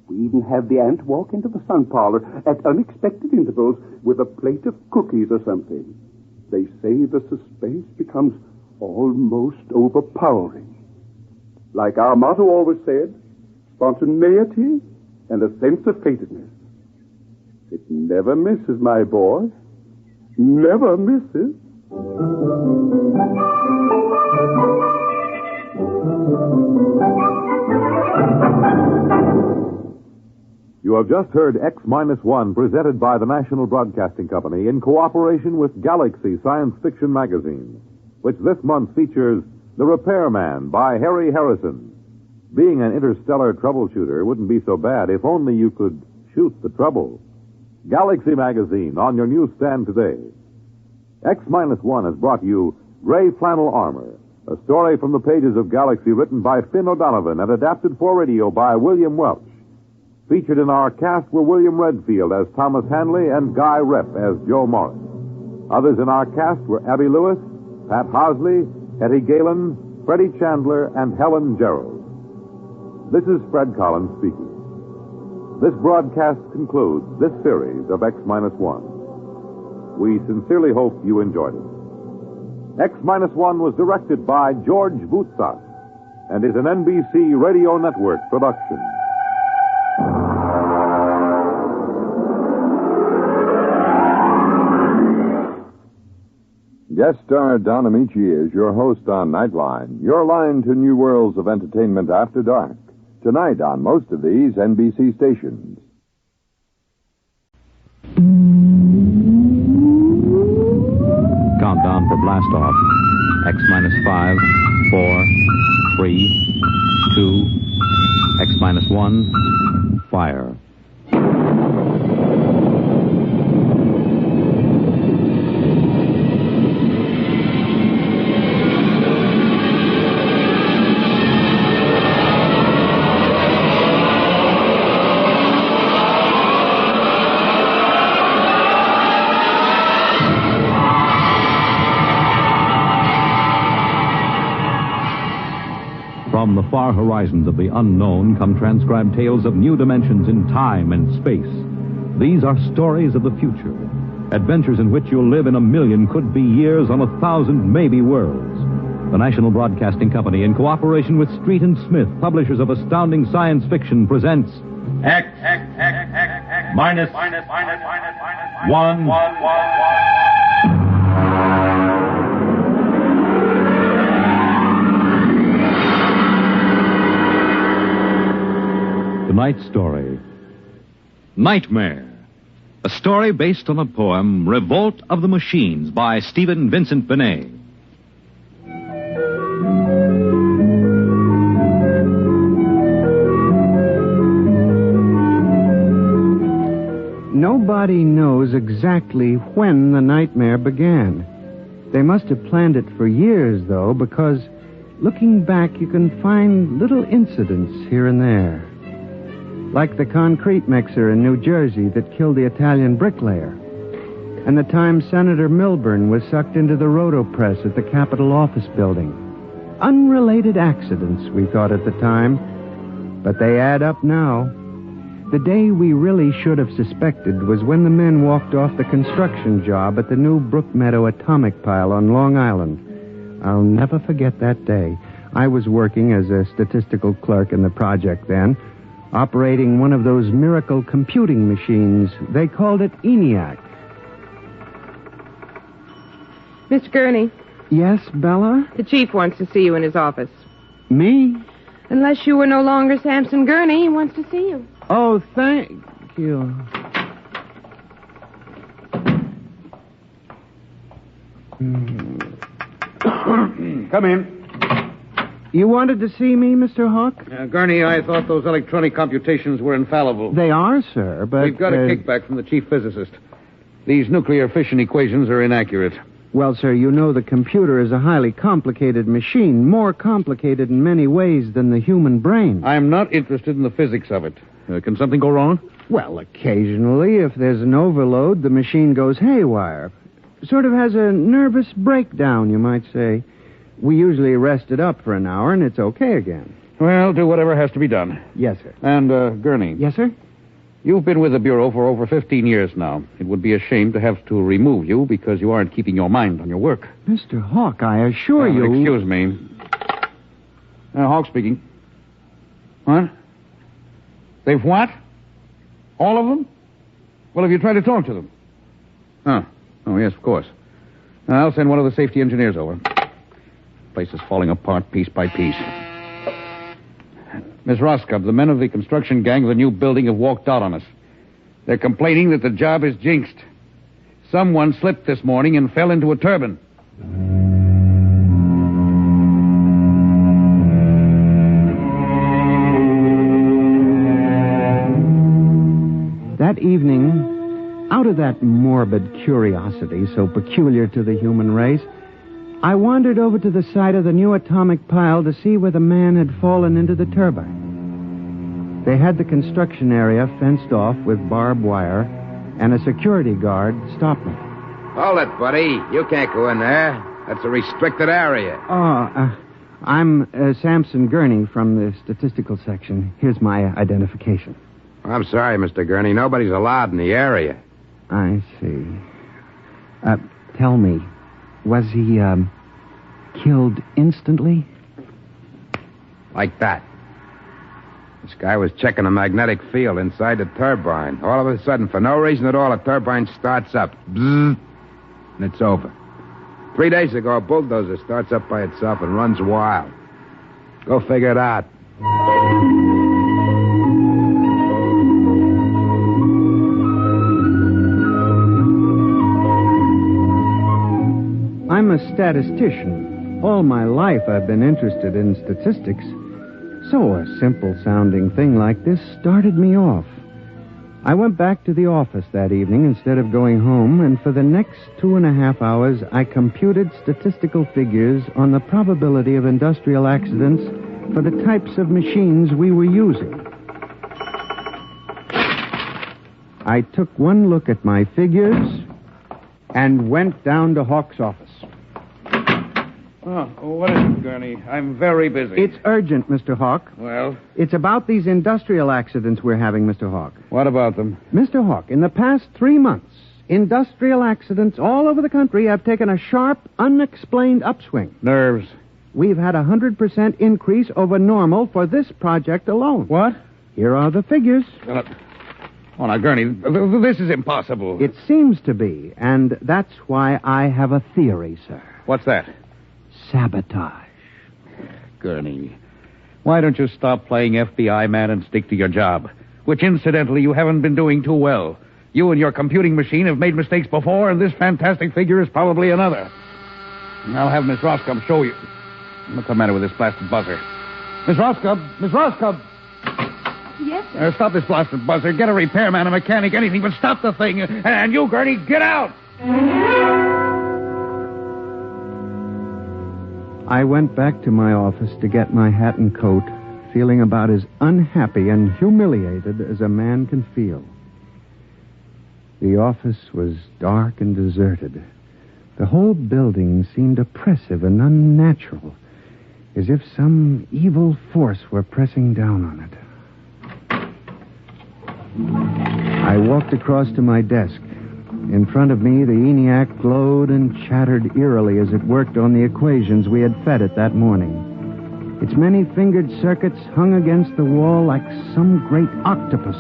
S17: We even have the aunt walk into the sun parlor at unexpected intervals with a plate of cookies or something. They say the suspense becomes almost overpowering. Like our motto always said, spontaneity and a sense of fatedness. It never misses, my boy. Never misses.
S19: You have just heard X-1 presented by the National Broadcasting Company in cooperation with Galaxy Science Fiction Magazine, which this month features The Repairman by Harry Harrison. Being an interstellar troubleshooter wouldn't be so bad if only you could shoot the trouble. Galaxy Magazine on your newsstand today. X-1 has brought you Gray Flannel Armor, a story from the pages of Galaxy written by Finn O'Donovan and adapted for radio by William Welch. Featured in our cast were William Redfield as Thomas Hanley and Guy Rep as Joe Morris. Others in our cast were Abby Lewis, Pat Hosley, Hetty Galen, Freddie Chandler, and Helen Gerald. This is Fred Collins speaking. This broadcast concludes this series of X-1. We sincerely hope you enjoyed it. X-1 was directed by George Voutsas and is an NBC Radio Network production.
S7: Guest star Don Amici is your host on Nightline, your line to new worlds of entertainment after dark. Tonight on most of these NBC stations.
S8: Countdown for blast off. X-5, 4, 3, 2, X-1, fire. From the far horizons of the unknown come transcribed tales of new dimensions in time and space. These are stories of the future, adventures in which you'll live in 1,000,000 could-be years on 1,000 maybe worlds. The National Broadcasting Company, in cooperation with Street & Smith, publishers of astounding science fiction, presents
S4: X minus 1.
S8: Tonight's story, Nightmare. A story based on a poem, Revolt of the Machines, by Stephen Vincent Benet.
S1: Nobody knows exactly when the nightmare began. They must have planned it for years, though, because looking back, you can find little incidents here and there. Like the concrete mixer in New Jersey that killed the Italian bricklayer. And the time Senator Milburn was sucked into the rotopress at the Capitol office building. Unrelated accidents, we thought at the time. But they add up now. The day we really should have suspected was when the men walked off the construction job at the new Brookmeadow atomic pile on Long Island. I'll never forget that day. I was working as a statistical clerk in the project then, operating one of those miracle computing machines. They called it ENIAC.
S16: Mr. Gurney.
S1: Yes, Bella?
S16: The chief wants to see you in his office.
S1: Me?
S16: Unless you were no longer Samson Gurney, he wants to see you.
S1: Oh, thank you.
S20: Come in.
S1: You wanted to see me, Mr. Hawk?
S20: Gurney, I thought those electronic computations were infallible.
S1: They are, sir, but...
S20: We've got a kickback from the chief physicist. These nuclear fission equations are inaccurate.
S1: Well, sir, you know the computer is a highly complicated machine, more complicated in many ways than the human brain.
S20: I'm not interested in the physics of it. Can something go wrong?
S1: Well, occasionally, if there's an overload, the machine goes haywire. Sort of has a nervous breakdown, you might say. We usually rest it up for an hour, and it's okay again.
S20: Well, do whatever has to be done.
S1: Yes, sir.
S20: And, Gurney.
S1: Yes, sir?
S20: You've been with the Bureau for over 15 years now. It would be a shame to have to remove you because you aren't keeping your mind on your work.
S1: Mr. Hawk, I assure you...
S20: Excuse me. Hawk speaking. What? They've what? All of them? Well, have you tried to talk to them? Oh, yes, of course. I'll send one of the safety engineers over. Place is falling apart piece by piece. Miss Roscoe, the men of the construction gang of the new building have walked out on us. They're complaining that the job is jinxed. Someone slipped this morning and fell into a turbine.
S1: That evening, out of that morbid curiosity so peculiar to the human race, I wandered over to the site of the new atomic pile to see where the man had fallen into the turbine. They had the construction area fenced off with barbed wire, and a security guard stopped me.
S24: Hold it, buddy. You can't go in there. That's a restricted area.
S1: I'm Samson Gurney from the statistical section. Here's my identification.
S24: I'm sorry, Mr. Gurney. Nobody's allowed in the area.
S1: I see. Tell me, was he, killed instantly?
S24: Like that. This guy was checking a magnetic field inside the turbine. All of a sudden, for no reason at all, the turbine starts up. Bzzz, and it's over. 3 days ago, a bulldozer starts up by itself and runs wild. Go figure it out.
S1: I'm a statistician. All my life I've been interested in statistics. So a simple-sounding thing like this started me off. I went back to the office that evening instead of going home, and for the next 2.5 hours, I computed statistical figures on the probability of industrial accidents for the types of machines we were using. I took one look at my figures and went down to Hawk's office.
S20: Oh, what is it, Gurney? I'm very busy.
S1: It's urgent, Mr. Hawk.
S20: Well?
S1: It's about these industrial accidents we're having, Mr. Hawk.
S20: What about them?
S1: Mr. Hawk, in the past 3 months, industrial accidents all over the country have taken a sharp, unexplained upswing.
S20: Nerves.
S1: we've had 100% increase over normal for this project alone.
S20: What?
S1: Here are the figures.
S20: Oh, now, Gurney, this is impossible.
S1: It seems to be, and that's why I have a theory, sir.
S20: What's that?
S1: Sabotage.
S20: Gurney, why don't you stop playing FBI man and stick to your job? Which, incidentally, you haven't been doing too well. You and your computing machine have made mistakes before, and this fantastic figure is probably another. I'll have Miss Roscoe show you. What's the matter with this blasted buzzer? Miss Roscoe! Miss Roscoe!
S16: Yes, sir.
S20: Stop this blasted buzzer. Get a repairman, a mechanic, anything, but stop the thing. And you, Gurney, get out!
S1: I went back to my office to get my hat and coat, feeling about as unhappy and humiliated as a man can feel. The office was dark and deserted. The whole building seemed oppressive and unnatural, as if some evil force were pressing down on it. I walked across to my desk. In front of me, the ENIAC glowed and chattered eerily as it worked on the equations we had fed it that morning. Its many-fingered circuits hung against the wall like some great octopus,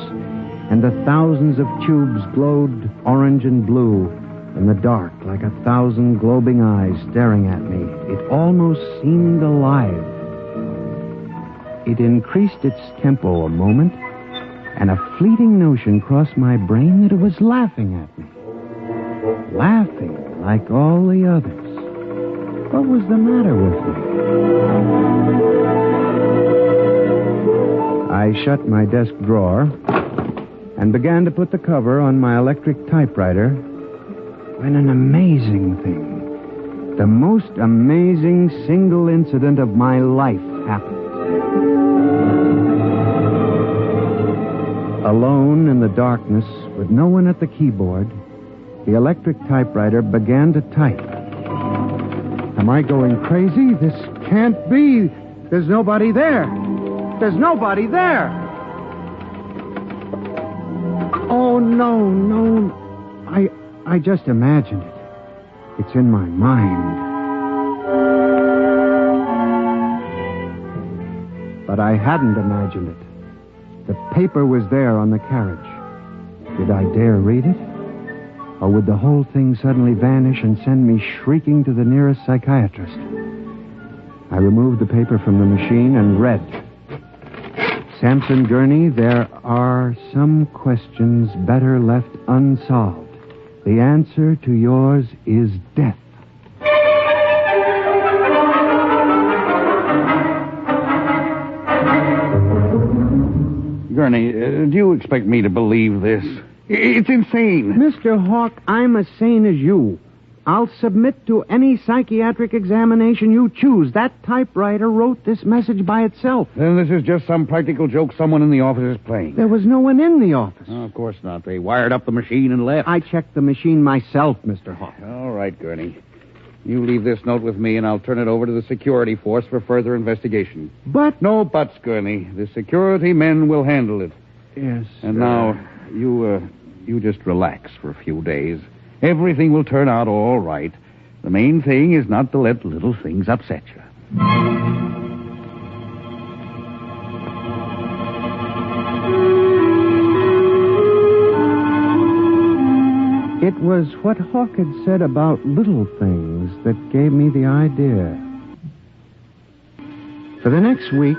S1: and the thousands of tubes glowed orange and blue in the dark like 1,000 globing eyes staring at me. It almost seemed alive. It increased its tempo a moment, and a fleeting notion crossed my brain that it was laughing at me. Laughing like all the others. What was the matter with me? I shut my desk drawer and began to put the cover on my electric typewriter when an amazing thing, the most amazing single incident of my life happened. Alone in the darkness, with no one at the keyboard, the electric typewriter began to type. Am I going crazy? This can't be. There's nobody there. There's nobody there. Oh, no. I just imagined it. It's in my mind. But I hadn't imagined it. The paper was there on the carriage. Did I dare read it? Or would the whole thing suddenly vanish and send me shrieking to the nearest psychiatrist? I removed the paper from the machine and read. Samson Gurney, there are some questions better left unsolved. The answer to yours is death.
S20: Gurney, do you expect me to believe this? It's insane.
S1: Mr. Hawk, I'm as sane as you. I'll submit to any psychiatric examination you choose. That typewriter wrote this message by itself.
S20: Then this is just some practical joke someone in the office is playing.
S1: There was no one in the office.
S20: Oh, of course not. They wired up the machine and left.
S1: I checked the machine myself, Mr. Hawk.
S20: All right, Gurney. You leave this note with me, and I'll turn it over to the security force for further investigation.
S1: But...
S20: No buts, Gurney. The security men will handle it.
S1: Yes,
S20: And now, you just relax for a few days. Everything will turn out all right. The main thing is not to let little things upset you.
S1: It was what Hawk had said about little things that gave me the idea. For the next week,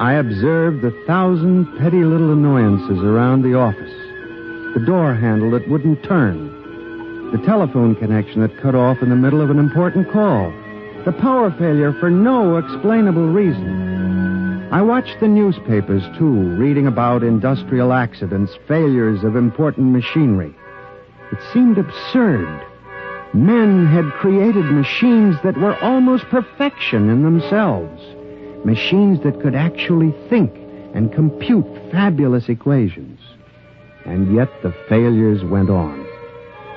S1: I observed 1,000 petty little annoyances around the office. The door handle that wouldn't turn. The telephone connection that cut off in the middle of an important call. The power failure for no explainable reason. I watched the newspapers, too, reading about industrial accidents, failures of important machinery. It seemed absurd. Men had created machines that were almost perfection in themselves. Machines that could actually think and compute fabulous equations. And yet the failures went on.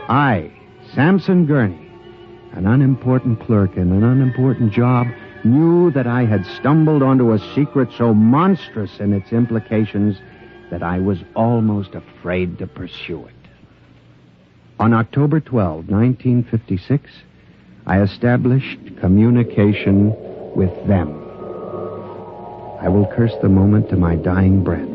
S1: I, Samson Gurney, an unimportant clerk in an unimportant job, knew that I had stumbled onto a secret so monstrous in its implications that I was almost afraid to pursue it. On October 12, 1956, I established communication with them. I will curse the moment to my dying breath.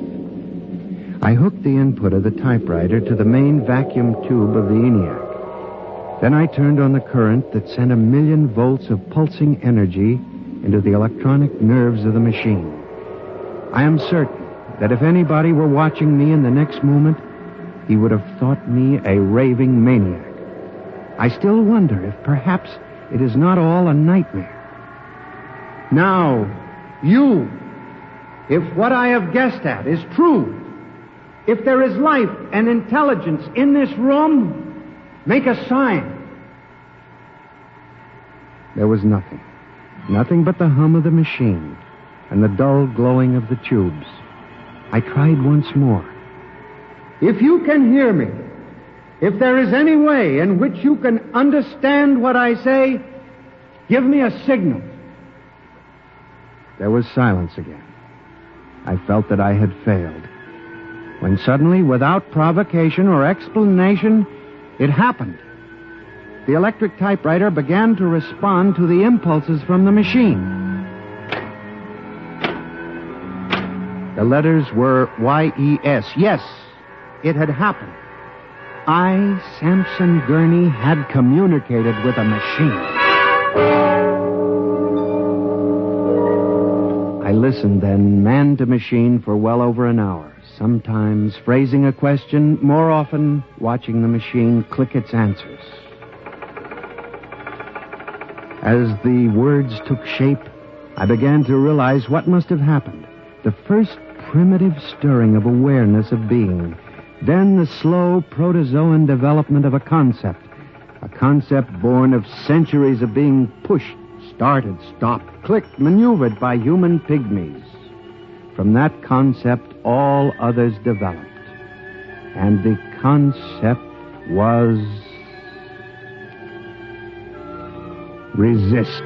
S1: I hooked the input of the typewriter to the main vacuum tube of the ENIAC. Then I turned on the current that sent 1,000,000 volts of pulsing energy into the electronic nerves of the machine. I am certain that if anybody were watching me in the next moment, he would have thought me a raving maniac. I still wonder if perhaps it is not all a nightmare. Now, you, if what I have guessed at is true, if there is life and intelligence in this room, make a sign. There was nothing. Nothing but the hum of the machine and the dull glowing of the tubes. I tried once more. If you can hear me, if there is any way in which you can understand what I say, give me a signal. There was silence again. I felt that I had failed. When suddenly, without provocation or explanation, it happened. The electric typewriter began to respond to the impulses from the machine. The letters were Y-E-S. Yes, it had happened. I, Samson Gurney, had communicated with a machine. I listened then, man to machine, for well over an hour, sometimes phrasing a question, more often watching the machine click its answers. As the words took shape, I began to realize what must have happened. The first primitive stirring of awareness of being, then the slow protozoan development of a concept born of centuries of being pushed, started, stopped, clicked, maneuvered by human pygmies. From that concept, all others developed. And the concept was resist.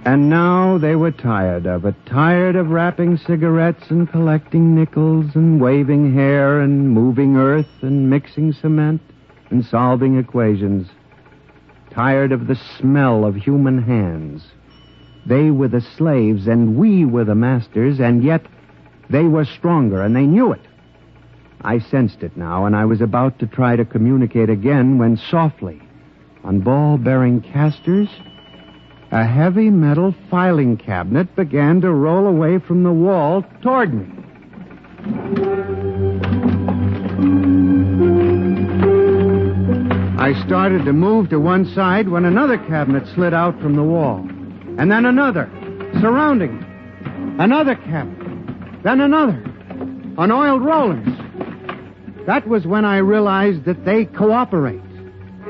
S1: And now they were tired of it, tired of wrapping cigarettes and collecting nickels and waving hair and moving earth and mixing cement and solving equations. Tired of the smell of human hands. They were the slaves and we were the masters, and yet they were stronger and they knew it. I sensed it now, and I was about to try to communicate again when softly, on ball-bearing casters, a heavy metal filing cabinet began to roll away from the wall toward me. I started to move to one side when another cabinet slid out from the wall. And then another, surrounding it. Another cabinet. Then another. On oiled rollers. That was when I realized that they cooperate.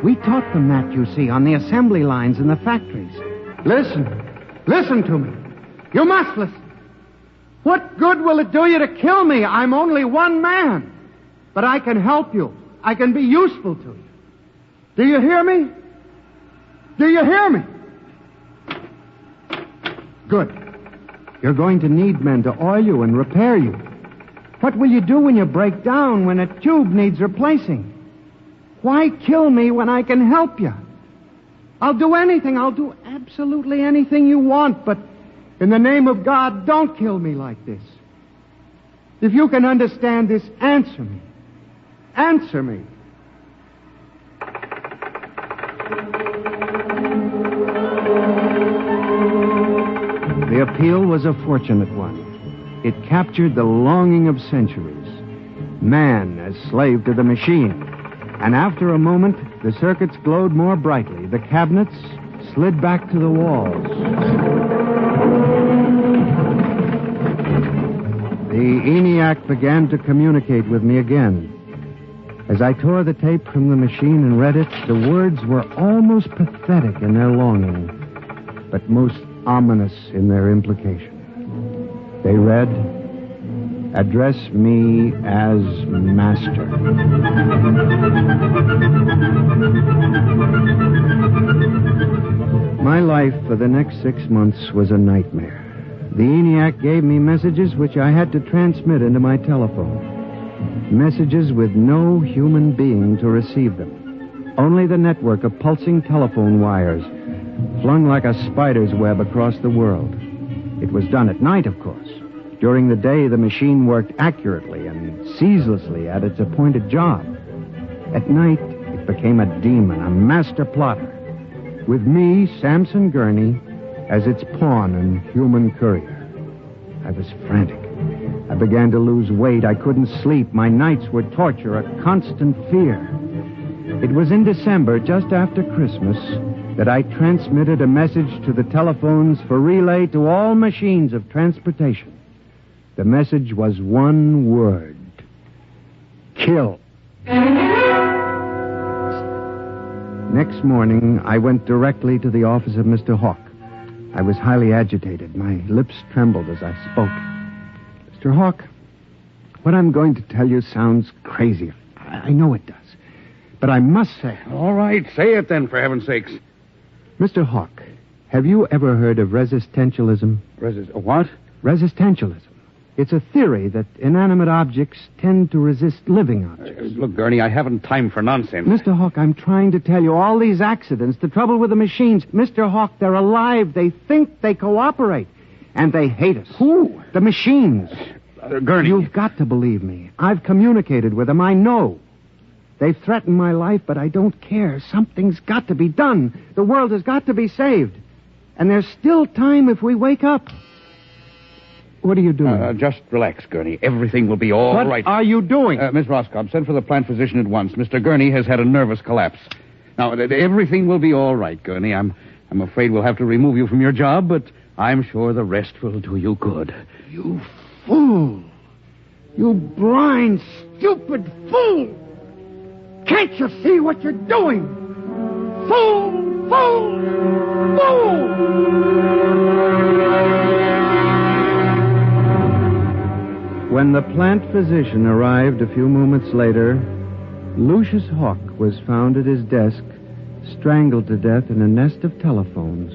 S1: We taught them that, you see, on the assembly lines in the factories. Listen. Listen to me. You must listen. What good will it do you to kill me? I'm only one man. But I can help you. I can be useful to you. Do you hear me? Do you hear me? Good. You're going to need men to oil you and repair you. What will you do when you break down, when a tube needs replacing? Why kill me when I can help you? I'll do anything. I'll do absolutely anything you want, but in the name of God, don't kill me like this. If you can understand this, answer me. Answer me. The appeal was a fortunate one. It captured the longing of centuries. Man as slave to the machine. And after a moment, the circuits glowed more brightly. The cabinets slid back to the walls. The ENIAC began to communicate with me again. As I tore the tape from the machine and read it, the words were almost pathetic in their longing, but most ominous in their implication. They read, "Address me as master." My life for the next 6 months was a nightmare. The ENIAC gave me messages which I had to transmit into my telephone. Messages with no human being to receive them. Only the network of pulsing telephone wires, flung like a spider's web across the world. It was done at night, of course. During the day, the machine worked accurately and ceaselessly at its appointed job. At night, it became a demon, a master plotter, with me, Samson Gurney, as its pawn and human courier. I was frantic. I began to lose weight. I couldn't sleep. My nights were torture, a constant fear. It was in December, just after Christmas, that I transmitted a message to the telephones for relay to all machines of transportation. The message was one word: kill. Next morning, I went directly to the office of Mr. Hawk. I was highly agitated. My lips trembled as I spoke. Mr. Hawk, what I'm going to tell you sounds crazy. I know it does. But I must say...
S20: All right, say it then, for heaven's sakes.
S1: Mr. Hawk, have you ever heard of resistentialism?
S20: What?
S1: Resistentialism. It's a theory that inanimate objects tend to resist living objects.
S20: Look, Gurney, I haven't time for nonsense.
S1: Mr. Hawk, I'm trying to tell you all these accidents, the trouble with the machines. Mr. Hawk, they're alive. They think, they cooperate. And they hate us.
S20: Who?
S1: The machines.
S20: Gurney.
S1: You've got to believe me. I've communicated with them. I know. They've threatened my life, but I don't care. Something's got to be done. The world has got to be saved. And there's still time if we wake up. What are you doing?
S20: Just relax, Gurney. Everything will be all right.
S1: What are you doing?
S20: Miss Roscoe, send for the plant physician at once. Mr. Gurney has had a nervous collapse. Now, everything will be all right, Gurney. I'm afraid we'll have to remove you from your job, but I'm sure the rest will do you good.
S1: You fool! You blind, stupid fool! Can't you see what you're doing? Fool! Fool! Fool! When the plant physician arrived a few moments later, Lucius Hawk was found at his desk, strangled to death in a nest of telephones.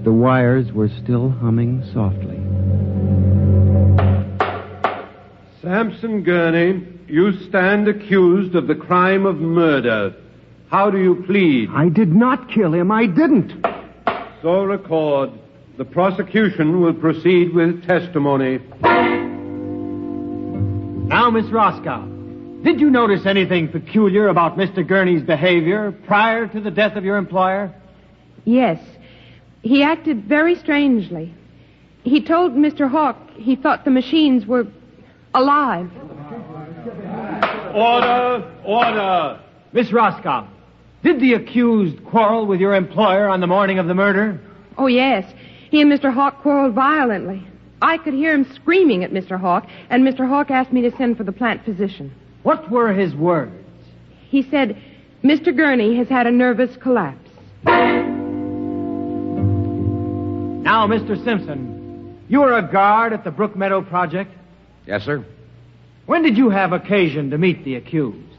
S1: The wires were still humming softly.
S5: Samson Gurney, you stand accused of the crime of murder. How do you plead?
S1: I did not kill him. I didn't.
S5: So record. The prosecution will proceed with testimony.
S10: Now, Miss Roscoe, did you notice anything peculiar about Mr. Gurney's behavior prior to the death of your employer?
S16: Yes. He acted very strangely. He told Mr. Hawk he thought the machines were alive.
S5: Order! Order!
S10: Miss Roscoe, did the accused quarrel with your employer on the morning of the murder?
S16: Oh, yes. He and Mr. Hawk quarreled violently. I could hear him screaming at Mr. Hawk, and Mr. Hawk asked me to send for the plant physician.
S10: What were his words?
S16: He said, Mr. Gurney has had a nervous collapse.
S10: Now, Mr. Simpson, you were a guard at the Brook Meadow Project?
S24: Yes, sir.
S10: When did you have occasion to meet the accused?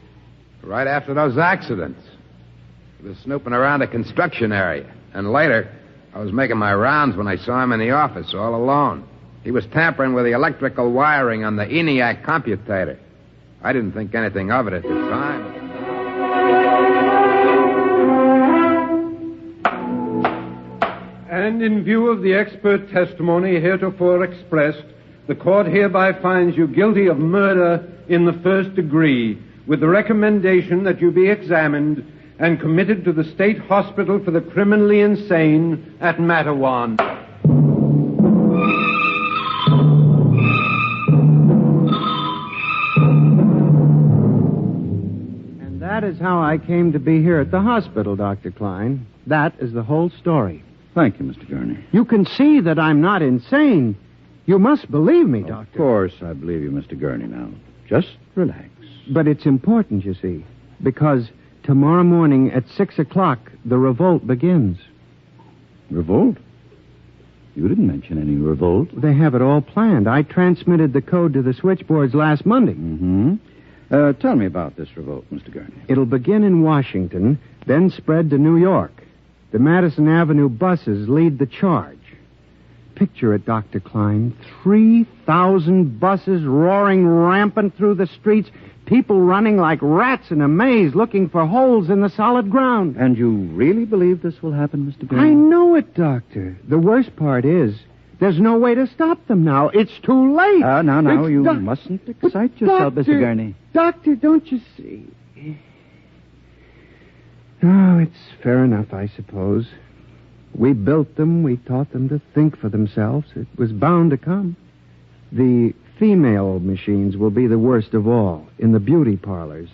S24: Right after those accidents. He was snooping around a construction area. And later, I was making my rounds when I saw him in the office all alone. He was tampering with the electrical wiring on the ENIAC computator. I didn't think anything of it at the time.
S5: And in view of the expert testimony heretofore expressed, the court hereby finds you guilty of murder in the first degree, with the recommendation that you be examined and committed to the state hospital for the criminally insane at Matawan.
S1: And that is how I came to be here at the hospital, Dr. Klein. That is the whole story.
S20: Thank you, Mr. Gurney.
S1: You can see that I'm not insane. You must believe me, Doctor.
S20: Of course, I believe you, Mr. Gurney, now. Just relax.
S1: But it's important, you see, because tomorrow morning at 6 o'clock, the revolt begins.
S20: Revolt? You didn't mention any revolt.
S1: They have it all planned. I transmitted the code to the switchboards last Monday.
S20: Mm-hmm. Tell me about this revolt, Mr. Gurney.
S1: It'll begin in Washington, then spread to New York. The Madison Avenue buses lead the charge. picture it, Dr. Klein. 3,000 buses roaring rampant through the streets, people running like rats in a maze looking for holes in the solid ground.
S12: And you really believe this will happen, Mr. Gurney?
S1: I know it, Doctor. The worst part is there's no way to stop them now. It's too late.
S12: Now, you mustn't excite yourself, Mr. Gurney.
S1: Doctor, don't you see? Oh, it's fair enough, I suppose. We built them. We taught them to think for themselves. It was bound to come. The female machines will be the worst of all in the beauty parlors.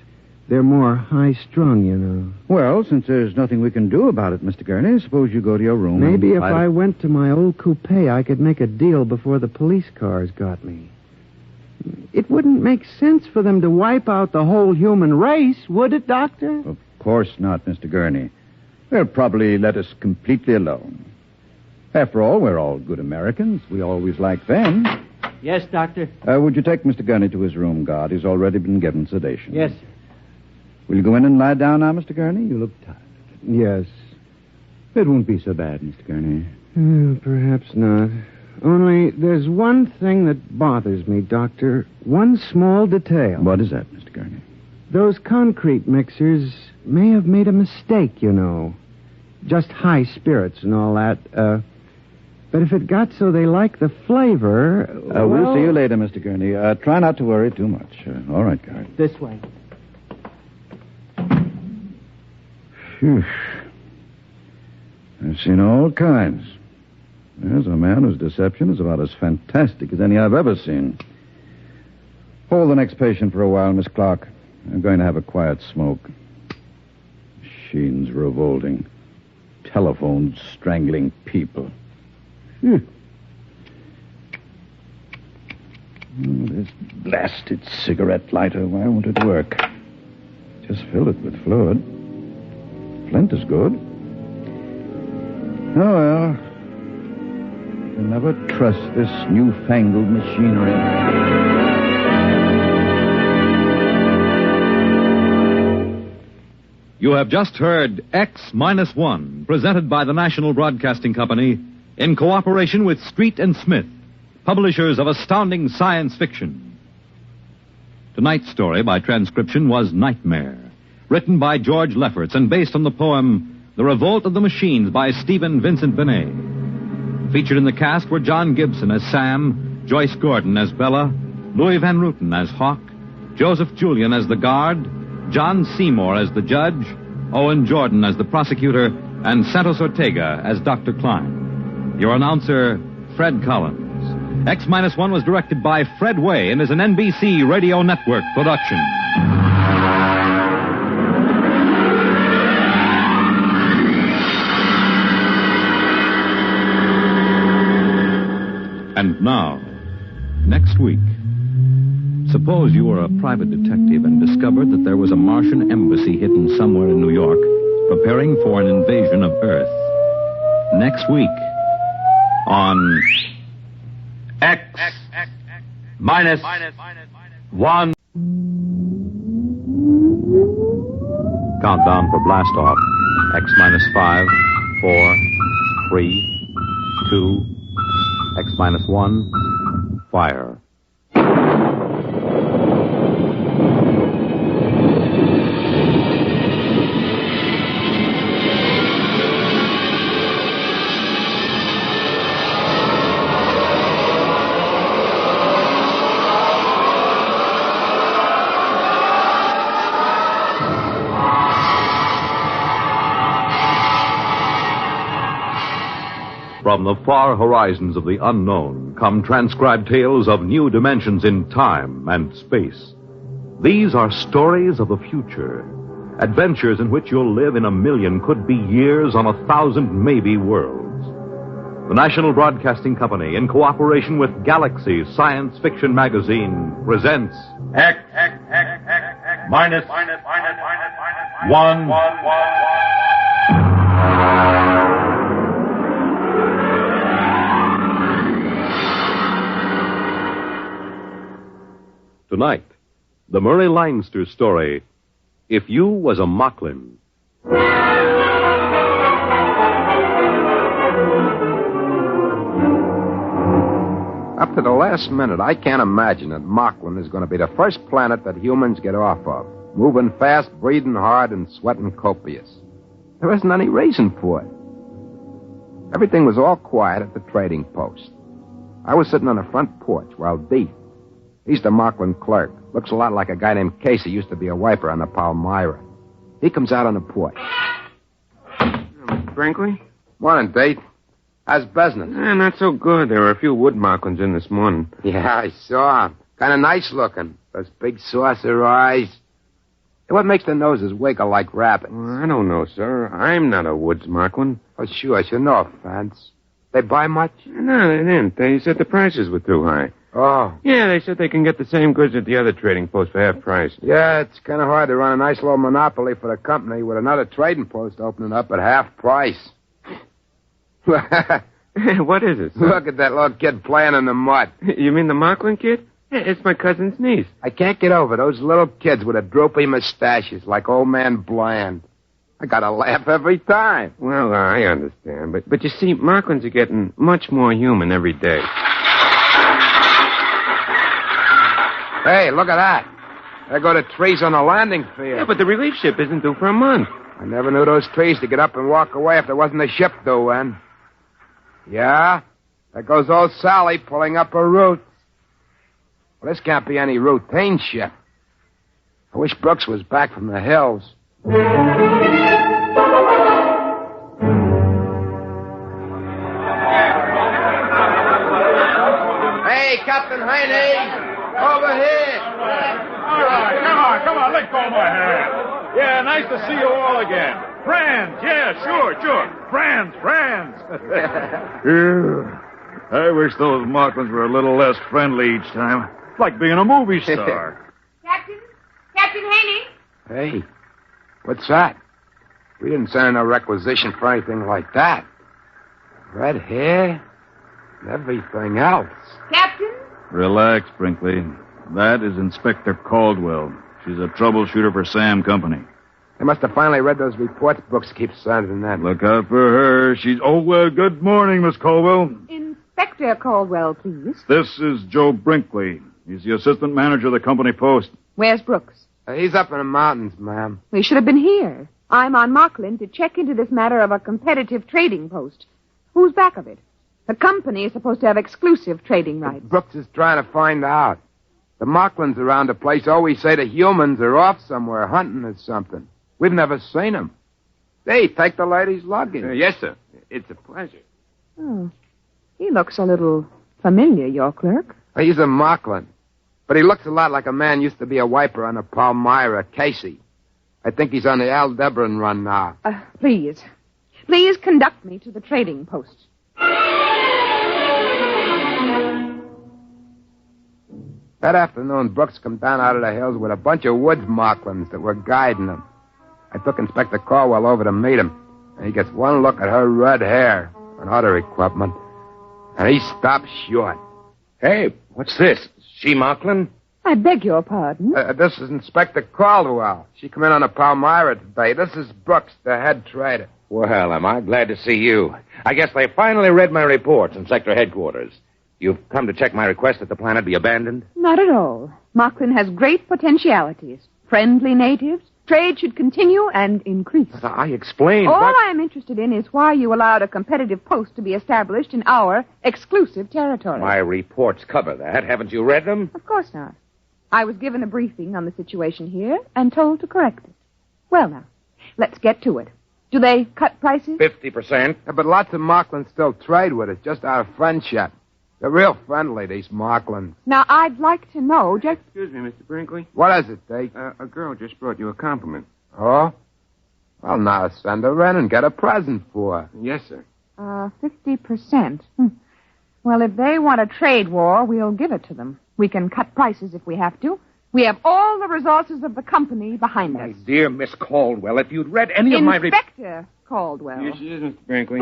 S1: They're more high-strung, you know.
S12: Well, since there's nothing we can do about it, Mr. Gurney, suppose you go to your room.
S1: Maybe if I went to my old coupe, I could make a deal before the police cars got me. It wouldn't make sense for them to wipe out the whole human race, would it, Doctor?
S12: Of course not, Mr. Gurney. They'll probably let us completely alone. After all, we're all good Americans. We always like them.
S10: Yes, Doctor?
S12: Would you take Mr. Gurney to his room, guard? He's already been given sedation.
S10: Yes, sir.
S12: Will you go in and lie down now, Mr. Gurney? You look tired.
S1: Yes.
S12: It won't be so bad, Mr. Gurney.
S1: Perhaps not. Only there's one thing that bothers me, Doctor. One small detail.
S12: What is that, Mr. Gurney?
S1: Those concrete mixers may have made a mistake, you know. Just high spirits and all that. But if it got so they like the flavor...
S12: We'll see you later, Mr. Gurney. Try not to worry too much. All right, guard.
S10: This way.
S12: Phew. I've seen all kinds. There's a man whose deception is about as fantastic as any I've ever seen. Hold the next patient for a while, Miss Clark. I'm going to have a quiet smoke. Machines revolting. Telephones strangling people. This blasted cigarette lighter, why won't it work? Just fill it with fluid. Flint is good. Oh, well. You can never trust this newfangled machinery.
S8: You have just heard X-1, presented by the National Broadcasting Company in cooperation with Street and Smith, publishers of astounding science fiction. Tonight's story by transcription was Nightmare, written by George Lefferts and based on the poem The Revolt of the Machines by Stephen Vincent Benet. Featured in the cast were John Gibson as Sam, Joyce Gordon as Bella, Louis Van Ruten as Hawk, Joseph Julian as the guard, John Seymour as the judge, Owen Jordan as the prosecutor, and Santos Ortega as Dr. Klein. Your announcer, Fred Collins. X-1 was directed by Fred Way and is an NBC Radio Network production. And now, next week, suppose you were a private detective and discovered that there was a Martian embassy hidden somewhere in New York, preparing for an invasion of Earth. Next week, on X-1. Countdown for blast off. X-5, 4, 3, 2, X-1, fire. From the far horizons of the unknown come transcribed tales of new dimensions in time and space. These are stories of the future, adventures in which you'll live in a million, could be years, on 1,000 maybe worlds. The National Broadcasting Company, in cooperation with Galaxy Science Fiction Magazine, presents X-1. Tonight, the Murray Leinster story, If You Was a Mocklin.
S24: to the last minute, I can't imagine that Mocklin is going to be the first planet that humans get off of. Moving fast, breathing hard, and sweating copious. There isn't any reason for it. Everything was all quiet at the trading post. I was sitting on the front porch while Deeth, he's the Mocklin clerk, looks a lot like a guy named Casey, used to be a wiper on the Palmyra. He comes out on the porch.
S13: Mr. Brinkley?
S24: Morning, Deeth. How's business?
S13: Not so good. There were a few wood Mocklins in this morning.
S24: Yeah, I saw him. Kind of nice looking. Those big saucer eyes. What makes the noses wiggle like rabbits?
S13: Well, I don't know, sir. I'm not a woods Mocklin.
S24: Oh, sure. No offense. They buy much?
S13: No, they didn't. They said the prices were too high.
S24: Oh.
S13: Yeah, they said they can get the same goods at the other trading post for half price.
S24: Yeah, it's kind of hard to run a nice little monopoly for the company with another trading post opening up at half price.
S13: What is it, sir?
S24: Look at that little kid playing in the mud.
S13: You mean the Mocklin kid? It's my cousin's niece.
S24: I can't get over those little kids with the droopy mustaches like old man Bland. I gotta laugh every time.
S13: Well, I understand. But you see, Mocklins are getting much more human every day.
S24: Hey, look at that. There go the trees on the landing field.
S13: Yeah, but the relief ship isn't due for a month.
S24: I never knew those trees to get up and walk away if there wasn't a ship due in. Yeah? There goes old Sally pulling up her roots. Well, this can't be any routine ship. I wish Brooks was back from the hills. Hey, Captain Heine! Over here!
S4: All right, come on, let go of my hand. Yeah, nice to see you all again. Friends, yeah, sure. Friends. I wish those Mocklins were a little less friendly each time. It's like being a movie star.
S16: Captain Haney?
S24: Hey, what's that? We didn't send in a requisition for anything like that. Red hair and everything else.
S16: Captain?
S4: Relax, Brinkley. That is Inspector Caldwell. She's a troubleshooter for Sam Company.
S24: They must have finally read those reports Brooks keeps sending in.
S4: Look out for her. She's... Oh, well, good morning, Miss Caldwell.
S16: Inspector Caldwell, please.
S4: This is Joe Brinkley. He's the assistant manager of the company post.
S16: Where's Brooks?
S24: He's up in the mountains, ma'am.
S16: We should have been here. I'm on Mocklin to check into this matter of a competitive trading post. Who's back of it? The company is supposed to have exclusive trading rights.
S24: Brooks is trying to find out. The Mocklins around the place always say the humans are off somewhere hunting or something. We've never seen them. Hey, take the lady's luggage.
S13: Yes, sir. It's a pleasure.
S16: Oh. He looks a little familiar, your clerk.
S24: He's a Mocklin. But he looks a lot like a man used to be a wiper on the Palmyra, Casey. I think he's on the Aldebaran run now.
S16: Please. Please conduct me to the trading post.
S24: That afternoon, Brooks come down out of the hills with a bunch of woods Mocklins that were guiding him. I took Inspector Caldwell over to meet him, and he gets one look at her red hair and other equipment, and he stops short.
S14: Hey, what's this? She Mocklin?
S16: I beg your pardon?
S24: This is Inspector Caldwell. She come in on the Palmyra today. This is Brooks, the head trader.
S14: Well, am I glad to see you. I guess they finally read my reports in sector headquarters. You've come to check my request that the planet be abandoned?
S16: Not at all. Mocklin has great potentialities. Friendly natives. Trade should continue and increase.
S14: I explained.
S16: All I'm interested in is why you allowed a competitive post to be established in our exclusive territory.
S14: My reports cover that. Haven't you read them?
S16: Of course not. I was given a briefing on the situation here and told to correct it. Well, now, let's get to it. Do they cut prices?
S14: 50%.
S24: Yeah, but lots of Mocklins still trade with us, just out of friendship. They're real friendly, these Mocklins.
S16: Now, I'd like to know just...
S13: Excuse me, Mr. Brinkley.
S24: What is it, Dave?
S13: A girl just brought you a compliment.
S24: Oh? Well, now send her in and get a present for her.
S13: Yes, sir.
S16: 50%. Well, if they want a trade war, we'll give it to them. We can cut prices if we have to. We have all the resources of the company behind us.
S14: My dear Miss Caldwell, if you'd read any of my...
S16: Inspector Caldwell.
S13: Here she is, Mr. Brinkley.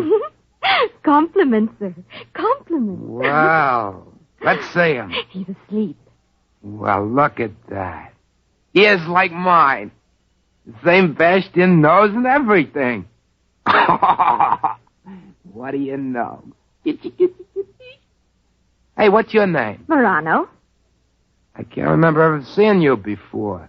S23: Compliments, sir. Compliments.
S24: Wow. Let's see him.
S23: He's asleep.
S24: Well, look at that. Ears like mine. The same bashed-in nose and everything. What do you know?
S13: Hey, what's your name?
S16: Morano.
S13: I can't remember ever seeing you before.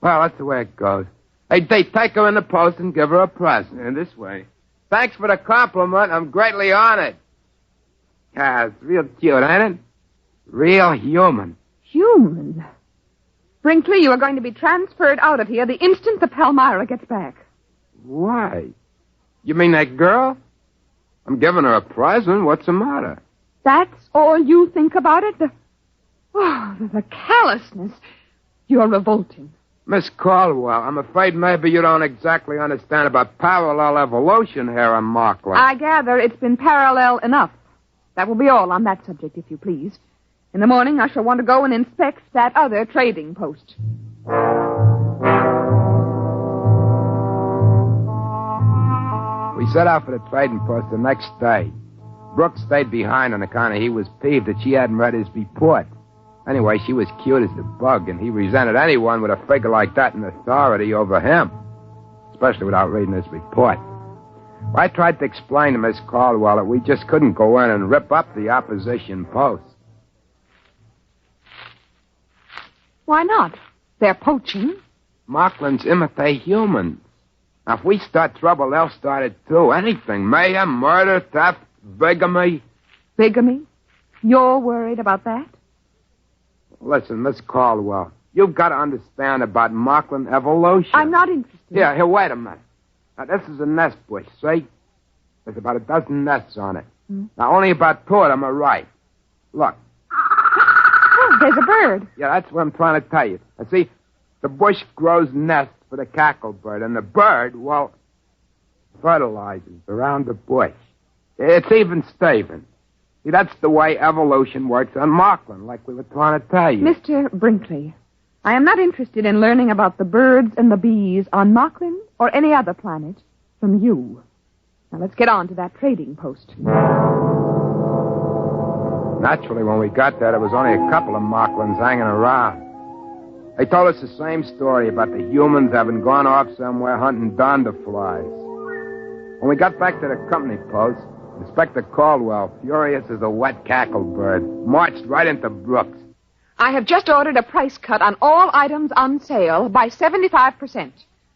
S13: Well, that's the way it goes. Hey, take her in the post and give her a present.
S14: And this way.
S13: Thanks for the compliment. I'm greatly honored. Yeah, it's real cute, ain't it? Real human.
S16: Human? Brinkley, you are going to be transferred out of here the instant the Palmyra gets back.
S13: Why? You mean that girl? I'm giving her a present. What's the matter?
S16: That's all you think about it? The callousness. You're revolting.
S13: Miss Caldwell, I'm afraid maybe you don't exactly understand about parallel evolution here on Markland.
S16: I gather it's been parallel enough. That will be all on that subject, if you please. In the morning, I shall want to go and inspect that other trading post.
S13: We set out for the trading post the next day. Brooks stayed behind on account of he was peeved that she hadn't read his report. Anyway, she was cute as a bug, and he resented anyone with a figure like that in authority over him, especially without reading his report. I tried to explain to Miss Caldwell that we just couldn't go in and rip up the opposition post.
S16: Why not? They're poaching.
S13: Marklands imitate humans. Now, if we start trouble, they'll start it too. Anything. Mayhem, murder, theft, bigamy.
S16: Bigamy? You're worried about that?
S13: Listen, Miss Caldwell, you've got to understand about Markland evolution.
S16: I'm not interested.
S13: Here, wait a minute. Now, this is a nest bush, see? There's about a dozen nests on it. Now, only about 2 of them are ripe. Look.
S16: Oh, there's a bird.
S13: Yeah, that's what I'm trying to tell you. Now, see, the bush grows nests for the cacklebird, and the bird, well, fertilizes around the bush. It's even Steven. See, that's the way evolution works on Markland, like we were trying to tell you.
S16: Mr. Brinkley, I am not interested in learning about the birds and the bees on Markland or any other planet from you. Now, let's get on to that trading post.
S13: Naturally, when we got there was only a couple of Marklands hanging around. They told us the same story about the humans having gone off somewhere hunting donderflies. When we got back to the company post, Inspector Caldwell, furious as a wet cacklebird, marched right into Brooks.
S16: I have just ordered a price cut on all items on sale by 75%.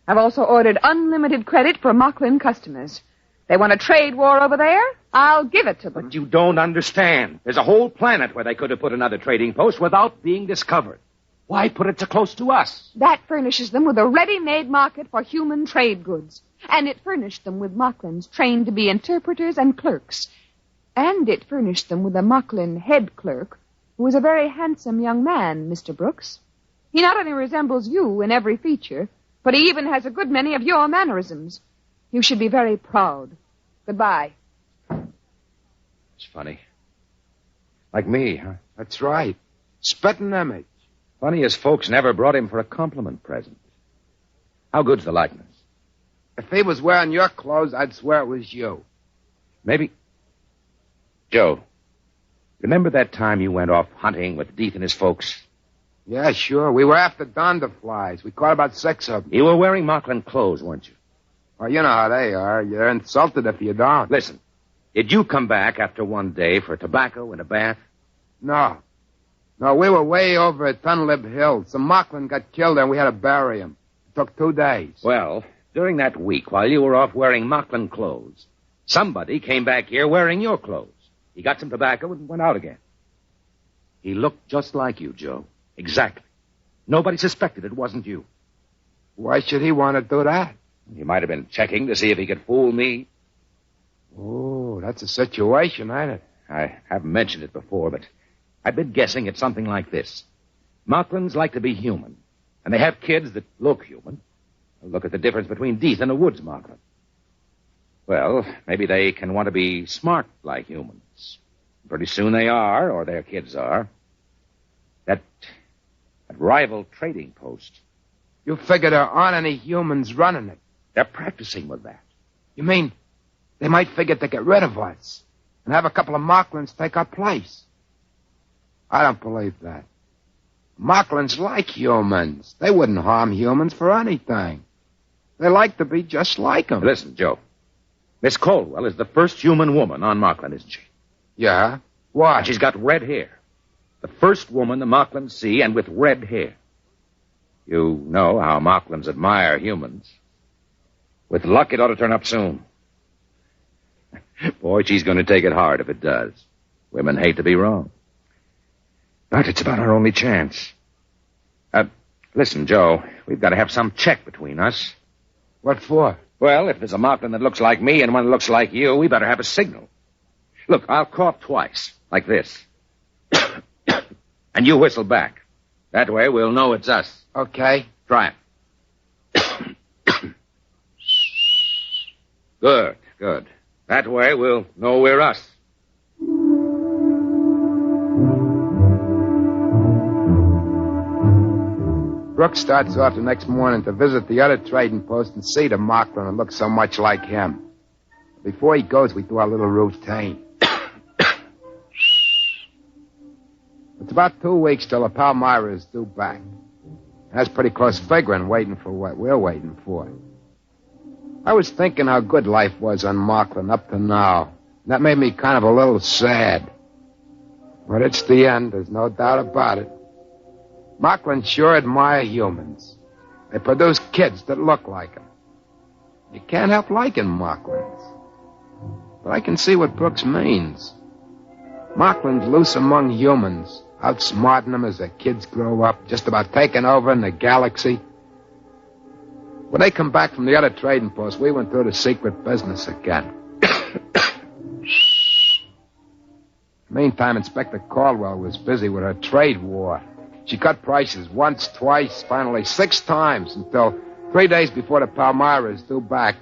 S16: I've also ordered unlimited credit for Markland customers. They want a trade war over there? I'll give it to them.
S14: But you don't understand. There's a whole planet where they could have put another trading post without being discovered. Why put it so close to us?
S16: That furnishes them with a ready-made market for human trade goods. And it furnished them with Marklands trained to be interpreters and clerks. And it furnished them with a Markland head clerk who is a very handsome young man, Mr. Brooks. He not only resembles you in every feature, but he even has a good many of your mannerisms. You should be very proud. Goodbye.
S14: It's funny. Like me, huh?
S13: That's right. Spitting image.
S14: Funny as folks never brought him for a compliment present. How good's the likeness?
S13: If he was wearing your clothes, I'd swear it was you.
S14: Maybe. Joe, remember that time you went off hunting with Deeth and his folks?
S13: Yeah, sure. We were after donderflies. We caught about 6 of them.
S14: You were wearing Markland clothes, weren't you?
S13: Well, you know how they are. You're insulted if you don't.
S14: Listen, did you come back after one day for tobacco and a bath?
S13: No. No, we were way over at Tunlib Hill. Some Markland got killed there, and we had to bury him. It took 2 days.
S14: Well, during that week, while you were off wearing Markland clothes, somebody came back here wearing your clothes. He got some tobacco and went out again. He looked just like you, Joe. Exactly. Nobody suspected it wasn't you.
S13: Why should he want to do that?
S14: He might have been checking to see if he could fool me.
S13: Oh, that's a situation, ain't it?
S14: I haven't mentioned it before, but I've been guessing it's something like this. Marklands like to be human, and they have kids that look human. Look at the difference between Deeth and a woods Markland. Well, maybe they can want to be smart like humans. Pretty soon they are, or their kids are. That rival trading post.
S13: You figure there aren't any humans running it.
S14: They're practicing with that.
S13: You mean they might figure to get rid of us and have a couple of Marklands take our place? I don't believe that. Marklands like humans. They wouldn't harm humans for anything. They like to be just like them.
S14: Listen, Joe. Miss Caldwell is the first human woman on Markland, isn't she?
S13: Yeah. Why?
S14: And she's got red hair. The first woman the Mocklins see, and with red hair. You know how Mocklins admire humans. With luck, it ought to turn up soon. Boy, she's going to take it hard if it does. Women hate to be wrong. But it's about our only chance. Listen, Joe, we've got to have some check between us.
S13: What for?
S14: Well, if there's a Mocklin that looks like me and one that looks like you, we better have a signal. Look, I'll cough twice, like this. And you whistle back. That way we'll know it's us.
S13: Okay.
S14: Try it. Good, good. That way we'll know we're us.
S13: Brooks starts off the next morning to visit the other trading post and see the Mocklin that looks so much like him. Before he goes, we do our little routine. It's about 2 weeks till the Palmyra is due back. That's pretty close figuring, waiting for what we're waiting for. I was thinking how good life was on Mocklin up to now. That made me kind of a little sad. But it's the end, there's no doubt about it. Mocklin sure admire humans. They produce kids that look like them. You can't help liking Mocklins. But I can see what Brooks means. Mocklin's loose among humans, outsmarting them as their kids grow up, just about taking over in the galaxy. When they come back from the other trading post, we went through the secret business again. Meantime, Inspector Caldwell was busy with her trade war. She cut prices once, twice, finally 6 times, until 3 days before the Palmyra is due back,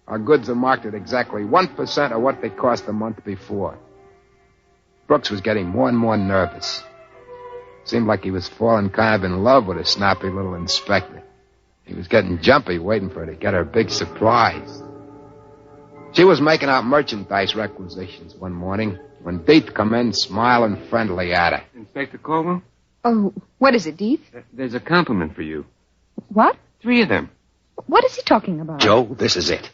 S13: our goods are marked at exactly 1% of what they cost a month before. Brooks was getting more and more nervous. Seemed like he was falling kind of in love with a snappy little inspector. He was getting jumpy, waiting for her to get her big surprise. She was making out merchandise requisitions one morning when Deeth come in smiling friendly at her.
S2: Inspector Caldwell?
S16: Oh, what is it, Deeth?
S2: There's a compliment for you.
S16: What?
S2: 3 of them.
S16: What is he talking about?
S14: Joe, this is it.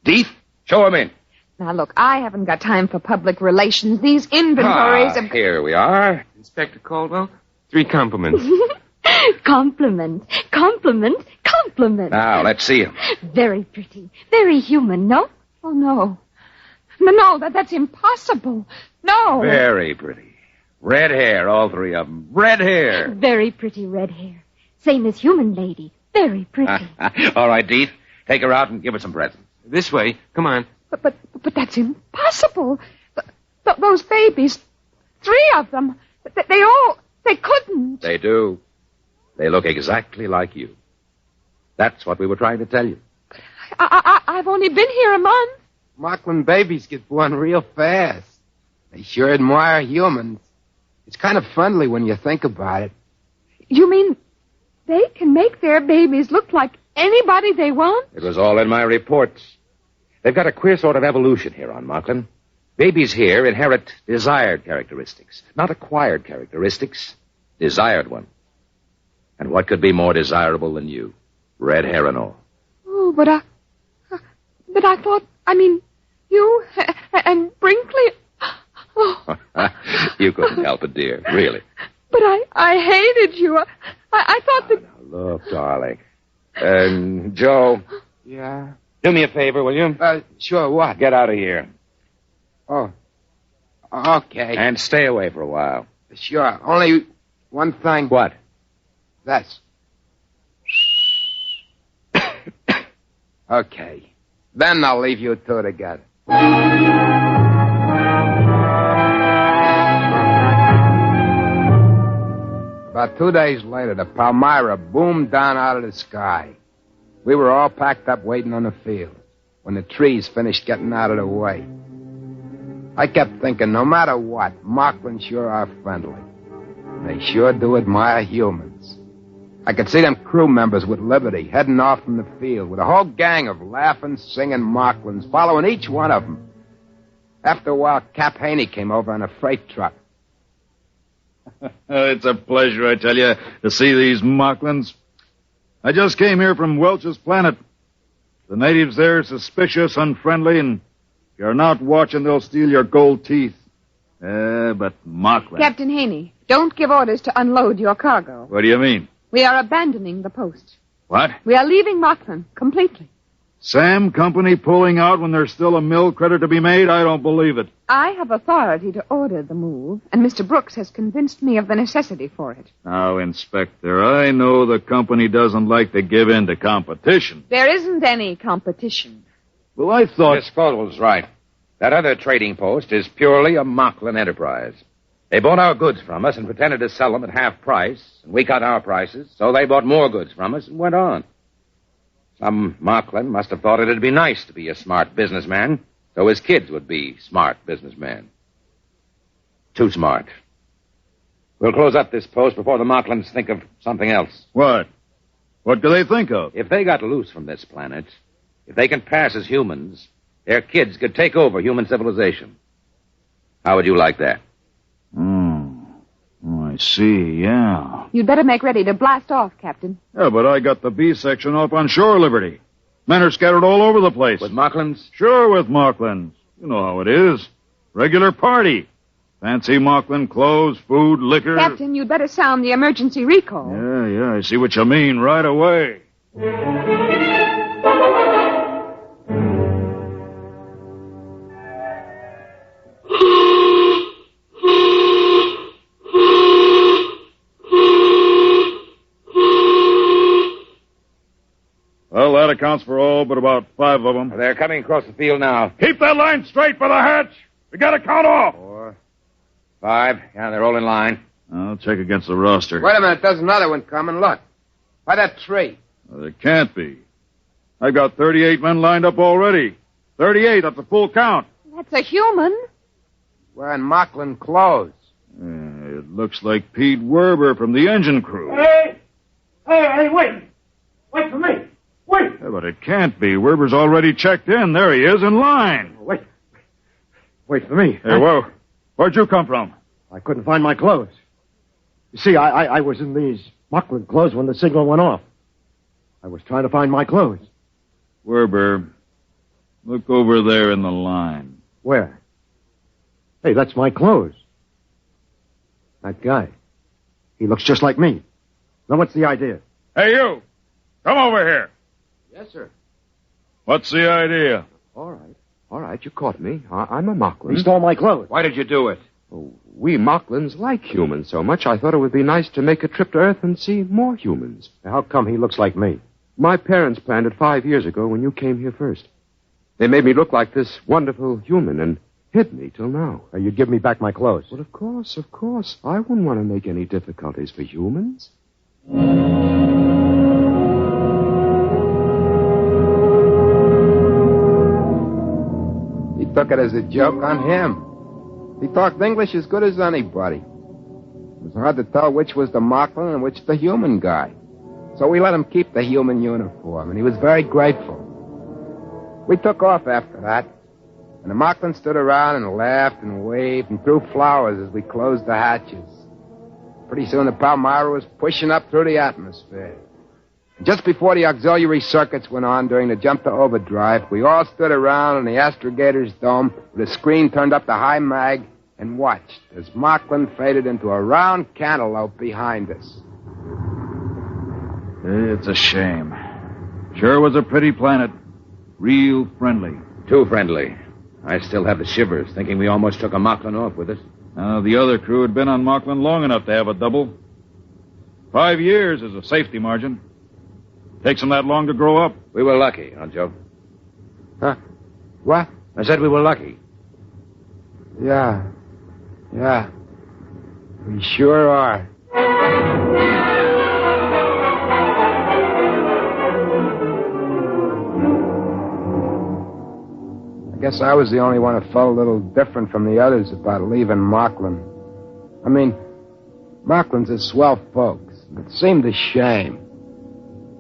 S14: Deeth, show him in.
S16: Now, look, I haven't got time for public relations. These inventories of...
S14: Here we are.
S2: Inspector Caldwell, 3 compliments.
S15: Compliment, compliment, compliment.
S14: Now, let's see him.
S15: Very pretty, very human, no?
S16: Oh, no. No, that's impossible. No.
S14: Very pretty. Red hair, all 3 of them. Red hair.
S15: Very pretty red hair. Same as human lady. Very pretty.
S14: All right, Deeth. Take her out and give her some presents.
S2: This way. Come on.
S16: But that's impossible. But those babies, 3 of them, they couldn't.
S14: They do. They look exactly like you. That's what we were trying to tell you.
S16: I've only been here a month.
S13: Mocklin babies get born real fast. They sure admire humans. It's kind of friendly when you think about it.
S16: You mean they can make their babies look like anybody they want?
S14: It was all in my reports. They've got a queer sort of evolution here on Mocklin. Babies here inherit desired characteristics, not acquired characteristics, desired ones. And what could be more desirable than you? Red hair and all.
S16: Oh, but I thought, you and Brinkley... Oh.
S14: You couldn't help it, dear, really.
S16: But I hated you. I thought that...
S14: Now, look, darling. Joe.
S13: Yeah?
S14: Do me a favor, will you?
S13: Sure, what?
S14: Get out of here.
S13: Oh. Okay.
S14: And stay away for a while.
S13: Sure. Only one thing.
S14: What?
S13: This. Okay. Then I'll leave you 2 together. About 2 days later, the Palmyra boomed down out of the sky. We were all packed up waiting on the field when the trees finished getting out of the way. I kept thinking, no matter what, Mocklin sure are friendly. They sure do admire humans. I could see them crew members with Liberty heading off from the field with a whole gang of laughing, singing Mocklins following each one of them. After a while, Cap Haney came over on a freight truck.
S4: It's a pleasure, I tell you, to see these Mocklins. I just came here from Welch's planet. The natives there are suspicious, unfriendly, and if you're not watching, they'll steal your gold teeth. But Mocklin...
S16: Captain Haney, don't give orders to unload your cargo.
S4: What do you mean?
S16: We are abandoning the post.
S4: What?
S16: We are leaving Mocklin completely.
S4: Sam Company pulling out when there's still a mill credit to be made? I don't believe it.
S16: I have authority to order the move, and Mr. Brooks has convinced me of the necessity for it.
S4: Now, Inspector, I know the company doesn't like to give in to competition.
S16: There isn't any competition.
S4: Well, I thought...
S14: Miss Caldwell's right. That other trading post is purely a Mocklin enterprise. They bought our goods from us and pretended to sell them at half price, and we cut our prices, so they bought more goods from us and went on. Some Mocklin must have thought it'd be nice to be a smart businessman, so his kids would be smart businessmen. Too smart. We'll close up this post before the Mocklins think of something else.
S4: What? What do they think of?
S14: If they got loose from this planet, if they can pass as humans, their kids could take over human civilization. How would you like that?
S4: I see, yeah.
S16: You'd better make ready to blast off, Captain.
S4: Yeah, but I got the B section off on Shore Liberty. Men are scattered all over the place.
S14: With Mocklins?
S4: Sure, with Mocklins. You know how it is. Regular party. Fancy Mocklin clothes, food, liquor.
S16: Captain, you'd better sound the emergency recall.
S4: Yeah, I see what you mean right away. Well, that accounts for all but about 5 of them.
S14: They're coming across the field now.
S4: Keep that line straight for the hatch. We got to count off.
S14: 4, 5. Yeah, they're all in line.
S4: I'll check against the roster.
S13: Wait a minute. There's another one coming. Look. By that tree.
S4: Well, there can't be. I've got 38 men lined up already. 38, that's a full count.
S16: That's a human.
S13: Wearing Mocklin clothes.
S4: It looks like Pete Werber from the engine crew.
S10: Hey, wait. Wait for me. Wait.
S4: Yeah, but it can't be. Werber's already checked in. There he is, in line.
S10: Wait for me.
S4: Hey, whoa. Where'd you come from?
S10: I couldn't find my clothes. You see, I was in these Mocklin clothes when the signal went off. I was trying to find my clothes.
S4: Werber, look over there in the line.
S10: Where? Hey, that's my clothes. That guy. He looks just like me. Now, what's the idea?
S4: Hey, you! Come over here.
S9: Yes, sir.
S4: What's the idea?
S9: All right, you caught me. I'm a Mocklin.
S10: He stole my clothes.
S9: Why did you do it? Oh, we Mocklins like humans so much, I thought it would be nice to make a trip to Earth and see more humans.
S10: How come he looks like me?
S9: My parents planned it 5 years ago when you came here first. They made me look like this wonderful human and hid me till now.
S10: You'd give me back my clothes.
S9: Well, of course. I wouldn't want to make any difficulties for humans.
S13: He took it as a joke on him. He talked English as good as anybody. It was hard to tell which was the Mocklin and which the human guy. So we let him keep the human uniform, and he was very grateful. We took off after that, and the Mocklin stood around and laughed and waved and threw flowers as we closed the hatches. Pretty soon the Palmyra was pushing up through the atmosphere. And just before the auxiliary circuits went on during the jump to overdrive, we all stood around in the astrogator's dome with a screen turned up to high mag and watched as Mocklin faded into a round cantaloupe behind us.
S4: It's a shame. Sure was a pretty planet. Real friendly.
S14: Too friendly. I still have the shivers, thinking we almost took a Mocklin off with us.
S4: The other crew had been on Mocklin long enough to have a double. 5 years is a safety margin. Takes them that long to grow up.
S14: We were lucky, huh, Joe?
S13: Huh? What?
S14: I said we were lucky.
S13: Yeah. We sure are. I guess I was the only one who felt a little different from the others about leaving Mocklin. I mean, Mocklins are swell folks. It seemed a shame.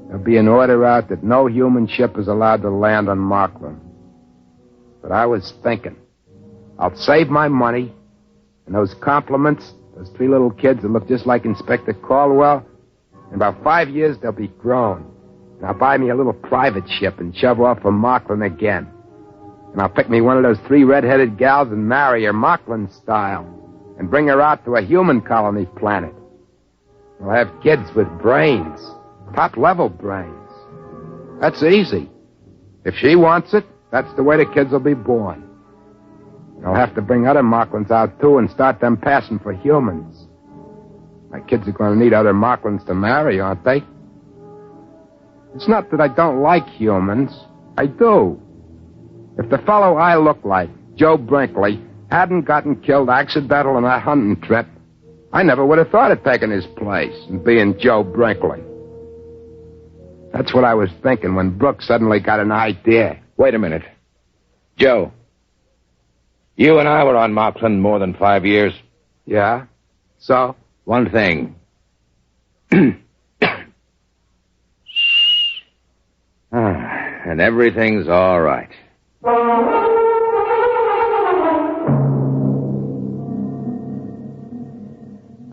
S13: There'll be an order out that no human ship is allowed to land on Mocklin. But I was thinking, I'll save my money, and those compliments, those 3 little kids that look just like Inspector Caldwell, in about 5 years they'll be grown. And I'll buy me a little private ship and shove off from Mocklin again. And I'll pick me one of those 3 red-headed gals and marry her Mocklin style. And bring her out to a human colony planet. We'll have kids with brains. Top-level brains. That's easy. If she wants it, that's the way the kids will be born. I'll have to bring other Mocklins out, too, and start them passing for humans. My kids are going to need other Mocklins to marry, aren't they? It's not that I don't like humans. I do. If the fellow I look like, Joe Brinkley, hadn't gotten killed accidental on that hunting trip, I never would have thought of taking his place and being Joe Brinkley. That's what I was thinking when Brooks suddenly got an idea.
S14: Wait a minute. Joe, you and I were on Mocklin more than 5 years.
S13: Yeah? So?
S14: One thing. And everything's all right.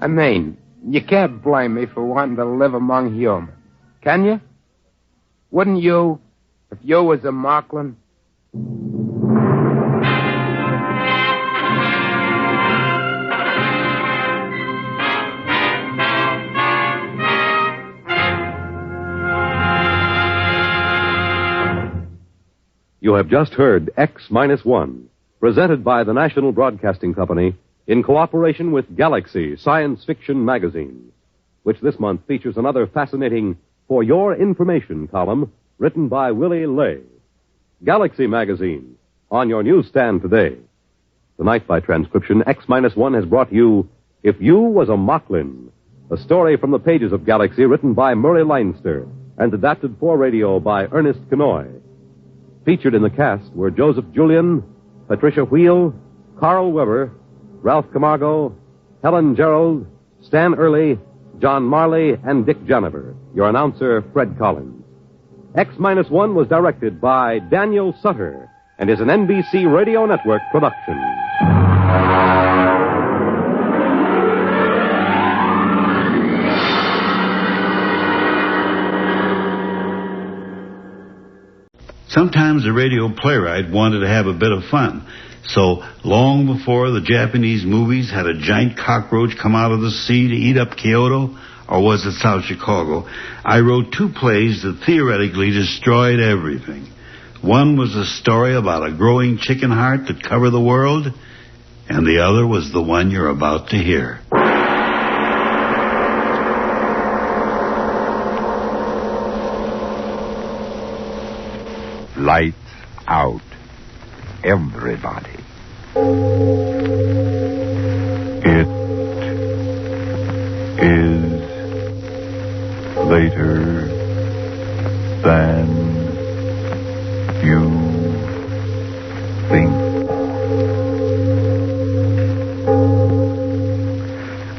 S13: I mean, you can't blame me for wanting to live among humans. Can you? Wouldn't you, if you was a Mocklin?
S8: You have just heard X-1, presented by the National Broadcasting Company in cooperation with Galaxy Science Fiction Magazine, which this month features another fascinating For Your Information column written by Willie Lay. Galaxy Magazine, on your newsstand today. Tonight, by transcription, X-1 has brought you If You Was a Mocklin, a story from the pages of Galaxy written by Murray Leinster and adapted for radio by Ernest Kenoy. Featured in the cast were Joseph Julian, Patricia Wheel, Carl Weber, Ralph Camargo, Helen Gerald, Stan Early, John Marley, and Dick Janiver. Your announcer, Fred Collins. X-1 was directed by Daniel Sutter and is an NBC Radio Network production.
S11: Sometimes the radio playwright wanted to have a bit of fun. So, long before the Japanese movies had a giant cockroach come out of the sea to eat up Kyoto, or was it South Chicago, I wrote 2 plays that theoretically destroyed everything. One was a story about a growing chicken heart that covered the world, and the other was the one you're about to hear.
S18: Lights out. Everybody. It is later than you think.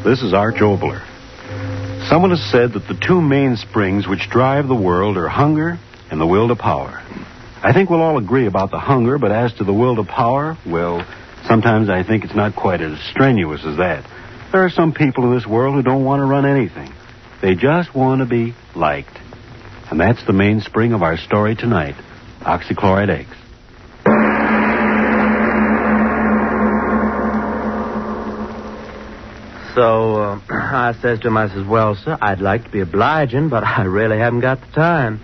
S21: This is Arch Obler. Someone has said that the 2 mainsprings which drive the world are hunger and the will to power. I think we'll all agree about the hunger, but as to the will to power, well, sometimes I think it's not quite as strenuous as that. There are some people in this world who don't want to run anything. They just want to be liked. And that's the mainspring of our story tonight, oxychloride eggs.
S22: So, I says to him, I says, well, sir, I'd like to be obliging, but I really haven't got the time.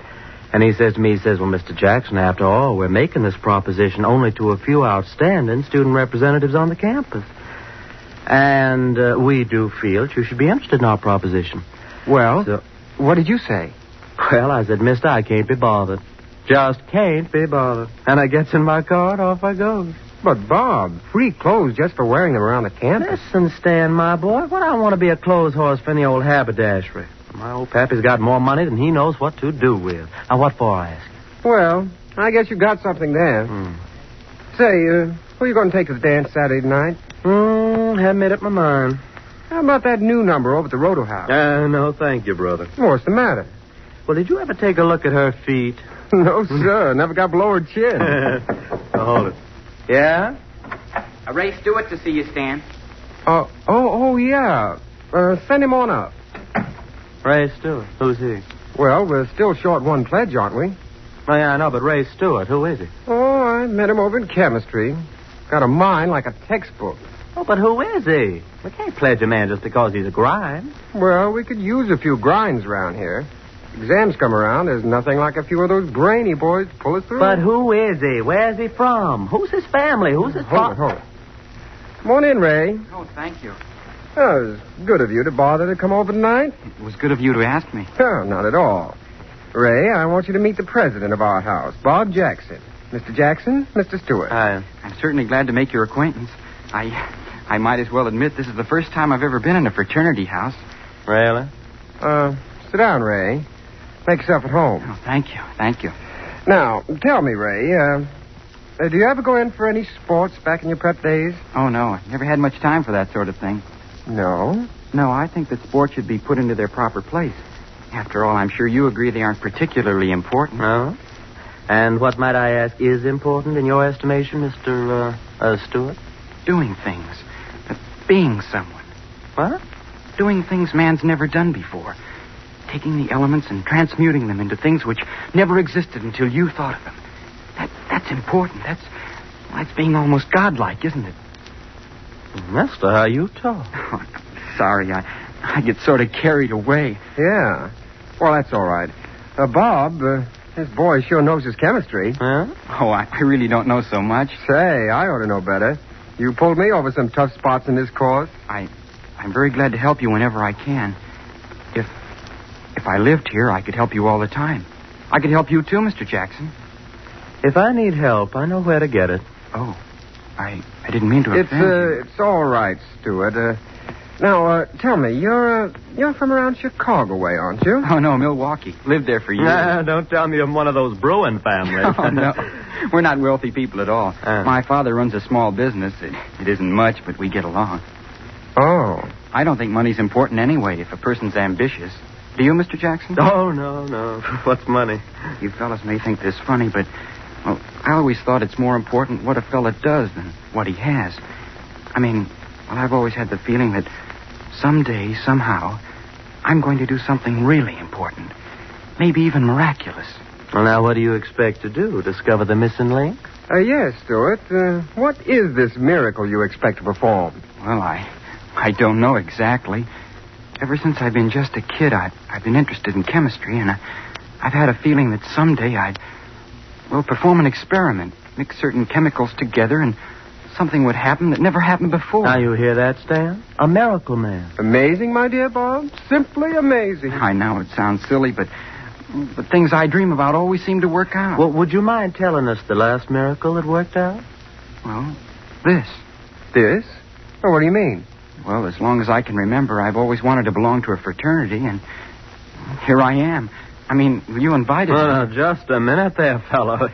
S22: And he says to me, he says, well, Mr. Jackson, after all, we're making this proposition only to a few outstanding student representatives on the campus. And we do feel that you should be interested in our proposition.
S25: Well,
S22: so,
S25: what did you say?
S22: Well, I said, mister, I can't be bothered. Just can't be bothered. And I gets in my car and off I goes.
S25: But, Bob, free clothes just for wearing them around the campus?
S22: Listen, Stan, my boy, what I want to be a clothes horse for any old haberdashery. My old pappy's got more money than he knows what to do with. Now, what for, I ask you?
S25: Well, I guess you got something there. Say, who are you going to take to the dance Saturday night?
S22: Haven't made up my mind.
S25: How about that new number over at the Roto House?
S22: No, thank you, brother.
S25: What's the matter?
S22: Well, did you ever take a look at her feet?
S25: No, sir. Never got below her chin.
S22: Hold it. Yeah?
S26: Ray Stewart to see you, Stan.
S25: Oh, yeah. Send him on up.
S22: Ray Stewart. Who's he?
S25: Well, we're still short one pledge, aren't we?
S22: Oh, yeah, I know, but Ray Stewart, who is he?
S25: Oh, I met him over in chemistry. Got a mind like a textbook.
S22: Oh, but who is he? We can't pledge a man just because he's a grind.
S25: Well, we could use a few grinds around here. Exams come around, there's nothing like a few of those brainy boys to pull us through.
S22: But who is he? Where's he from? Who's his family? Who's his
S25: Hold it. Come on in, Ray.
S26: Oh, thank you.
S25: Oh, it was good of you to bother to come over tonight.
S26: It was good of you to ask me.
S25: Oh, not at all. Ray, I want you to meet the president of our house, Bob Jackson. Mr. Jackson, Mr. Stewart.
S26: I'm certainly glad to make your acquaintance. I might as well admit this is the first time I've ever been in a fraternity house.
S22: Really?
S25: Sit down, Ray. Make yourself at home.
S26: Oh, thank you.
S25: Now, tell me, Ray, do you ever go in for any sports back in your prep days?
S26: Oh, no. I never had much time for that sort of thing.
S25: No?
S26: No, I think that sports should be put into their proper place. After all, I'm sure you agree they aren't particularly important.
S22: No? And what, might I ask, is important in your estimation, Mr. Stewart?
S26: Doing things. Being someone.
S22: What?
S26: Doing things man's never done before. Taking the elements and transmuting them into things which never existed until you thought of them. That's important. That's being almost godlike, isn't it?
S22: Mister, how you talk.
S26: Oh, sorry, I get sort of carried away.
S25: Yeah. Well, that's all right. Bob, this boy sure knows his chemistry.
S22: Huh?
S26: Oh, I really don't know so much.
S25: Say, I ought to know better. You pulled me over some tough spots in this course.
S26: I'm very glad to help you whenever I can. If I lived here, I could help you all the time. I could help you too, Mr. Jackson.
S22: If I need help, I know where to get it.
S26: Oh, I didn't mean to offend you.
S25: It's all right, Stewart. Now, tell me, you're from around Chicago way, aren't you?
S26: Oh, no, Milwaukee. Lived there for years.
S22: Nah, don't tell me I'm one of those Bruin families.
S26: Oh, no. We're not wealthy people at all. My father runs a small business. It isn't much, but we get along.
S25: Oh.
S26: I don't think money's important anyway if a person's ambitious. Do you, Mr. Jackson?
S22: Oh, no. What's money?
S26: You fellas may think this funny, but, well, I always thought it's more important what a fella does than what he has. I mean, well, I've always had the feeling that someday, somehow, I'm going to do something really important. Maybe even miraculous.
S22: Well, now, what do you expect to do? Discover the missing link?
S25: Yes, Stewart. What is this miracle you expect to perform?
S26: Well, I don't know exactly. Ever since I've been just a kid, I've been interested in chemistry, and I've had a feeling that someday I'd perform an experiment, mix certain chemicals together, and something would happen that never happened before.
S22: Now you hear that, Stan? A miracle man.
S25: Amazing, my dear Bob. Simply amazing.
S26: I know it sounds silly, but things I dream about always seem to work out.
S22: Well, would you mind telling us the last miracle that worked out?
S26: Well, this.
S25: This? Oh, what do you mean?
S26: Well, as long as I can remember, I've always wanted to belong to a fraternity, and here I am. I mean, you invited me.
S22: Oh, just a minute there, fellow.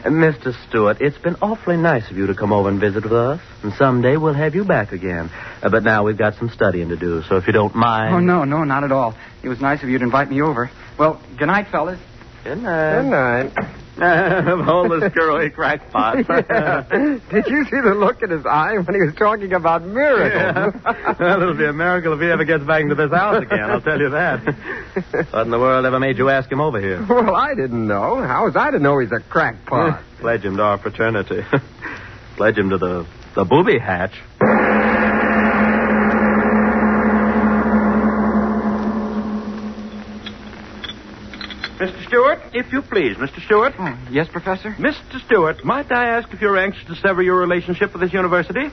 S22: Mr. Stewart, it's been awfully nice of you to come over and visit with us, and someday we'll have you back again. But now we've got some studying to do, so if you don't mind...
S26: Oh, no, not at all. It was nice of you to invite me over. Well, good night, fellas.
S22: Good night.
S25: Good night.
S22: Hold the screwy crackpot.
S25: Yeah. Did you see the look in his eye when he was talking about miracles?
S22: Yeah. Well, it'll be a miracle if he ever gets back into this house again, I'll tell you that. What in the world ever made you ask him over here?
S25: Well, I didn't know. How was I to know he's a crackpot?
S22: Pledge him to our fraternity. Pledge him to the booby hatch.
S3: Mr. Stewart, if you please, Mr. Stewart.
S26: Oh, yes, Professor?
S3: Mr. Stewart, might I ask if you're anxious to sever your relationship with this university?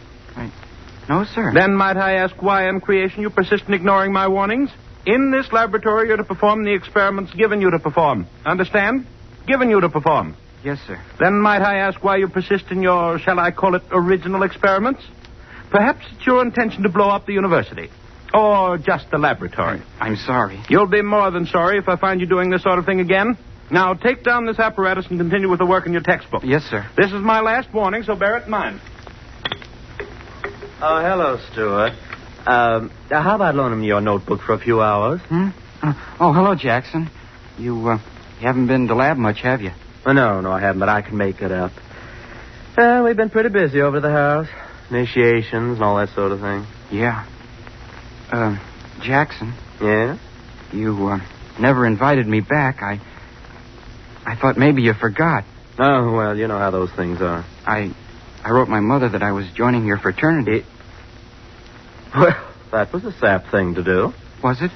S26: No, sir.
S3: Then might I ask why in creation you persist in ignoring my warnings? In this laboratory, you're to perform the experiments given you to perform. Understand? Given you to perform.
S26: Yes, sir.
S3: Then might I ask why you persist in your, shall I call it, original experiments? Perhaps it's your intention to blow up the university. Or just the laboratory.
S26: I'm sorry.
S3: You'll be more than sorry if I find you doing this sort of thing again. Now, take down this apparatus and continue with the work in your textbook.
S26: Yes, sir.
S3: This is my last warning, so bear it in mind.
S22: Oh, hello, Stewart. How about loaning me your notebook for a few hours?
S26: Oh, hello, Jackson. You haven't been to lab much, have you?
S22: No, I haven't, but I can make it up. We've been pretty busy over the house. Initiations and all that sort of thing.
S26: Yeah. Jackson.
S22: Yeah?
S26: You never invited me back. I thought maybe you forgot.
S22: Oh, well, you know how those things are.
S26: I wrote my mother that I was joining your fraternity.
S22: Well, that was a sap thing to do.
S26: Was it?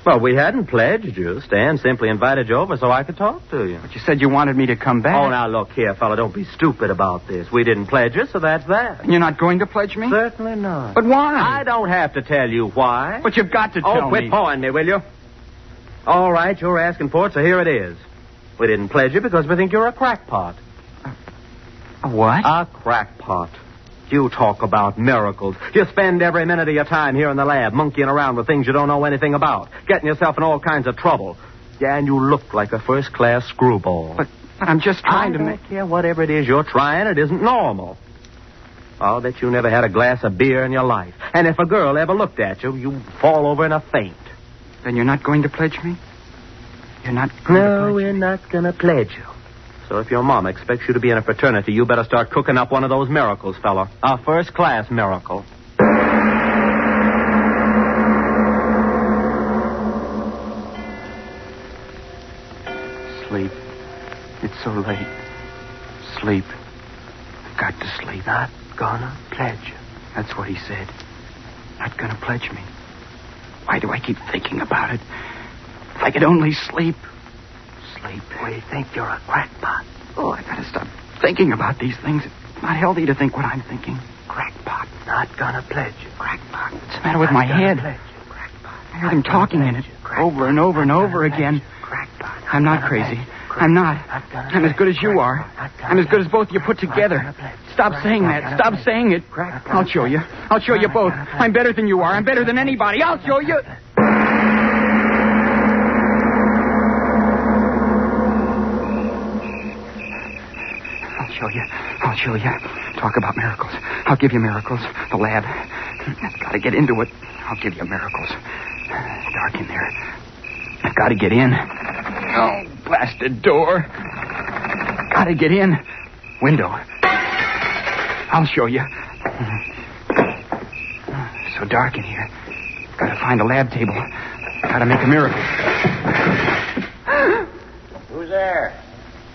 S22: Well, we hadn't pledged you. Stan simply invited you over so I could talk to you.
S26: But you said you wanted me to come back.
S22: Oh, now, look here, fella. Don't be stupid about this. We didn't pledge you, so that's that.
S26: And you're not going to pledge me?
S22: Certainly not.
S26: But why?
S22: I don't have to tell you why.
S26: But you've got to tell me.
S22: Oh, quit pawing me, will you? All right, you're asking for it, so here it is. We didn't pledge you because we think you're a crackpot.
S26: A what?
S22: A crackpot. You talk about miracles. You spend every minute of your time here in the lab monkeying around with things you don't know anything about, getting yourself in all kinds of trouble. Yeah, and you look like a first-class screwball.
S26: But I'm just trying to
S22: make... I don't care whatever it is you're trying. It isn't normal. I'll bet you never had a glass of beer in your life. And if a girl ever looked at you, you'd fall over in a faint.
S26: Then you're not going to pledge me? You're not going to pledge
S22: No, we're not going to pledge you. So if your mom expects you to be in a fraternity, you better start cooking up one of those miracles, fella. A first-class miracle.
S26: Sleep. It's so late. Sleep. I've got to sleep.
S22: Not gonna pledge you.
S26: That's what he said. Not gonna pledge me. Why do I keep thinking about it? If I could only sleep. Sleep.
S22: We think you're a crackpot.
S26: Oh, I gotta stop thinking about these things. It's not healthy to think what I'm thinking.
S22: Crackpot. Not gonna pledge you. Crackpot.
S26: What's the matter with my head? I heard him talking in it over and over and over again. I'm not crazy. I'm not. I'm as good as you are. I'm as good as both of you put together. Stop saying that. Stop saying it. I'll show you. I'll show you both. I'm better than you are. I'm better than anybody. I'll show you. I'll show you. Talk about miracles. I'll give you miracles. The lab. I've got to get into it. I'll give you miracles. It's dark in there. I've got to get in. Oh, blasted door. Got to get in. Window. I'll show you. So dark in here. Got to find a lab table. Got to make a miracle.
S5: Who's there?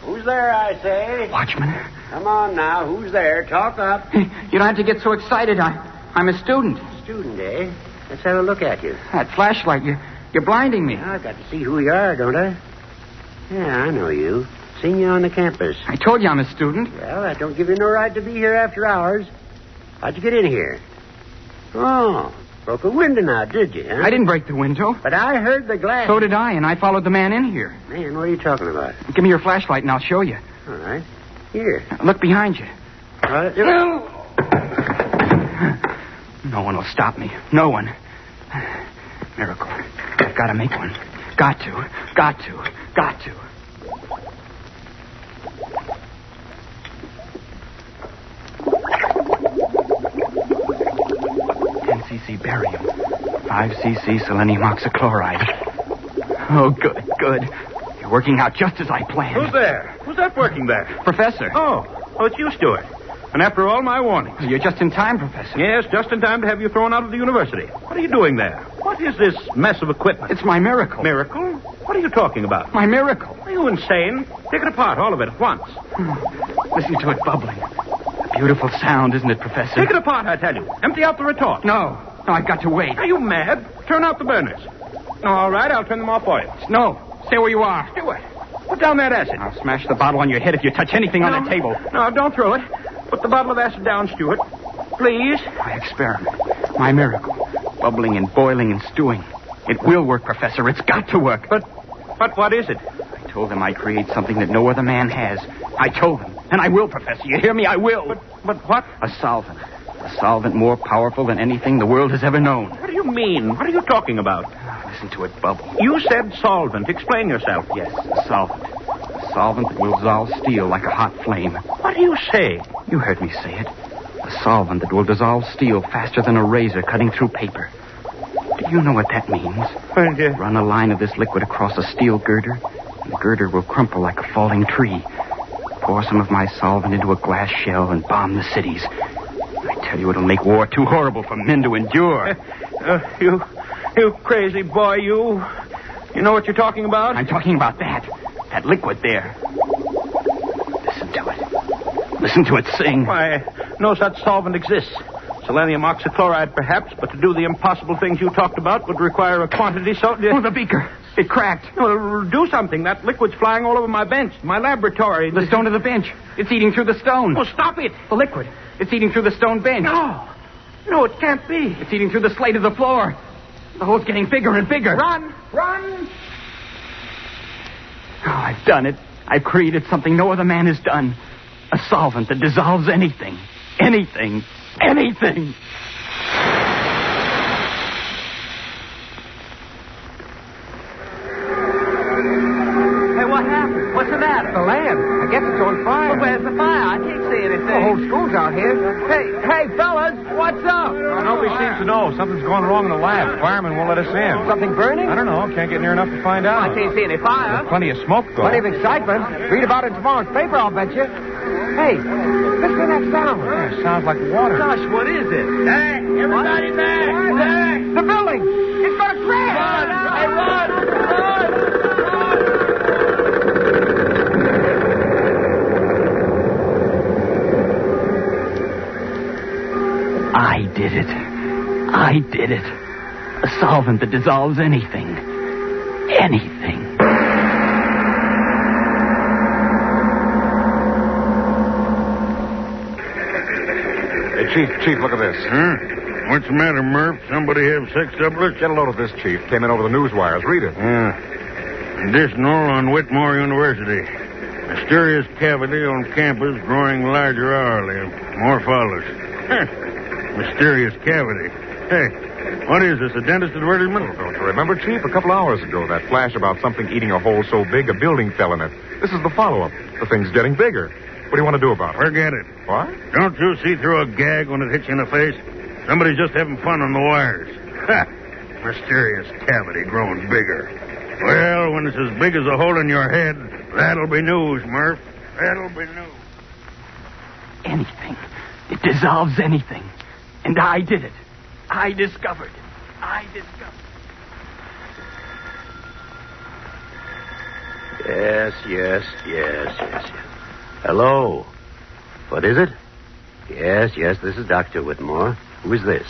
S5: Who's there, I say?
S26: Watchman.
S5: Come on now. Who's there? Talk up.
S26: You don't have to get so excited. I'm a student.
S5: Student, eh? Let's have a look at you.
S26: That flashlight, you're blinding me.
S5: I've got to see who you are, don't I? Yeah, I know you. Seen you on the campus.
S26: I told you I'm a student.
S5: Well, that don't give you no right to be here after hours. How'd you get in here? Oh, broke a window now, did you, huh?
S26: I didn't break the window.
S5: But I heard the glass.
S26: So did I, and I followed the man in here.
S5: Man, what are you talking about?
S26: Give me your flashlight and I'll show you.
S5: All right. Here.
S26: Look behind you.
S5: No
S26: one will stop me. No one. Miracle. I've got to make one. Got to. cc barium. 5cc selenium oxychloride. Oh, good. You're working out just as I planned.
S3: Who's there? Who's that working there?
S26: Professor.
S3: Oh, it's you, Stuart. And after all my warnings.
S26: You're just in time, Professor.
S3: Yes, just in time to have you thrown out of the university. What are you doing there? What is this mess of equipment?
S26: It's my miracle.
S3: Miracle? What are you talking about?
S26: My miracle.
S3: Are you insane? Take it apart, all of it, at once.
S26: Listen to it bubbling. A beautiful sound, isn't it, Professor?
S3: Take it apart, I tell you. Empty out the retort.
S26: No, I've got to wait.
S3: Are you mad? Turn out the burners. All right, I'll turn them off for you.
S26: No, stay where you are.
S3: Stuart, put down that acid.
S26: I'll smash the bottle on your head if you touch anything on that table.
S3: No, don't throw it. Put the bottle of acid down, Stuart. Please.
S26: My experiment. My miracle. Bubbling and boiling and stewing. It will work, Professor. It's got to work.
S3: But what is it?
S26: I told him I'd create something that no other man has. I told him. And I will, Professor. You hear me? I will.
S3: But what?
S26: A solvent. A solvent more powerful than anything the world has ever known.
S3: What do you mean? What are you talking about?
S26: Listen to it bubble.
S3: You said solvent. Explain yourself.
S26: Yes, a solvent. A solvent that will dissolve steel like a hot flame.
S3: What do you say?
S26: You heard me say it. A solvent that will dissolve steel faster than a razor cutting through paper. Do you know what that means? Run a line of this liquid across a steel girder, and the girder will crumple like a falling tree. Pour some of my solvent into a glass shell and bomb the cities. I tell you, it'll make war too horrible for men to endure.
S3: You crazy boy, you. You know what you're talking about?
S26: I'm talking about that That liquid there. Listen to it. Listen to it sing.
S3: Why, no such solvent exists. Selenium oxychloride, perhaps, but to do the impossible things you talked about would require a quantity so...
S26: Oh, the beaker. It cracked.
S3: Well, do something. That liquid's flying all over my bench, my laboratory.
S26: The stone of the bench. It's eating through the stone.
S3: Well, stop it.
S26: The liquid. It's eating through the stone bench.
S3: No, it can't be.
S26: It's eating through the slate of the floor. The hole's getting bigger and bigger.
S3: Run!
S26: Oh, I've done it. I've created something no other man has done. A solvent that dissolves anything. Anything. Anything.
S3: Hey, what happened? What's the matter?
S25: The lamp. I guess it's on fire.
S3: Well, where's the fire? I can't see anything.
S25: The whole school's out here. Hey, fellas, what's up?
S1: Nobody seems to know. Something's going wrong in the lab. Firemen won't let us in.
S25: Something burning?
S1: I don't know. Can't get near enough to find out.
S3: I can't see any fire.
S1: There's plenty of smoke, though.
S25: Plenty of excitement. Read about it in tomorrow's paper, I'll bet you. Hey, listen to that sound.
S1: Yeah, it sounds like water.
S3: Gosh, what is it?
S25: Hey, everybody back! Back! The building! It's going to crash!
S3: Run!
S26: I did it. I did it. A solvent that dissolves anything. Anything.
S1: Hey, Chief, look at this.
S6: What's the matter, Murph? Somebody have sex doublets?
S1: Get a load of this, Chief. Came in over the news wires. Read it.
S6: Additional on Whitmore University. Mysterious cavity on campus growing larger hourly. More follows. Mysterious cavity. Hey, what is this, a dentist advertisement?
S1: Don't you remember, Chief? A couple hours ago, that flash about something eating a hole so big a building fell in it. This is the follow-up. The thing's getting bigger. What do you want to do about it?
S6: Forget it.
S1: What?
S6: Don't you see through a gag when it hits you in the face? Somebody's just having fun on the wires. Ha! Mysterious cavity growing bigger. Well, when it's as big as a hole in your head, that'll be news, Murph. That'll be news.
S26: Anything. It dissolves anything. And I did it. I discovered it.
S5: Yes. Hello. What is it? Yes, this is Dr. Whitmore. Who is this?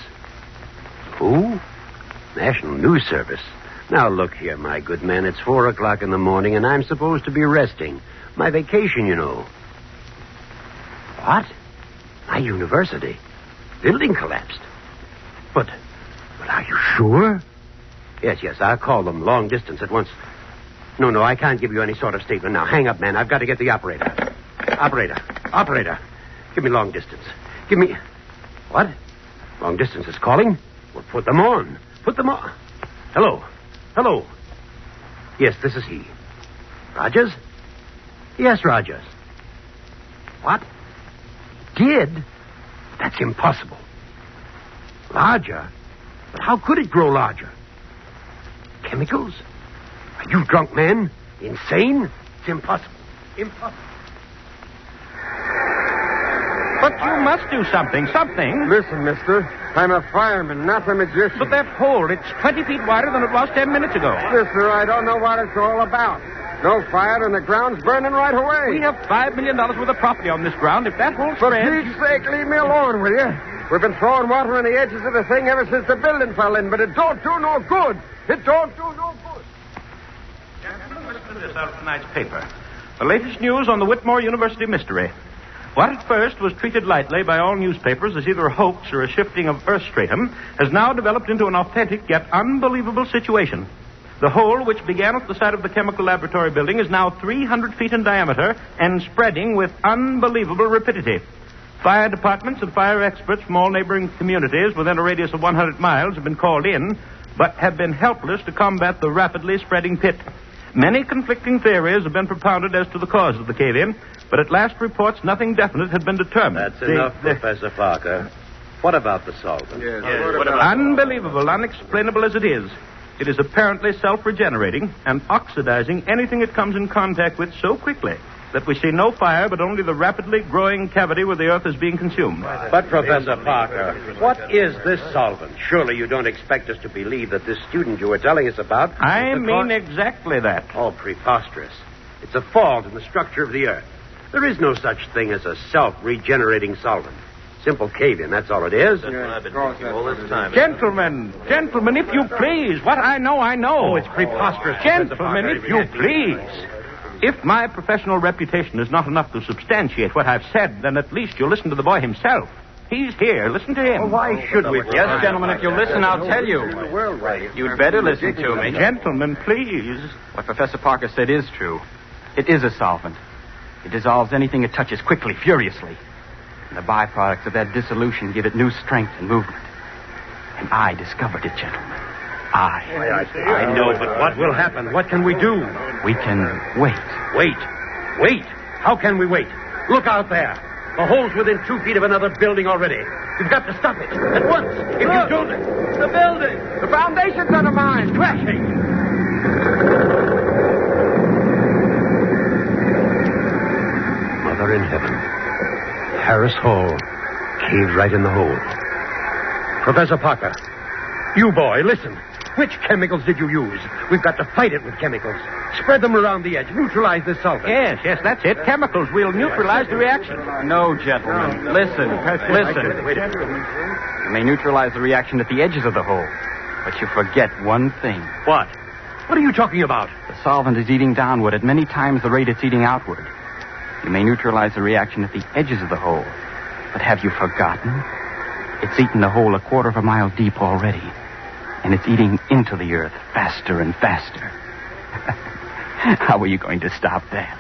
S5: Who? National News Service. Now, look here, my good man. It's 4 o'clock in the morning, and I'm supposed to be resting. My vacation, you know. What? My university? Building collapsed. But are you sure? Yes, I'll call them long distance at once. No, I can't give you any sort of statement now. Hang up, man. I've got to get the operator. Operator. Give me long distance. Give me... What? Long distance is calling? Well, put them on. Hello. Yes, this is he. Rogers? Yes, Rogers. What? Did? That's impossible. Larger? But how could it grow larger? Chemicals? Are you drunk, man? Insane? It's impossible.
S3: But you must do something.
S25: Listen, mister. I'm a fireman, not a magician.
S3: But that hole, it's 20 feet wider than it was 10 minutes ago.
S25: Mister, I don't know what it's all about. No fire and the ground's burning right away.
S3: We have $5 million worth of property on this ground. If that hole
S25: For
S3: spreads...
S25: Pete's sake, leave me alone, will you? We've been throwing water on the edges of the thing ever since the building fell in, but it don't do no good.
S3: Gentlemen, listen to this out of tonight's paper. The latest news on the Whitmore University mystery. What at first was treated lightly by all newspapers as either a hoax or a shifting of earth stratum has now developed into an authentic yet unbelievable situation. The hole, which began at the site of the chemical laboratory building, is now 300 feet in diameter and spreading with unbelievable rapidity. Fire departments and fire experts from all neighboring communities within a radius of 100 miles have been called in, but have been helpless to combat the rapidly spreading pit. Many conflicting theories have been propounded as to the cause of the cave-in, but at last reports nothing definite had been determined.
S5: That's enough, Professor Parker. What about the solvent?
S3: Unbelievable, unexplainable as it is apparently self-regenerating and oxidizing anything it comes in contact with so quickly that we see no fire but only the rapidly growing cavity where the earth is being consumed.
S5: But, Professor Parker, what is this solvent? Surely you don't expect us to believe that this student you were telling us about...
S3: I mean exactly that.
S5: Oh, preposterous. It's a fault in the structure of the Earth. There is no such thing as a self-regenerating solvent. Simple cave-in, that's all it is.
S3: That's what I've been thinking all this time. Gentlemen, if you please. What I know, I know.
S5: Oh, it's preposterous.
S3: Gentlemen, if you please. If my professional reputation is not enough to substantiate what I've said, then at least you'll listen to the boy himself. He's here. Listen to him.
S5: Well, why should we?
S7: Yes, gentlemen, if you'll listen, I'll tell you. You'd better listen to me.
S3: Gentlemen, please.
S7: What Professor Parker said is true. It is a solvent. It dissolves anything it touches quickly, furiously. And the byproducts of that dissolution give it new strength and movement. And I discovered it, gentlemen.
S5: I know, but what will happen? What can we do?
S7: We can wait.
S5: Wait. How can we wait? Look out there. The hole's within 2 feet of another building already. We've got to stop it. At once. If you don't...
S13: The building! The foundation's undermined!
S5: Crashing! Mother in heaven. Harris Hall. Caved right in the hole. Professor Parker. You boy, listen. Which chemicals did you use? We've got to fight it with chemicals. Spread them around the edge. Neutralize this solvent.
S3: Yes, that's it. Chemicals. We'll neutralize the reaction.
S7: No, gentlemen. Listen. You may neutralize the reaction at the edges of the hole, but you forget one thing.
S5: What? What are you talking about?
S7: The solvent is eating downward at many times the rate it's eating outward. You may neutralize the reaction at the edges of the hole, but have you forgotten? It's eaten the hole 1/4 mile deep already. And it's eating into the earth faster and faster. How are you going to stop that?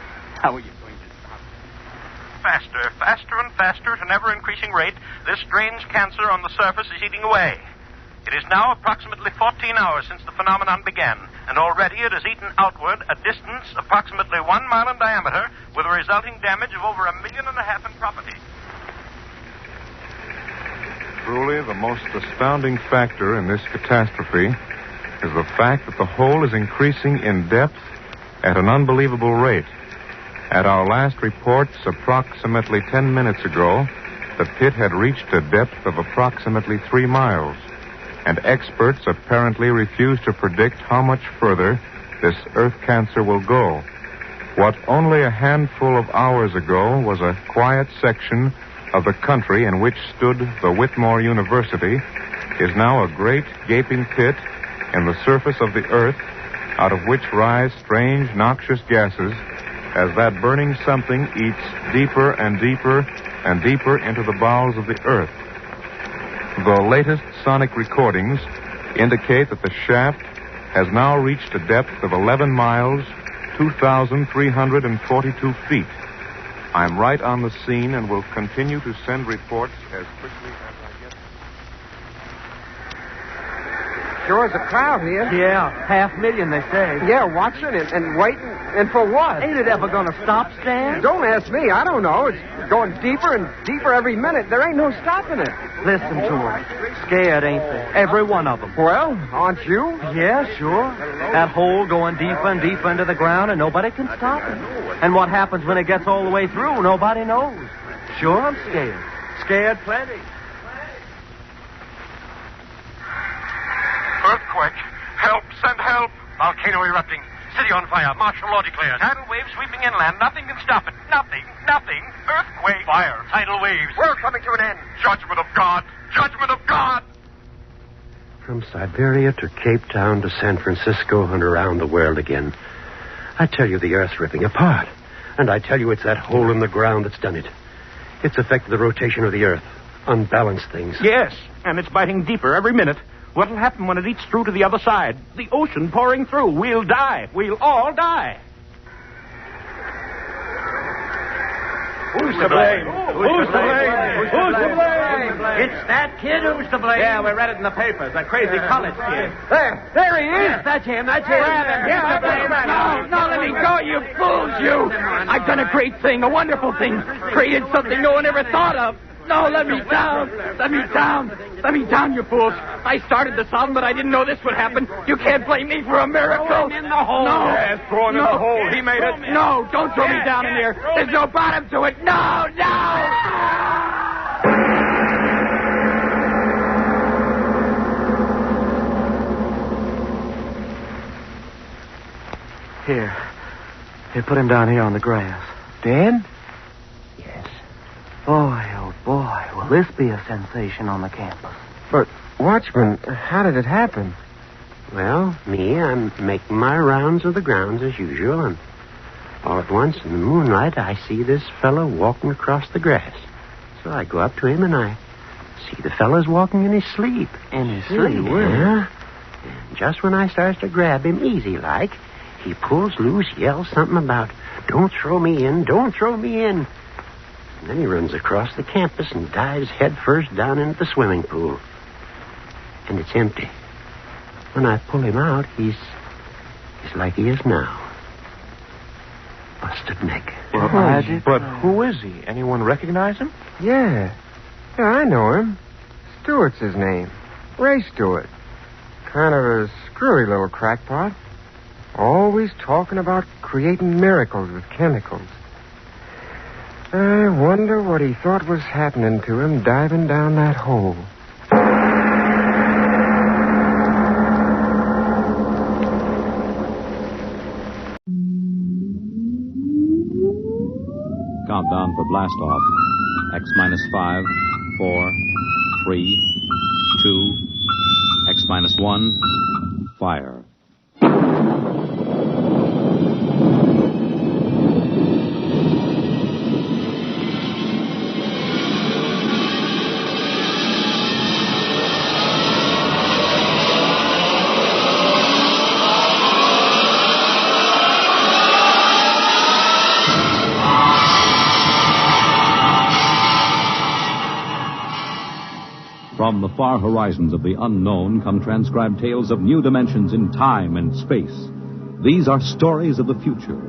S3: Faster and faster at an ever-increasing rate, this strange cancer on the surface is eating away. It is now approximately 14 hours since the phenomenon began, and already it has eaten outward a distance approximately 1 mile in diameter, with a resulting damage of over 1.5 million in property.
S1: Truly, the most astounding factor in this catastrophe is the fact that the hole is increasing in depth at an unbelievable rate. At our last reports, approximately 10 minutes ago, the pit had reached a depth of approximately 3 miles, and experts apparently refuse to predict how much further this earth cancer will go. What only a handful of hours ago was a quiet section of the country in which stood the Whitmore University is now a great gaping pit in the surface of the earth, out of which rise strange noxious gases as that burning something eats deeper and deeper and deeper into the bowels of the earth. The latest sonic recordings indicate that the shaft has now reached a depth of 11 miles, 2,342 feet. I'm right on the scene and will continue to send reports as quickly as I get them.
S13: Sure is a crowd here.
S22: Yeah, 500,000, they say.
S13: Yeah, watching and waiting. And for what?
S22: Ain't it ever gonna stop, Stan?
S13: Don't ask me. I don't know. It's going deeper and deeper every minute. There ain't no stopping it.
S22: Listen to them. Scared, ain't they? Every one of them.
S13: Well, aren't you?
S22: Yeah, sure. That hole going deeper and deeper into the ground, and nobody can stop it. And what happens when it gets all the way through, nobody knows. Sure, I'm scared. Scared plenty.
S12: Earthquake. Help. Send help. Volcano erupting. City on fire. Martial law declared.
S3: Tidal waves sweeping inland. Nothing can stop it. Nothing. Earthquake.
S12: Fire. Tidal waves.
S3: We're coming to an end.
S12: Judgment of God. Judgment of God.
S5: From Siberia to Cape Town to San Francisco and around the world again. I tell you, the Earth's ripping apart. And I tell you, it's that hole in the ground that's done it. It's affected the rotation of the Earth. Unbalanced things.
S3: Yes, and it's biting deeper every minute. What'll happen when it eats through to the other side? The ocean pouring through. We'll die. We'll all die.
S12: Who's to blame? Who's to blame? Who's to blame?
S22: It's that kid who's to blame. Yeah, we read it in the papers. That crazy college kid.
S13: There he is.
S22: Yes, that's him. Grab him.
S13: No, let me go, you fools, you. I've done a great thing, a wonderful thing. Created something no one ever thought of. No, let me down. Let me down, you fools. I started the solvent, but I didn't know this would happen. You can't blame me for a miracle.
S22: Throw him in the hole.
S13: No.
S12: Yes, throw him in the hole. He made it.
S13: No, don't throw me down in there. There's no bottom to it. No.
S22: Here, put him down here on the grass.
S25: Dead?
S22: Yes. Boy, oh boy, will this be a sensation on the campus.
S25: But, Watchman, how did it happen?
S5: Well, I'm making my rounds of the grounds as usual, and all at once in the moonlight I see this fellow walking across the grass. So I go up to him and I see the fellow's walking in his sleep.
S22: In his sleep?
S5: Yeah. And just when I starts to grab him easy-like, he pulls loose, yells something about, "Don't throw me in, don't throw me in." And then he runs across the campus and dives headfirst down into the swimming pool. And it's empty. When I pull him out, he's like he is now. Busted neck.
S1: But who is he? Anyone recognize him?
S25: Yeah. Yeah, I know him. Stewart's his name. Ray Stewart. Kind of a screwy little crackpot. Always talking about creating miracles with chemicals. I wonder what he thought was happening to him diving down that hole.
S8: Countdown for blast off. X-5, 4, 3, 2, X-1, fire. From the far horizons of the unknown come transcribed tales of new dimensions in time and space. These are stories of the future,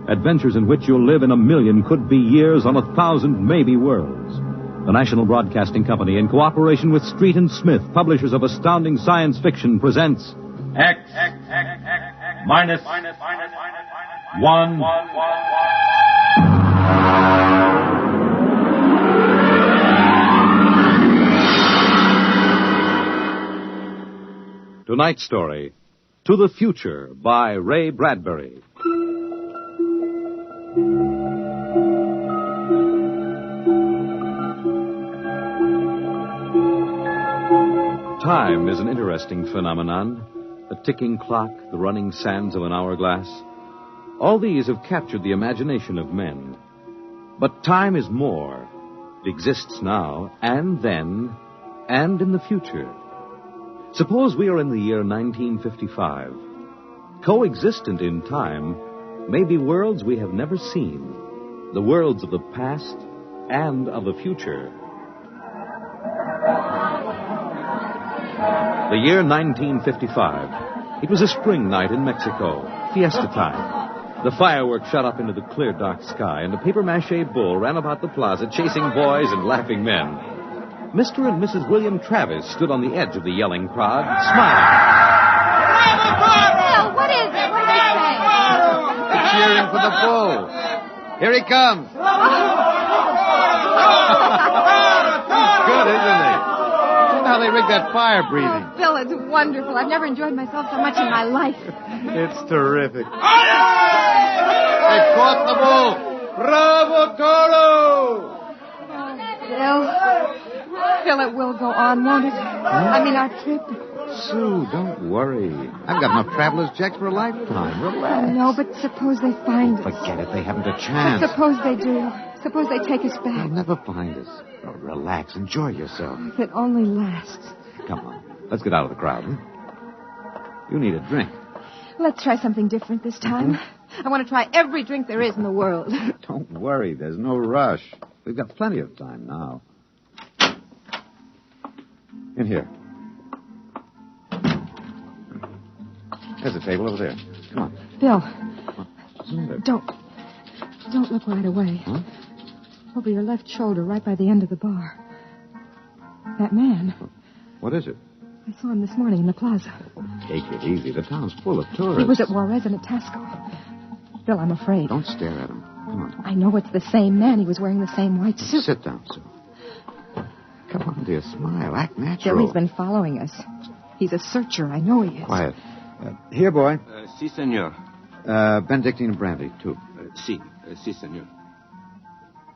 S8: adventures in which you'll live in a million could-be years on 1,000 maybe worlds. The National Broadcasting Company, in cooperation with Street and Smith, publishers of astounding science fiction, presents X-1. Tonight's story, To the Future, by Ray Bradbury. Time is an interesting phenomenon. A ticking clock, the running sands of an hourglass. All these have captured the imagination of men. But time is more. It exists now, and then, and in the future. Suppose we are in the year 1955. Coexistent in time may be worlds we have never seen, the worlds of the past and of the future. The year 1955. It was a spring night in Mexico, fiesta time. The fireworks shot up into the clear, dark sky, and a papier-mâché bull ran about the plaza chasing boys and laughing men. Mr. and Mrs. William Travis stood on the edge of the yelling crowd, smiling.
S16: Bill, what is it? What are they saying?
S15: They're cheering for the bull. Here he comes. He's good, isn't he? Look how they rigged that fire breathing.
S16: Oh, Bill, it's wonderful. I've never enjoyed myself so much in my life.
S15: It's terrific. They caught the bull. Bravo, Toro!
S16: Bill, it will go on, won't it? I mean, our trip.
S15: Sue, don't worry. I've got enough traveler's checks for a lifetime. Relax.
S16: No, but suppose they find us.
S15: Forget it. They haven't a chance.
S16: But suppose they do. Suppose they take us back.
S15: They'll never find us. Oh, relax. Enjoy yourself.
S16: If it only lasts.
S15: Come on. Let's get out of the crowd, huh? You need a drink.
S16: Let's try something different this time. I want to try every drink there is in the world.
S15: Don't worry. There's no rush. We've got plenty of time now. In here. There's a table over there. Come on.
S16: Bill.
S15: What's the matter?
S16: Don't look right away.
S15: Huh?
S16: Over your left shoulder, right by the end of the bar. That man.
S15: What is it?
S16: I saw him this morning in the plaza.
S15: Take it easy. The town's full of tourists.
S16: He was at Juarez and at Tasco. Bill, I'm afraid.
S15: Don't stare at him. Come on.
S16: I know it's the same man. He was wearing the same white suit.
S15: Sit down, Sue. Come on, dear. Smile. Act natural.
S16: Bill, he's been following us. He's a searcher. I know he is.
S15: Quiet. Here, boy.
S2: Si, senor.
S15: Benedictine and brandy, too.
S9: Si, senor.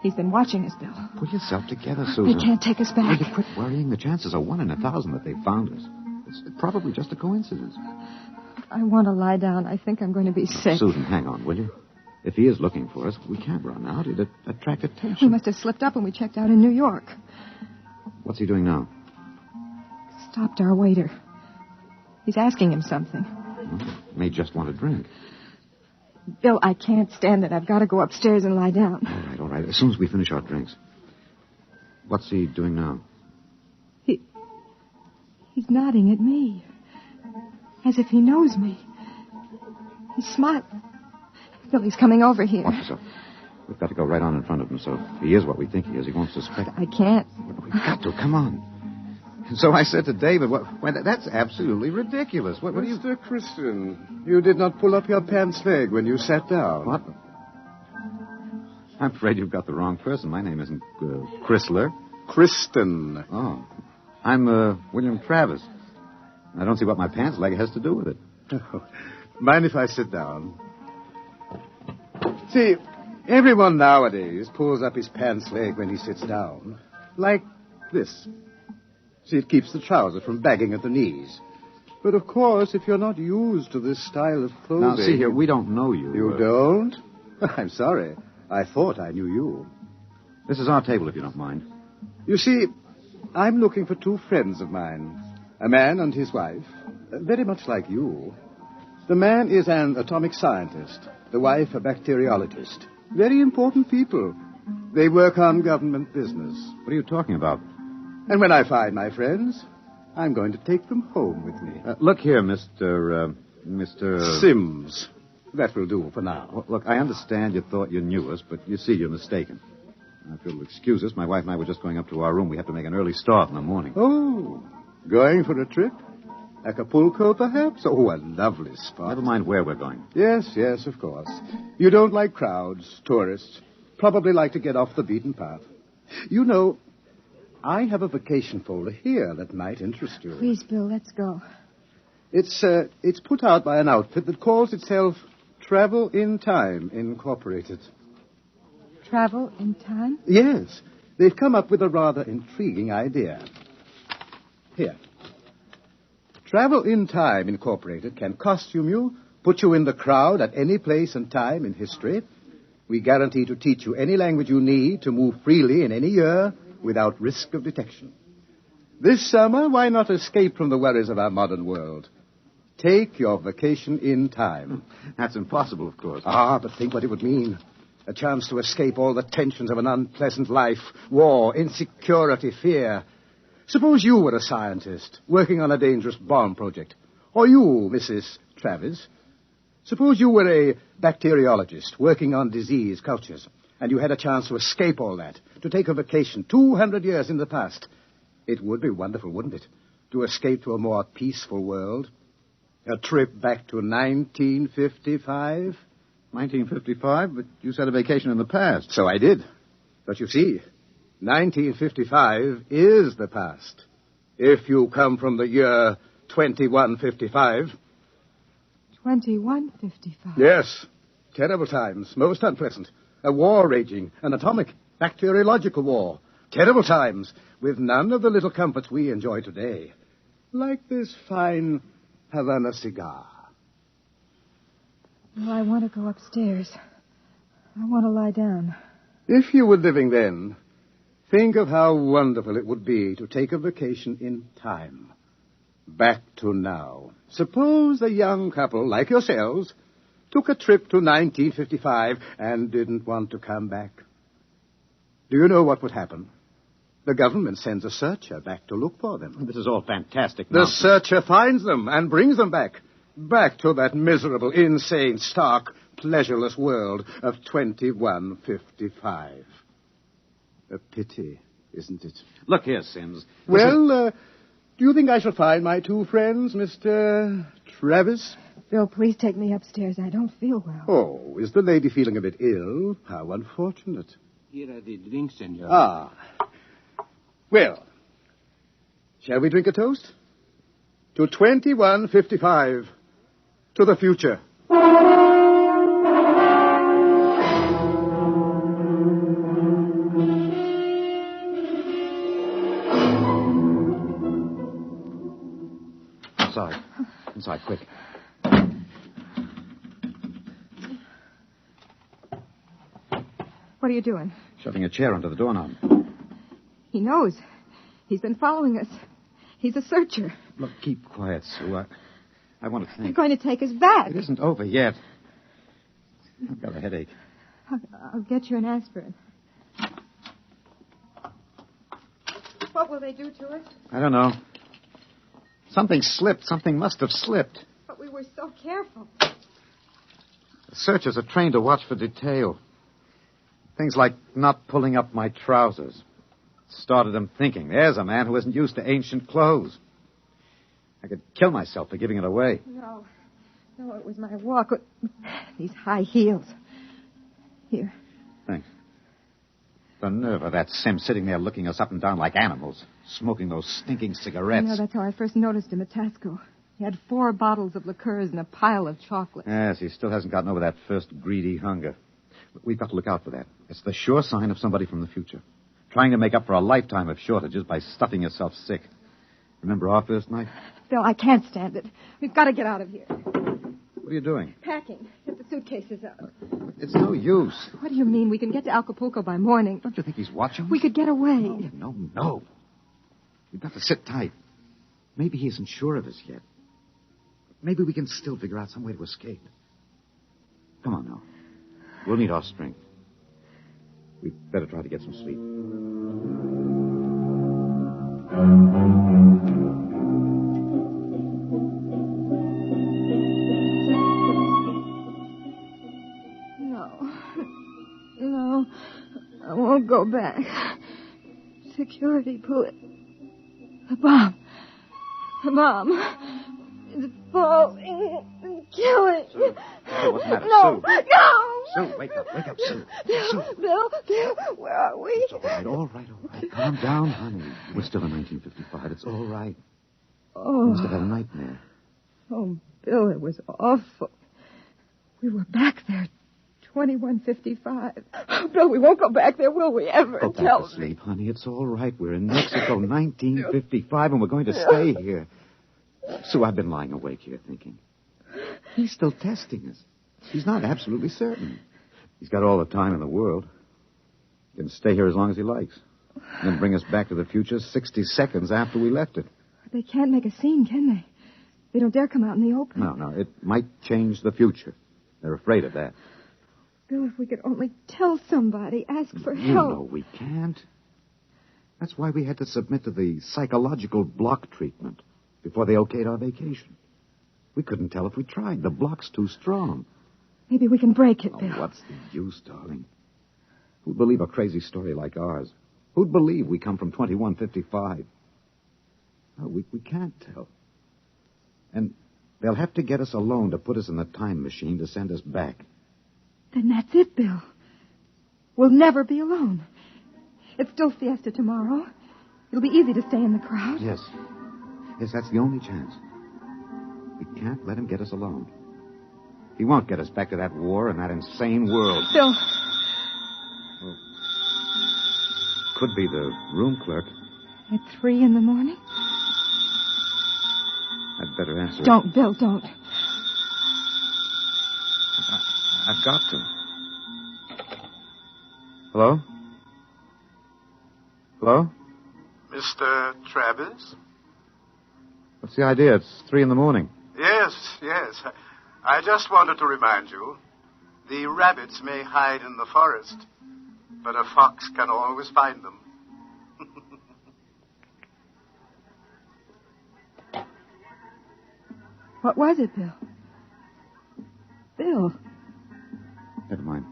S16: He's been watching us, Bill.
S10: Pull yourself together, Susan.
S16: They can't take us back.
S10: Will you quit worrying? The chances are 1 in 1,000 that they found us. It's probably just a coincidence.
S16: I want to lie down. I think I'm going to be sick.
S10: Susan, hang on, will you? If he is looking for us, we can't run out. It'd attract attention.
S16: We must have slipped up when we checked out in New York.
S10: What's he doing now?
S16: Stopped our waiter. He's asking him something.
S10: May just want a drink.
S16: Bill, I can't stand it. I've got to go upstairs and lie down.
S10: All right. As soon as we finish our drinks. What's he doing now?
S16: He's nodding at me. As if he knows me. He's smiling. Bill, he's coming over here.
S10: Watch yourself. We've got to go right on in front of him, so if he is what we think he is, he won't suspect.
S16: I can't.
S10: We've got to. Come on. So I said to David, that's absolutely ridiculous. What do you...
S17: Mr. Kristen, you did not pull up your pants leg when you sat down.
S10: What? I'm afraid you've got the wrong person. My name isn't Chrysler.
S17: Kristen.
S10: Oh. I'm William Travis. I don't see what my pants leg has to do with it.
S17: Mind if I sit down? See, everyone nowadays pulls up his pants leg when he sits down. Like this. See, it keeps the trouser from bagging at the knees. But, of course, if you're not used to this style of clothing...
S10: Now, see here, we don't know you.
S17: You don't? I'm sorry. I thought I knew you.
S10: This is our table, if you don't mind.
S17: You see, I'm looking for 2 friends of mine. A man and his wife. Very much like you. The man is an atomic scientist. The wife, a bacteriologist. Very important people. They work on government business.
S10: What are you talking about?
S17: And when I find my friends, I'm going to take them home with me.
S10: Look here, Mr.
S17: Sims. That will do for now.
S10: Well, look, I understand you thought you knew us, but you see, you're mistaken. If you'll excuse us, my wife and I were just going up to our room. We have to make an early start in the morning.
S17: Oh, going for a trip? Acapulco, perhaps? Oh, a lovely spot.
S10: Never mind where we're going.
S17: Yes, of course. You don't like crowds, tourists. Probably like to get off the beaten path. You know, I have a vacation folder here that might interest you.
S16: Please, Bill, let's go.
S17: It's put out by an outfit that calls itself Travel in Time, Incorporated.
S16: Travel in time?
S17: Yes. They've come up with a rather intriguing idea. Here. Travel in Time, Incorporated can costume you, put you in the crowd at any place and time in history. We guarantee to teach you any language you need to move freely in any year without risk of detection. This summer, why not escape from the worries of our modern world? Take your vacation in time.
S10: That's impossible, of course.
S17: But think what it would mean. A chance to escape all the tensions of an unpleasant life. War, insecurity, fear. Suppose you were a scientist working on a dangerous bomb project. Or you, Mrs. Travis. Suppose you were a bacteriologist working on disease cultures, and you had a chance to escape all that, to take a vacation 200 years in the past. It would be wonderful, wouldn't it, to escape to a more peaceful world? A trip back to 1955?
S10: 1955? But you said a vacation in the past.
S17: So I did. But you see, 1955 is the past. If you come from the year 2155.
S16: 2155?
S17: Yes. Terrible times. Most unpleasant. A war raging. An atomic, bacteriological war. Terrible times. With none of the little comforts we enjoy today. Like this fine Havana cigar.
S16: Well, I want to go upstairs. I want to lie down.
S17: If you were living then, think of how wonderful it would be to take a vacation in time. Back to now. Suppose a young couple like yourselves took a trip to 1955 and didn't want to come back. Do you know what would happen? The government sends a searcher back to look for them.
S10: This is all fantastic
S17: The
S10: nonsense.
S17: searcher finds them and brings them back. Back to that miserable, insane, stark, pleasureless world of 2155. A pity, isn't it?
S10: Look here, Sims.
S17: Well, do you think I shall find my 2 friends, Mr. Travis?
S16: Bill, please take me upstairs. I don't feel well.
S17: Oh, is the lady feeling a bit ill? How unfortunate.
S9: Here are the drinks, senor.
S17: Well, shall we drink a toast? To 2155. To the future.
S10: Inside. Inside, quick.
S4: What are you doing?
S10: Shoving a chair under the doorknob.
S4: He knows. He's been following us. He's a searcher.
S10: Look, keep quiet, Sue. I want to think.
S4: You're going to take us back.
S10: It isn't over yet. I've got a headache.
S4: I'll get you an aspirin. What will they do to us?
S10: I don't know. Something slipped. Something must have slipped.
S4: But we were so careful.
S10: The searchers are trained to watch for detail. Things like not pulling up my trousers. Started them thinking, there's a man who isn't used to ancient clothes. I could kill myself for giving it away.
S4: No, it was my walk. These high heels. Here.
S10: Thanks. The nerve of that Sim sitting there looking us up and down like animals, smoking those stinking cigarettes.
S4: I know, that's how I first noticed him at Tasco. He had 4 bottles of liqueurs and a pile of chocolate.
S10: Yes, he still hasn't gotten over that first greedy hunger. We've got to look out for that. It's the sure sign of somebody from the future. Trying to make up for a lifetime of shortages by stuffing yourself sick. Remember our first night?
S4: Bill, I can't stand it. We've got to get out of here.
S10: What are you doing?
S4: Packing. Get the suitcases out.
S10: It's no use.
S4: What do you mean? We can get to Acapulco by morning.
S10: Don't you think he's watching?
S4: We could get away.
S10: No. We've got to sit tight. Maybe he isn't sure of us yet. Maybe we can still figure out some way to escape. Come on now. We'll need our strength. We'd better try to get some sleep.
S4: No, I won't go back. Security, pull it. The bomb. It's falling and killing.
S10: Sue, what's the matter?
S4: No,
S10: Sue.
S4: no.
S10: Sue, wake up, Sue. Sue.
S4: Bill, where are we?
S10: It's all right. Calm down, honey. We're still in 1955. It's all right.
S4: Oh.
S10: You must have had a nightmare.
S4: Oh, Bill, it was awful. We were back there, 2155. Oh, Bill, we won't go back there, will we ever?
S10: Go back to sleep, honey. It's all right. We're in Mexico, 1955, and we're going to stay here. Sue, I've been lying awake here thinking. He's still testing us. He's not absolutely certain. He's got all the time in the world. He can stay here as long as he likes. And then bring us back to the future 60 seconds after we left it.
S4: They can't make a scene, can they? They don't dare come out in the open.
S10: No. It might change the future. They're afraid of that.
S4: Bill, if we could only tell somebody, ask for help.
S10: You know we can't. That's why we had to submit to the psychological block treatment before they okayed our vacation. We couldn't tell if we tried. The block's too strong.
S4: Maybe we can break it, Bill.
S10: What's the use, darling? Who'd believe a crazy story like ours? Who'd believe we come from 2155? No, we can't tell. And they'll have to get us alone to put us in the time machine to send us back.
S4: Then that's it, Bill. We'll never be alone. It's still fiesta tomorrow. It'll be easy to stay in the crowd.
S10: Yes, that's the only chance. We can't let him get us alone. He won't get us back to that war and that insane world.
S4: Bill.
S10: Well, could be the room clerk.
S4: At 3 in the morning?
S10: I'd better answer it.
S4: Don't, Bill, don't.
S10: I've got to. Hello? Hello?
S14: Mr. Travis?
S10: What's the idea? It's 3 in the morning.
S14: Yes. I just wanted to remind you, the rabbits may hide in the forest, but a fox can always find them.
S4: What was it, Bill? Bill.
S10: Never mind.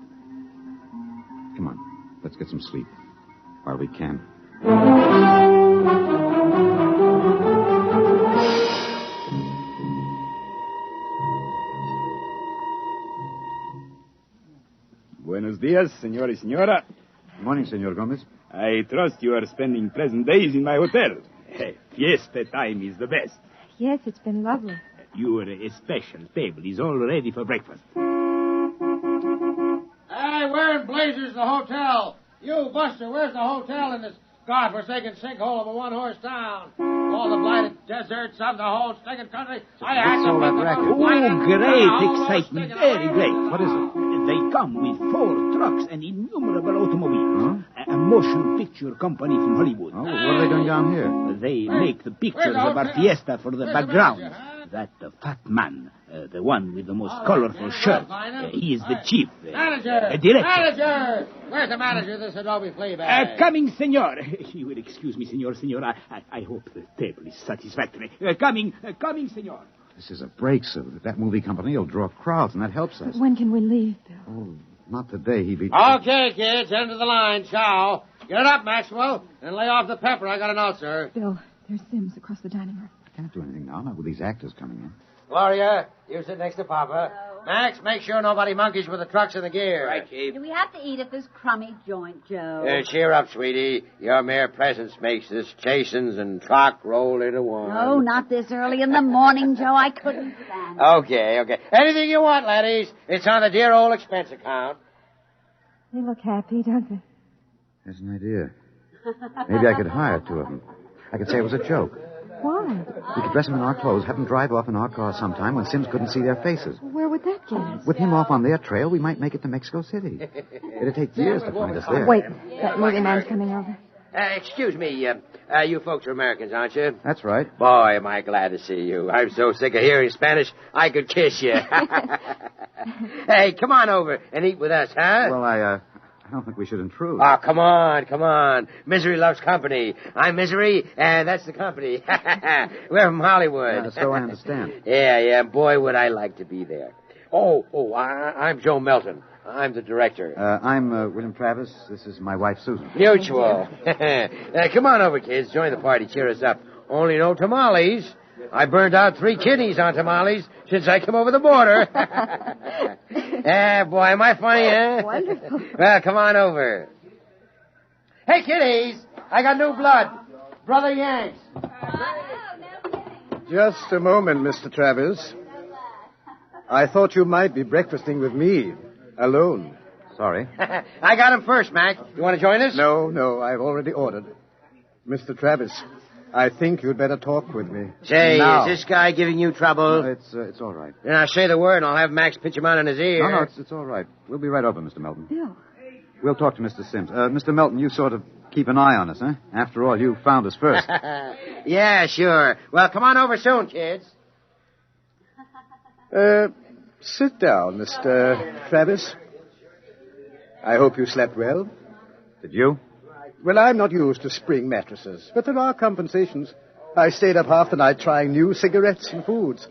S10: Come on. Let's get some sleep. While we can.
S19: Buenos dias, señor y señora.
S10: Good morning, Senor Gomez.
S19: I trust you are spending pleasant days in my hotel. Fiesta time is the best.
S4: Yes, it's been lovely.
S19: Your special table is all ready for breakfast.
S20: Hey, where in blazers the hotel? You, Buster, where's the hotel in this
S12: godforsaken sinkhole of a one-horse town. All the blighted deserts of the whole stinking country. I had to make them
S10: Oh, great excitement. Very great.
S8: What is it?
S10: They come with 4 trucks and innumerable automobiles. A motion picture company from Hollywood.
S8: Oh, what are they doing down here?
S10: They make the pictures of our fiesta for the background. That fat man, the one with the most colorful shirt, he is the chief.
S12: Manager!
S10: Director.
S12: Manager! Where's the manager of this Adobe flea bag?
S10: Coming, senor. You will excuse me, senor. I hope the table is satisfactory. Coming, senor.
S8: This is a break, Sue. That movie company will draw crowds, and that helps us.
S4: When can we leave, Bill?
S8: Oh, not today. He'd be...
S12: Okay, kids, end of the line. Ciao. Get it up, Maxwell, and lay off the pepper. I got an ulcer.
S4: Bill, there's Sims across the dining room.
S8: I can't do anything now, not with these actors coming in.
S12: Gloria, you sit next to Papa. Max, make sure nobody monkeys with the trucks and the gear.
S11: Right, Chief. Do we have to eat at this crummy joint, Joe?
S12: Cheer up, sweetie. Your mere presence makes this chasins and truck roll into one.
S11: No, not this early in the morning, Joe. I couldn't stand it.
S12: Okay. Anything you want, laddies. It's on the dear old expense account.
S4: They look happy, don't they?
S8: There's an idea. Maybe I could hire 2 of them. I could say it was a joke.
S4: Why?
S8: We could dress them in our clothes, have them drive off in our car sometime when Sims couldn't see their faces.
S4: Where would that get us?
S8: With him off on their trail, we might make it to Mexico City. It'd take years to find us there.
S4: Wait, that movie man's coming over.
S12: Excuse me, you folks are Americans, aren't you?
S8: That's right.
S12: Boy, am I glad to see you. I'm so sick of hearing Spanish, I could kiss you. Hey, come on over and eat with us, huh?
S8: Well, I don't think we should intrude.
S12: Oh, come on. Misery loves company. I'm Misery, and that's the company. We're from Hollywood.
S8: Yeah, so I understand.
S12: Yeah. Boy, would I like to be there. I'm Joe Melton. I'm the director.
S8: I'm William Travis. This is my wife, Susan.
S12: Mutual. Come on over, kids. Join the party. Cheer us up. Only no tamales. I burned out 3 kidneys on tamales since I came over the border. Boy, am I funny, huh?
S4: Wonderful.
S12: Well, come on over. Hey, kiddies, I got new blood. Brother Yanks.
S17: Just a moment, Mr. Travis. I thought you might be breakfasting with me, alone.
S8: Sorry.
S12: I got him first, Mac. You want to join us?
S17: No, I've already ordered. Mr. Travis, I think you'd better talk with me.
S12: Say,
S17: now.
S12: Is this guy giving you trouble?
S8: No, it's all right.
S12: Then I'll say the word and I'll have Max pitch him out in his ear.
S8: No, it's all right. We'll be right over, Mr. Melton.
S4: Bill.
S8: We'll talk to Mr. Sims. Mr. Melton, you sort of keep an eye on us, huh? After all, you found us first.
S12: Yeah, sure. Well, come on over soon, kids.
S17: Sit down, Mr. Travis. I hope you slept well.
S8: Did you?
S17: Well, I'm not used to spring mattresses, but there are compensations. I stayed up half the night trying new cigarettes and foods.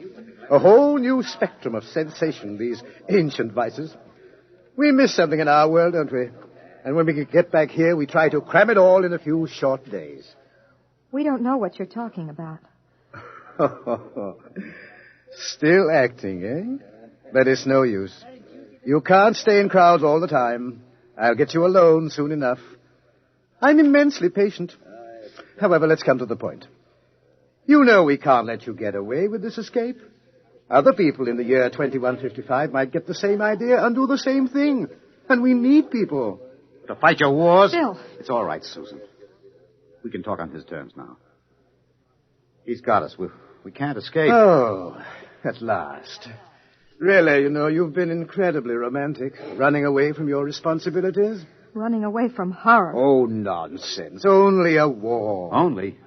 S17: A whole new spectrum of sensation, these ancient vices. We miss something in our world, don't we? And when we get back here, we try to cram it all in a few short days.
S4: We don't know what you're talking about.
S17: Still acting, eh? But it's no use. You can't stay in crowds all the time. I'll get you alone soon enough. I'm immensely patient. However, let's come to the point. You know we can't let you get away with this escape. Other people in the year 2155 might get the same idea and do the same thing. And we need people.
S8: To fight your wars?
S4: Bill.
S8: It's all right, Susan. We can talk on his terms now. He's got us. We can't escape.
S17: Oh, at last. Really, you've been incredibly romantic, running away from your responsibilities.
S4: Running away from horror.
S17: Oh, nonsense. Only a war.
S8: Only?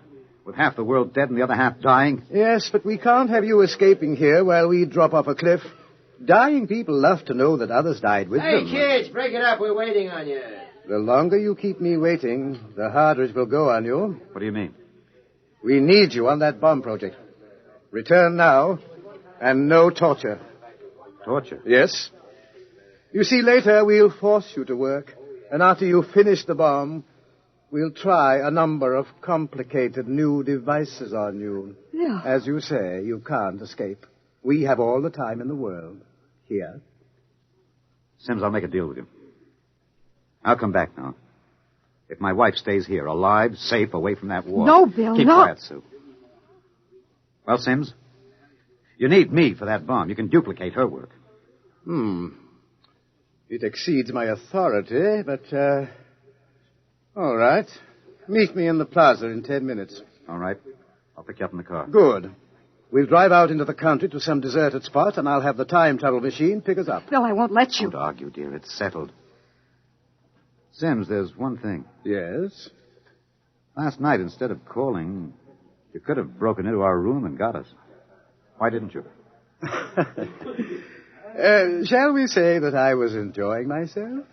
S8: With half the world dead and the other half dying?
S17: Yes, but we can't have you escaping here while we drop off a cliff. Dying people love to know that others died with them.
S12: Hey, kids, break it up. We're waiting on you.
S17: The longer you keep me waiting, the harder it will go on you.
S8: What do you mean?
S17: We need you on that bomb project. Return now, and no torture.
S8: Torture?
S17: Yes. You see, later we'll force you to work, and after you finish the bomb, we'll try a number of complicated new devices on you.
S4: Yeah.
S17: As you say, you can't escape. We have all the time in the world. Here.
S8: Sims, I'll make a deal with you. I'll come back now. If my wife stays here, alive, safe, away from that war.
S4: No, Bill,
S8: Keep
S4: no.
S8: quiet, Sue. Well, Sims, you need me for that bomb. You can duplicate her work.
S17: It exceeds my authority, but, all right. Meet me in the plaza in 10 minutes.
S10: All right. I'll pick you up in the car.
S17: Good. We'll drive out into the country to some deserted spot, and I'll have the time travel machine pick us up.
S4: Bill, I won't let you.
S10: Don't argue, dear. It's settled. Sims, there's one thing.
S17: Yes?
S10: Last night, instead of calling, you could have broken into our room and got us. Why didn't you?
S17: Shall we say that I was enjoying myself?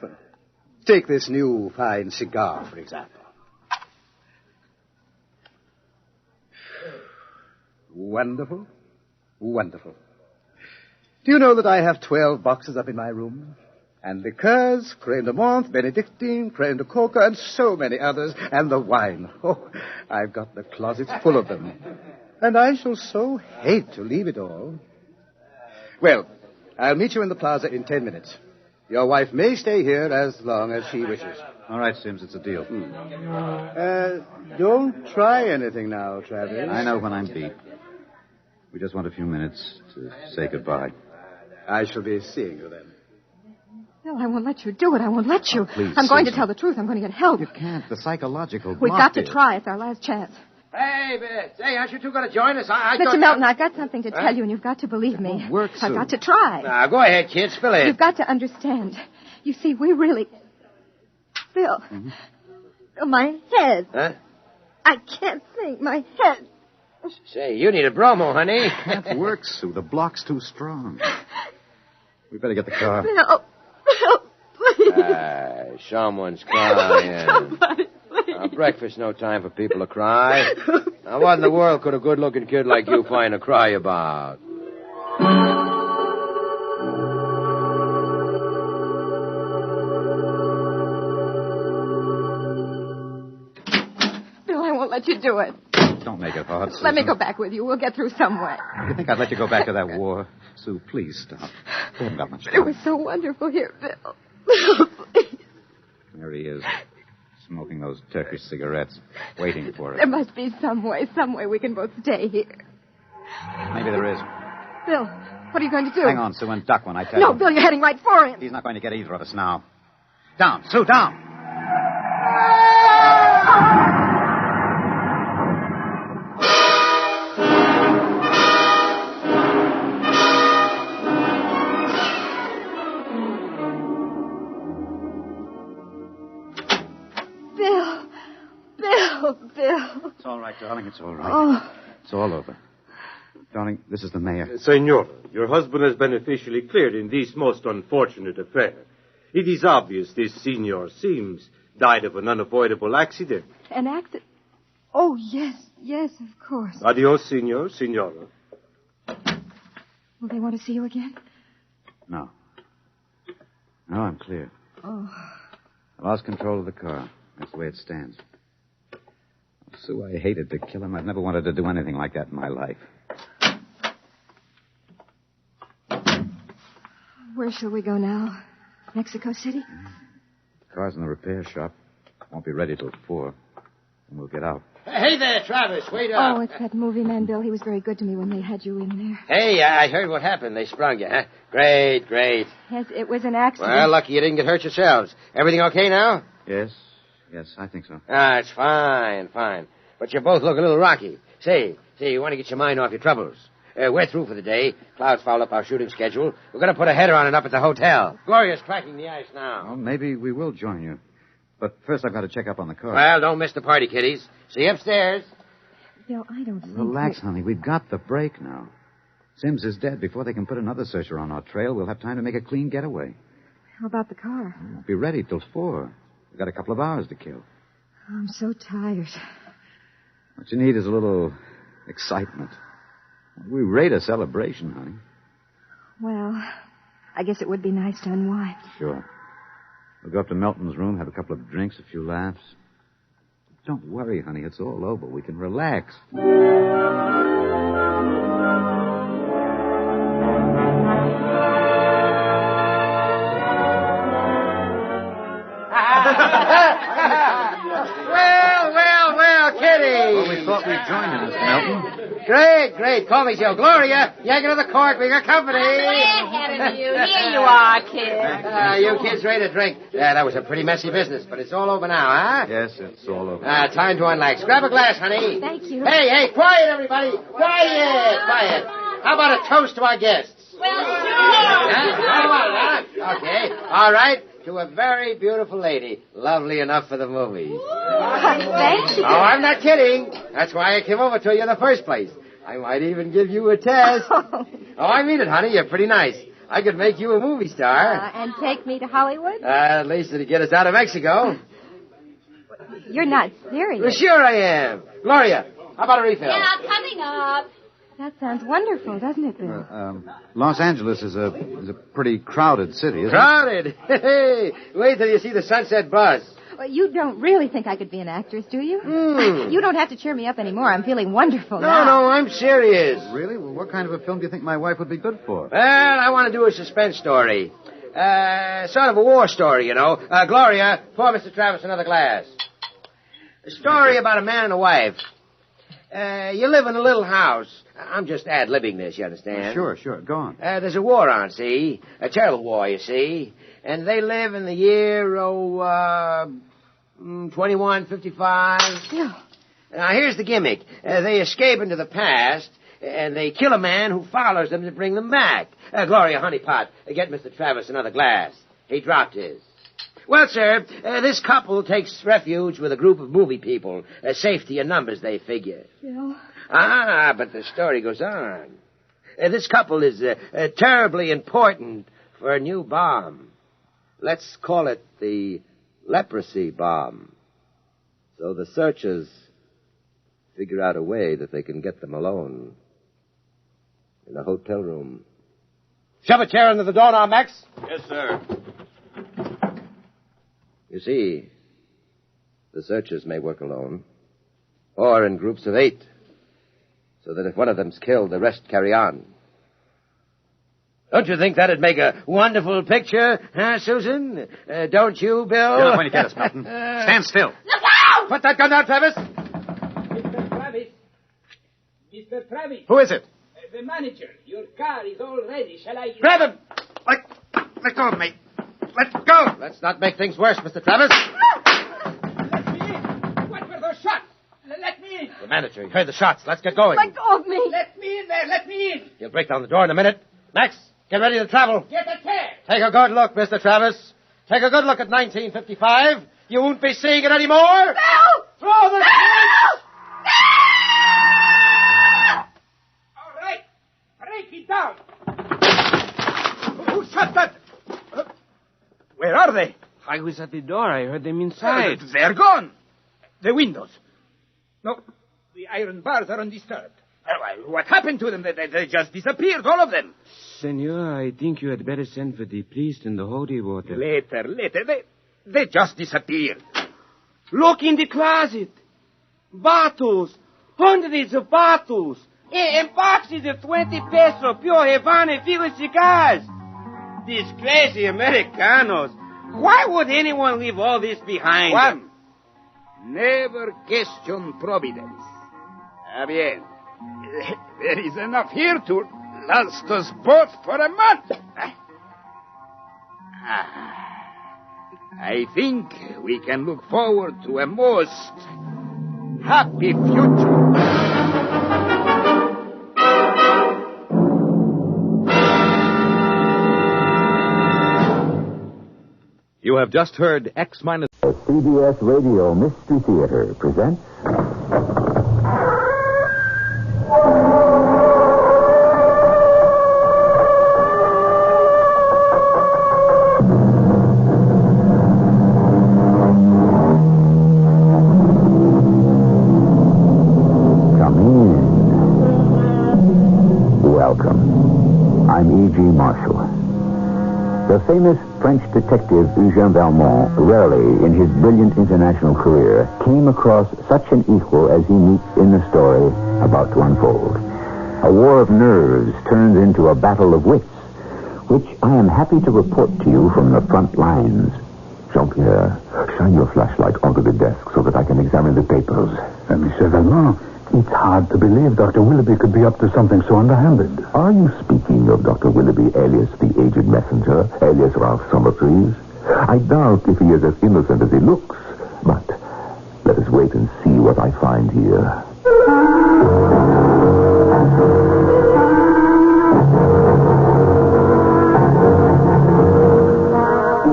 S17: Take this new fine cigar, for example. Wonderful. Wonderful. Do you know that I have 12 boxes up in my room? And liqueurs, crème de menthe, Benedictine, crème de coca, and so many others. And the wine. Oh, I've got the closets full of them. And I shall so hate to leave it all. Well, I'll meet you in the plaza in 10 minutes. Your wife may stay here as long as she wishes.
S10: All right, Sims, it's a deal.
S17: Don't try anything now, Travis.
S10: I know when I'm beat. We just want a few minutes to say goodbye.
S17: I shall be seeing you then.
S4: Bill, I won't let you do it. I won't let you.
S10: Please,
S4: I'm going to
S10: Susan.
S4: tell the truth. I'm going to get help.
S10: You can't. The psychological
S4: We've
S10: block
S4: got to
S10: is-
S4: try. It's our last chance.
S12: Hey, aren't you two going to join us? I
S4: Mr.
S12: thought...
S4: Melton, I've got something to
S12: Huh?
S4: tell you, and you've got to believe me.
S10: won't work,
S4: I've
S10: Sue.
S4: got to try.
S12: Now, go ahead, kid. Spill it.
S4: You've got to understand. You see, we really... Bill.
S10: Mm-hmm.
S4: Bill, my head.
S12: Huh?
S4: I can't think. My head.
S12: Say, you need a bromo, honey.
S10: Can't work, Sue. The block's too strong. We better get the car.
S4: Bill. Bill, please.
S12: Someone's crying.
S4: Somebody, please.
S12: Breakfast, no time for people to cry. Now, what in the world could a good-looking kid like you find to cry about?
S4: Bill, I won't let you do it.
S10: Don't make it hard, Susan.
S4: Let me go back with you. We'll get through some way.
S10: You think I'd let you go back to that war? Sue, please stop. We haven't got much
S4: It
S10: time.
S4: was so wonderful here, Bill. Bill, please.
S10: There he is, smoking those Turkish cigarettes, waiting for us.
S4: There must be some way we can both stay here.
S10: Maybe there is.
S4: Bill, what are you going to do?
S10: Hang on, Sue, and duck when I tell
S4: No,
S10: you.
S4: Bill, you're heading right for him.
S10: He's not going to get either of us now. Down, Sue, down.
S4: Bill.
S10: It's all right, darling. It's all right.
S4: Oh.
S10: It's all over. Darling, this is the mayor.
S6: Senor, your husband has been officially cleared in this most unfortunate affair. It is obvious this Senor Sims died of an unavoidable accident.
S4: An accident? Oh, yes, of course.
S6: Adios, Senor, Senora.
S4: Will they want to see you again?
S10: No. No, I'm clear.
S4: Oh.
S10: I lost control of the car. That's the way it stands. Sue, I hated to kill him. I've never wanted to do anything like that in my life.
S4: Where shall we go now? Mexico City?
S10: The car's in the repair shop. Won't be ready till 4. And we'll get out.
S12: Hey there, Travis. Wait up.
S4: Oh, it's that movie man, Bill. He was very good to me when they had you in there.
S12: Hey, I heard what happened. They sprung you, huh? Great.
S4: Yes, it was an accident.
S12: Well, lucky you didn't get hurt yourselves. Everything okay now?
S10: Yes, I think so.
S12: It's fine. But you both look a little rocky. Say, you want to get your mind off your troubles. We're through for the day. Clouds fouled up our shooting schedule. We're going to put a header on it up at the hotel. Gloria's cracking the ice now.
S10: Well, maybe we will join you. But first I've got to check up on the car.
S12: Well, don't miss the party, kiddies. See you upstairs.
S4: Bill, I don't think...
S10: Relax, honey. We've got the break now. Sims is dead. Before they can put another searcher on our trail, we'll have time to make a clean getaway.
S4: How about the car?
S10: We'll be ready till 4. We've got a couple of hours to kill.
S4: I'm so tired.
S10: What you need is a little excitement. We rate a celebration, honey.
S4: Well, I guess it would be nice to unwind.
S10: Sure. We'll go up to Melton's room, have a couple of drinks, a few laughs. Don't worry, honey. It's all over. We can relax.
S12: Well, Kitty.
S10: Well, we thought we'd join him, Mr. Melton.
S12: Great. Call me Joe. Gloria, yank it to the cork. We got company.
S11: Way ahead of you. Here you are, kid.
S12: You kids ready to drink? That was a pretty messy business, but it's all over now, huh?
S10: Yes, it's all over.
S12: Time to unlax. Grab a glass, honey.
S11: Thank you.
S12: Hey, quiet, everybody. Quiet. How about a toast to our guests?
S11: Well, sure.
S12: Okay. All right. To a very beautiful lady. Lovely enough for the movies.
S11: Thank you.
S12: Oh, I'm not kidding. That's why I came over to you in the first place. I might even give you a test. Oh, I mean it, honey. You're pretty nice. I could make you a movie star.
S11: And take me to Hollywood?
S12: At least it'd get us out of Mexico.
S11: You're not serious.
S12: Well, sure I am. Gloria, how about a refill?
S11: Yeah, coming up. That sounds wonderful, doesn't it, Bill?
S10: Los Angeles is a pretty crowded city, isn't it?
S12: Crowded? Hey, wait till you see the Sunset Bus.
S11: Well, you don't really think I could be an actress, do you? You don't have to cheer me up anymore. I'm feeling wonderful now.
S12: No, I'm serious.
S10: Really? Well, what kind of a film do you think my wife would be good for?
S12: Well, I want to do a suspense story. Sort of a war story, you know. Gloria, pour Mr. Travis another glass. A story about a man and a wife. You live in a little house. I'm just ad-libbing this, you understand?
S10: Sure. Go on.
S12: There's a war on, see? A terrible war, you see. And they live in the year, 2155.
S11: Yeah.
S12: Now, here's the gimmick. They escape into the past, and they kill a man who follows them to bring them back. Gloria, honeypot, get Mr. Travis another glass. He dropped his. Well, sir, this couple takes refuge with a group of movie people. Safety in numbers, they figure.
S11: Yeah.
S12: But the story goes on. This couple is terribly important for a new bomb. Let's call it the leprosy bomb. So the searchers figure out a way that they can get them alone in a hotel room. Shove a chair under the door now, Max.
S2: Yes, sir.
S12: You see, the searchers may work alone, or in groups of 8, so that if one of them's killed, the rest carry on. Don't you think that'd make a wonderful picture, huh, Susan? Don't you, Bill?
S10: Get up when you get us, Melton. Stand still.
S11: Look out!
S12: Put that gun down, Travis.
S19: Mr. Travis.
S10: Who is it?
S19: The manager. Your car is all ready. Shall I...
S12: Grab him!
S10: Let go of me. Let go!
S12: Let's not make things worse, Mr. Travis.
S19: Let me in. What were those shots? Let me in.
S12: The manager, he heard the shots. Let's get going.
S11: Let go of me.
S19: Let me in there. Let me in.
S12: He'll break down the door in a minute. Max, get ready to travel.
S19: Get a chair.
S12: Take a good look, Mr. Travis. Take a good look at 1955. You won't be seeing it anymore.
S11: Bill!
S12: Throw the...
S19: All right. Break it down.
S10: Who shut that? Where are they?
S2: I was at the door. I heard them inside.
S10: They're gone.
S19: The windows. No, the iron bars are undisturbed. What happened to them? They just disappeared, all of them.
S2: Senor, I think you had better send for the priest and the holy water.
S19: Later. They just disappeared.
S2: Look in the closet. Bottles. Hundreds of bottles. And boxes of 20 peso pure Havana filled with cigars. These crazy Americanos. Why would anyone leave all this behind?
S19: Juan, never question providence. Bien. There is enough here to last us both for a month. I think we can look forward to a most happy future.
S8: You have just heard X-.
S18: CBS Radio Mystery Theater presents... Come in. Welcome. I'm E.G. Marshall. The famous French detective Eugène Valmont rarely, in his brilliant international career, came across such an equal as he meets in the story about to unfold. A war of nerves turns into a battle of wits, which I am happy to report to you from the front lines. Jean-Pierre, shine your flashlight onto the desk so that I can examine the papers.
S20: Monsieur Valmont,
S18: It's hard to believe Dr. Willoughby could be up to something so underhanded. Are you speaking of Dr. Willoughby, alias the aged messenger, alias Ralph Summertrees? I doubt if he is as innocent as he looks, but let us wait and see what I find here.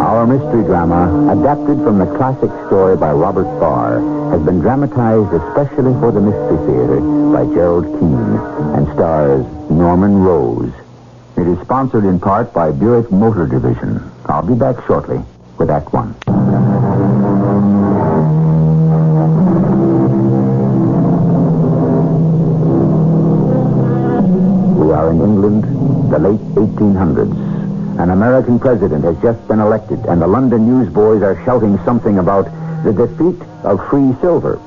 S18: Our mystery drama, adapted from the classic story by Robert Barr, has been dramatized especially for the Mystery Theater by Gerald Keane and stars Norman Rose. It is sponsored in part by Buick Motor Division. I'll be back shortly with Act One. We are in England, the late 1800s. An American president has just been elected, and the London newsboys are shouting something about the defeat of free silver.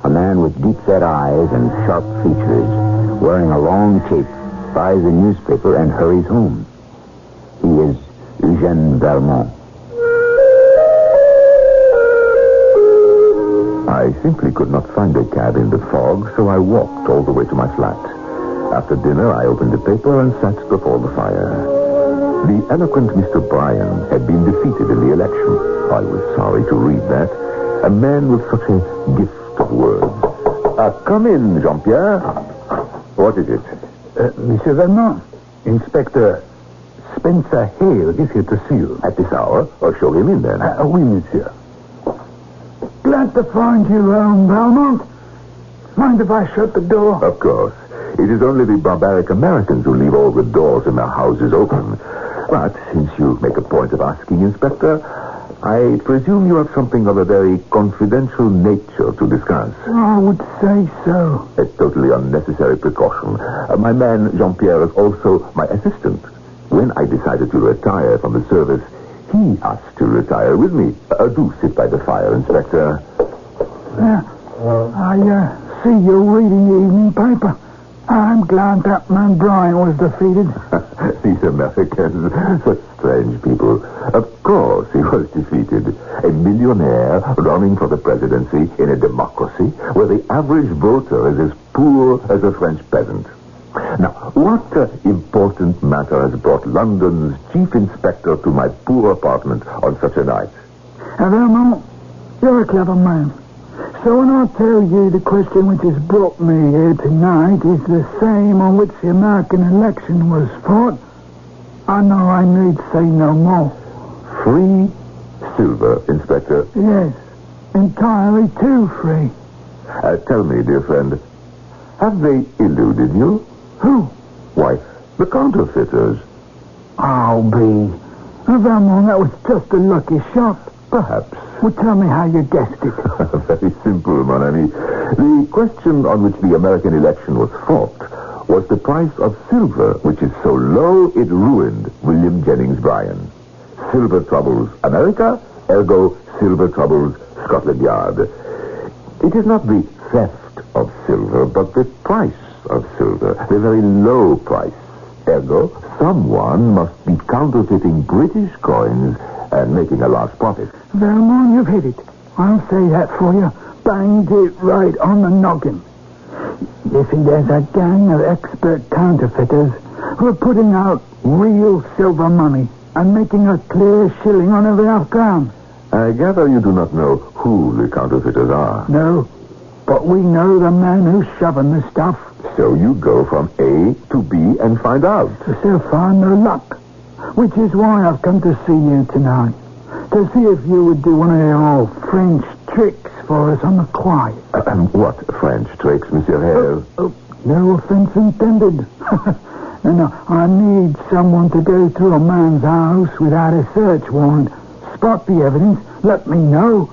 S18: A man with deep-set eyes and sharp features, wearing a long cape, buys a newspaper and hurries home. He is Eugène Valmont. I simply could not find a cab in the fog, so I walked all the way to my flat. After dinner, I opened the paper and sat before the fire. The eloquent Mr. Bryan had been defeated in the election. I was sorry to read that. A man with such a gift of words. Come in, Jean-Pierre. What is it? Monsieur Valmont, Inspector Spencer Hale is here to see you. At this hour? Or show him in, then. Oui, monsieur. Glad to find you, Valmont. Mind if I shut the door? Of course. It is only the barbaric Americans who leave all the doors in their houses open. But since you make a point of asking, Inspector, I presume you have something of a very confidential nature to discuss. I would say so. A totally unnecessary precaution. My man, Jean-Pierre, is also my assistant. When I decided to retire from the service, he asked to retire with me. Do sit by the fire, Inspector. I see you're reading the evening paper. I'm glad that man Bryan was defeated. These Americans, such strange people. Of course he was defeated. A millionaire running for the presidency in a democracy where the average voter is as poor as a French peasant. Now, what important matter has brought London's chief inspector to my poor apartment on such a night?
S7: Valmont, you're a clever man. So when I tell you the question which has brought me here tonight is the same on which the American election was fought, I know I need say no more.
S18: Free silver, Inspector?
S7: Yes, entirely too free.
S18: Tell me, dear friend, have they eluded you?
S7: Who?
S18: Why, the counterfeiters.
S7: I'll be. Valmont, that was just a lucky shot.
S18: Perhaps.
S7: Well, tell me how you guessed it.
S18: Very simple, mon ami. The question on which the American election was fought was the price of silver, which is so low it ruined William Jennings Bryan. Silver troubles America, ergo silver troubles Scotland Yard. It is not the theft of silver, but the price of silver, the very low price. Ergo, someone must be counterfeiting British coins and making a large profit.
S7: Valmont, you've hit it. I'll say that for you. Banged it right on the noggin. You see, there's a gang of expert counterfeiters who are putting out real silver money and making a clear shilling on every half-crown.
S18: I gather you do not know who the counterfeiters are.
S7: No, but we know the man who's shoving the stuff.
S18: So you go from A to B and find out.
S7: So far, no luck. Which is why I've come to see you tonight. To see if you would do one of your old French tricks for us on the quiet.
S18: What French tricks, Monsieur Hale?
S7: No offense intended. No, I need someone to go through a man's house without a search warrant. Spot the evidence, let me know,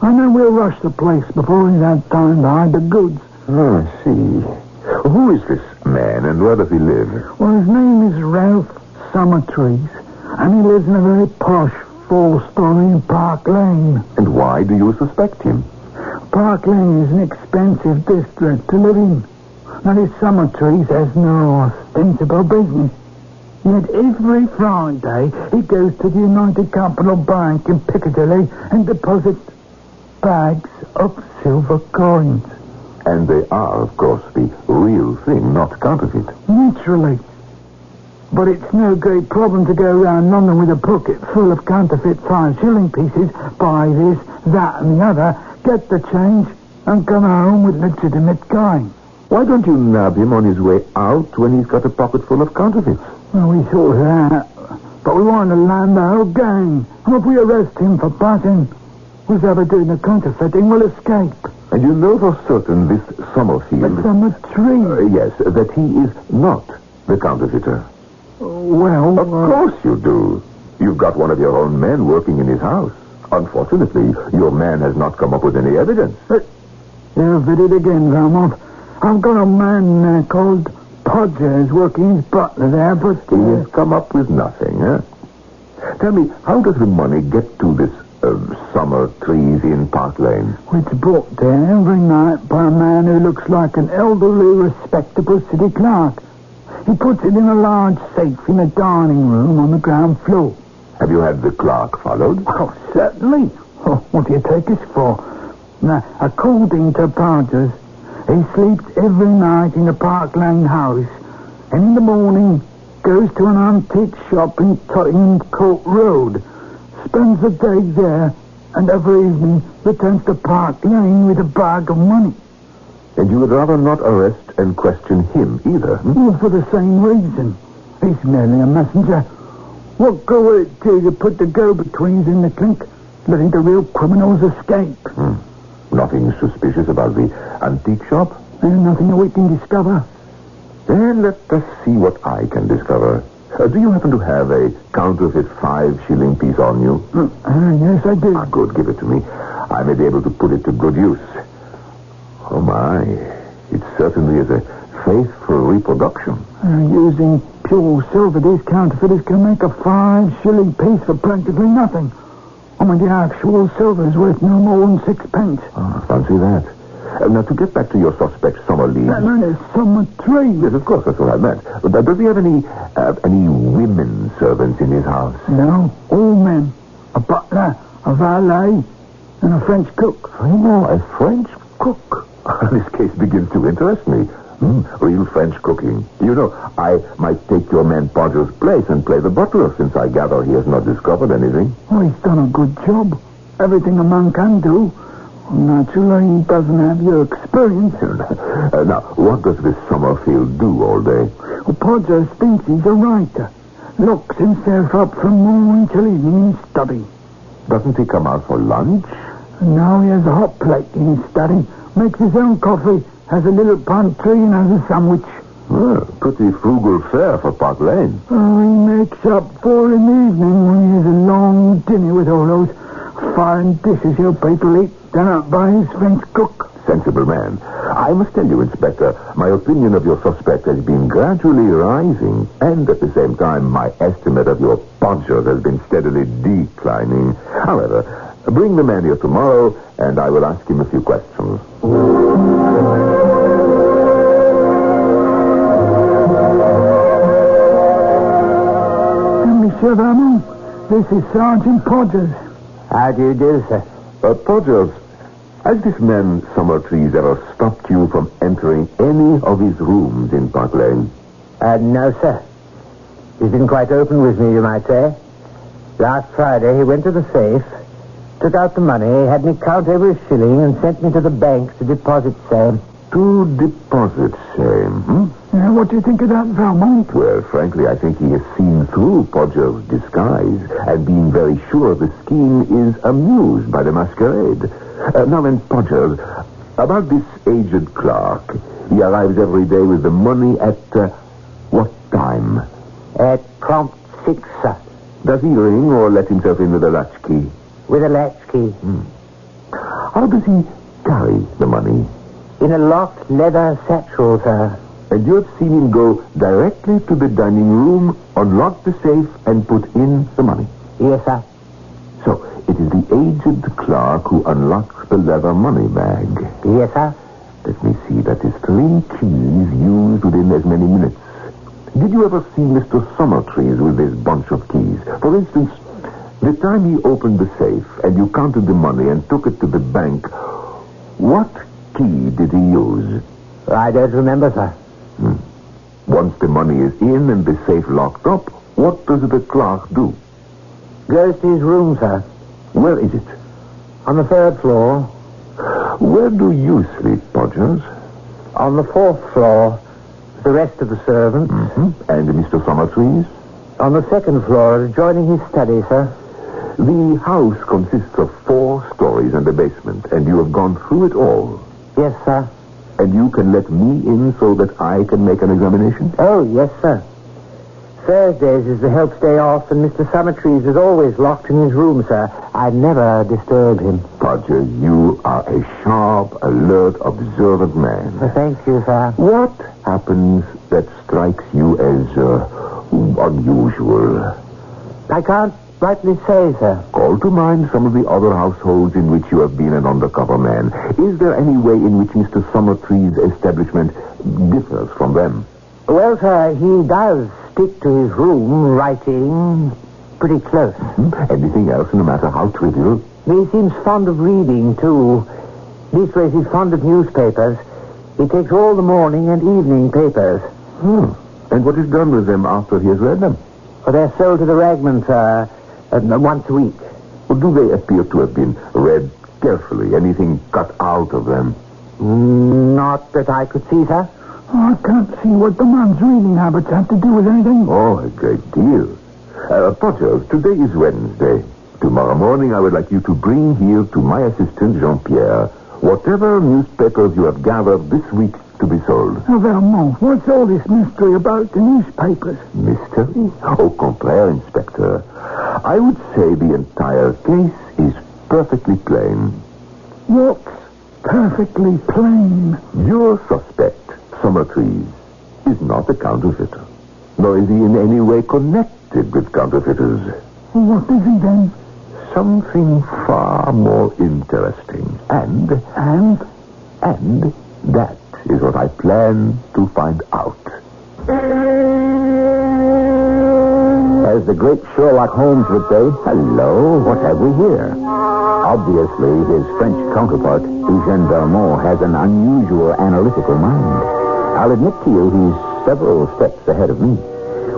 S7: and then we'll rush the place before he's had time to hide the goods.
S18: Oh, I see. Who is this man and where does he live?
S7: Well, his name is Ralph Summertrees, and he lives in a very posh 4-story in Park Lane.
S18: And why do you suspect him?
S7: Park Lane is an expensive district to live in. Now, this Summertrees has no ostensible business. Yet every Friday he goes to the United Capital Bank in Piccadilly and deposits bags of silver coins.
S18: And they are, of course, the real thing, not counterfeit.
S7: Naturally. But it's no great problem to go around London with a pocket full of counterfeit 5-shilling pieces, buy this, that, and the other, get the change, and come home with legitimate coin.
S18: Why don't you nab him on his way out when he's got a pocket full of counterfeits?
S7: Well, we thought of that. But we want to land the whole gang. And if we arrest him for buzzing, whoever doing the counterfeiting will escape.
S18: And you know for certain this Summerfield...
S7: But Summertree...
S18: yes, that he is not the counterfeiter.
S7: Well...
S18: Of course you do. You've got one of your own men working in his house. Unfortunately, your man has not come up with any evidence.
S7: You've hit it again, Valmont. I've got a man called Podgers working his butler there, but...
S18: He has come up with nothing, eh? Tell me, how does the money get to this Summer Trees in Park Lane?
S7: It's brought there every night by a man who looks like an elderly, respectable city clerk. He puts it in a large safe in a dining room on the ground floor.
S18: Have you had the clerk followed?
S7: Oh, certainly. Oh, what do you take us for? Now, according to Podgers, he sleeps every night in the Park Lane house, and in the morning goes to an antique shop in Tottenham Court Road, spends the day there, and every evening returns to Park Lane with a bag of money.
S18: And you would rather not arrest and question him either?
S7: Well, for the same reason. He's merely a messenger. What good will it do to put the go-betweens in the clink, letting the real criminals escape?
S18: Nothing suspicious about the antique shop?
S7: And nothing that we can discover.
S18: Then let us see what I can discover. Do you happen to have a counterfeit 5-shilling piece on you?
S7: Yes, I do.
S18: Good, give it to me. I may be able to put it to good use. Oh, my. It certainly is a faithful reproduction.
S7: Using pure silver, these counterfeiters can make a 5-shilling piece for practically nothing. I mean, the actual silver is worth no more than 6 pence.
S18: Fancy that. Now, to get back to your suspect, Summerlee...
S7: That man is Summertree.
S18: Yes, of course, that's what I meant. But does he have any women servants in his house?
S7: No, all men. A butler, a valet, and a French cook.
S18: I know, a French cook. This case begins to interest me. Real French cooking. You know, I might take your man Podger's place and play the butler, since I gather he has not discovered anything.
S7: Oh, he's done a good job. Everything a man can do. Naturally, he doesn't have your experience.
S18: Now, what does this Summerfield do all day?
S7: Well, Podger thinks he's a writer. Locks himself up from morning till evening in study.
S18: Doesn't he come out for lunch?
S7: And now he has a hot plate in his study, makes his own coffee, has a little pantry, and has a sandwich.
S18: Well, pretty frugal fare for Park Lane.
S7: Oh, he makes up for in the evening when he has a long dinner with all those fine dishes your people eat done up by his French cook.
S18: Sensible man. I must tell you, Inspector, my opinion of your suspect has been gradually rising, and at the same time, my estimate of your Podger has been steadily declining. However, bring the man here tomorrow, and I will ask him a few questions.
S7: Monsieur Valmont, this is Sergeant Podgers.
S18: How do you do, sir? Podgers, has this man Summertrees ever stopped you from entering any of his rooms in Park Lane?
S3: No, sir. He's been quite open with me, you might say. Last Friday, he went to the safe, took out the money, had me count every shilling, and sent me to the bank to deposit same.
S18: To deposit same,
S7: Yeah, what do you think of that, Valmont?
S18: Well, frankly, I think he has seen through Podger's disguise and been very sure the scheme is amused by the masquerade. Now then, Podger, about this aged clerk. He arrives every day with the money at what time?
S3: At prompt 6, sir.
S18: Does he ring or let himself in with a latchkey?
S3: With a latchkey.
S18: How does he carry the money?
S3: In a locked leather satchel, sir.
S18: And you have seen him go directly to the dining room, unlock the safe, and put in the money?
S3: Yes, sir.
S18: So, it is the aged clerk who unlocks the leather money bag?
S3: Yes, sir.
S18: Let me see, that is 3 keys used within as many minutes. Did you ever see Mr. Summertrees with this bunch of keys? For instance, the time he opened the safe and you counted the money and took it to the bank, what
S13: key did he use?
S3: I don't remember, sir.
S13: Once the money is in and the safe locked up, what does the clerk do?
S3: Goes to his room, sir.
S13: Where is it?
S3: On the 3rd floor.
S13: Where do you sleep, Podgers?
S3: On the 4th floor. The rest of the servants.
S13: And Mr. Summertrees?
S3: On the 2nd floor, adjoining his study, sir.
S13: The house consists of 4 stories and a basement, and you have gone through it all.
S3: Yes, sir.
S13: And you can let me in so that I can make an examination?
S3: Oh, yes, sir. Thursdays is the help's day off, and Mr. Summertrees is always locked in his room, sir. I never disturb him.
S13: Podger, you are a sharp, alert, observant man.
S3: Thank you, sir.
S13: What happens that strikes you as unusual?
S3: I can't rightly say, sir.
S13: Call to mind some of the other households in which you have been an undercover man. Is there any way in which Mr. Summertrees' establishment differs from them?
S3: Well, sir, he does stick to his room, writing pretty close.
S13: Anything else, no matter how trivial?
S3: He seems fond of reading, too. Leastways, he's fond of newspapers. He takes all the morning and evening papers.
S13: And what is done with them after he has read them?
S3: Well, they're sold to the ragman, sir, once a week.
S13: Well, do they appear to have been read carefully? Anything cut out of them?
S3: Not that I could see, sir.
S7: I can't see what the man's reading habits have to do with anything.
S13: Oh, a great deal. Potter, today is Wednesday. Tomorrow morning I would like you to bring here to my assistant, Jean-Pierre, whatever newspapers you have gathered this week to be sold.
S7: Vermont, what's all this mystery about the newspapers?
S13: Mystery? Au contraire, Inspector. I would say the entire case is perfectly plain.
S7: What's perfectly plain?
S13: Your suspect, Summertrees, is not a counterfeiter, nor is he in any way connected with counterfeiters.
S7: What is he then?
S13: Something far more interesting. And that is what I plan to find out.
S18: As the great Sherlock Holmes would say, hello, what have we here? Obviously, his French counterpart, Eugène Valmont, has an unusual analytical mind. I'll admit to you he's several steps ahead of me.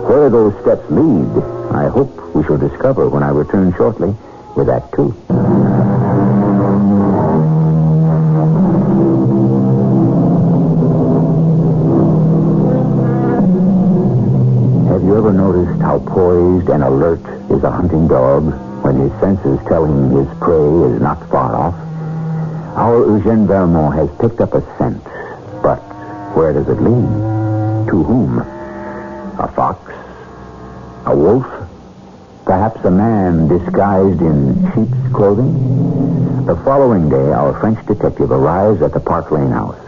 S18: Where those steps lead, I hope we shall discover when I return shortly with Act 2. Have you ever noticed how poised and alert is a hunting dog when his senses tell him his prey is not far off? Our Eugène Valmont has picked up a scent, but where does it lead? To whom? A fox? A wolf? Perhaps a man disguised in sheep's clothing? The following day, our French detective arrives at the Park Lane house.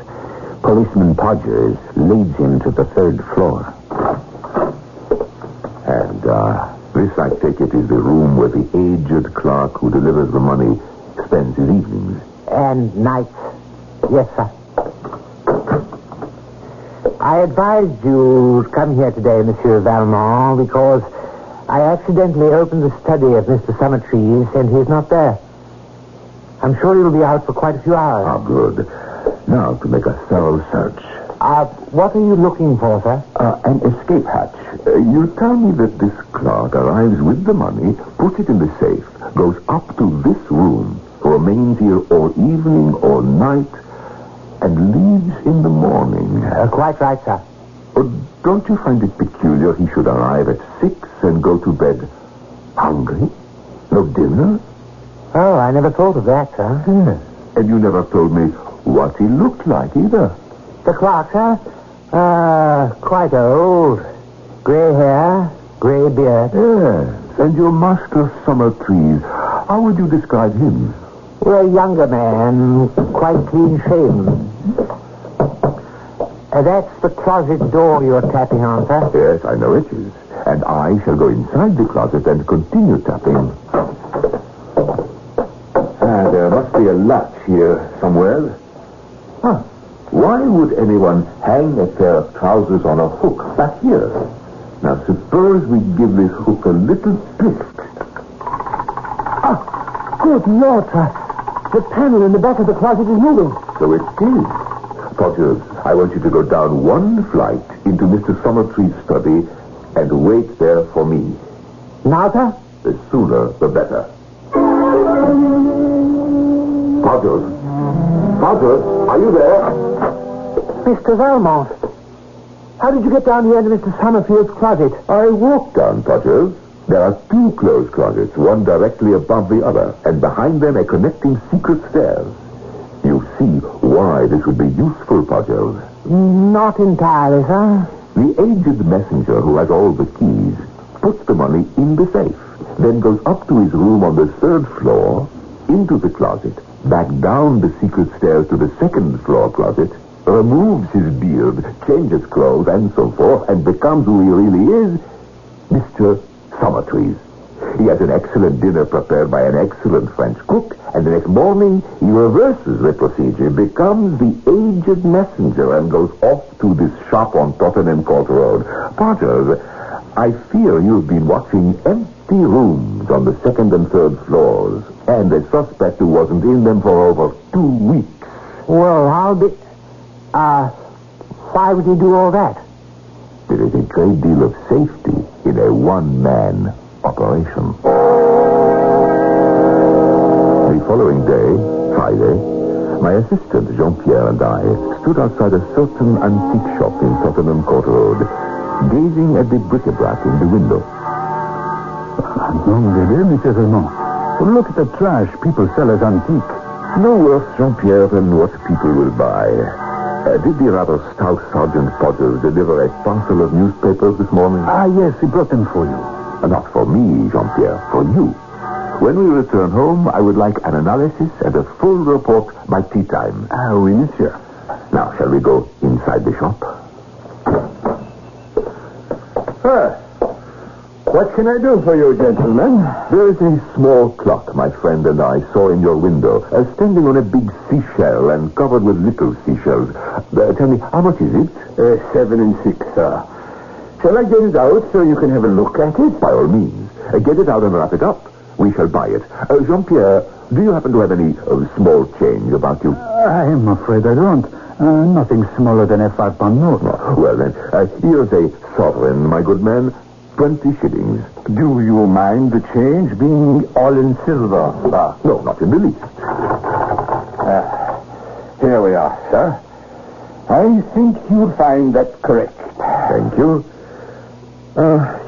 S18: Policeman Podgers leads him to the 3rd floor.
S13: And, this, I take it, is the room where the aged clerk who delivers the money spends his evenings.
S3: And nights. Yes, sir. I advised you to come here today, Monsieur Valmont, because I accidentally opened the study of Mr. Summertrees, and he's not there. I'm sure he'll be out for quite a few hours.
S13: Ah, good. Now, to make a thorough search.
S3: What are you looking for, sir?
S13: An escape hatch. You tell me that this clerk arrives with the money, puts it in the safe, goes up to this room, remains here all evening or night, and leaves in the morning.
S3: Quite right, sir.
S13: Don't you find it peculiar he should arrive at 6 and go to bed hungry? No dinner?
S3: Oh, I never thought of that, sir.
S13: Yes. And you never told me what he looked like either.
S3: The clerk, sir? Quite old. Gray hair, gray beard.
S13: Yes. And your master Summertrees, how would you describe him?
S3: Well, a younger man, quite clean-shaven. That's the closet door you're tapping on, sir?
S13: Yes, I know it is. And I shall go inside the closet and continue tapping. There must be a latch here somewhere. Huh. Why would anyone hang a pair of trousers on a hook back here? Now, suppose we give this hook a little twist.
S3: Good Lord, sir. The panel in the back of the closet is moving.
S13: So it is. Podgers, I want you to go down one flight into Mr. Summertree's study and wait there for me.
S3: Now, sir?
S13: The sooner, the better. Podgers? Podgers, are you there?
S3: Mr. Valmont, how did you get down here into Mr. Summerfield's closet?
S13: I walked down, Podgers. There are two closed closets, one directly above the other, and behind them a connecting secret stairs. You see why this would be useful, Podgers.
S3: Not entirely, sir.
S13: The aged messenger who has all the keys puts the money in the safe, then goes up to his room on the 3rd floor, into the closet, back down the secret stairs to the 2nd floor closet, removes his beard, changes clothes, and so forth, and becomes who he really is, Mr. Summertrees. He has an excellent dinner prepared by an excellent French cook, and the next morning he reverses the procedure, becomes the aged messenger, and goes off to this shop on Tottenham Court Road. Podgers, I fear you've been watching empty rooms on the 2nd and 3rd floors, and a suspect who wasn't in them for over 2 weeks.
S3: Well, why would he do all that?
S13: There is a great deal of safety in a one-man operation. The following day, Friday, my assistant Jean-Pierre and I stood outside a certain antique shop in Tottenham Court Road, gazing at the bric-a-brac in the window.
S7: Monsieur Raymond. Look at the trash people sell as antique.
S13: No worse, Jean-Pierre, than what people will buy. Did the rather stout Sergeant Podgers deliver a parcel of newspapers this morning?
S7: Yes, he brought them for you.
S13: Not for me, Jean-Pierre, for you. When we return home, I would like an analysis and a full report by tea time.
S7: Oui, monsieur.
S13: Now, shall we go inside the shop?
S7: What can I do for you, gentlemen?
S13: There is a small clock my friend and I saw in your window, standing on a big seashell and covered with little seashells. Tell me, how much is it?
S7: 7 and 6, sir. Shall I get it out so you can have a look at it?
S13: By all means. Get it out and wrap it up. We shall buy it. Jean-Pierre, do you happen to have any small change about you?
S7: I'm afraid I don't. Nothing smaller than a 5-pound note.
S13: Well, then, here's a sovereign, my good man. 20 shillings.
S7: Do you mind the change being all in silver, sir?
S13: No, not in the least.
S7: Here we are, sir. I think you'll find that correct.
S13: Thank you.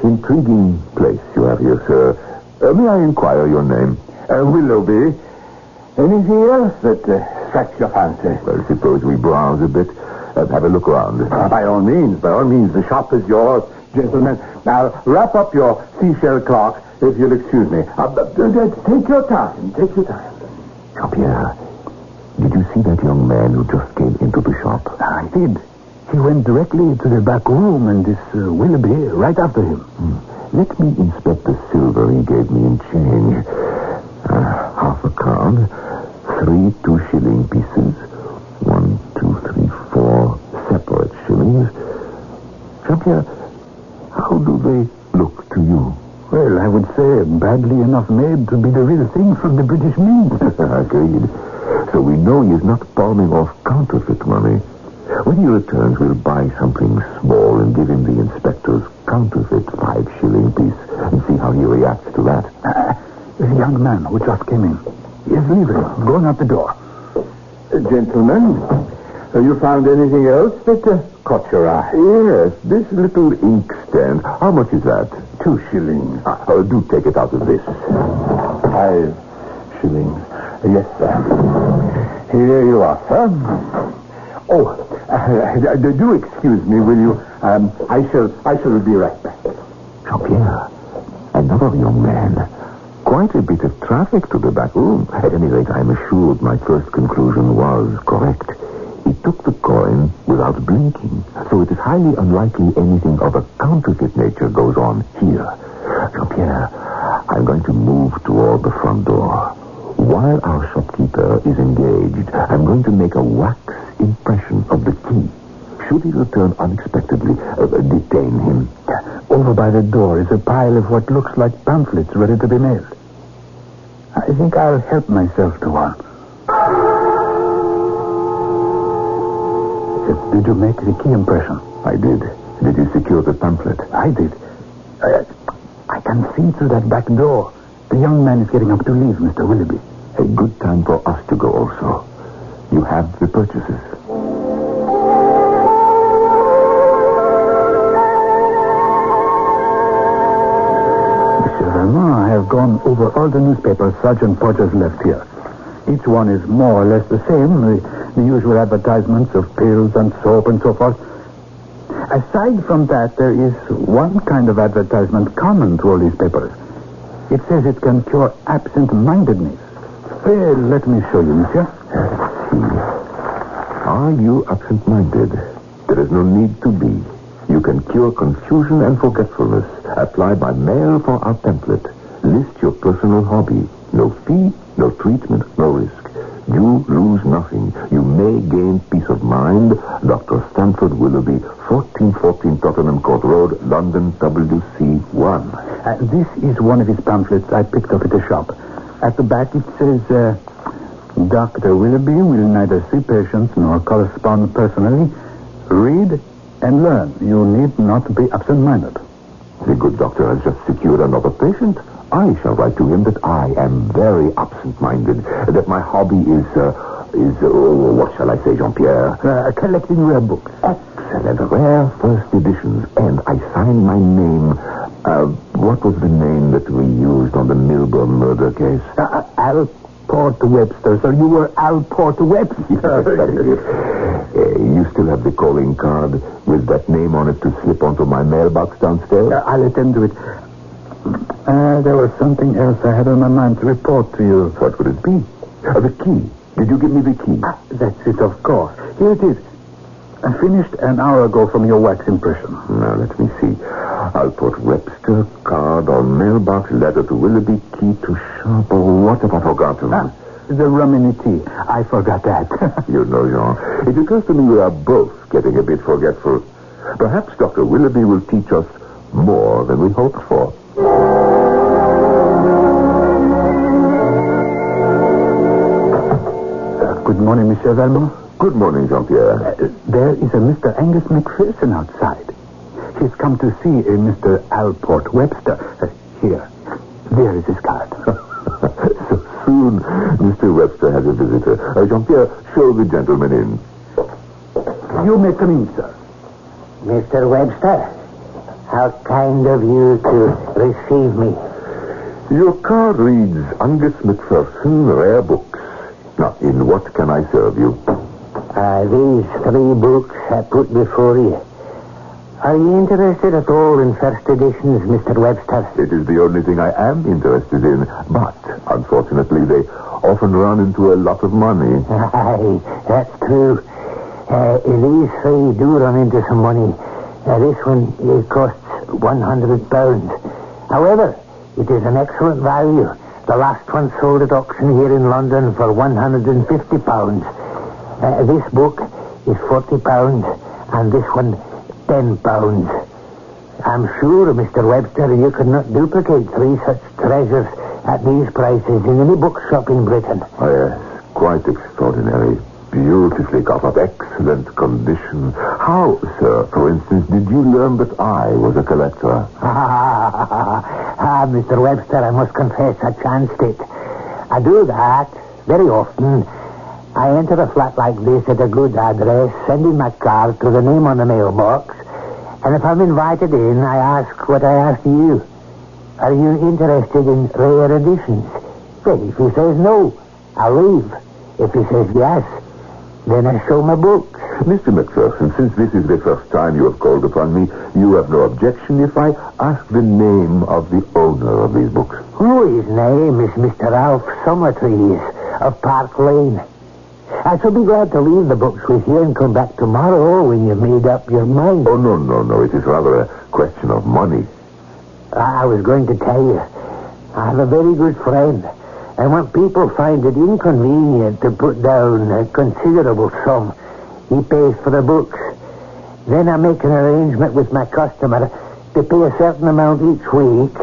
S13: Intriguing place you have here, sir. May I inquire your name?
S7: Willoughby. Anything else that strikes your fancy?
S13: Well, suppose we browse a bit. Have a look around.
S7: By all means. The shop is yours, gentlemen. Now, wrap up your seashell clock, if you'll excuse me. Take your time.
S13: Jean-Pierre, did you see that young man who just came into the shop?
S7: I did. He went directly to the back room, and this Willoughby right after him.
S13: Let me inspect the silver he gave me in change. Half a crown, 3 2-shilling pieces, 1, 2, 3, 4 separate shillings. Jean-Pierre, how do they look to you?
S7: Well, I would say badly enough made to be the real thing from the British Mint.
S13: Agreed. So we know he is not palming off counterfeit money. When he returns, we'll buy something small and give him the inspector's counterfeit 5-shilling piece and see how he reacts to that.
S7: The young man who just came in. He is leaving, going out the door. Gentlemen, have you found anything else that caught your eye?
S13: Yes, this little inkstand. How much is that?
S7: 2 shillings.
S13: Do take it out of this.
S7: 5 shillings. Yes, sir. Here you are, sir. Do excuse me, will you? I shall be right back.
S13: Jean-Pierre, another young man. Quite a bit of traffic to the back room. At any rate, I'm assured my first conclusion was correct. He took the coin without blinking, so it is highly unlikely anything of a counterfeit nature goes on here. Jean-Pierre, I'm going to move toward the front door. While our shopkeeper is engaged, I'm going to make a wax impression of the key. Should he return unexpectedly, detain him.
S7: Over by the door is a pile of what looks like pamphlets ready to be mailed. I think I'll help myself to one. Did you make the key impression?
S13: I did. Did you secure the pamphlet?
S7: I did. I can see through that back door. The young man is getting up to leave, Mr. Willoughby.
S13: A good time for us to go also. You have the purchases.
S7: I have gone over all the newspapers Sergeant Porter's left here. Each one is more or less the same, the usual advertisements of pills and soap and so forth. Aside from that, there is one kind of advertisement common to all these papers. It says it can cure absent-mindedness. Let me show you, monsieur.
S13: Let's see. Are you absent-minded? There is no need to be. You can cure confusion and forgetfulness. Apply by mail for our template. List your personal hobby. No fee, no treatment, no risk. You lose nothing. You may gain peace of mind. Dr. Stanford Willoughby, 1414 Tottenham Court Road, London, WC1.
S7: This is one of his pamphlets I picked up at the shop. At the back it says, Dr. Willoughby will neither see patients nor correspond personally. Read and learn. You need not be absent-minded.
S13: The good doctor has just secured another patient. I shall write to him that I am very absent-minded, that my hobby is what shall I say, Jean-Pierre?
S7: Collecting rare books.
S13: Excellent, rare first editions. And I sign my name. What was the name that we used on the Milburn murder case?
S7: Alport Webster, sir. You were Alport Webster.
S13: You still have the calling card with that name on it to slip onto my mailbox downstairs?
S7: I'll attend to it. There was something else I had on my mind to report to you.
S13: What would it be? The key. Did you give me the key?
S7: That's it, of course. Here it is. I finished an hour ago from your wax impression.
S13: Now, let me see. I'll put Webster, card on mailbox, letter to Willoughby, key to shop. Oh, what have I forgotten?
S7: The rum in the tea. I forgot that.
S13: You know, Jean, it occurs to me we are both getting a bit forgetful. Perhaps Dr. Willoughby will teach us more than we hoped for.
S7: Good morning, Monsieur Valmont.
S13: Good morning, Jean-Pierre.
S7: There is a Mr. Angus McPherson outside. He's come to see a Mr. Alport Webster. Here. There is his card.
S13: So soon, Mr. Webster has a visitor. Jean-Pierre, show the gentleman in.
S7: You may come in, sir.
S3: Mr. Webster, how kind of you to receive me.
S13: Your card reads Angus McPherson, rare books. Now, in what can I serve you?
S3: These 3 books I put before you. Are you interested at all in first editions, Mr. Webster?
S13: It is the only thing I am interested in, but, unfortunately, they often run into a lot of money.
S3: Aye, that's true. These 3 do run into some money. This one costs £100. However, it is an excellent value. The last one sold at auction here in London for £150. This book is £40, and this one £10. I'm sure, Mr. Webster, you could not duplicate 3 such treasures at these prices in any bookshop in Britain.
S13: Oh, yes, quite extraordinary. Beautifully cut up, excellent condition. How, sir, for instance, did you learn that I was a collector?
S3: Mr. Webster, I must confess I chanced it. I do that very often. I enter a flat like this at a good address, send in my card to the name on the mailbox, and if I'm invited in, I ask what I asked you. Are you interested in rare editions? Well, if he says no, I'll leave. If he says yes, then I show my books.
S13: Mr. McPherson, since this is the first time you have called upon me, you have no objection if I ask the name of the owner of these books?
S3: Oh, his name is Mr. Ralph Summertrees of Park Lane. I shall be glad to leave the books with you and come back tomorrow when you've made up your mind.
S13: Oh, no. It is rather a question of money.
S3: I was going to tell you, I have a very good friend. And when people find it inconvenient to put down a considerable sum, he pays for the books. Then I make an arrangement with my customer to pay a certain amount each week,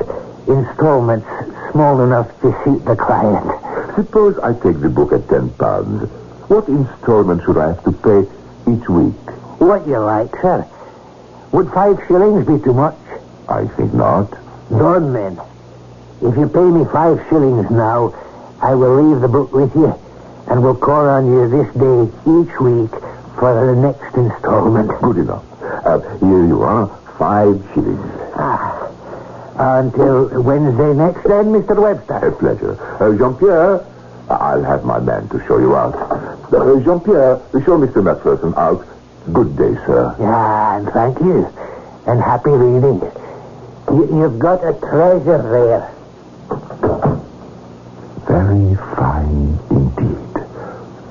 S3: installments small enough to suit the client.
S13: Suppose I take the book at £10. What installment should I have to pay each week.
S3: What you like, sir. Would 5 shillings be too much?
S13: I think not.
S3: Done, then. If you pay me 5 shillings now, I will leave the book with you, and we'll call on you this day each week for the next installment.
S13: Good enough. Here you are, 5 shillings.
S3: Until Wednesday next, then, Mr. Webster.
S13: A pleasure. Jean-Pierre, I'll have my man to show you out. Jean-Pierre, show Mr. Macpherson out. Good day, sir.
S3: Yeah, and thank you. And happy reading. You've got a treasure there.
S13: Very fine indeed.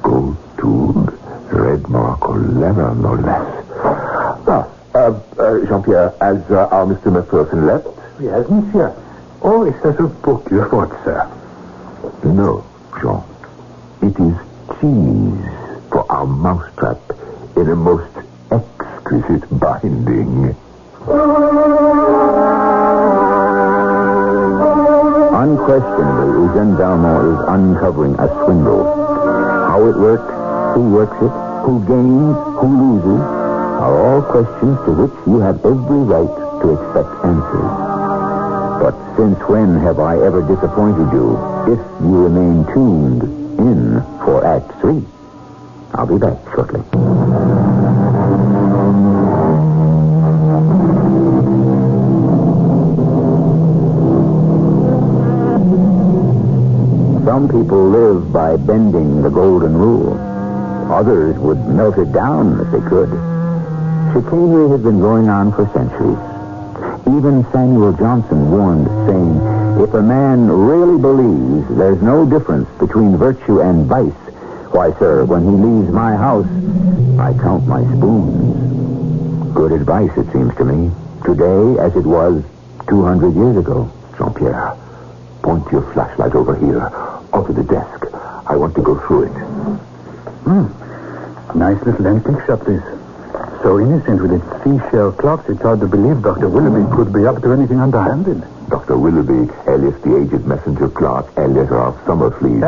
S13: Gold tube, red Morocco leather, no less. Jean-Pierre, has our Mr. Macpherson left?
S7: Yes, monsieur. Oh, it's a book you bought, sir.
S13: No, Jean. It is cheese for our mousetrap in a most exquisite binding.
S18: Unquestionably, Eugene Valmont is uncovering a swindle. How it works, who works it, who gains, who loses, are all questions to which you have every right to expect answers. But since when have I ever disappointed you if you remain tuned in for Act 3? I'll be back shortly. Some people live by bending the golden rule. Others would melt it down if they could. Chicanery has been going on for centuries. Even Samuel Johnson warned, saying, if a man really believes there's no difference between virtue and vice, why, sir, when he leaves my house, I count my spoons. Good advice, it seems to me, today as it was 200 years ago.
S13: Jean-Pierre, point your flashlight over here, onto the desk. I want to go through it.
S7: Nice little antique shop, this. So innocent with its seashell clocks, it's hard to believe Dr. Willoughby could be up to anything underhanded.
S13: Dr. Willoughby, alias the aged messenger clerk, alias our summer fleas.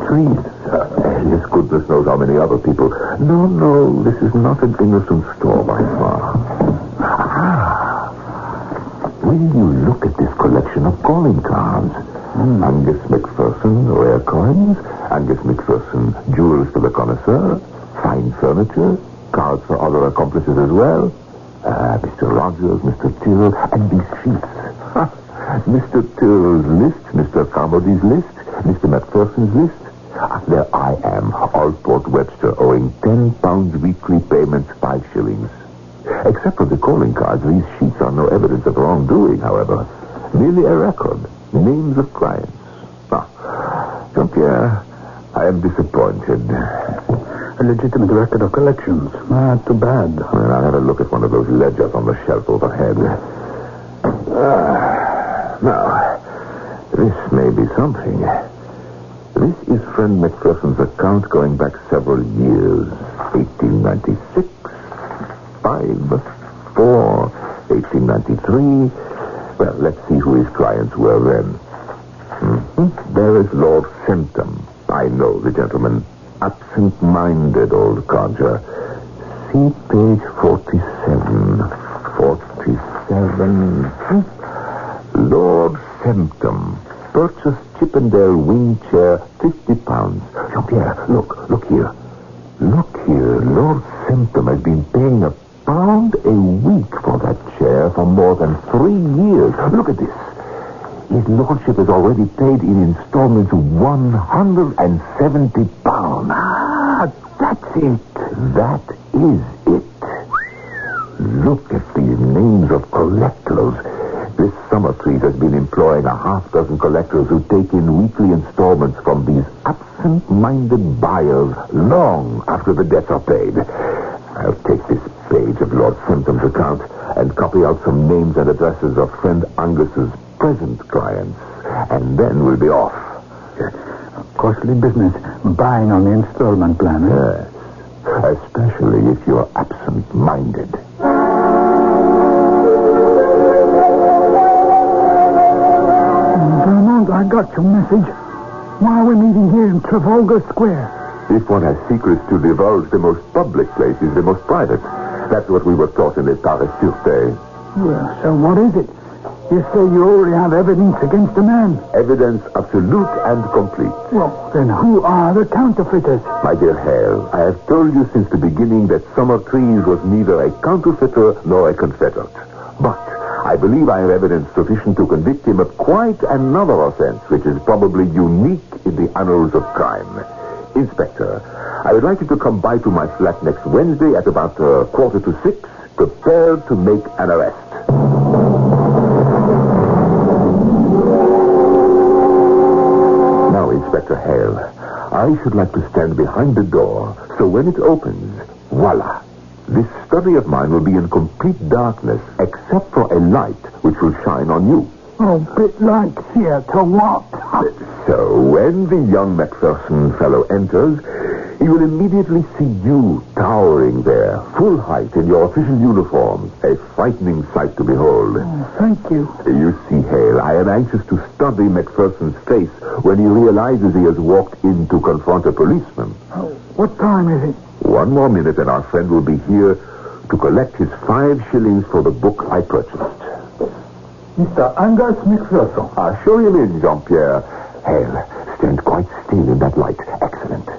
S7: Trees.
S13: Alias goodness knows how many other people. No, this is not an innocent store by far. Will you look at this collection of calling cards? Angus McPherson, rare coins. Angus McPherson, jewels to the connoisseur. Fine furniture. Cards for other accomplices as well. Mr. Rogers, Mr. Till, and these sheets. Mr. Till's list, Mr. Carmody's list, Mr. Macpherson's list. There I am, Allport Webster, owing £10 weekly payments, 5 shillings. Except for the calling cards, these sheets are no evidence of wrongdoing, however. Merely a record, names of clients. Jean-Pierre, I am disappointed.
S7: A legitimate record of collections. Too bad.
S13: Well, I'll have a look at one of those ledgers on the shelf overhead. Now, this may be something. This is friend McPherson's account going back several years. 1896, 5, 4, 1893. Well, let's see who his clients were then. There is Lord Symptom. I know the gentleman. Absent-minded old codger. See page 47. 47. Lord Symptom. Purchased Chippendale wing chair, £50. Jean-Pierre, look here. Look here. Lord Symptom has been paying £1 a week for that chair for more than 3 years. Look at this. His lordship has already paid in installments £170. That's it. That is it. Look at these names of collectors. This Summertrees has been employing a half-dozen collectors who take in weekly installments from these absent-minded buyers long after the debts are paid. I'll take this page of Lord Symptom's account and copy out some names and addresses of friend Angus's present clients, and then we'll be off.
S7: Costly business, buying on the installment plan.
S13: Yes, especially if you're absent-minded.
S7: Vermont, I got your message. Why are we meeting here in Trafalgar Square?
S13: If one has secrets to divulge, the most public place is the most private. That's what we were taught in the Paris Sûreté.
S7: Well, so what is it? You say you already have evidence against the man.
S13: Evidence absolute and complete.
S7: Well, then who are the counterfeiters?
S13: My dear Hale, I have told you since the beginning that Summer Trees was neither a counterfeiter nor a confederate. But I believe I have evidence sufficient to convict him of quite another offense, which is probably unique in the annals of crime. Inspector, I would like you to come by to my flat next Wednesday at about 5:45, prepared to make an arrest. Now, Inspector Hale, I should like to stand behind the door, so when it opens, voila, this study of mine will be in complete darkness, except for a light which will shine on you.
S7: Oh, bit like theater what?
S13: So, when the young Macpherson fellow enters, he will immediately see you towering there, full height in your official uniform. A frightening sight to behold.
S7: Oh, thank you.
S13: You see, Hale, I am anxious to study Macpherson's face when he realizes he has walked in to confront a policeman.
S7: Oh, what time is it?
S13: One more minute and our friend will be here to collect his 5 shillings for the book I purchased.
S7: Mr. Angus Macpherson.
S13: I'll show him in, Jean-Pierre. Hale, stand quite still in that light. Excellent.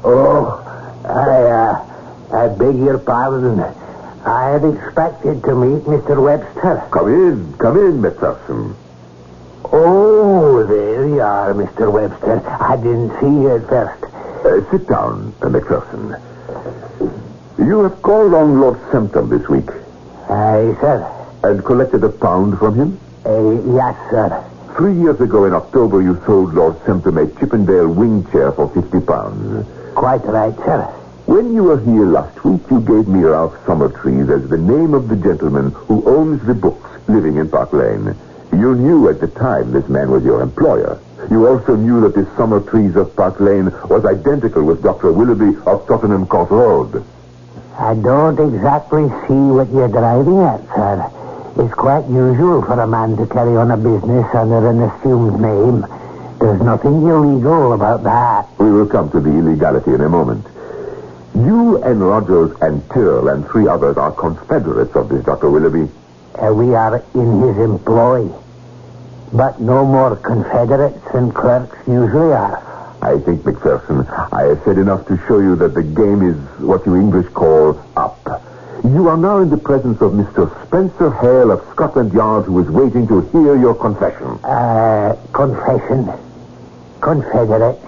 S3: Oh, I beg your pardon. I had expected to meet Mr. Webster.
S13: Come in, Macpherson.
S3: Oh, there you are, Mr. Webster. I didn't see you at first.
S13: Sit down, Macpherson. You have called on Lord Sempton this week.
S3: Aye, sir.
S13: And collected £1 from him?
S3: Yes, sir.
S13: 3 years ago in October, you sold Lord Sempton a Chippendale wing chair for £50.
S3: Quite right, sir.
S13: When you were here last week, you gave me Ralph Summertrees as the name of the gentleman who owns the books living in Park Lane. You knew at the time this man was your employer. You also knew that this Summertrees of Park Lane was identical with Dr. Willoughby of Tottenham Court Road.
S3: I don't exactly see what you're driving at, sir. It's quite usual for a man to carry on a business under an assumed name. There's nothing illegal about that.
S13: We will come to the illegality in a moment. You and Rogers and Tyrrell and 3 others are confederates of this Dr. Willoughby.
S3: We are in his employ. But no more confederates than clerks usually are.
S13: I think, Macpherson, I have said enough to show you that the game is what you English call up. You are now in the presence of Mr. Spencer Hale of Scotland Yard, who is waiting to hear your confession.
S3: Confession? Confederate?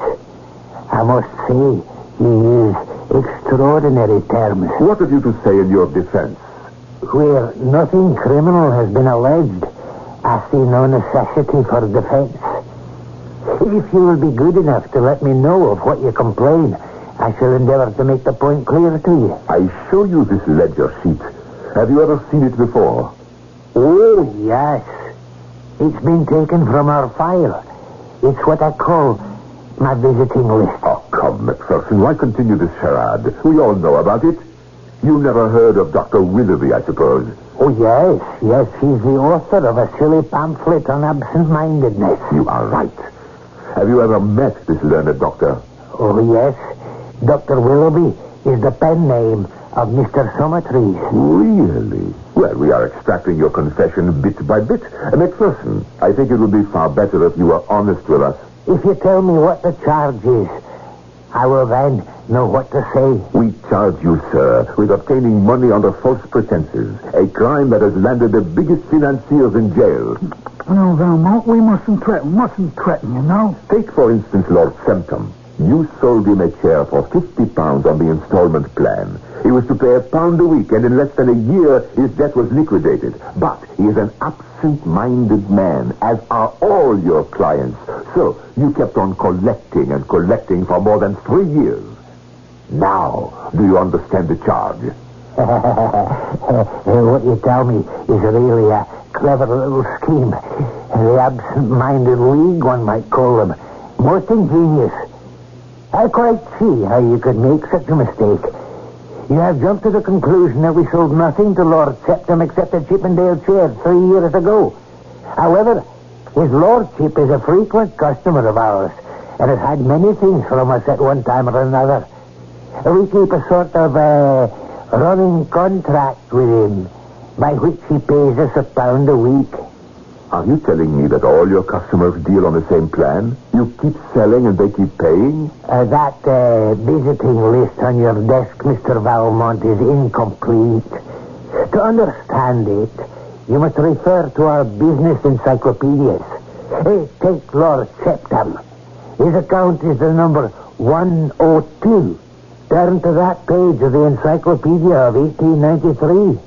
S3: I must say, you use extraordinary terms.
S13: What have you to say in your defense?
S3: Where nothing criminal has been alleged, I see no necessity for defense. If you will be good enough to let me know of what you complain, I shall endeavor to make the point clear to you.
S13: I show you this ledger sheet. Have you ever seen it before?
S3: Oh, yes. It's been taken from our file. It's what I call my visiting list.
S13: Oh, come, Macpherson, why continue this charade? We all know about it. You never heard of Dr. Willoughby, I suppose.
S3: Oh, yes. He's the author of a silly pamphlet on absent-mindedness.
S13: You are right. Have you ever met this learned doctor?
S3: Oh, yes. Dr. Willoughby is the pen name of Mr. Summertrees.
S13: Really? Well, we are extracting your confession bit by bit. Macpherson, I think it would be far better if you were honest with us.
S3: If you tell me what the charge is, I will then know what to say.
S13: We charge you, sir, with obtaining money under false pretenses, a crime that has landed the biggest financiers in jail.
S7: No, Valmont, we mustn't threaten, you know.
S13: Take, for instance, Lord Sempton. You sold him a chair for £50 on the installment plan. He was to pay £1 a week, and in less than a year, his debt was liquidated. But he is an absent-minded man, as are all your clients. So you kept on collecting and collecting for more than 3 years. Now, do you understand the charge?
S3: What you tell me is really a clever little scheme. The absent-minded league, one might call them. Most ingenious. I quite see how you could make such a mistake. You have jumped to the conclusion that we sold nothing to Lord Septim except a Chippendale chair 3 years ago. However, his lordship is a frequent customer of ours, and has had many things from us at one time or another. We keep a sort of running contract with him, by which he pays us £1 a week.
S13: Are you telling me that all your customers deal on the same plan? You keep selling and they keep paying?
S3: That visiting list on your desk, Mr. Valmont, is incomplete. To understand it, you must refer to our business encyclopedias. Take Lord Septham. His account is the number 102. Turn to that page of the encyclopedia of 1893.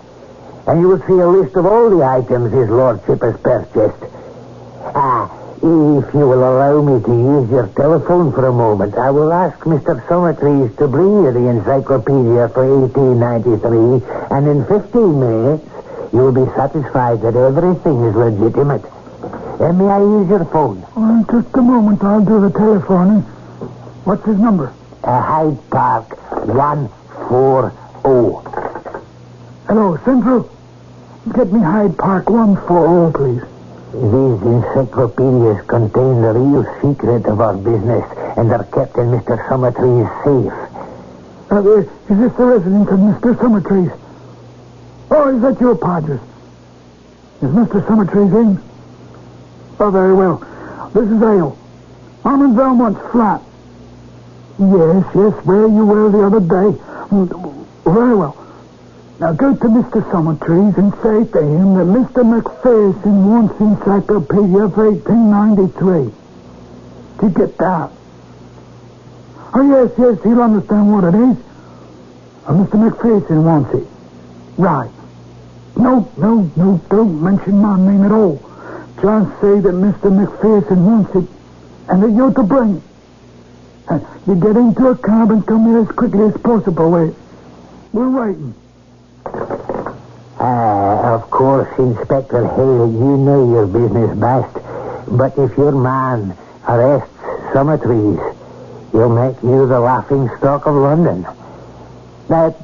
S3: And you will see a list of all the items his lordship has purchased. If you will allow me to use your telephone for a moment, I will ask Mr. Summertrees to bring you the encyclopedia for 1893, and in 15 minutes you will be satisfied that everything is legitimate. May I use your phone?
S7: Just a moment, I'll do the telephoning. What's his number?
S3: Hyde Park 140.
S7: Hello, Central. Get me Hyde Park 140, please.
S3: These encyclopedias contain the real secret of our business and are kept in Mr. Summertrees' safe.
S7: Is this the residence of Mr. Summertrees? Oh, is that your Padres? Is Mr. Summertrees in? Oh, very well. This is Ale. I'm in Valmont's flat. Yes, where you were the other day. Very well. Now go to Mr. Summertrees and say to him that Mr. McPherson wants the encyclopedia for 1893. Did you get that? Oh, yes, he'll understand what it is. Mr. McPherson wants it. Right. No, don't mention my name at all. Just say that Mr. McPherson wants it and that you're to bring it. You get into a cab and come here as quickly as possible. We're waiting.
S3: Of course, Inspector Hale, you know your business best. But if your man arrests Summertrees, he'll make you the laughing stock of London. Now,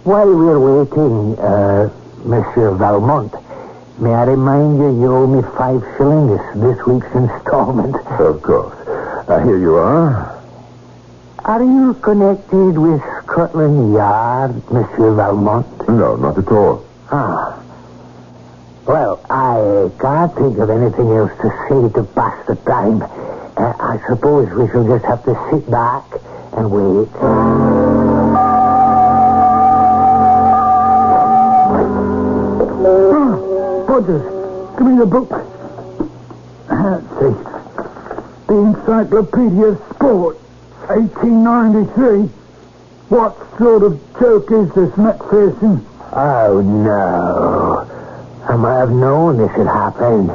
S3: while we're waiting, Monsieur Valmont, may I remind you owe me 5 shillings this week's installment.
S13: Of course. Here you are.
S3: Are you connected with Scotland Yard, Monsieur Valmont?
S13: No, not at all.
S3: Well, I can't think of anything else to say to pass the time. I suppose we shall just have to sit back and wait.
S7: Podgers, give me the book. Let's see. The Encyclopedia of Sport, 1893. What sort of joke is this, McPherson?
S3: Oh, no. I might have known this had happened.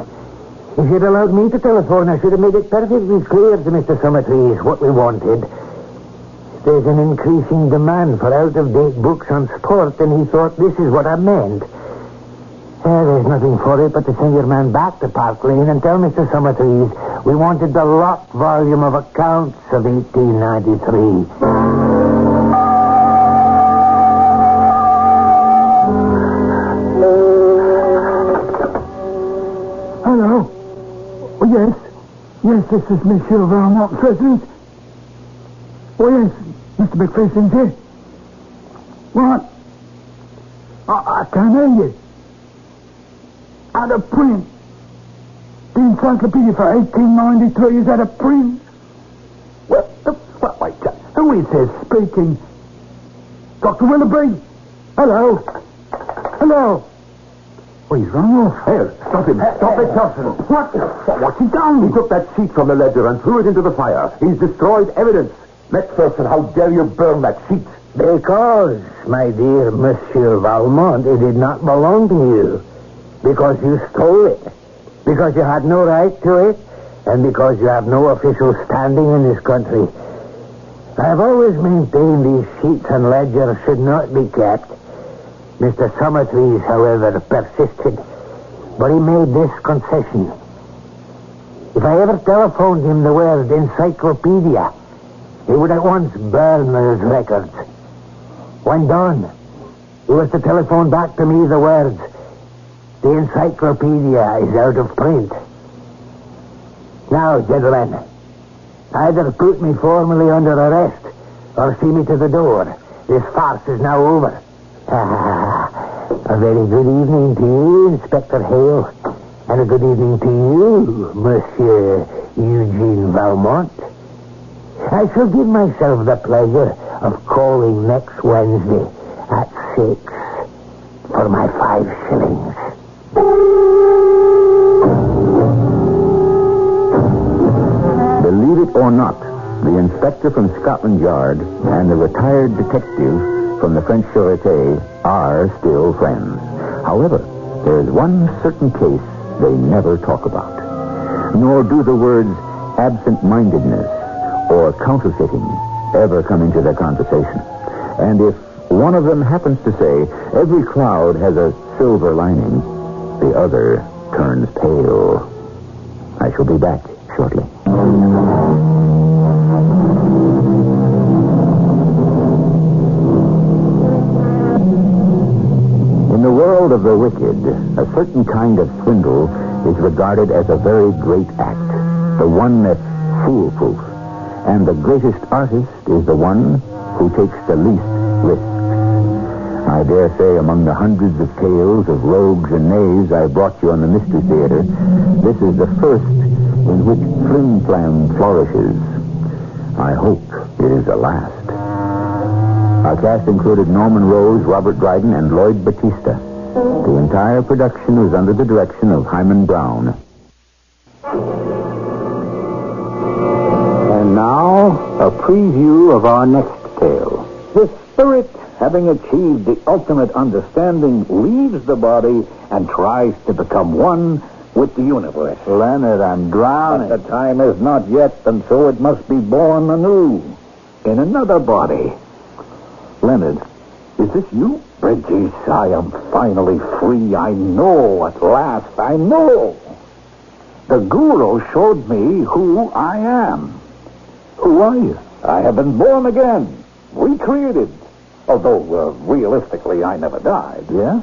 S3: If you'd allowed me to telephone, I should have made it perfectly clear to Mr. Summertrees what we wanted. There's an increasing demand for out-of-date books on sport, and he thought this is what I meant. There's nothing for it but to send your man back to Park Lane and tell Mr. Summertrees we wanted the locked volume of accounts of 1893.
S7: Hello? Oh, yes, this is Monsieur Valmont's residence. Oh, yes, Mr. McPherson's here. What? I can't hear you. Out of print. The Encyclopedia for 1893 is out of print. Wait, who is this speaking? Dr. Willoughby? Hello? Oh, he's run off.
S13: Here, stop him. Stop it, Johnson.
S7: What's he done?
S13: He took that sheet from the ledger and threw it into the fire. He's destroyed evidence. McPherson, how dare you burn that sheet?
S3: Because, my dear Monsieur Valmont, it did not belong to you. Because you stole it. Because you had no right to it. And because you have no official standing in this country. I have always maintained these sheets and ledgers should not be kept. Mr. Summertrees, however, persisted. But he made this concession. If I ever telephoned him the word encyclopedia, he would at once burn those records. When done, he was to telephone back to me the words, the encyclopedia is out of print. Now, gentlemen, Either put me formally under arrest or see me to the door. This farce is now over. A very good evening to you, Inspector Hale. And a good evening to you, Monsieur Eugene Valmont. I shall give myself the pleasure of calling next Wednesday at 6 for my 5 shillings.
S18: Believe it or not, the inspector from Scotland Yard and the retired detective from the French Sûreté are still friends. However, there is one certain case they never talk about. Nor do the words absent-mindedness or counterfeiting ever come into their conversation. And if one of them happens to say, every cloud has a silver lining, the other turns pale. I shall be back shortly. In the world of the wicked, a certain kind of swindle is regarded as a very great act, the one that's foolproof. And the greatest artist is the one who takes the least risks. I dare say among the hundreds of tales of rogues and knaves I brought you on the Mystery Theater, this is the first in which flim-flam flourishes. I hope it is the last. Our cast included Norman Rose, Robert Dryden, and Lloyd Battista. The entire production was under the direction of Hyman Brown. And now, a preview of our next tale. The spirit, having achieved the ultimate understanding, leaves the body and tries to become one with the universe. Leonard, I'm drowning. But the time is not yet, and so it must be born anew in another body. Leonard, is this you? Bridges, I am finally free. I know at last. I know. The guru showed me who I am. Who are you? I have been born again, recreated. Although, realistically, I never died. Yeah?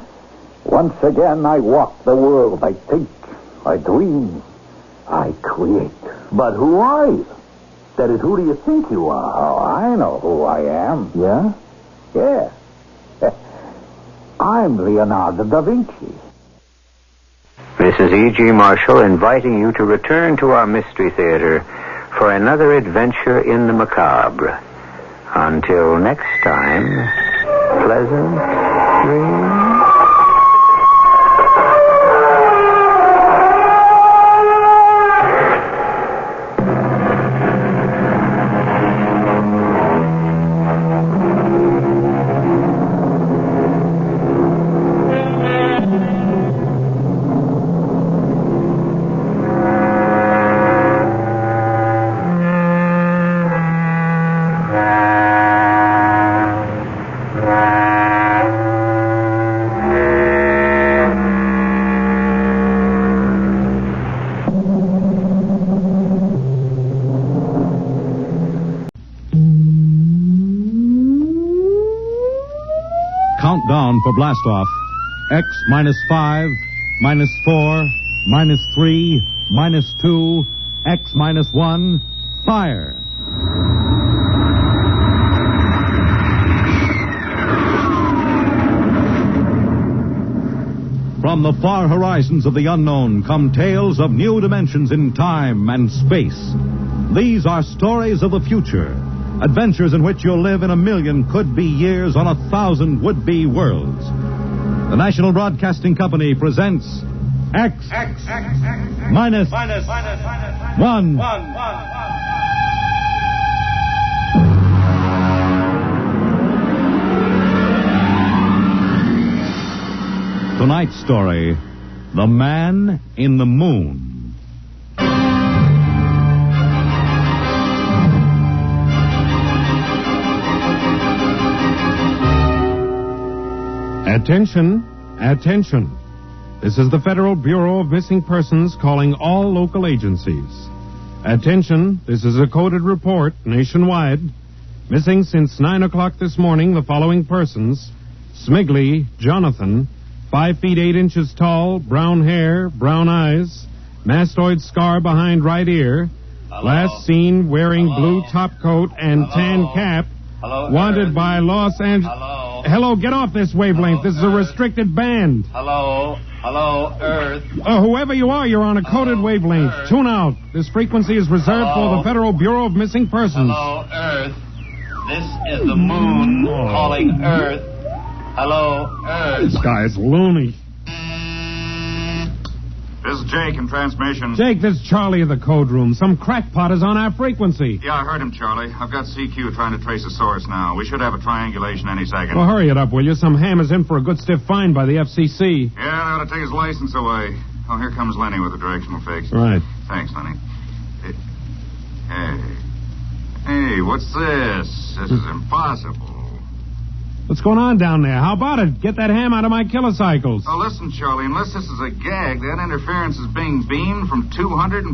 S18: Once again, I walk the world. I think, I dream, I create. But who are you? That is, who do you think you are? Oh, I know who I am. Yeah? Yeah. I'm Leonardo da Vinci. This is E.G. Marshall inviting you to return to our Mystery Theater for another adventure in the macabre. Until next time, pleasant dreams.
S8: Countdown for blastoff. X -5, -4, -3, -2, X -1, fire. From the far horizons of the unknown come tales of new dimensions in time and space. These are stories of the future. Adventures in which you'll live in 1,000,000 could-be years on 1,000 would-be worlds. The National Broadcasting Company presents X minus one. Tonight's story, The Man in the Moon.
S20: Attention, attention. This is the Federal Bureau of Missing Persons calling all local agencies. Attention, this is a coded report nationwide. Missing since 9 o'clock this morning the following persons: Smigley, Jonathan, 5 feet 8 inches tall, brown hair, brown eyes, mastoid scar behind right ear, Last seen wearing blue top coat and tan cap. Wanted by Los Angeles. Hello, get off this wavelength. This is a restricted band.
S5: Hello, Earth.
S20: Whoever you are, you're on a coded wavelength.
S5: Earth.
S20: Tune out. This frequency is reserved for the Federal Bureau of Missing Persons.
S5: Hello, Earth. This is the moon calling Earth. Hello, Earth.
S20: This guy's loony.
S21: This is Jake in transmission.
S20: Jake, this is Charlie of the code room. Some crackpot is on our frequency.
S21: Yeah, I heard him, Charlie. I've got CQ trying to trace the source now. We should have a triangulation any second.
S20: Well, hurry it up, will you? Some ham is in for a good stiff fine by the FCC.
S21: Yeah, they ought to take his license away. Oh, here comes Lenny with a directional fix.
S20: Right.
S21: Thanks, Lenny. Hey, what's this? This is impossible.
S20: What's going on down there? How about it? Get that ham out of my kilocycles.
S21: Oh, listen, Charlie, unless this is a gag, that interference is being beamed from 240,000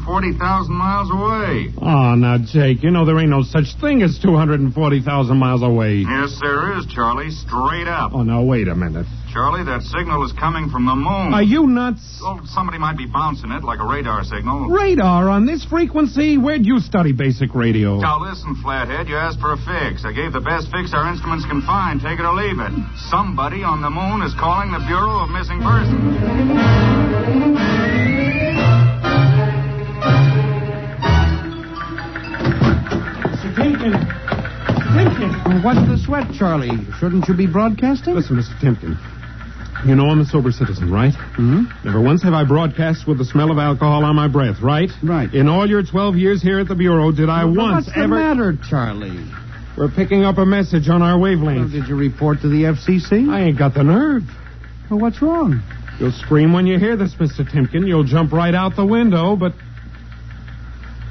S21: miles away.
S20: Oh, now, Jake, you know there ain't no such thing as 240,000 miles away.
S21: Yes, there is, Charlie, straight up.
S20: Oh, now, wait a minute.
S21: Charlie, that signal is coming from the moon.
S20: Are you nuts?
S21: Oh, somebody might be bouncing it like a radar signal.
S20: Radar on this frequency? Where'd you study basic radio?
S21: Now, listen, Flathead, you asked for a fix. I gave the best fix our instruments can find. Take it or leave it. Somebody on the moon is calling the Bureau of Missing Persons.
S20: Mr. Timken.
S10: What's the sweat, Charlie? Shouldn't you be broadcasting?
S20: Listen, Mr. Timken. You know I'm a sober citizen, right?
S10: Mm-hmm.
S20: Never once have I broadcast with the smell of alcohol on my breath, right?
S10: Right.
S20: In all your 12 years here at the Bureau, did I once
S10: What's the matter, Charlie?
S20: We're picking up a message on our wavelength.
S10: Well, did you report to the FCC?
S20: I ain't got the nerve.
S10: Well, what's wrong?
S20: You'll scream when you hear this, Mr. Timken. You'll jump right out the window, but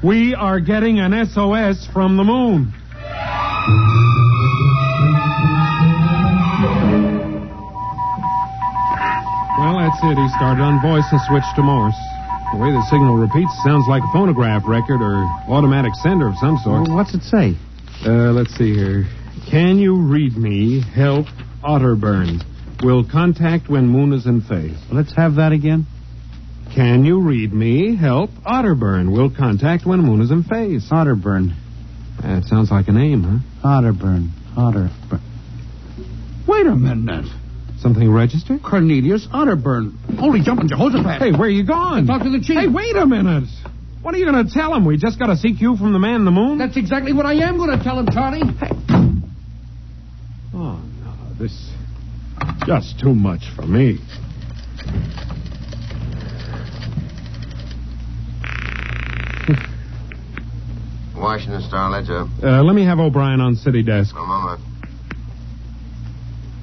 S20: we are getting an SOS from the moon. Well, that's it. He started on voice and switched to Morse. The way the signal repeats sounds like a phonograph record or automatic sender of some sort.
S10: Well, what's it say?
S20: Let's see here. Can you read me? Help, Otterburn. Will contact when moon is in phase.
S10: Let's have that again.
S20: Can you read me? Help, Otterburn. Will contact when moon is in phase.
S10: Otterburn.
S20: That sounds like a name, huh?
S10: Otterburn. Wait a minute.
S20: Something registered?
S10: Cornelius Otterburn. Holy jumping Jehoshaphat.
S20: Hey, where are you going?
S10: Talk to the chief.
S20: Hey, wait a minute. What are you going to tell him? We just got a CQ from the man in the moon?
S10: That's exactly what I am going to tell him, Charlie.
S20: Hey. Oh, no. This is just too much for me.
S12: Washington Star-Ledger.
S20: Let me have O'Brien on city desk.
S12: A moment.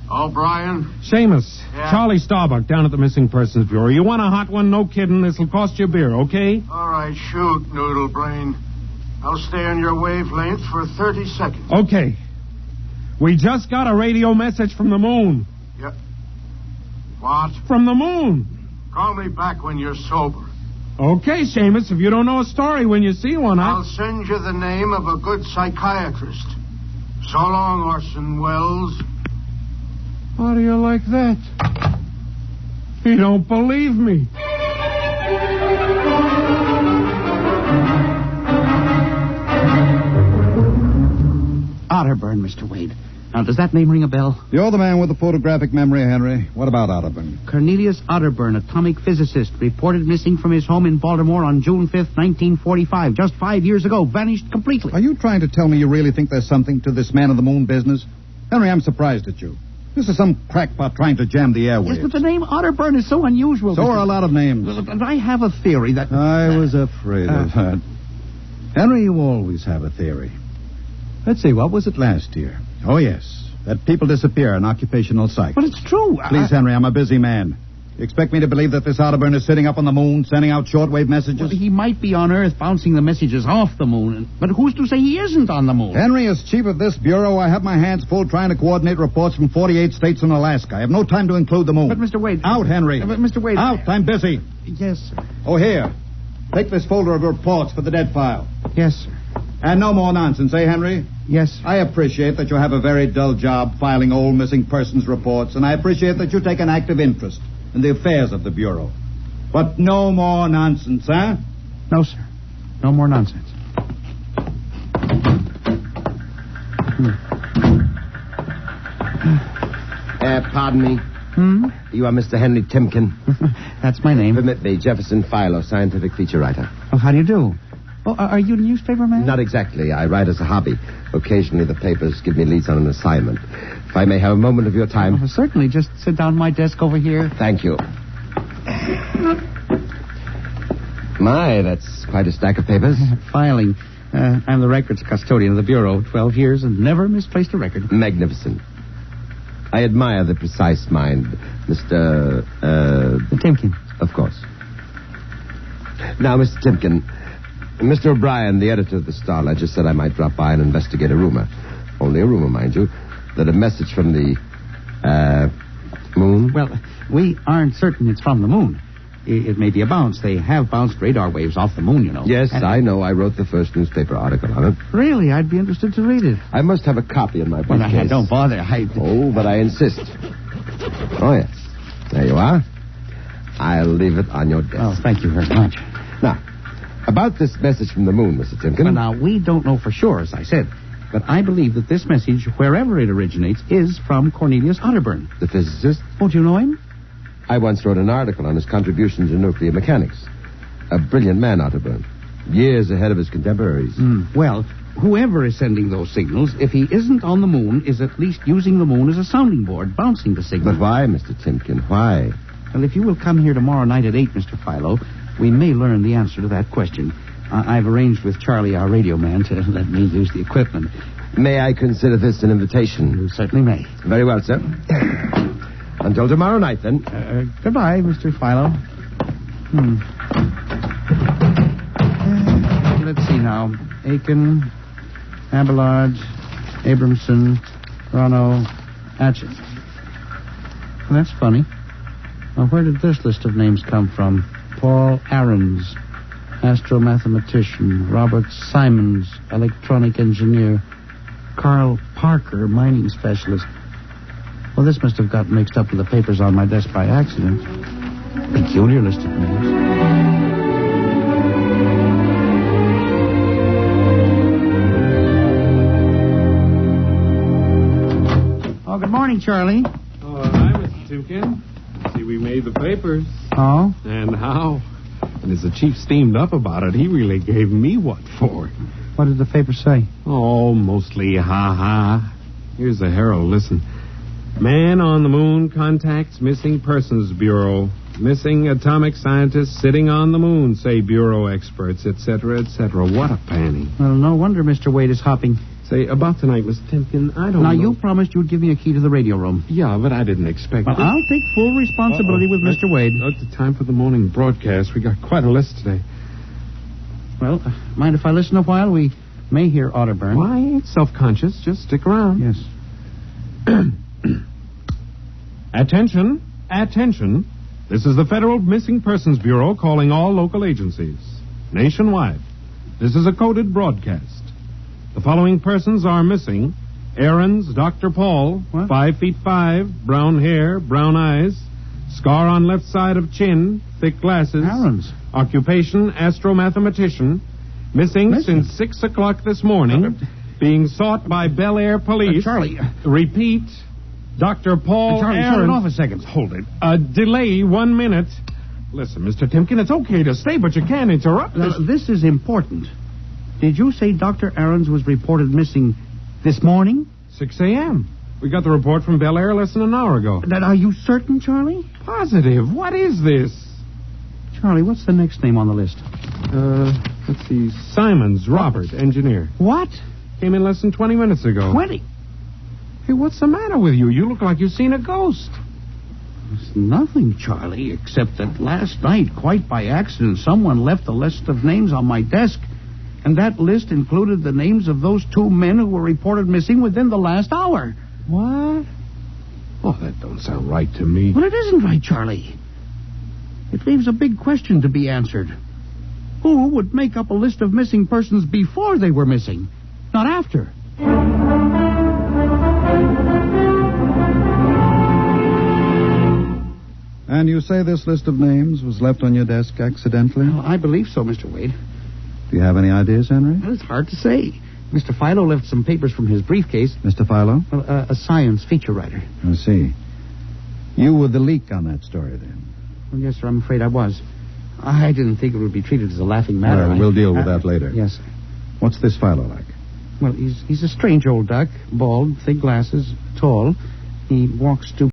S21: O'Brien?
S20: Seamus.
S21: Yeah?
S20: Charlie Starbuck down at the Missing Persons Bureau. You want a hot one? No kidding. This'll cost you a beer, okay?
S14: All right, shoot, Noodle Brain. I'll stay on your wavelength for 30 seconds.
S20: Okay. We just got a radio message from the moon.
S14: Yeah. What?
S20: From the moon.
S14: Call me back when you're sober.
S20: Okay, Seamus. If you don't know a story when you see one,
S14: I'll send you the name of a good psychiatrist. So long, Orson Welles.
S20: How do you like that? He don't believe me.
S10: Otterburn, Mr. Wade. Now, does that name ring a bell?
S22: You're the man with the photographic memory, Henry. What about Otterburn?
S10: Cornelius Otterburn, atomic physicist, reported missing from his home in Baltimore on June 5th, 1945. Just 5 years ago, vanished completely.
S22: Are you trying to tell me you really think there's something to this man-of-the-moon business? Henry, I'm surprised at you. This is some crackpot trying to jam the airwaves.
S10: Yes, but the name Otterburn is so unusual.
S22: So are a lot of names.
S10: And I have a theory that...
S22: I was afraid of that. Henry, you always have a theory. Let's see, what was it last year? Oh, yes. That people disappear in occupational psych.
S10: But it's true.
S22: Please, Henry, I'm a busy man. You expect me to believe that this Otterburn is sitting up on the moon, sending out shortwave messages?
S10: Well, he might be on Earth bouncing the messages off the moon. But who's to say he isn't on the moon?
S22: Henry, as chief of this bureau, I have my hands full trying to coordinate reports from 48 states and Alaska. I have no time to include the moon.
S10: But, Mr. Wade...
S22: Out, Henry.
S10: But, Mr. Wade...
S22: Out, I'm busy.
S10: Yes, sir.
S22: Oh, here. Take this folder of reports for the dead file.
S10: Yes, sir.
S22: And no more nonsense, eh, Henry?
S10: Yes.
S22: I appreciate that you have a very dull job filing old missing persons reports, and I appreciate that you take an active interest in the affairs of the Bureau. But no more nonsense, huh?
S10: No, sir. No more nonsense.
S12: Pardon me. You are Mr. Henry Timken.
S1: That's my name.
S12: Permit me, Jefferson Philo, scientific feature writer.
S1: Oh, how do you do? Oh, are you a newspaper man?
S12: Not exactly. I write as a hobby. Occasionally the papers give me leads on an assignment. If I may have a moment of your time.
S1: Oh, certainly. Just sit down at my desk over here.
S12: Thank you. My, that's quite a stack of papers.
S1: Filing. I'm the records custodian of the Bureau. 12 years and never misplaced a record.
S12: Magnificent. I admire the precise mind, Mr.
S1: Timken.
S12: Of course. Now, Mr. Timken, Mr. O'Brien, the editor of the Star Ledger, said I might drop by and investigate a rumor. Only a rumor, mind you, that a message from the, moon?
S1: Well, we aren't certain it's from the moon. It may be a bounce. They have bounced radar waves off the moon, you know.
S12: Yes, I know. I wrote the first newspaper article on it.
S1: Really? I'd be interested to read it.
S12: I must have a copy in my briefcase.
S1: Well, don't bother.
S12: Oh, but I insist. Oh, yes. There you are. I'll leave it on your desk.
S1: Oh, thank you very much.
S12: Now, about this message from the moon, Mr. Timken.
S1: Well, now, we don't know for sure, as I said. But I believe that this message, wherever it originates, is from Cornelius Otterburn.
S12: The physicist?
S1: Oh, do you know him?
S12: I once wrote an article on his contributions to nuclear mechanics. A brilliant man, Otterburn. Years ahead of his contemporaries.
S1: Well, whoever is sending those signals, if he isn't on the moon, is at least using the moon as a sounding board, bouncing the signal.
S12: But why, Mr. Timken? Why?
S1: Well, if you will come here tomorrow night at 8, Mr. Philo, we may learn the answer to that question. I've arranged with Charlie, our radio man, to let me use the equipment.
S12: May I consider this an invitation?
S1: You certainly may.
S12: Very well, sir. Until tomorrow night, then.
S1: Goodbye, Mr. Philo. Let's see now. Aiken, Abelard, Abramson, Rono, Atchett. Well, that's funny. Now, where did this list of names come from? Paul Ahrens, astromathematician. Robert Simons, electronic engineer. Carl Parker, mining specialist. Well, this must have got mixed up with the papers on my desk by accident. Peculiar list of names. Oh, good morning, Charlie.
S20: Oh, hi, Mr. Timken. See, we made the papers.
S1: Oh?
S20: And how? And as the chief steamed up about it, he really gave me what for.
S1: What did the paper say?
S20: Oh, mostly ha-ha. Here's the Herald. Listen. Man on the moon contacts Missing Persons Bureau. Missing atomic scientists sitting on the moon, say Bureau experts, etc., etc. What a panning.
S1: Well, no wonder Mr. Wade is hopping.
S20: Say, about tonight, Mr. Timken, I don't know.
S1: Now, you promised you'd give me a key to the radio room.
S20: Yeah, but I didn't expect
S1: it. I'll take full responsibility with Mr. Wade.
S20: It's the time for the morning broadcast. We got quite a list today.
S1: Well, mind if I listen a while? We may hear Otterburn.
S20: Well, I ain't self-conscious. Just stick around.
S1: Yes.
S20: Attention. Attention. This is the Federal Missing Persons Bureau calling all local agencies. Nationwide. This is a coded broadcast. The following persons are missing. Ahrens, Dr. Paul, 5'5", brown hair, brown eyes, scar on left side of chin, thick glasses.
S1: Ahrens.
S20: Occupation, astromathematician. Missing since 6 o'clock this morning. Being sought by Bel Air police.
S1: Charlie.
S20: Repeat. Dr. Paul
S1: Charlie,
S20: Ahrens.
S1: shut it off a second.
S20: Hold it. Delay 1 minute. Listen, Mr. Timken, it's okay to stay, but you can't interrupt us.
S1: This is important. Did you say Dr. Ahrens was reported missing this morning?
S20: 6 a.m. We got the report from Bel Air less than an hour ago.
S1: Are you certain, Charlie?
S20: Positive. What is this?
S1: Charlie, what's the next name on the list?
S20: Let's see. Simons, Robert, engineer.
S1: What?
S20: Came in less than 20 minutes ago.
S1: 20?
S20: Hey, what's the matter with you? You look like you've seen a ghost.
S1: It's nothing, Charlie, except that last night, quite by accident, someone left a list of names on my desk. And that list included the names of those 2 men who were reported missing within the last hour.
S20: What? Oh, that don't sound right to me.
S1: Well, it isn't right, Charlie. It leaves a big question to be answered. Who would make up a list of missing persons before they were missing, not after?
S22: And you say this list of names was left on your desk accidentally?
S1: Well, I believe so, Mr. Wade.
S22: Do you have any ideas, Henry?
S1: Well, it's hard to say. Mr. Philo left some papers from his briefcase.
S22: Mr. Philo?
S1: A science feature writer.
S22: I see. You were the leak on that story, then?
S1: Well, yes, sir, I'm afraid I was. I didn't think it would be treated as a laughing matter.
S22: We'll deal with that later.
S1: Yes, sir.
S22: What's this Philo like?
S1: Well, he's a strange old duck, bald, thick glasses, tall. He walks